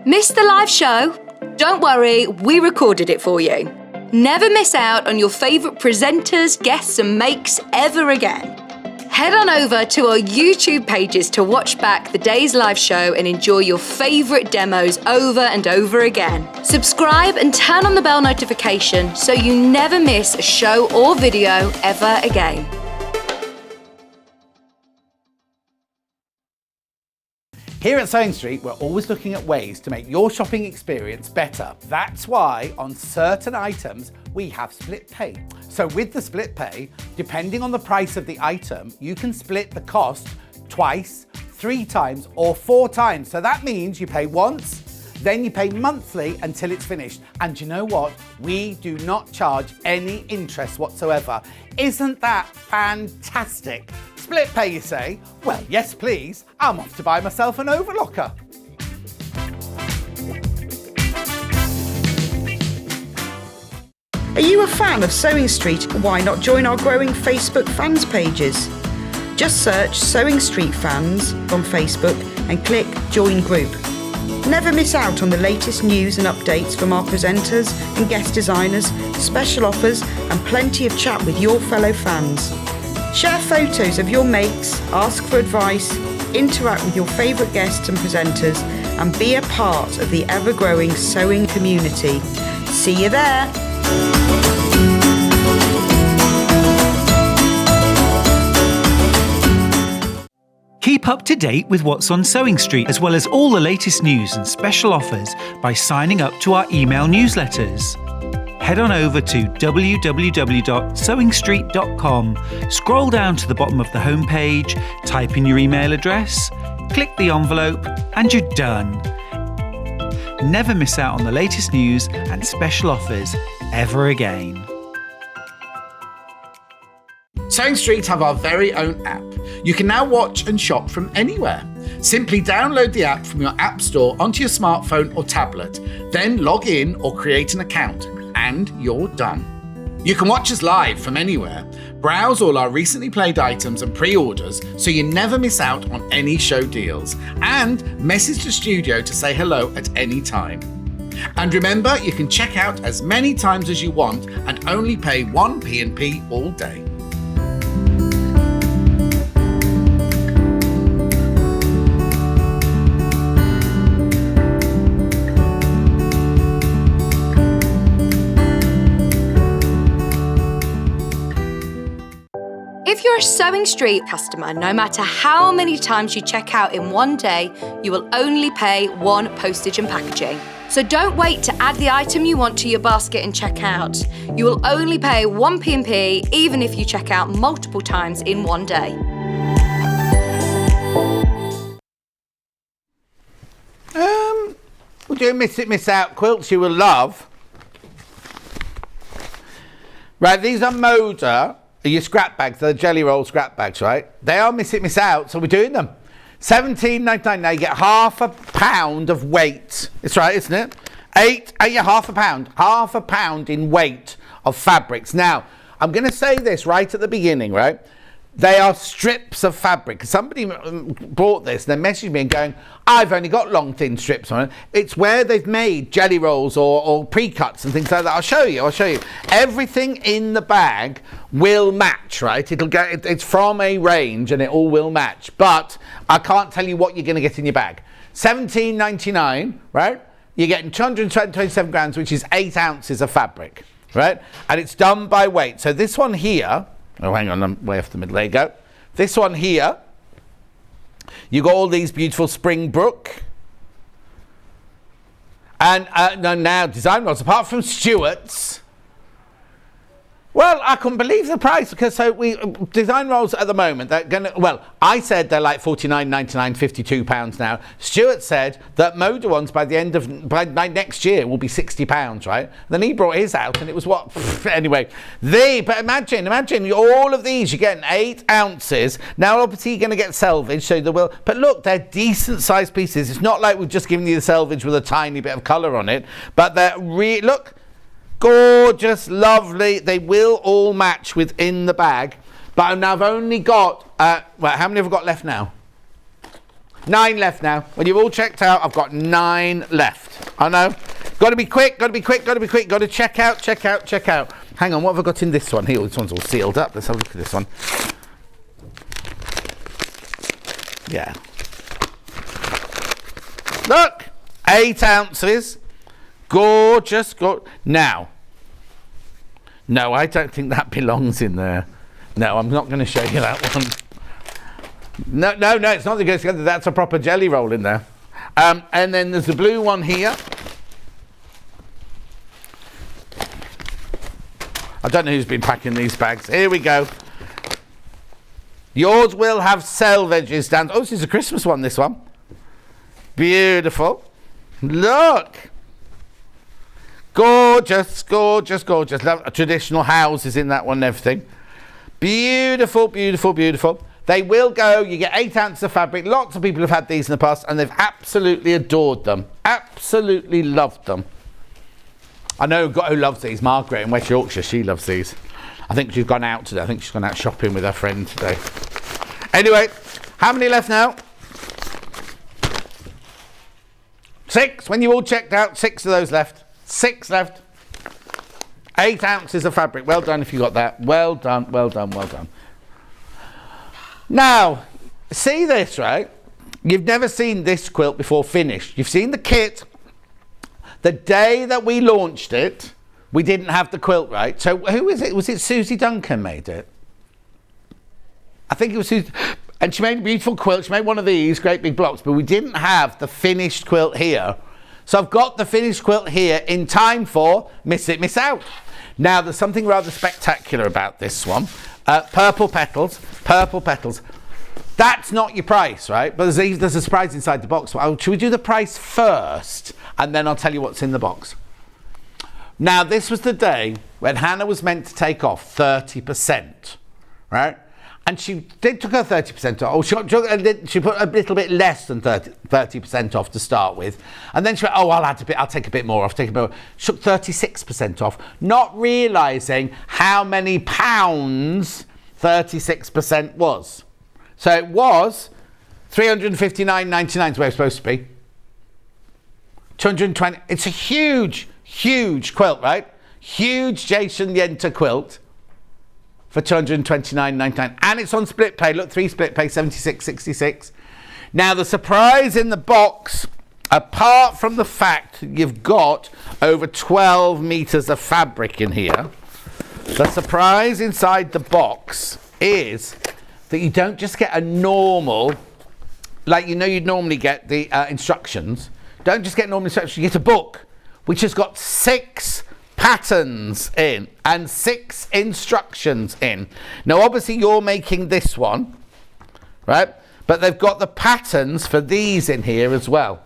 Missed the live show? Don't worry, we recorded it for you. Never miss out on your favourite presenters, guests and makes ever again. Head on over to our YouTube pages to watch back the day's live show and enjoy your favourite demos over and over again. Subscribe and turn on the bell notification so you never miss a show or video ever again. Here at Sewing Street, we're always looking at ways to make your shopping experience better. That's why on certain items, we have split pay. So with the split pay, depending on the price of the item, you can split the cost twice, 3 times, or 4 times. So that means you pay once, then you pay monthly until it's finished. And you know what? We do not charge any interest whatsoever. Isn't that fantastic? Split pay, you say? Well, yes, please. I'm off to buy myself an overlocker. Are you a fan of Sewing Street? Why not join our growing Facebook fans pages? Just search Sewing Street Fans on Facebook and click Join Group. Never miss out on the latest news and updates from our presenters and guest designers, special offers and plenty of chat with your fellow fans. Share photos of your makes, ask for advice, interact with your favourite guests and presenters and be a part of the ever-growing sewing community. See you there! Keep up to date with what's on Sewing Street, as well as all the latest news and special offers by signing up to our email newsletters. Head on over to www.sewingstreet.com, scroll down to the bottom of the homepage, type in your email address, click the envelope, and you're done. Never miss out on the latest news and special offers ever again. Sewing Street have our very own app. You can now watch and shop from anywhere. Simply download the app from your app store onto your smartphone or tablet, then log in or create an account, and you're done. You can watch us live from anywhere, browse all our recently played items and pre-orders so you never miss out on any show deals, and message the studio to say hello at any time. And remember, you can check out as many times as you want and only pay 1 P&P all day. If you're a Sewing Street customer, no matter how many times you check out in one day, you will only pay 1 postage and packaging. So don't wait to add the item you want to your basket and check out. You will only pay 1 P&P even if you check out multiple times in one day. We're doing Miss It, Miss Out quilts you will love. Right, these are Moda. Your scrap bags, they're jelly roll scrap bags, right? They are Miss It, Miss Out, so we're doing them. £17.99. Now you get £1/pound of weight. It's right, isn't it? £1/pound. £1/pound in weight of fabrics. Now, I'm going to say this right at the beginning, right? They are strips of fabric. Somebody bought this and they messaged me and going, I've only got long, thin strips on it. It's where they've made jelly rolls or pre-cuts and things like that. I'll show you. Everything in the bag will match, right? It's from a range and it all will match. But I can't tell you what you're going to get in your bag. £17.99, right? You're getting 227 grams, which is 8 ounces of fabric, right? And it's done by weight. So this one here, oh, hang on, I'm way off the middle. There you go. This one here, you got all these beautiful Springbrook. And now design rolls, apart from Stewart's. Well, I couldn't believe the price because design rolls at the moment, they're going to, well, I said they're like £49.99, £52 now. Stuart said that Moda ones by next year will be £60, right? Then he brought his out and it was what? Anyway, but imagine all of these, you're getting 8 ounces. Now, obviously, you're going to get selvage, so but look, they're decent sized pieces. It's not like we've just given you the selvage with a tiny bit of colour on it, but they're look. Gorgeous, lovely. They will all match within the bag. But now I've only got, how many have I got left now? 9 left now. When you've all checked out, I've got 9 left. I know. Got to be quick, got to check out. Hang on, what have I got in this one? Here, this one's all sealed up. Let's have a look at this one. Yeah. Look, 8 ounces. Gorgeous. Now, no, I don't think that belongs in there. No, I'm not going to show you that one. No, it's not the goes together. That's a proper jelly roll in there. And then there's the blue one here. I don't know who's been packing these bags. Here we go. Yours will have selvages down. Oh, this is a Christmas one, this one. Beautiful. Look. Gorgeous. Traditional houses in that one and everything. Beautiful. They will go. You get 8 ounces of fabric. Lots of people have had these in the past and they've absolutely adored them. Absolutely loved them. I know who loves these. Margaret in West Yorkshire, she loves these. I think she's gone out today. I think she's gone out shopping with her friend today. Anyway, how many left now? 6. When you all checked out, 6 of those left. 6 left. 8 ounces of fabric. Well done if you got that. Well done. Now, see this, right? You've never seen this quilt before finished. You've seen the kit. The day that we launched it, we didn't have the quilt, right? So who is it? Was it Susie Duncan made it? I think it was Susie. And she made a beautiful quilt. She made one of these great big blocks, but we didn't have the finished quilt here. So I've got the finished quilt here in time for Miss It, Miss Out. Now, there's something rather spectacular about this one. Purple petals. That's not your price, right? But there's a surprise inside the box. Should we do the price first? And then I'll tell you what's in the box. Now, this was the day when Hannah was meant to take off 30%, right? And she took her 30% off. She put a little bit less than 30% off to start with. And then she went, I'll take a bit more off. She took 36% off, not realising how many pounds 36% was. So it was $359.99 is where it's supposed to be. 220. It's a huge, huge quilt, right? Huge Jason Yenter quilt. For $229.99, and it's on split pay. Look, 3 split pay, $76.66. Now the surprise in the box, apart from the fact you've got over 12 meters of fabric in here, the surprise inside the box is that you don't just get a normal, like you'd normally get the instructions. Don't just get normal instructions. You get a book which has got 6 patterns in and 6 instructions in. Now obviously you're making this one, right? But they've got the patterns for these in here as well.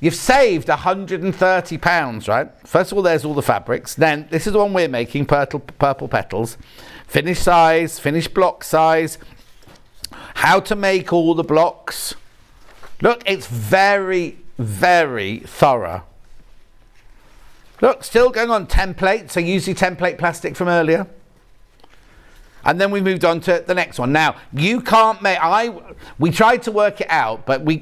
You've saved £130, right? First of all, there's all the fabrics. Then this is the one we're making, purple petals. Finished size, finished block size. How to make all the blocks. Look, it's very, very thorough. Look, still going on template, so use your template plastic from earlier. And then we moved on to the next one. Now, you can't make, we tried to work it out, but we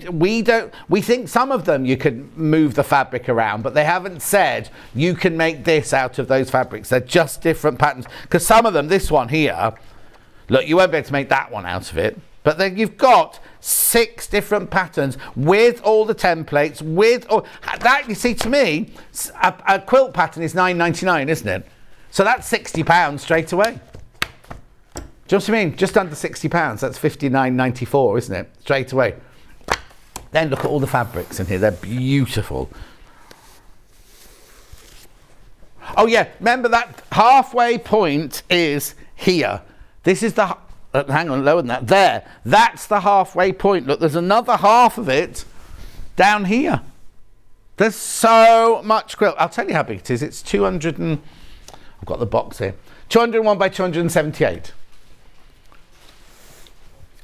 think some of them you could move the fabric around, but they haven't said you can make this out of those fabrics. They're just different patterns. Because some of them, this one here, look, you won't be able to make that one out of it. But then you've got 6 different patterns with all the templates, with all that. You see, to me, a quilt pattern is £9.99, isn't it? So that's £60 straight away. Do you know what I mean? Just under £60. That's $59.94, isn't it? Straight away. Then look at all the fabrics in here. They're beautiful. Oh yeah, remember that halfway point is here. This is the. Hang on, lower than that. There. That's the halfway point. Look, there's another half of it down here. There's so much quilt. I'll tell you how big it is. It's 200 and... I've got the box here. 201 by 278.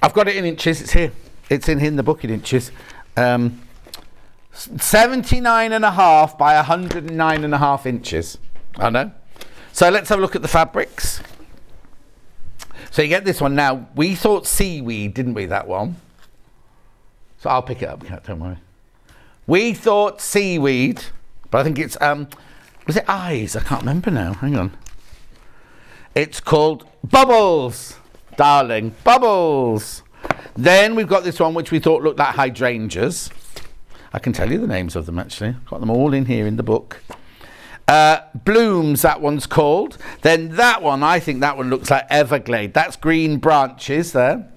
I've got it in inches. It's here. It's in the book in inches. 79.5 by 109.5 inches. I know. So let's have a look at the fabrics. So you get this one. Now, we thought seaweed, didn't we, that one? So I'll pick it up, don't worry. We thought seaweed, but I think it's, was it eyes? I can't remember now. Hang on. It's called Bubbles, darling. Bubbles. Then we've got this one, which we thought looked like hydrangeas. I can tell you the names of them, actually. Got them all in here in the book. Blooms, that one's called. Then that one, I think that one looks like Everglade. That's green branches there.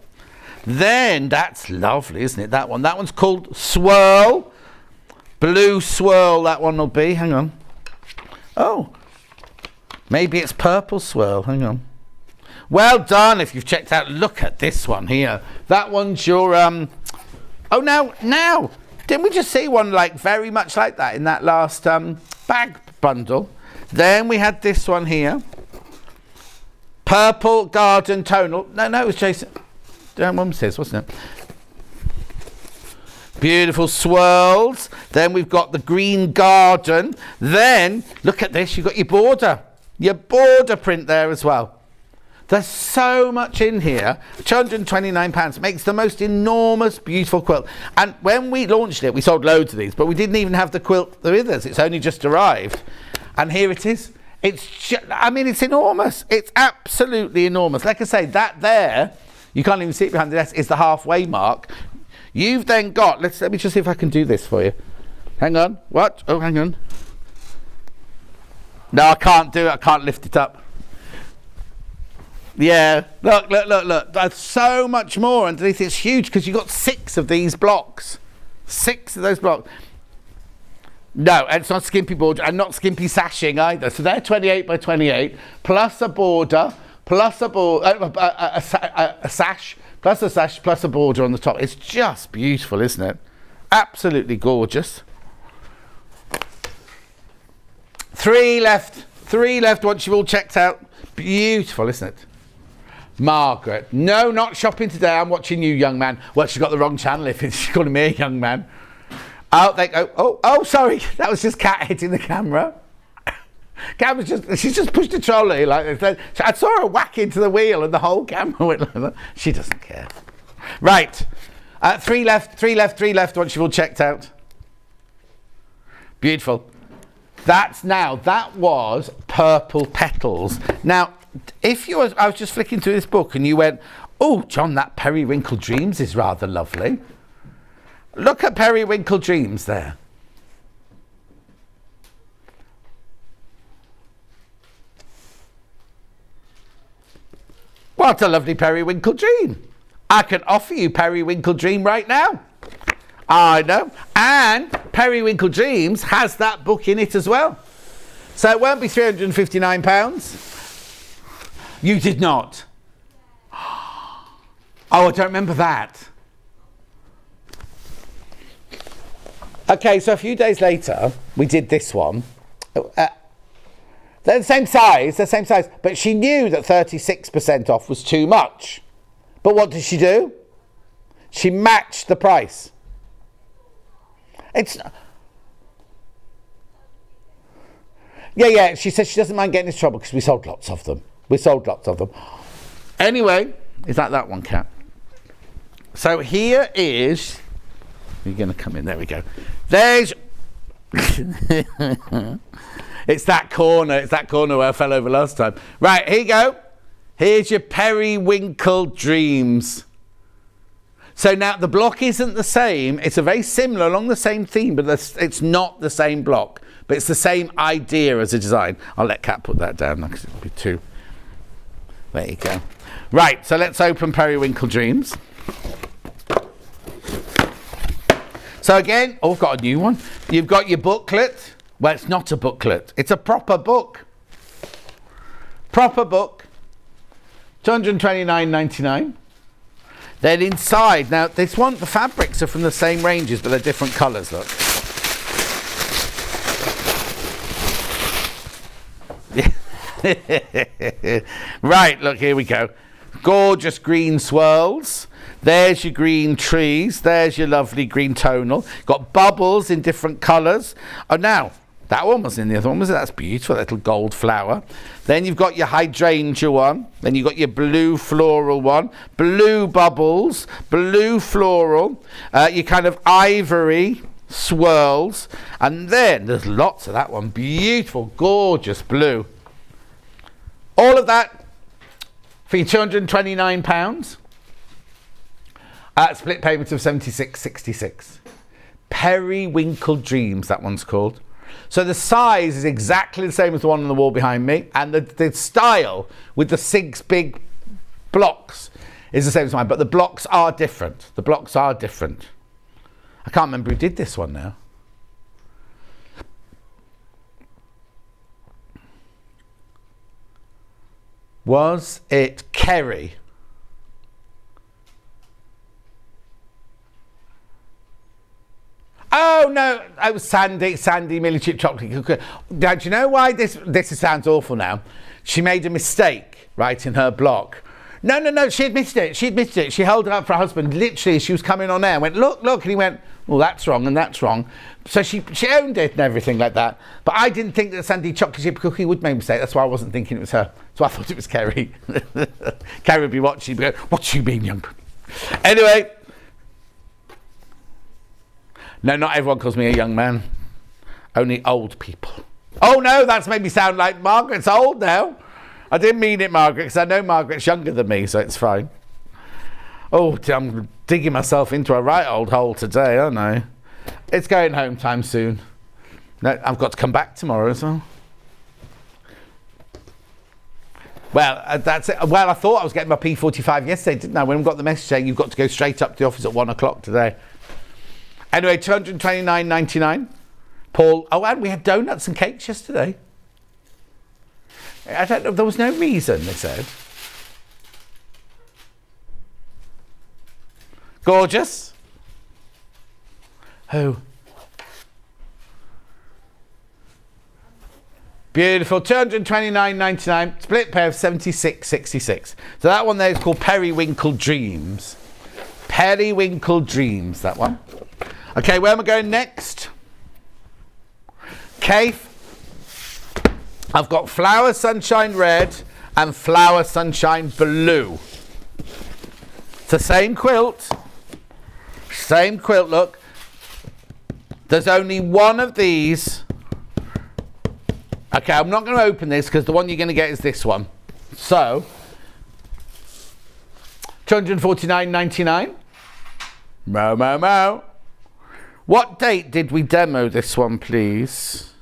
Then that's lovely, isn't it? That one's called Swirl. Blue Swirl, that one will be. Hang on. Oh, maybe it's Purple Swirl. Hang on. Well done if you've checked out. Look at this one here. That one's your oh, now didn't we just see one like very much like that in that last bag bundle? Then we had this one here, Purple Garden Tonal. No, it was Jason. Mum says, wasn't it? Beautiful swirls. Then we've got the Green Garden. Then look at this. You've got your border print there as well. There's so much in here. £229 makes the most enormous, beautiful quilt. And when we launched it, we sold loads of these, but we didn't even have the quilt with us. It's only just arrived. And here it is. It's enormous. It's absolutely enormous. Like I say, that there, you can't even see it behind the desk, is the halfway mark. You've then got, let me just see if I can do this for you. Hang on. What? Oh, hang on. No, I can't do it. I can't lift it up. Yeah, look. There's so much more underneath. It's huge because you've got 6 of these blocks. 6 of those blocks. No, and it's not skimpy border and not skimpy sashing either. So they're 28 by 28, plus a border, plus a sash, plus a sash, plus a border on the top. It's just beautiful, isn't it? Absolutely gorgeous. 3 left. 3 left once you've all checked out. Beautiful, isn't it? Margaret. No, not shopping today. I'm watching you, young man. Well, she got the wrong channel if she's calling me a young man. Oh, they go. Oh, sorry. That was just Cat hitting the camera. Cat was she's just pushed a trolley like this. I saw her whack into the wheel and the whole camera went like that. She doesn't care. Right. 3 left once you've all checked out. Beautiful. That was Purple Petals. Now, I was just flicking through this book and you went, oh, John, that Periwinkle Dreams is rather lovely. Look at Periwinkle Dreams there. What a lovely Periwinkle Dream. I can offer you Periwinkle Dream right now. I know. And Periwinkle Dreams has that book in it as well. So it won't be £359. You did not. Oh, I don't remember that. Okay, so a few days later, we did this one. They're the same size, but she knew that 36% off was too much. But what did she do? She matched the price. Yeah, she says she doesn't mind getting into trouble because we sold lots of them. Anyway, is that one, Cat? So here is... You're going to come in. There we go. There's... It's that corner where I fell over last time. Right, here you go. Here's your Periwinkle Dreams. So now the block isn't the same. It's a very similar, along the same theme, but it's not the same block. But it's the same idea as a design. I'll let Kat put that down because it'll be too... There you go. Right, so let's open Periwinkle Dreams. So again, I've got a new one. You've got your booklet. Well, it's not a booklet. It's a proper book. Proper book. $229.99. Then inside, now this one, the fabrics are from the same ranges, but they're different colours, look. Right, look, here we go. Gorgeous green swirls. There's your green trees. There's your lovely green tonal. Got bubbles in different colours. Oh, now, that one was in the other one, was it? That's beautiful, that little gold flower. Then you've got your hydrangea one. Then you've got your blue floral one. Blue bubbles. Blue floral. Your kind of ivory swirls. And then there's lots of that one. Beautiful, gorgeous blue. All of that for your £229. Split payment of £76.66. Periwinkle Dreams, that one's called. So the size is exactly the same as the one on the wall behind me, and the style with the 6 big blocks is the same as mine, but the blocks are different. I can't remember who did this one now. Was it Kerry? Oh no, it was Sandy Millie Chip Chocolate Cookie. Now, do you know why this sounds awful now? She made a mistake, right, in her block. No, she admitted it. She held it up for her husband. Literally, she was coming on air and went, look, and he went, well, that's wrong and that's wrong. So she owned it and everything like that. But I didn't think that Sandy Chocolate Chip Cookie would make a mistake. That's why I wasn't thinking it was her. So I thought it was Kerry. Kerry would be watching. She'd be going, what do you mean, young? Anyway. No, not everyone calls me a young man. Only old people. Oh no, that's made me sound like Margaret's old now. I didn't mean it, Margaret, because I know Margaret's younger than me, so it's fine. Oh, I'm digging myself into a right old hole today, aren't I? It's going home time soon. No, I've got to come back tomorrow as well. Well, that's it. Well, I thought I was getting my P45 yesterday, didn't I? When I got the message saying you've got to go straight up to the office at 1 o'clock today. Anyway, $229.99. Paul, oh, and we had donuts and cakes yesterday. I don't know, there was no reason, they said. Gorgeous. Who? Beautiful. £229.99. Split pay of £76.66. So that one there is called Periwinkle Dreams. Periwinkle Dreams, that one. Okay, where am I going next? Kafe. I've got Flower Sunshine Red and Flower Sunshine Blue. It's the same quilt. Same quilt, look. There's only one of these. Okay, I'm not going to open this because the one you're going to get is this one. So, £249.99. Mo. What date did we demo this one, please?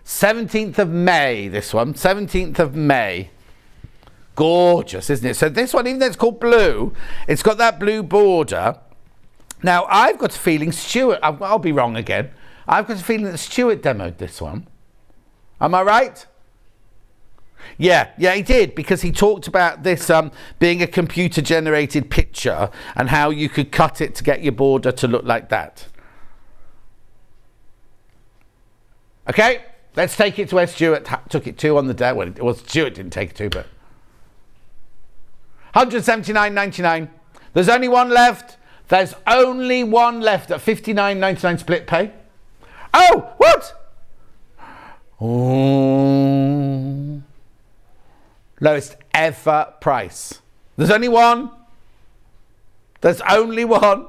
17th of May, this one. 17th of May. Gorgeous, isn't it? So this one, even though it's called blue, it's got that blue border. Now, I've got a feeling Stuart, I'll be wrong again. I've got a feeling that Stuart demoed this one. Am I right? Yeah, he did, because he talked about this being a computer-generated picture and how you could cut it to get your border to look like that. Okay, let's take it to where Stuart took it to on the day. Well, Stuart didn't take it to, but... £179.99. There's only one left. There's only one left at £59.99 split pay. Oh, what? Oh. Lowest ever price. There's only one. There's only one.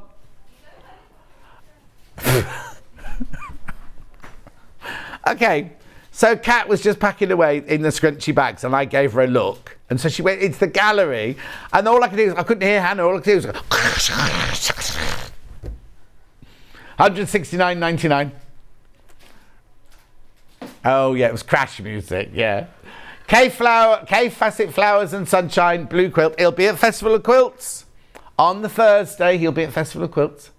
Okay, so Kat was just packing away in the scrunchy bags and I gave her a look. And so she went into the gallery and all I could do is, I couldn't hear Hannah, all I could do was go, £169.99. Oh yeah, it was crash music, yeah. K Facet Flowers and Sunshine Blue Quilt. He'll be at Festival of Quilts on the Thursday. He'll be at Festival of Quilts.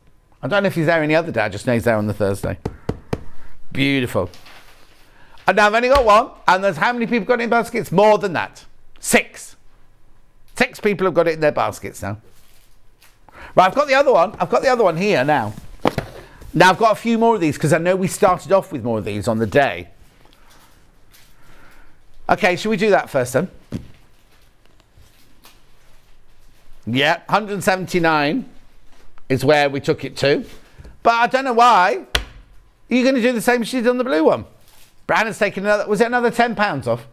I don't know if he's there any other day, I just know he's there on the Thursday. Beautiful. And now I've only got one, and there's how many people got it in baskets? More than that. 6. 6 people have got it in their baskets now. Right, I've got the other one. I've got the other one here now. Now I've got a few more of these because I know we started off with more of these on the day. Okay, should we do that first then? Yeah, 179 is where we took it to. But I don't know why. You're going to do the same as you did on the blue one. Brandon's taken another, was it another £10 off?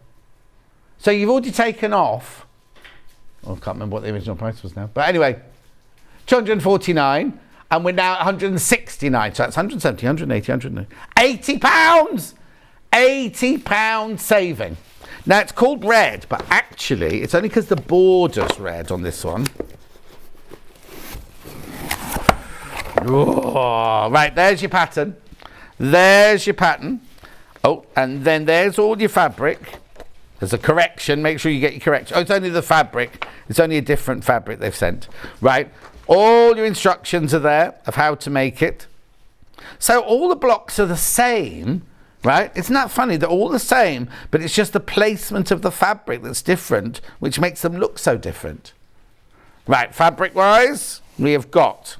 So you've already taken off, I can't remember what the original price was now. But anyway, 249, and we're now at 169. So that's 170, 180, 180. £80! £80 saving. Now it's called red, but actually it's only because the border's red on this one. Oh, right, there's your pattern. There's your pattern. Oh, and then there's all your fabric. There's a correction. Make sure you get your correction. Oh, it's only the fabric. It's only a different fabric they've sent. Right. All your instructions are there of how to make it. So all the blocks are the same, right? Isn't that funny? They're all the same, but it's just the placement of the fabric that's different, which makes them look so different. Right. Fabric-wise, we have got...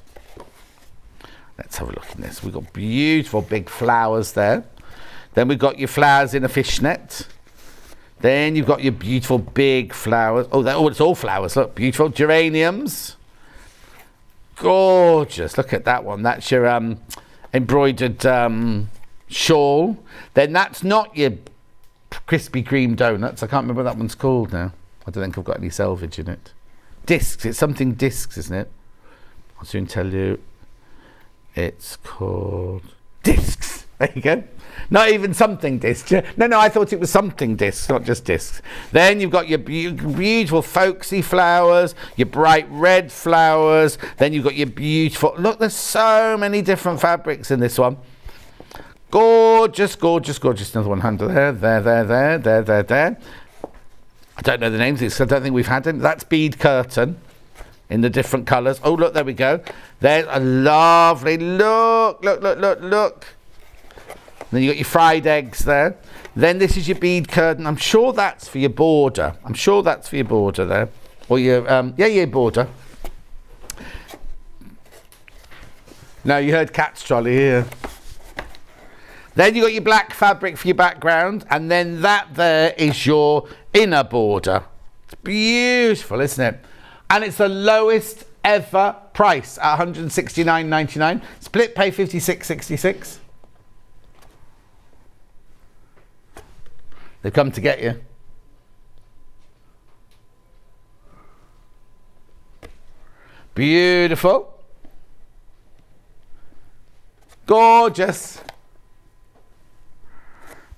Let's have a look in this. We've got beautiful big flowers there. Then we've got your flowers in a fishnet. Then you've got your beautiful big flowers. Oh, it's all flowers. Look, beautiful geraniums. Gorgeous. Look at that one. That's your embroidered shawl. Then that's not your Krispy Kreme donuts. I can't remember what that one's called now. I don't think I've got any selvage in it. Discs. It's something discs, isn't it? I'll soon tell you. It's called discs. There you go. Not even something discs. No, I thought it was something discs, not just discs. Then you've got your beautiful folksy flowers, your bright red flowers. Then you've got your beautiful... Look, there's so many different fabrics in this one. Gorgeous, gorgeous, gorgeous. Another one under there. I don't know the names of these, I don't think we've had them. That's bead curtain in the different colours. Oh, look, there we go. There's a lovely... Look. Then you got your fried eggs there. Then this is your bead curtain. I'm sure that's for your border. There. Or your border. No, you heard Cat's trolley here. Then you've got your black fabric for your background, and then that there is your inner border. It's beautiful, isn't it? And it's the lowest ever price at $169.99. Split pay $56.66. They've come to get you. Beautiful. Gorgeous.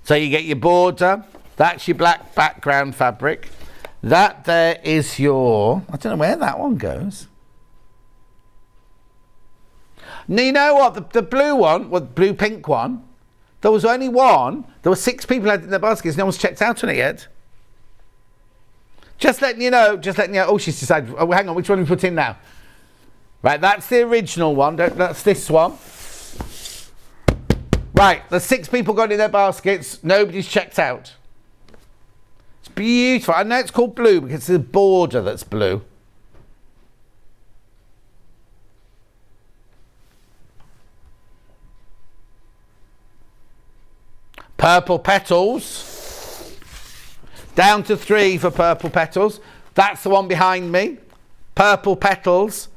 So you get your border. That's your black background fabric. That there is your... I don't know where that one goes. No, you know what? The blue one, well, the blue-pink one, there was only one. There were 6 people had it in their baskets. No one's checked out on it yet. Just letting you know. Oh, she's decided. Oh, hang on. Which one have we put in now? Right, that's the original one. That's this one. Right, the 6 people got it in their baskets. Nobody's checked out. It's beautiful. I know it's called blue because it's the border that's blue. Purple petals. Down to 3 for purple petals. That's the one behind me. Purple petals.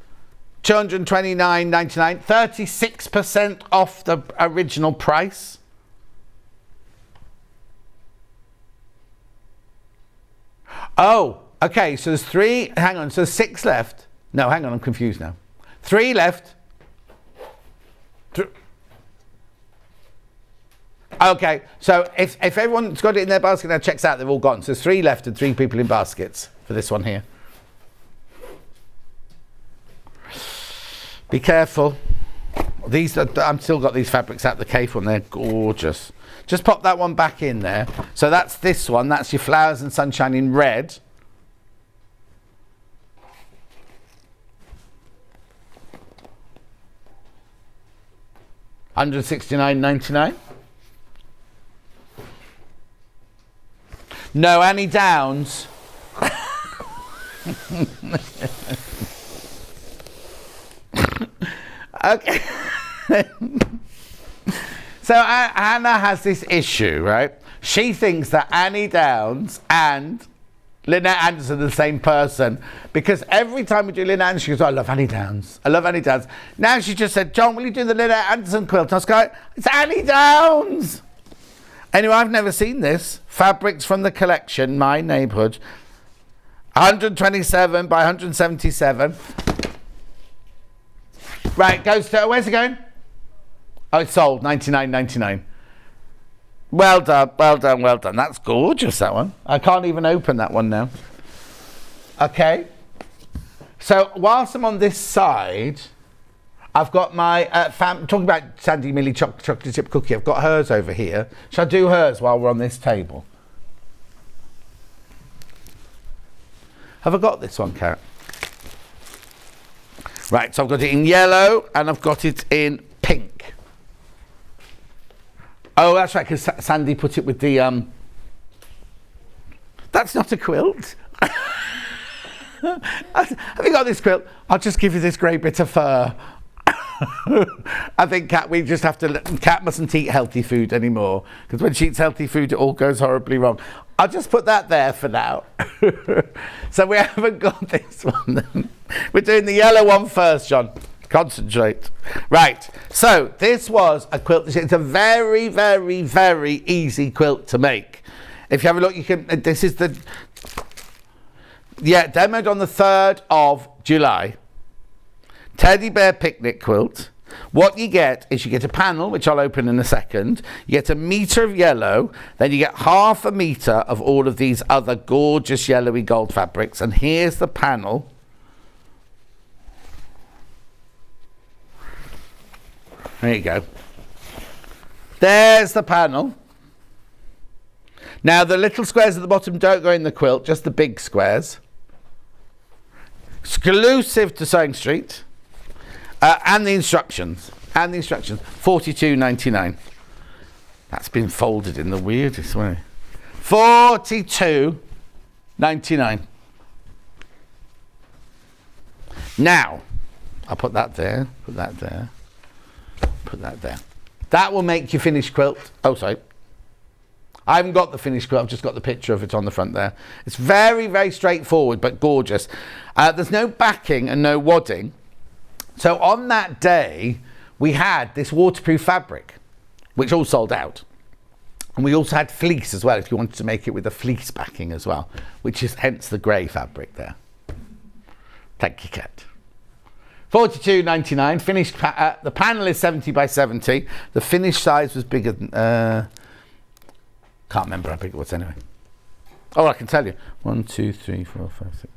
$229.99. 36% off the original price. Oh, okay. So there's 3. Hang on. So there's 6 left. No, hang on. I'm confused now. 3 left. Okay, so if everyone's got it in their basket now, checks out, they've all gone. So there's 3 left and 3 people in baskets for this one here. Be careful. I'm still got these fabrics out the cave one. They're gorgeous. Just pop that one back in there. So that's this one. That's your flowers and sunshine in red. $169.99. No, Annie Downs. Okay. So Anna has this issue, right? She thinks that Annie Downs and Lynette Anderson are the same person because every time we do Lynette Anderson, she goes, oh, I love Annie Downs. I love Annie Downs. Now she just said, John, will you do the Lynette Anderson quilt? I was going, it's Annie Downs. Anyway, I've never seen this. Fabrics from the collection, My Neighbourhood. 127 by 177. Right, goes to, where's it going? Oh, it's sold, $99.99. Well done, well done, well done. That's gorgeous, that one. I can't even open that one now. Okay. So, whilst I'm on this side, I've got my, talking about Sandy Millie chocolate chip cookie, I've got hers over here. Shall I do hers while we're on this table? Have I got this one, Kat? Right, so I've got it in yellow and I've got it in pink. Oh, that's right, because Sandy put it with the, that's not a quilt. Have you got this quilt? I'll just give you this grey bit of fur. I think Kat, we just have to, Kat mustn't eat healthy food anymore, because when she eats healthy food, it all goes horribly wrong. I'll just put that there for now. So we haven't got this one then. We're doing the yellow one first, John. Concentrate. Right, so this was a quilt. It's a very, very, very easy quilt to make. If you have a look, you can, this is the, demoed on the 3rd of July. Teddy bear picnic quilt. What you get is you get a panel, which I'll open in a second. You get a metre of yellow, then you get half a metre of all of these other gorgeous yellowy gold fabrics. And here's the panel. There you go. There's the panel. Now the little squares at the bottom don't go in the quilt, just the big squares. Exclusive to Sewing Street. And the instructions. $42.99. That's been folded in the weirdest way. $42.99. Now, I'll put that there, put that there, put that there. That will make your finished quilt. Oh, sorry. I haven't got the finished quilt, I've just got the picture of it on the front there. It's very, very straightforward, but gorgeous. There's no backing and no wadding. So on that day, we had this waterproof fabric, which all sold out. And we also had fleece as well, if you wanted to make it with a fleece backing as well, which is hence the grey fabric there. Thank you, Kat. $42.99. Finished. The panel is 70 by 70. The finished size was bigger than. Can't remember how big it was anyway. Oh, I can tell you. 1, 2, 3, 4, 5, 6,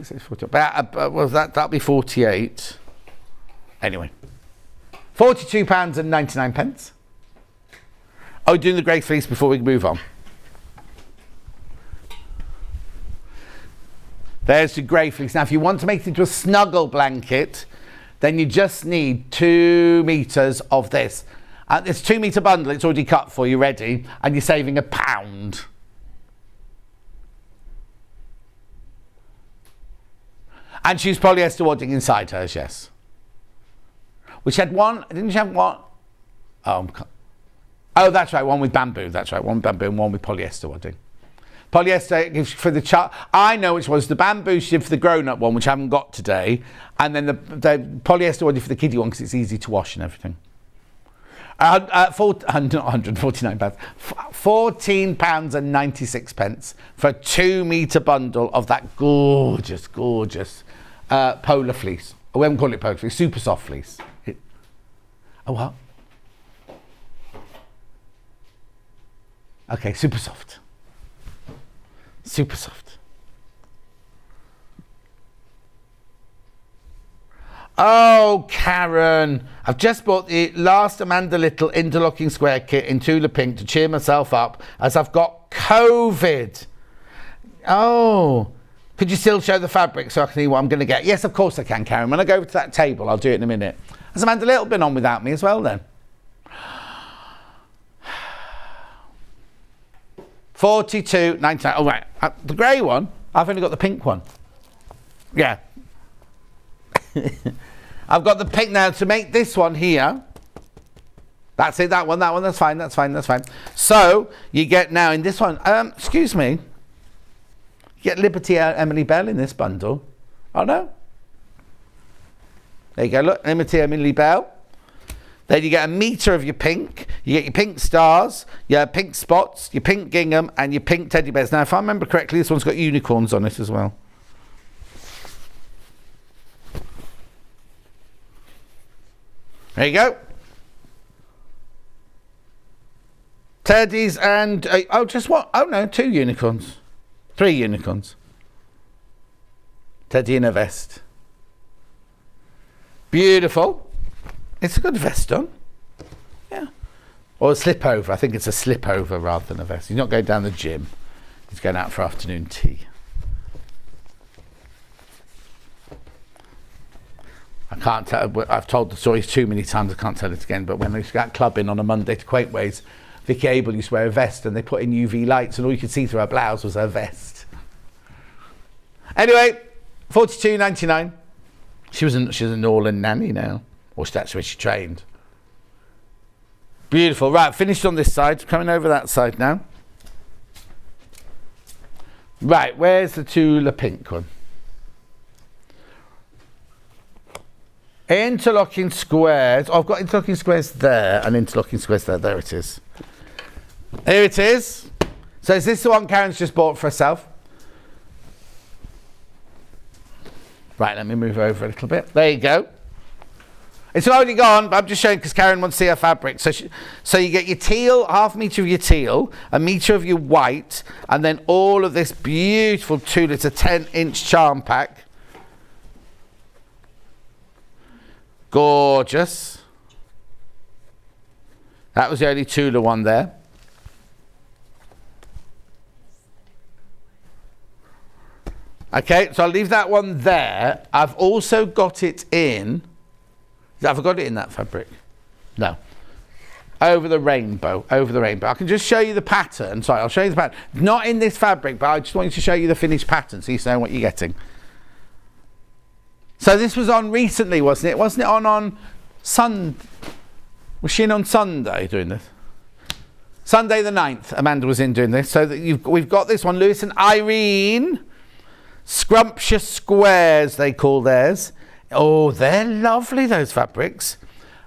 6, 8, 40. Was that'll be 48. Anyway, £42.99. Oh, doing the grey fleece before we move on. There's the grey fleece. Now, if you want to make it into a snuggle blanket, then you just need 2 meters of this. It's a 2 meter bundle. It's already cut for you, ready, and you're saving £1. And she's polyester wadding inside hers, yes. Which had one, didn't she have one? Oh, that's right, one with bamboo. That's right, one with bamboo and one with polyester wadding. Polyester gives for the child. I know which was the bamboo she did for the grown-up one, which I haven't got today, and then the polyester wadding for the kiddie one because it's easy to wash and everything. £149. £14.96 for a 2 meter bundle of that gorgeous, gorgeous polar fleece. We haven't called it polar fleece, super soft fleece. Oh, what? Okay, super soft. Super soft. Oh, Karen, I've just bought the last Amanda Little interlocking square kit in Tula Pink to cheer myself up as I've got COVID. Oh, could you still show the fabric so I can see what I'm going to get? Yes, of course I can, Karen. When I go over to that table, I'll do it in a minute. Has Amanda Little been on without me as well then? $42.99. Oh, right. The grey one, I've only got the pink one. Yeah. I've got the pink now to make this one here. That's it, that one, that's fine, that's fine, that's fine. So, you get now in this one, excuse me, you get Liberty Emily Bell in this bundle. Oh, no. There you go, look, Liberty Emily Bell. Then you get a meter of your pink, you get your pink stars, your pink spots, your pink gingham, and your pink teddy bears. Now, if I remember correctly, this one's got unicorns on it as well. There you go. Teddies and, oh, just what? Oh, no, 2 unicorns. 3 unicorns. Teddy in a vest. Beautiful. It's a good vest on. Yeah. Or a slip over. I think it's a slip over rather than a vest. He's not going down the gym. He's going out for afternoon tea. I can't tell. I've told the stories too many times. I can't tell it again. But when we used to go out clubbing on a Monday to Quaintways, Vicky Abel used to wear a vest, and they put in UV lights, and all you could see through her blouse was her vest. Anyway, $42.99. She's a Norland nanny now, or that's where she trained. Beautiful. Right, finished on this side. Coming over that side now. Right, where's the Tula pink one? Interlocking squares. Oh, I've got interlocking squares there and interlocking squares there. There it is. Here it is. So is this the one Karen's just bought for herself? Right, let me move over a little bit. There you go. It's already gone, but I'm just showing because Karen wants to see her fabric. So you get your teal, half metre of your teal, a metre of your white, and then all of this beautiful tulle. It's a 10-inch charm pack. Gorgeous. That was the only Tula one there. Okay, so I'll leave that one there. I've also got it in... Have I got it in that fabric? No. Over the rainbow. Over the rainbow. I can just show you the pattern. Sorry, I'll show you the pattern. Not in this fabric, but I just want you to show you the finished pattern so you know what you're getting. So this was on recently, wasn't it? Wasn't it on Was she in on Sunday doing this? Sunday the 9th, Amanda was in doing this. So that we've got this one, Lewis and Irene. Scrumptious Squares, they call theirs. Oh, they're lovely, those fabrics.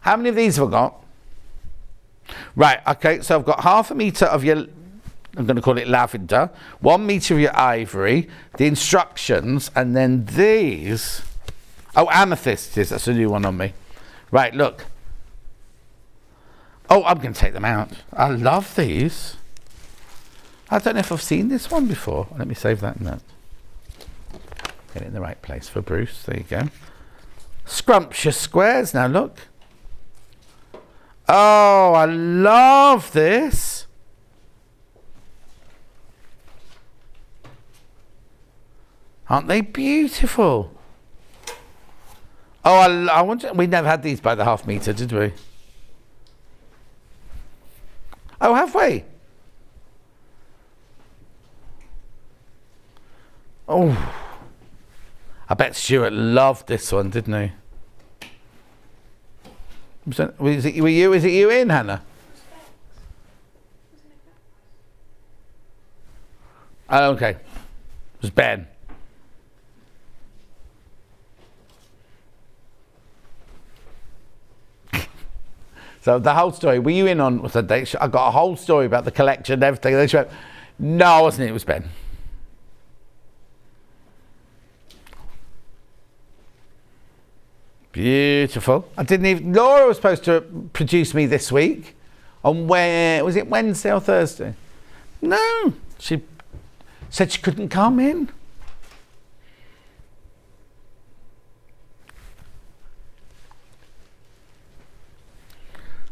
How many of these have I got? Right, okay, so I've got 1/2 metre of your, I'm going to call it lavender, 1 metre of your ivory, the instructions, and then these. Oh, amethyst, that's a new one on me. Right, look. Oh, I'm going to take them out. I love these. I don't know if I've seen this one before. Let me save that note. Get it in the right place for Bruce. There you go. Scrumptious Squares. Now look. Oh, I love this. Aren't they beautiful? Oh, I wonder. We never had these by the 1/2 metre, did we? Oh, have we? Oh, I bet Stuart loved this one, didn't he? Is it you in, Hannah? Oh, okay. It was Ben. So the whole story, were you in on Sunday? I got a whole story about the collection and everything. They went, no, I wasn't. It was Ben. Beautiful. I didn't even. Laura was supposed to produce me this week. On where was it? Wednesday or Thursday? No, she said she couldn't come in.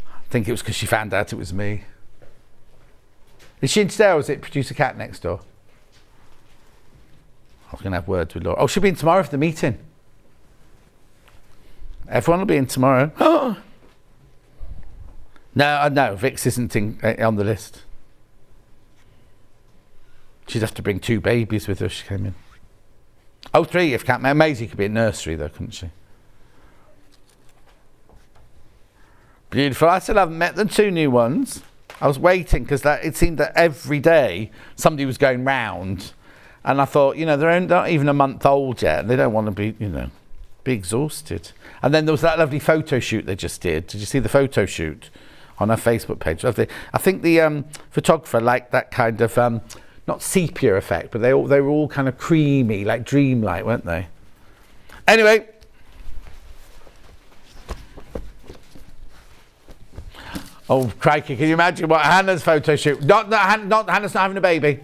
I think it was because she found out it was me. Is she in today, or is it producer Cat next door? I was going to have words with Laura. Oh, she'll be in tomorrow for the meeting. Everyone will be in tomorrow. Oh. No, Vix isn't on the list. She'd have to bring 2 babies with her if she came in. Oh, 3 if Cat. Maisie could be in nursery though, couldn't she? Beautiful. I still haven't met the 2 new ones. I was waiting because it seemed that every day somebody was going round, and I thought, they're not even a month old yet. They don't want to be, be exhausted. And then there was that lovely photo shoot they just did. Did you see the photo shoot on our Facebook page? I think the photographer liked that kind of not sepia effect, but they were all kind of creamy, like dreamlike, weren't they? Anyway. Oh, crikey, can you imagine what Hannah's photo shoot? Not Hannah's not having a baby.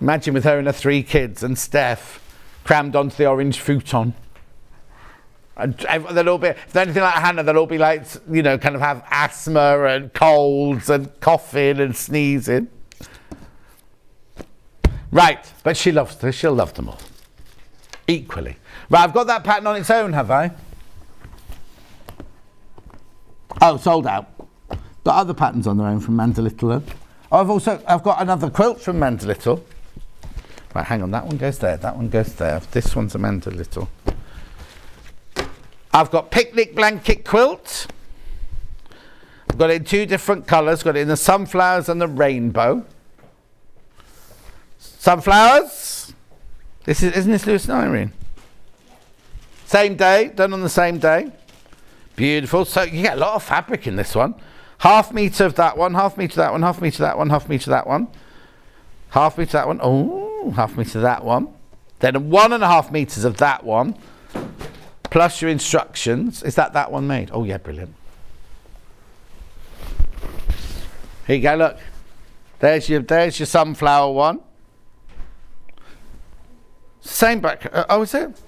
Imagine with her and her 3 kids and Steph crammed onto the orange futon. And they'll all be, if they're anything like Hannah, they'll all be like, kind of have asthma and colds and coughing and sneezing. Right, but she'll love them all. Equally. Right, I've got that pattern on its own, have I? Oh, sold out. But other patterns on their own from Manda Little. Oh, I've got another quilt from Manda Little. Right, hang on, that one goes there, that one goes there. This one's a Manda Little. I've got Picnic Blanket Quilt. I've got it in 2 different colours. Got it in the sunflowers and the rainbow. Sunflowers. Isn't this Lewis and Irene? Same day, done on the same day. Beautiful. So you get a lot of fabric in this one. 1/2 metre of that one, 1/2 metre of that one, 1/2 metre of that one, 1/2 metre of that one. 1/2 metre of that one. Oh, 1/2 metre of that one. Then 1.5 metres of that one. Plus your instructions. Is that one made? Oh yeah, brilliant. Here you go, look. There's your sunflower one. Same back. Oh, is it?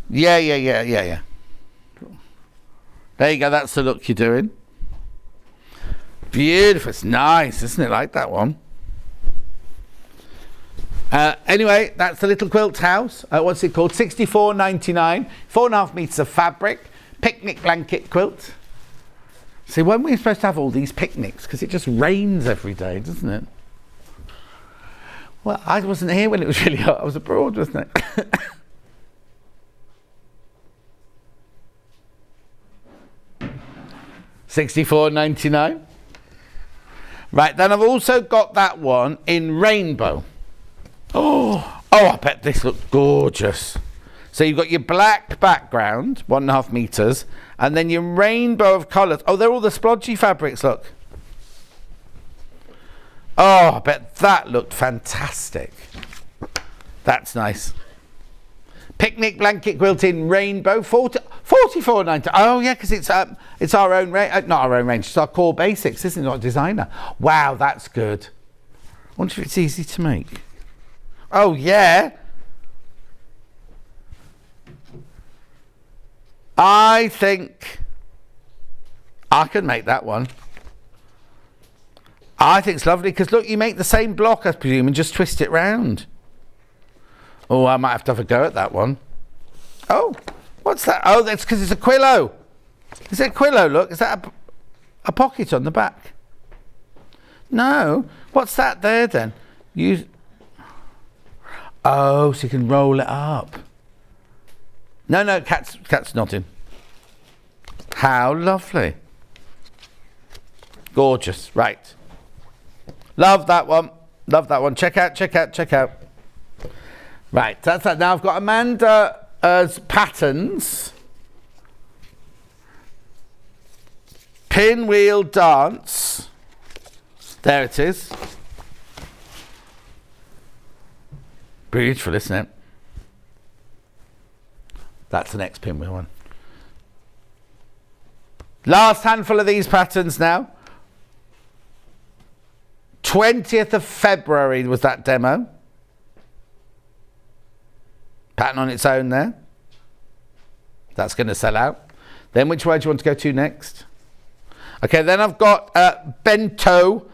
Yeah. There you go, that's the look you're doing. Beautiful, it's nice, isn't it? Like that one. Anyway, that's the little quilt house. What's it called? $64.99. 4.5 metres of fabric. Picnic blanket quilt. See, when we're supposed to have all these picnics, because it just rains every day, doesn't it? Well, I wasn't here when it was really hot. I was abroad, wasn't it? $64.99. Right, then I've also got that one in rainbow. Oh, I bet this looks gorgeous. So you've got your black background, 1.5 meters, and then your rainbow of colours. Oh, they're all the splodgy fabrics, look. Oh, I bet that looked fantastic. That's nice. Picnic blanket quilt in rainbow, $44.90. Oh yeah, because it's our own range, not our own range. It's our core basics, isn't it? Not designer. Wow, that's good. I wonder if it's easy to make. Oh yeah. I think I could make that one. I think it's lovely because look, you make the same block, I presume, and just twist it round. Oh, I might have a go at that one. Oh, what's that? Oh, that's because it's a quillo. Is it a quillo? Look, is that a pocket on the back? No. What's that there then? Oh, so you can roll it up. No, cat's nodding. How lovely. Gorgeous. Right. Love that one. Love that one. Check out. Right, that's that. Now I've got Amanda's patterns. Pinwheel dance. There it is. Beautiful, isn't it? That's the next pinwheel one. Last handful of these patterns now. 20th of February was that demo. Pattern on its own there. That's going to sell out. Then which way do you want to go to next? Okay, then I've got bento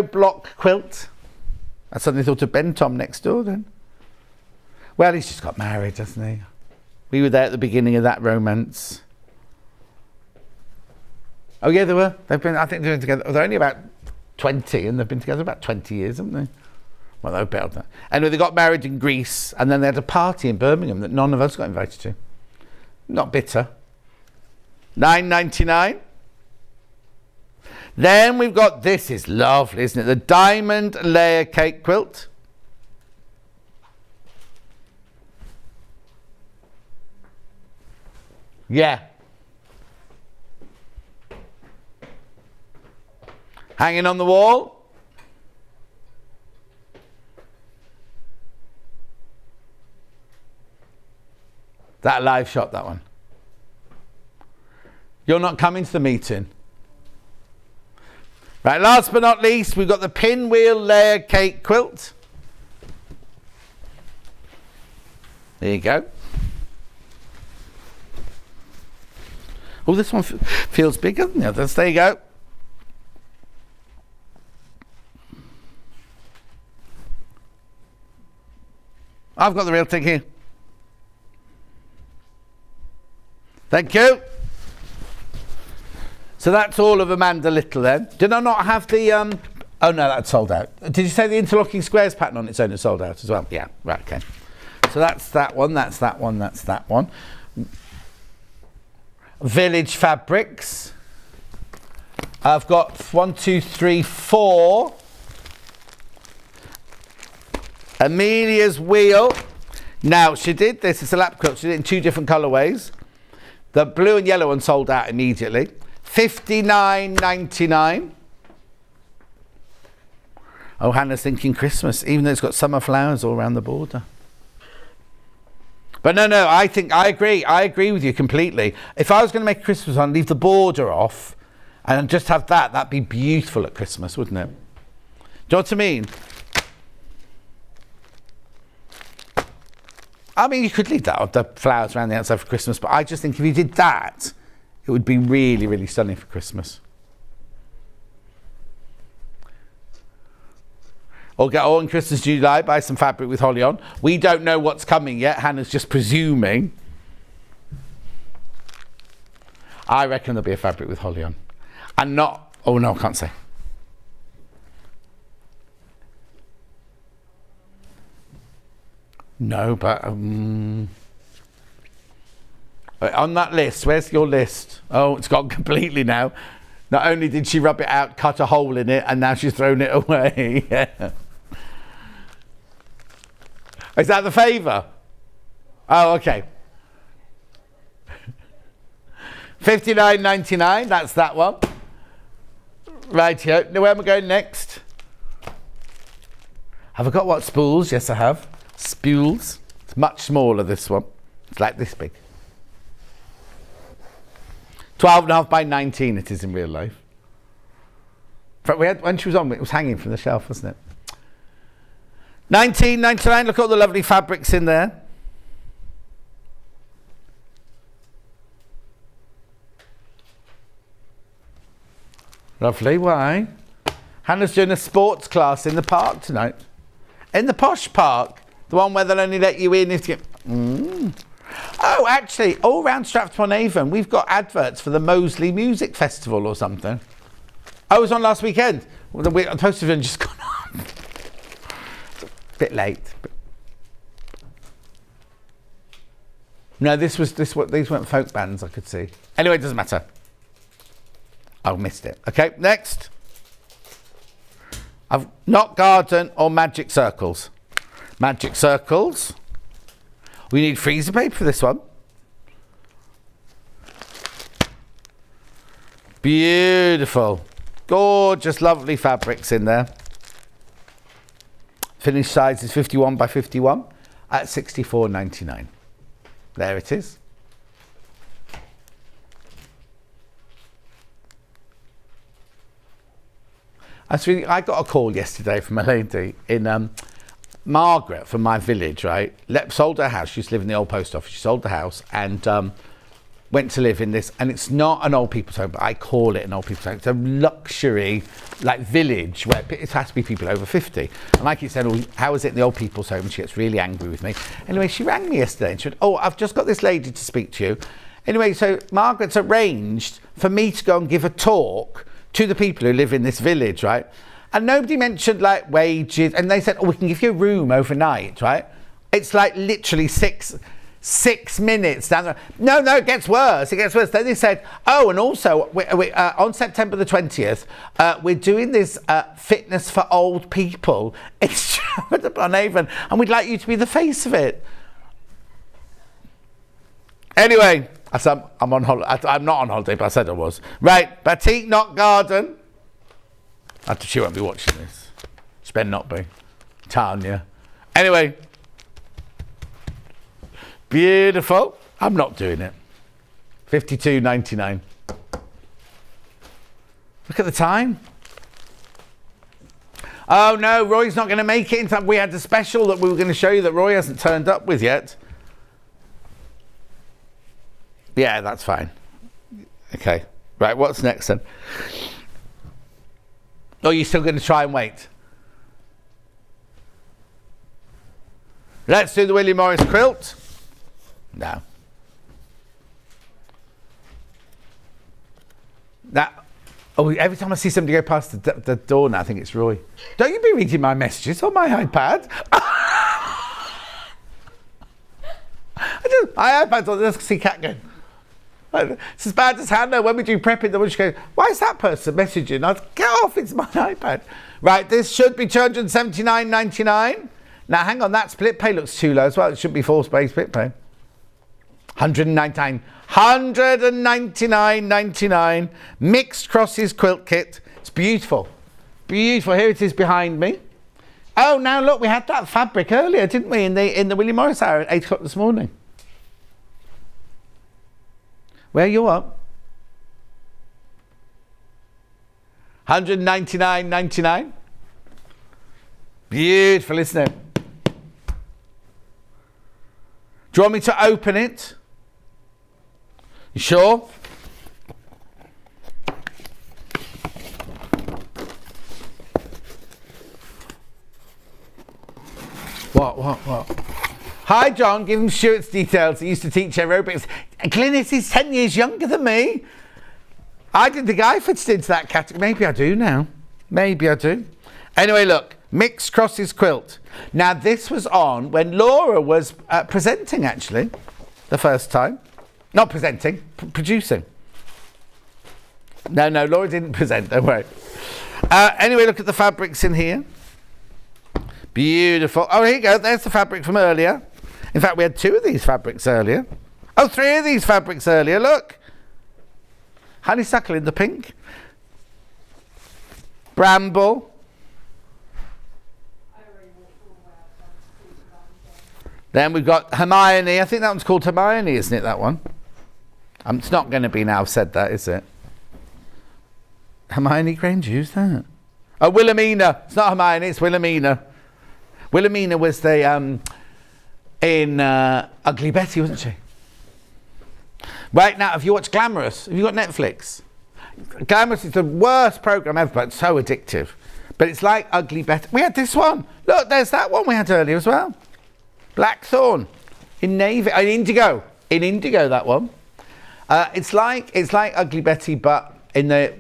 block quilt. I suddenly thought of Ben Tom next door then. Well, he's just got married, hasn't he? We were there at the beginning of that romance. Oh yeah, they were. I think they've been together. They're only about 20 and they've been together about 20 years, haven't they? Well, they were better than that. Anyway, they got married in Greece and then they had a party in Birmingham that none of us got invited to. Not bitter. $9.99. Then we've got, this is lovely, isn't it? The diamond layer cake quilt. Yeah. Hanging on the wall. That live shot, that one. You're not coming to the meeting. Right, last but not least, we've got the pinwheel layer cake quilt. There you go. Oh, this one feels bigger than the others. There you go. I've got the real thing here. Thank you. So that's all of Amanda Little then. Did I not have the... Oh no, that's sold out. Did you say the interlocking squares pattern on its own is sold out as well? Yeah, right, okay. So that's that one, that's that one, that's that one. Village Fabrics. I've got 1, 2, 3, 4. Amelia's Wheel. Now, she did this, it's a lap quilt, she did it in 2 different colourways. The blue and yellow one sold out immediately. $59.99. Oh, Hannah's thinking Christmas, even though it's got summer flowers all around the border. But no, I agree with you completely. If I was going to make a Christmas one, leave the border off and just have that, that'd be beautiful at Christmas, wouldn't it? Do you know what I mean? I mean, you could leave that, the flowers around the outside for Christmas, but I just think if you did that, it would be really, really stunning for Christmas. Or get on Christmas July, buy some fabric with holly on. We don't know what's coming yet. Hannah's just presuming. I reckon there'll be a fabric with holly on. And not... Oh, no, I can't say. No, but... On that list, where's your list? Oh, it's gone completely now. Not only did she rub it out, cut a hole in it, and now she's thrown it away. Yeah. Is that the favour? Oh, okay. $59.99, that's that one. Right here. Now, where am I going next? Have I got what, spools? Yes, I have. Spools. It's much smaller, this one. It's like this big. 12.5 by 19 it is in real life. But when she was on, it was hanging from the shelf, wasn't it? $19.99, look at all the lovely fabrics in there. Lovely, why? Hannah's doing a sports class in the park tonight. In the posh park. The one where they'll only let you in if you... Oh, actually, all round Stratford-upon-Avon, we've got adverts for the Moseley Music Festival or something. I was on last weekend. Well, the posters have just gone on. It's a bit late. No, these weren't folk bands I could see. Anyway, it doesn't matter. I missed it. Okay, next. I've not garden or magic circles. Magic circles. We need freezer paper for this one. Beautiful. Gorgeous, lovely fabrics in there. Finished size is 51 by 51 at $64.99. There it is. I got a call yesterday from a lady in Margaret from my village, right? Sold her house. She used to live in the old post office. She sold the house and went to live in this. And it's not an old people's home, but I call it an old people's home. It's a luxury, like, village where it has to be people over 50. And I keep saying, well, how is it in the old people's home? And she gets really angry with me. Anyway, she rang me yesterday and she said, oh, I've just got this lady to speak to you. Anyway, so Margaret's arranged for me to go and give a talk to the people who live in this village, right? And nobody mentioned like wages, and they said, oh, we can give you a room overnight, right? It's like literally six minutes down the... No, it gets worse. Then they said, oh, and also we, on September the 20th, we're doing this fitness for old people in Stratford-upon-Avon, and we'd like you to be the face of it. Anyway, I said, I'm on holiday. I'm not on holiday, but I said I was. Right, batik, not garden. She won't be watching this. She better not be. Tanya. Anyway. Beautiful. I'm not doing it. $52.99. Look at the time. Oh no, Roy's not going to make it in time. We had a special that we were going to show you that Roy hasn't turned up with yet. Yeah, that's fine. Okay. Right, what's next then? Oh, you're still going to try and wait? Let's do the William Morris quilt. No. Every time I see somebody go past the door now, I think it's Roy. Don't you be reading my messages on my iPad? My iPad's on, let's see Kat going. It's as bad as Hannah when we do prepping. She goes, why is that person messaging? I get off, it's my iPad. Right, this should be $279.99. Now, hang on, that split pay looks too low as well. It should be full space split pay. $199.99. Mixed crosses quilt kit. It's beautiful. Beautiful. Here it is behind me. Oh, now look, we had that fabric earlier, didn't we, in the William Morris hour at 8 o'clock this morning. Where you up? $199.99. Beautiful, isn't it? Do you want me to open it? You sure? What? Hi, John. Give him Stuart's details. He used to teach aerobics. Glynis is 10 years younger than me. I didn't think I fitted into that category. Maybe I do now. Maybe I do. Anyway, look. Mixed crosses quilt. Now, this was on when Laura was presenting, actually, the first time. Not presenting, producing. No, Laura didn't present, don't worry. Anyway, look at the fabrics in here. Beautiful. Oh, here you go. There's the fabric from earlier. In fact, we had 2 of these fabrics earlier. Oh, 3 of these fabrics earlier. Look. Honeysuckle in the pink. Bramble. Then we've got Hermione. I think that one's called Hermione, isn't it, that one? It's not going to be now said that, is it? Hermione Granger, who's that? Oh, Wilhelmina. It's not Hermione, it's Wilhelmina. Wilhelmina was the, in Ugly Betty, wasn't she? Right, now, if you watch Glamorous, have you got Netflix? Glamorous is the worst programme ever, but it's so addictive. But it's like Ugly Betty. We had this one. Look, there's that one we had earlier as well. Blackthorn in navy, in indigo. In indigo, that one. It's like Ugly Betty, but in the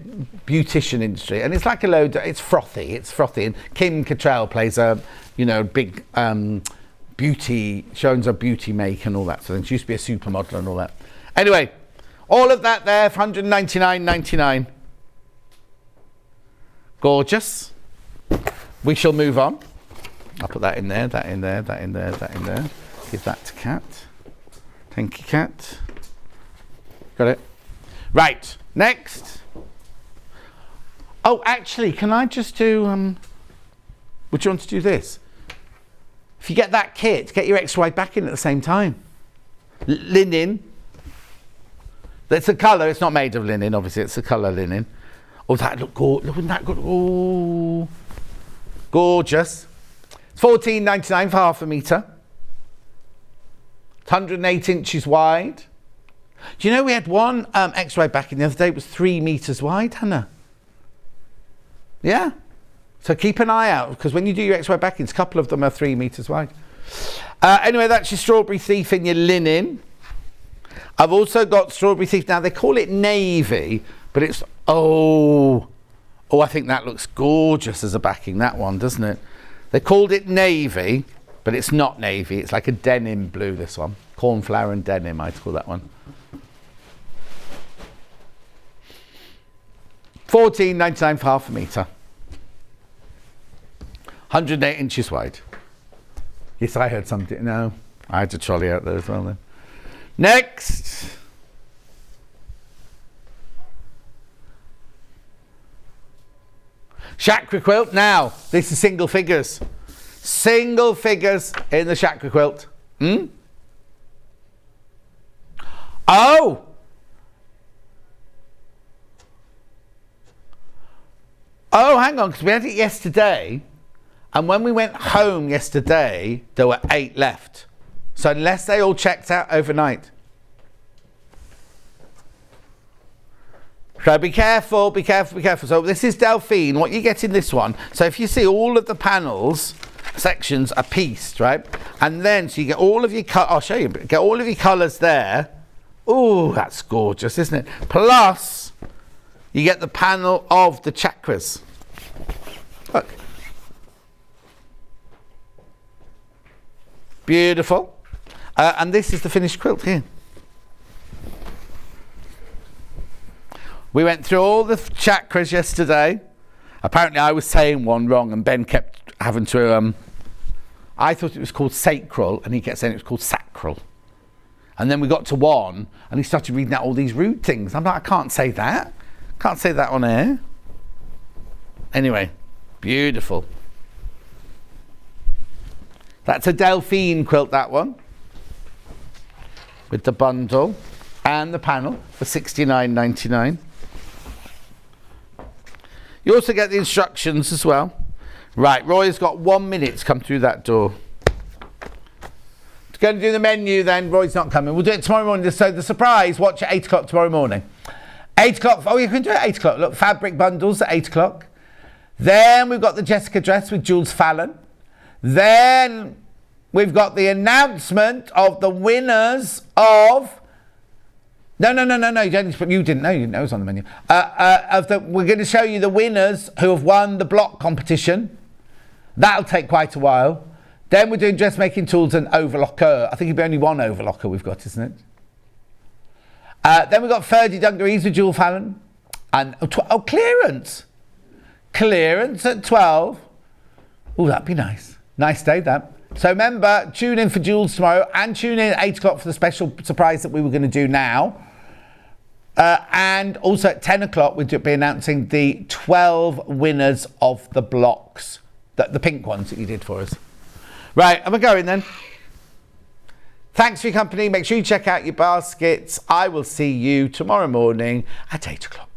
beautician industry, and it's like a load. It's frothy. And Kim Cattrall plays a, big beauty, shows a beauty make and all that. So she used to be a supermodel and all that. Anyway, all of that there for $199.99. Gorgeous. We shall move on. I'll put that in there, that in there, that in there, that in there. Give that to Kat. Thank you, Kat. Got it? Right, next. Oh, actually, can I just do... would you want to do this? If you get that kit, get your extra wide back in at the same time. Linen. That's a colour, it's not made of linen, obviously, it's a colour linen. Oh, that look good. Wouldn't that good? Oh, gorgeous. It's $14.99 for half a metre. It's 108 inches wide. Do you know we had one extra wide back in the other day? It was 3 metres wide, Hannah. Yeah. So keep an eye out, because when you do your extra wide backings, a couple of them are 3 metres wide. Anyway, that's your Strawberry Thief in your linen. I've also got Strawberry Thief. Now, they call it navy, but it's... Oh, I think that looks gorgeous as a backing, that one, doesn't it? They called it navy, but it's not navy. It's like a denim blue, this one. Cornflower and denim, I'd call that one. $14.99 for half a metre. 108 inches wide. Yes, I heard something. No, I had a trolley out there as well then. Next. Chakra quilt. Now, this is single figures. Single figures in the chakra quilt. Oh! Oh, hang on, because we had it yesterday, and when we went home yesterday, there were 8 left. So unless they all checked out overnight. So be careful, be careful, be careful. So this is Delphine, what you get in this one. So if you see all of the panels, sections are pieced, right? And then, so you get all of your, I'll show you, get all of your colours there. Ooh, that's gorgeous, isn't it? Plus, you get the panel of the chakras. Look. Beautiful. And this is the finished quilt here. We went through all the chakras yesterday. Apparently I was saying one wrong and Ben kept having to... I thought it was called sacral and he kept saying it was called sacral. And then we got to one and he started reading out all these rude things. I'm like, I can't say that. Can't say that on air. Anyway, beautiful. That's a Delphine quilt, that one. With the bundle and the panel for $69.99. You also get the instructions as well. Right, Roy's got 1 minute to come through that door. Going to do the menu then. Roy's not coming. We'll do it tomorrow morning. So the surprise, watch at 8 o'clock tomorrow morning. 8 o'clock. Oh, you can do it at 8 o'clock. Look, fabric bundles at 8 o'clock. Then we've got the Jessica dress with Jules Fallon. Then we've got the announcement of the winners of... No. You didn't know. You didn't know it was on the menu. We're going to show you the winners who have won the block competition. That'll take quite a while. Then we're doing dressmaking tools and overlocker. I think it'll be only one overlocker we've got, isn't it? Then we've got 30 dungarees with Jewel Fallon. And clearance. Clearance at 12. Oh, that'd be nice. Nice day, that. So remember, tune in for Jules tomorrow and tune in at 8 o'clock for the special surprise that we were going to do now. And also at 10 o'clock, we'll be announcing the 12 winners of the blocks. The pink ones that you did for us. Right, and we're going then. Thanks for your company. Make sure you check out your baskets. I will see you tomorrow morning at 8 o'clock.